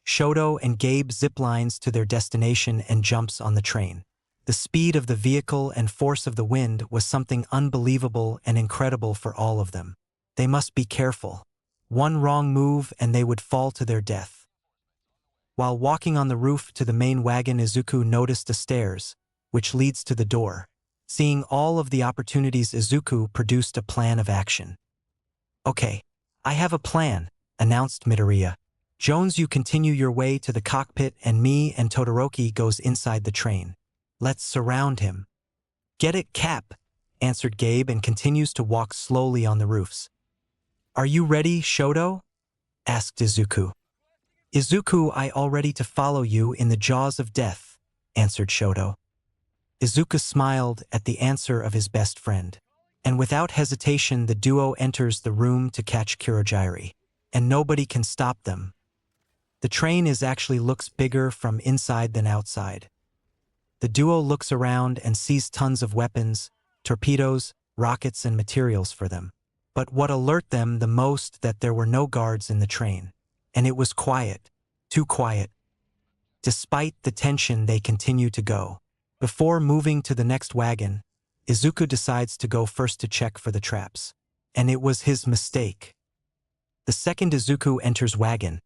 Shoto, and Gabe ziplines to their destination and jumps on the train. The speed of the vehicle and force of the wind was something unbelievable and incredible for all of them. They must be careful. One wrong move and they would fall to their death. While walking on the roof to the main wagon, Izuku noticed the stairs, which leads to the door. Seeing all of the opportunities, Izuku produced a plan of action. Okay, I have a plan, announced Midoriya. Jones, you continue your way to the cockpit and me and Todoroki goes inside the train. Let's surround him. Get it, Cap, answered Gabe and continues to walk slowly on the roofs. Are you ready, Shoto? Asked Izuku. Izuku, I all ready to follow you in the jaws of death, answered Shoto. Izuku smiled at the answer of his best friend, and without hesitation the duo enters the room to catch Kurogiri, and nobody can stop them. The train actually looks bigger from inside than outside. The duo looks around and sees tons of weapons, torpedoes, rockets, and materials for them. But what alerted them the most that there were no guards in the train, and it was quiet, too quiet. Despite the tension, they continue to go. Before moving to the next wagon, Izuku decides to go first to check for the traps, and it was his mistake. The second Izuku enters wagon,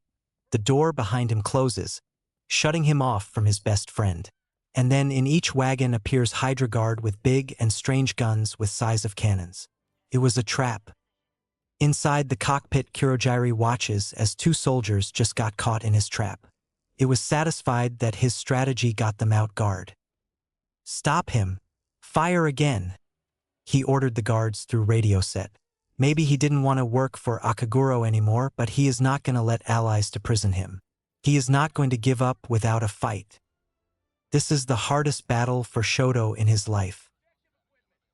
the door behind him closes, shutting him off from his best friend. And then in each wagon appears Hydra guard with big and strange guns with size of cannons. It was a trap. Inside the cockpit, Kurogiri watches as two soldiers just got caught in his trap. It was satisfied that his strategy got them out guard. Stop him. Fire again. He ordered the guards through radio set. Maybe he didn't want to work for Akaguro anymore, but he is not going to let allies to prison him. He is not going to give up without a fight. This is the hardest battle for Shoto in his life.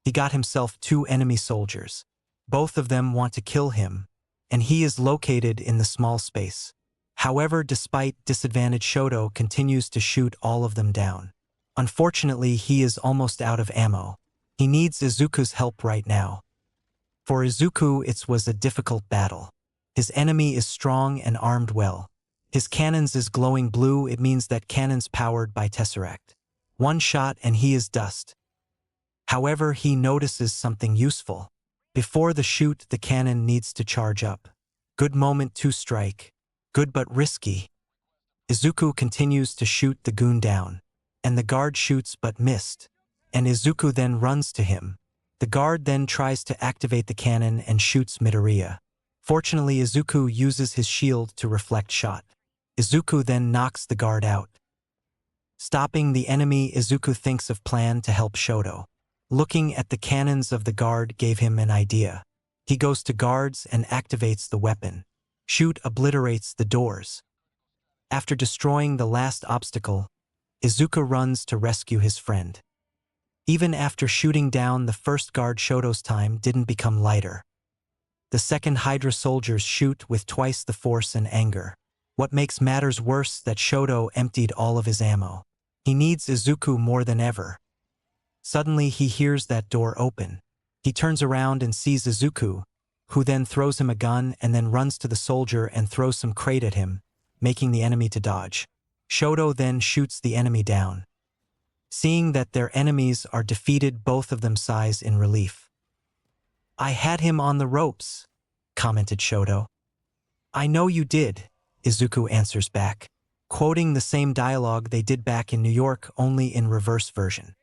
He got himself two enemy soldiers. Both of them want to kill him, and he is located in the small space. However, despite disadvantage, Shoto continues to shoot all of them down. Unfortunately, he is almost out of ammo. He needs Izuku's help right now. For Izuku, it was a difficult battle. His enemy is strong and armed well. His cannons is glowing blue, it means that cannons powered by Tesseract. One shot and he is dust. However, he notices something useful. Before the shoot, the cannon needs to charge up. Good moment to strike. Good but risky. Izuku continues to shoot the goon down. And the guard shoots but missed. And Izuku then runs to him. The guard then tries to activate the cannon and shoots Midoriya. Fortunately, Izuku uses his shield to reflect shot. Izuku then knocks the guard out. Stopping the enemy, Izuku thinks of plan to help Shoto. Looking at the cannons of the guard gave him an idea. He goes to guards and activates the weapon. Shoot obliterates the doors. After destroying the last obstacle, Izuku runs to rescue his friend. Even after shooting down the first guard, Shoto's time didn't become lighter. The second Hydra soldiers shoot with twice the force and anger. What makes matters worse that Shoto emptied all of his ammo. He needs Izuku more than ever. Suddenly he hears that door open. He turns around and sees Izuku, who then throws him a gun and then runs to the soldier and throws some crate at him, making the enemy to dodge. Shoto then shoots the enemy down. Seeing that their enemies are defeated, both of them sighs in relief. "I had him on the ropes," commented Shoto. "I know you did," Izuku answers back, quoting the same dialogue they did back in New York, only in reverse version.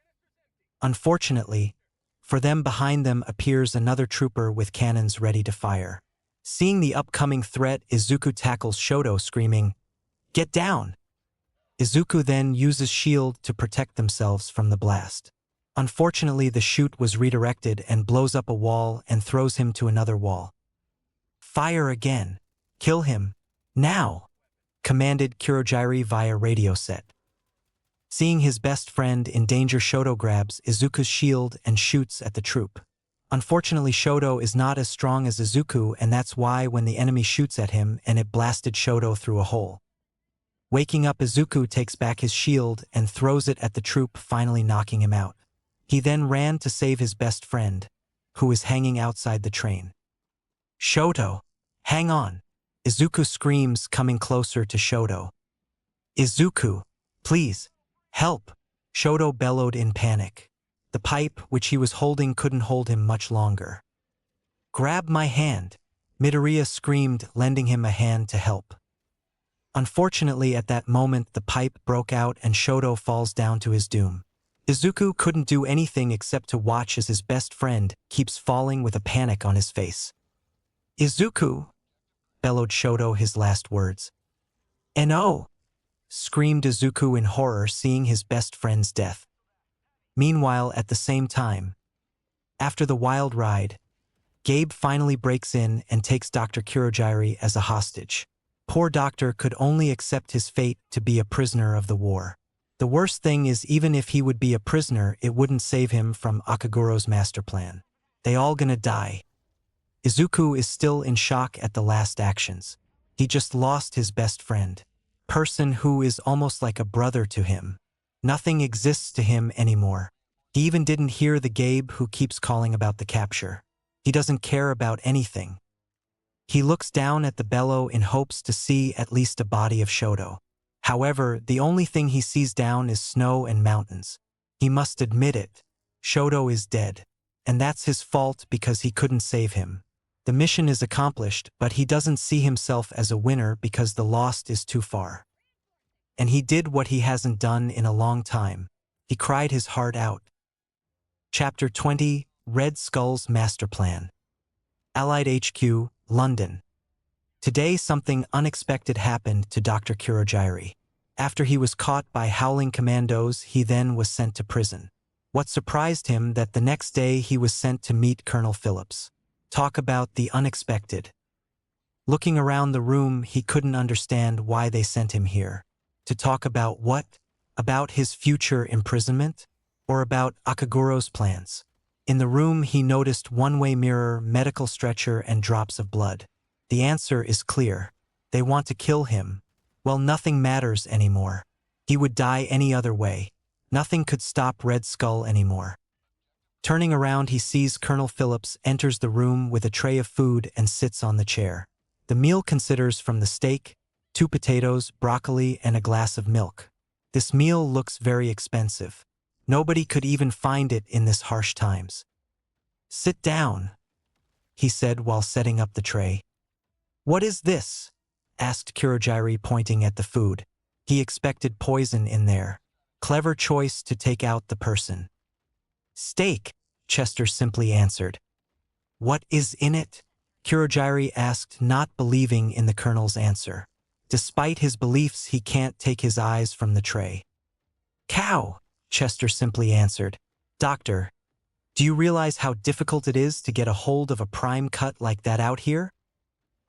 Unfortunately, for them, behind them appears another trooper with cannons ready to fire. Seeing the upcoming threat, Izuku tackles Shoto, screaming, "Get down!" Izuku then uses shield to protect themselves from the blast. Unfortunately, the shoot was redirected and blows up a wall and throws him to another wall. "Fire again! Kill him! Now!" commanded Kurogiri via radio set. Seeing his best friend in danger, Shoto grabs Izuku's shield and shoots at the troop. Unfortunately, Shoto is not as strong as Izuku, and that's why when the enemy shoots at him and it blasted Shoto through a hole. Waking up, Izuku takes back his shield and throws it at the troop, finally knocking him out. He then ran to save his best friend, who is hanging outside the train. "Shoto, hang on!" Izuku screams, coming closer to Shoto. "Izuku, please, help!" Shoto bellowed in panic. The pipe, which he was holding, couldn't hold him much longer. "Grab my hand!" Midoriya screamed, lending him a hand to help. Unfortunately, at that moment, the pipe broke out and Shoto falls down to his doom. Izuku couldn't do anything except to watch as his best friend keeps falling with a panic on his face. "Izuku!" bellowed Shoto his last words. "No!" screamed Izuku in horror, seeing his best friend's death. Meanwhile, at the same time, after the wild ride, Gabe finally breaks in and takes Dr. Kurogiri as a hostage. Poor doctor could only accept his fate to be a prisoner of the war. The worst thing is, even if he would be a prisoner, it wouldn't save him from Akaguro's master plan. They all gonna die. Izuku is still in shock at the last actions. He just lost his best friend. Person who is almost like a brother to him. Nothing exists to him anymore. He even didn't hear the Gabe who keeps calling about the capture. He doesn't care about anything. He looks down at the bellow in hopes to see at least a body of Shoto. However, the only thing he sees down is snow and mountains. He must admit it. Shoto is dead. And that's his fault because he couldn't save him. The mission is accomplished, but he doesn't see himself as a winner because the lost is too far. And he did what he hasn't done in a long time. He cried his heart out. Chapter 20, Red Skull's Master Plan. Allied HQ, London. Today something unexpected happened to Dr. Kurogiri. After he was caught by howling commandos, he then was sent to prison. What surprised him that the next day he was sent to meet Colonel Phillips. Talk about the unexpected. Looking around the room, he couldn't understand why they sent him here. To talk about what? About his future imprisonment? Or about Akaguro's plans? In the room, he noticed one-way mirror, medical stretcher, and drops of blood. The answer is clear. They want to kill him. Well, nothing matters anymore. He would die any other way. Nothing could stop Red Skull anymore. Turning around, he sees Colonel Phillips enters the room with a tray of food and sits on the chair. The meal consists from the steak, 2 potatoes, broccoli, and a glass of milk. This meal looks very expensive. Nobody could even find it in this harsh times. "Sit down," he said while setting up the tray. "What is this?" asked Kurogiri, pointing at the food. He expected poison in there. Clever choice to take out the person. "Steak," Chester simply answered. "What is in it?" Kurogiri asked, not believing in the colonel's answer. Despite his beliefs, he can't take his eyes from the tray. Cow, Chester simply answered. Doctor, do you realize how difficult it is to get a hold of a prime cut like that out here?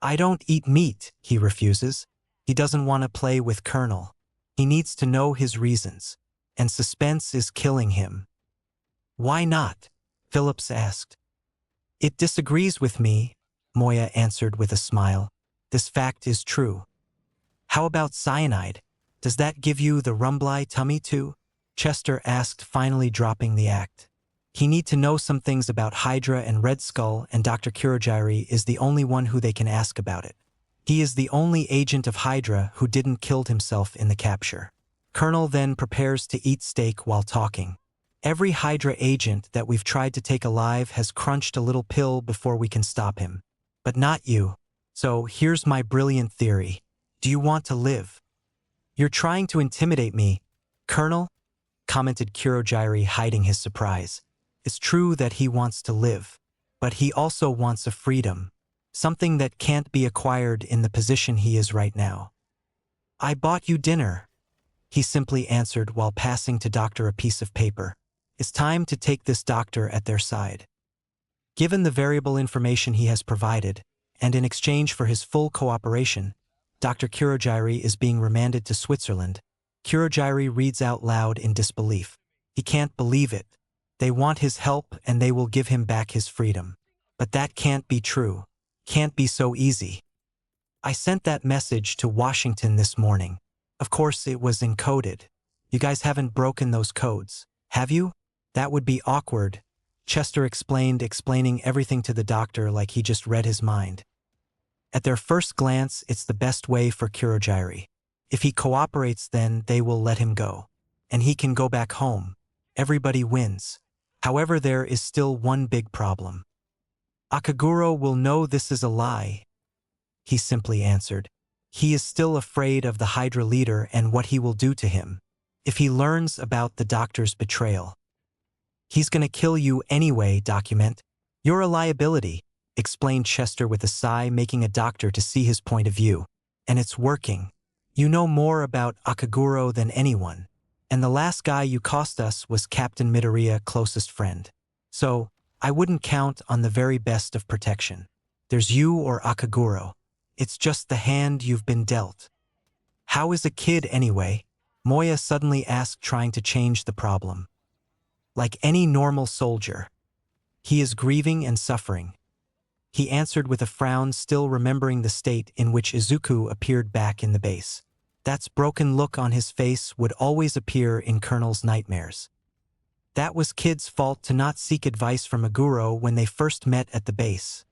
I don't eat meat, he refuses. He doesn't want to play with Colonel. He needs to know his reasons, and suspense is killing him. Why not? Phillips asked. It disagrees with me, Moya answered with a smile. This fact is true. How about cyanide? Does that give you the rumbly tummy too? Chester asked, finally dropping the act. He need to know some things about Hydra and Red Skull, and Dr. Kurogiri is the only one who they can ask about it. He is the only agent of Hydra who didn't kill himself in the capture. Colonel then prepares to eat steak while talking. Every Hydra agent that we've tried to take alive has crunched a little pill before we can stop him. But not you. So here's my brilliant theory. Do you want to live? You're trying to intimidate me, Colonel, commented Kurogiri, hiding his surprise. It's true that he wants to live, but he also wants a freedom, something that can't be acquired in the position he is right now. I bought you dinner, he simply answered while passing to Doctor a piece of paper. It's time to take this doctor at their side. Given the variable information he has provided, and in exchange for his full cooperation, Dr. Kurogiri is being remanded to Switzerland. Kurogiri reads out loud in disbelief. He can't believe it. They want his help and they will give him back his freedom. But that can't be true. Can't be so easy. I sent that message to Washington this morning. Of course it was encoded. You guys haven't broken those codes, have you? That would be awkward, Chester explained, explaining everything to the doctor like he just read his mind. At their first glance, it's the best way for Kurogiri. If he cooperates, then they will let him go. And he can go back home. Everybody wins. However, there is still one big problem. Akaguro will know this is a lie, he simply answered. He is still afraid of the Hydra leader and what he will do to him. If he learns about the doctor's betrayal. He's gonna kill you anyway, document. You're a liability, explained Chester with a sigh, making a doctor to see his point of view. And it's working. You know more about Akaguro than anyone. And the last guy you cost us was Captain Midoriya's closest friend. So, I wouldn't count on the very best of protection. There's you or Akaguro. It's just the hand you've been dealt. How is a kid anyway? Moya suddenly asked, trying to change the problem. Like any normal soldier. He is grieving and suffering. He answered with a frown, still remembering the state in which Izuku appeared back in the base. That broken look on his face would always appear in Colonel's nightmares. That was Kid's fault to not seek advice from Aguro when they first met at the base,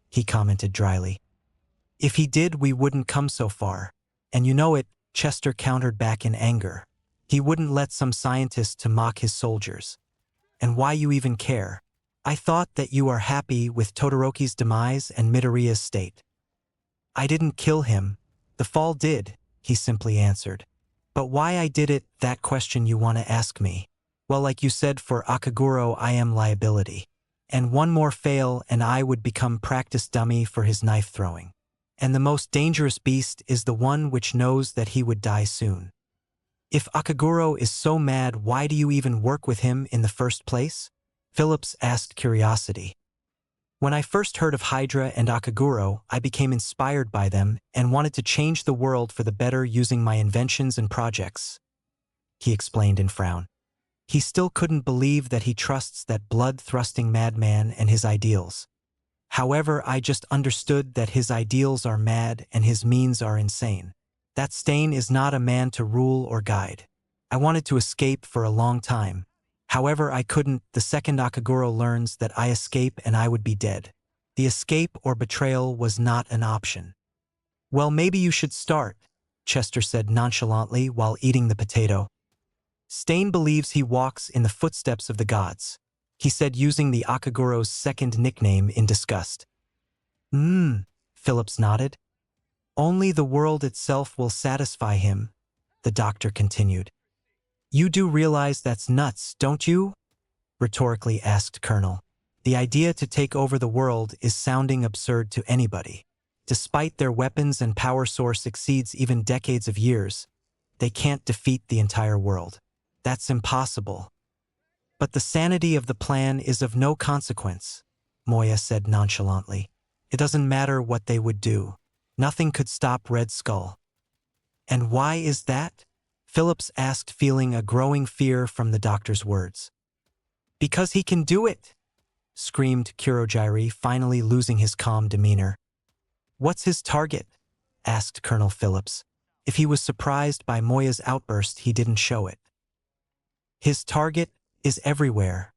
he commented dryly. If he did, we wouldn't come so far. And you know it, Chester countered back in anger. He wouldn't let some scientist to mock his soldiers. And why you even care? I thought that you are happy with Todoroki's demise and Midoriya's state. I didn't kill him. The fall did, he simply answered. But why I did it, that question you want to ask me. Well, like you said, for Akaguro I am liability. And one more fail and I would become practice dummy for his knife throwing. And the most dangerous beast is the one which knows that he would die soon. If Akaguro is so mad, why do you even work with him in the first place? Phillips asked curiosity. When I first heard of Hydra and Akaguro, I became inspired by them and wanted to change the world for the better using my inventions and projects, he explained in frown. He still couldn't believe that he trusts that blood-thrusting madman and his ideals. However, I just understood that his ideals are mad and his means are insane. That Stain is not a man to rule or guide. I wanted to escape for a long time. However, I couldn't. The second Akaguro learns that I escape and I would be dead. The escape or betrayal was not an option. Well, maybe you should start, Chester said nonchalantly while eating the potato. Stain believes he walks in the footsteps of the gods, he said, using the Akaguro's second nickname in disgust. Phillips nodded. Only the world itself will satisfy him, the doctor continued. You do realize that's nuts, don't you? Rhetorically asked Colonel. The idea to take over the world is sounding absurd to anybody. Despite their weapons and power source exceeds even decades of years, they can't defeat the entire world. That's impossible. But the sanity of the plan is of no consequence, Moya said nonchalantly. It doesn't matter what they would do. Nothing could stop Red Skull. And why is that? Phillips asked, feeling a growing fear from the doctor's words. Because he can do it, screamed Kurogiri, finally losing his calm demeanor. What's his target? Asked Colonel Phillips. If he was surprised by Moya's outburst, he didn't show it. His target is everywhere,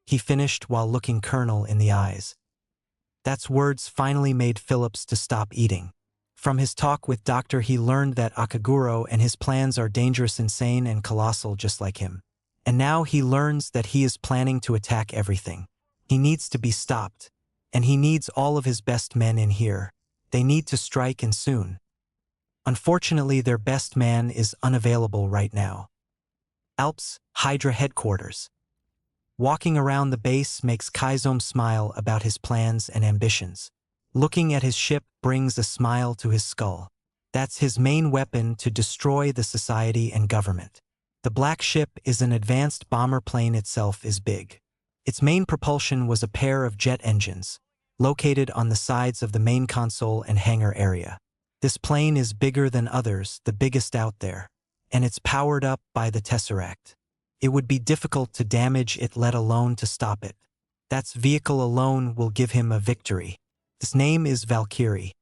he finished while looking Colonel in the eyes. That's words finally made Phillips to stop eating. From his talk with Doctor, he learned that Akaguro and his plans are dangerous, insane, and colossal just like him. And now he learns that he is planning to attack everything. He needs to be stopped, and he needs all of his best men in here. They need to strike, and soon. Unfortunately, their best man is unavailable right now. Alps, Hydra headquarters. Walking around the base makes Kaizome smile about his plans and ambitions. Looking at his ship brings a smile to his skull. That's his main weapon to destroy the society and government. The black ship is an advanced bomber plane. Itself is big. Its main propulsion was a pair of jet engines, located on the sides of the main console and hangar area. This plane is bigger than others, the biggest out there, and it's powered up by the Tesseract. It would be difficult to damage it, let alone to stop it. That vehicle alone will give him a victory. His name is Valkyrie.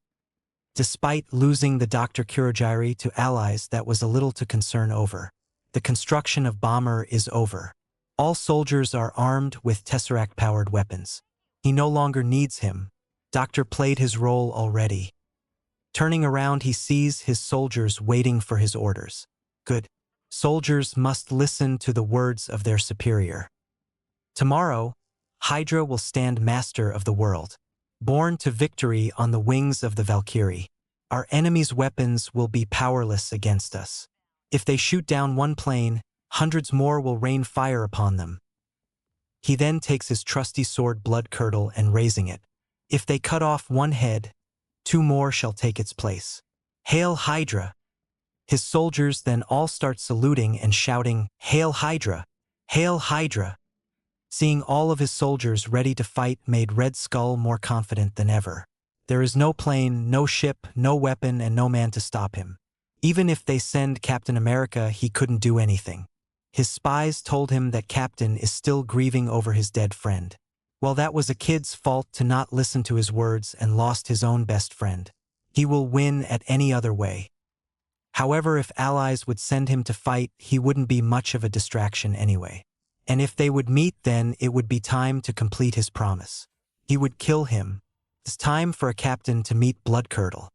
Despite losing the Dr. Kurogiri to allies, that was a little to concern over. The construction of bomber is over. All soldiers are armed with Tesseract-powered weapons. He no longer needs him. Doctor played his role already. Turning around, he sees his soldiers waiting for his orders. Good. Soldiers must listen to the words of their superior. Tomorrow, Hydra will stand master of the world. Born to victory on the wings of the Valkyrie. Our enemy's weapons will be powerless against us. If they shoot down one plane, hundreds more will rain fire upon them. He then takes his trusty sword Blood Curdle and raising it. If they cut off one head, 2 more shall take its place. Hail Hydra! His soldiers then all start saluting and shouting, Hail Hydra! Hail Hydra! Seeing all of his soldiers ready to fight made Red Skull more confident than ever. There is no plane, no ship, no weapon, and no man to stop him. Even if they send Captain America, he couldn't do anything. His spies told him that Captain is still grieving over his dead friend. Well, that was a kid's fault to not listen to his words and lost his own best friend. He will win at any other way. However, if allies would send him to fight, he wouldn't be much of a distraction anyway. And if they would meet, then it would be time to complete his promise. He would kill him. It's time for a captain to meet Blood Curdle.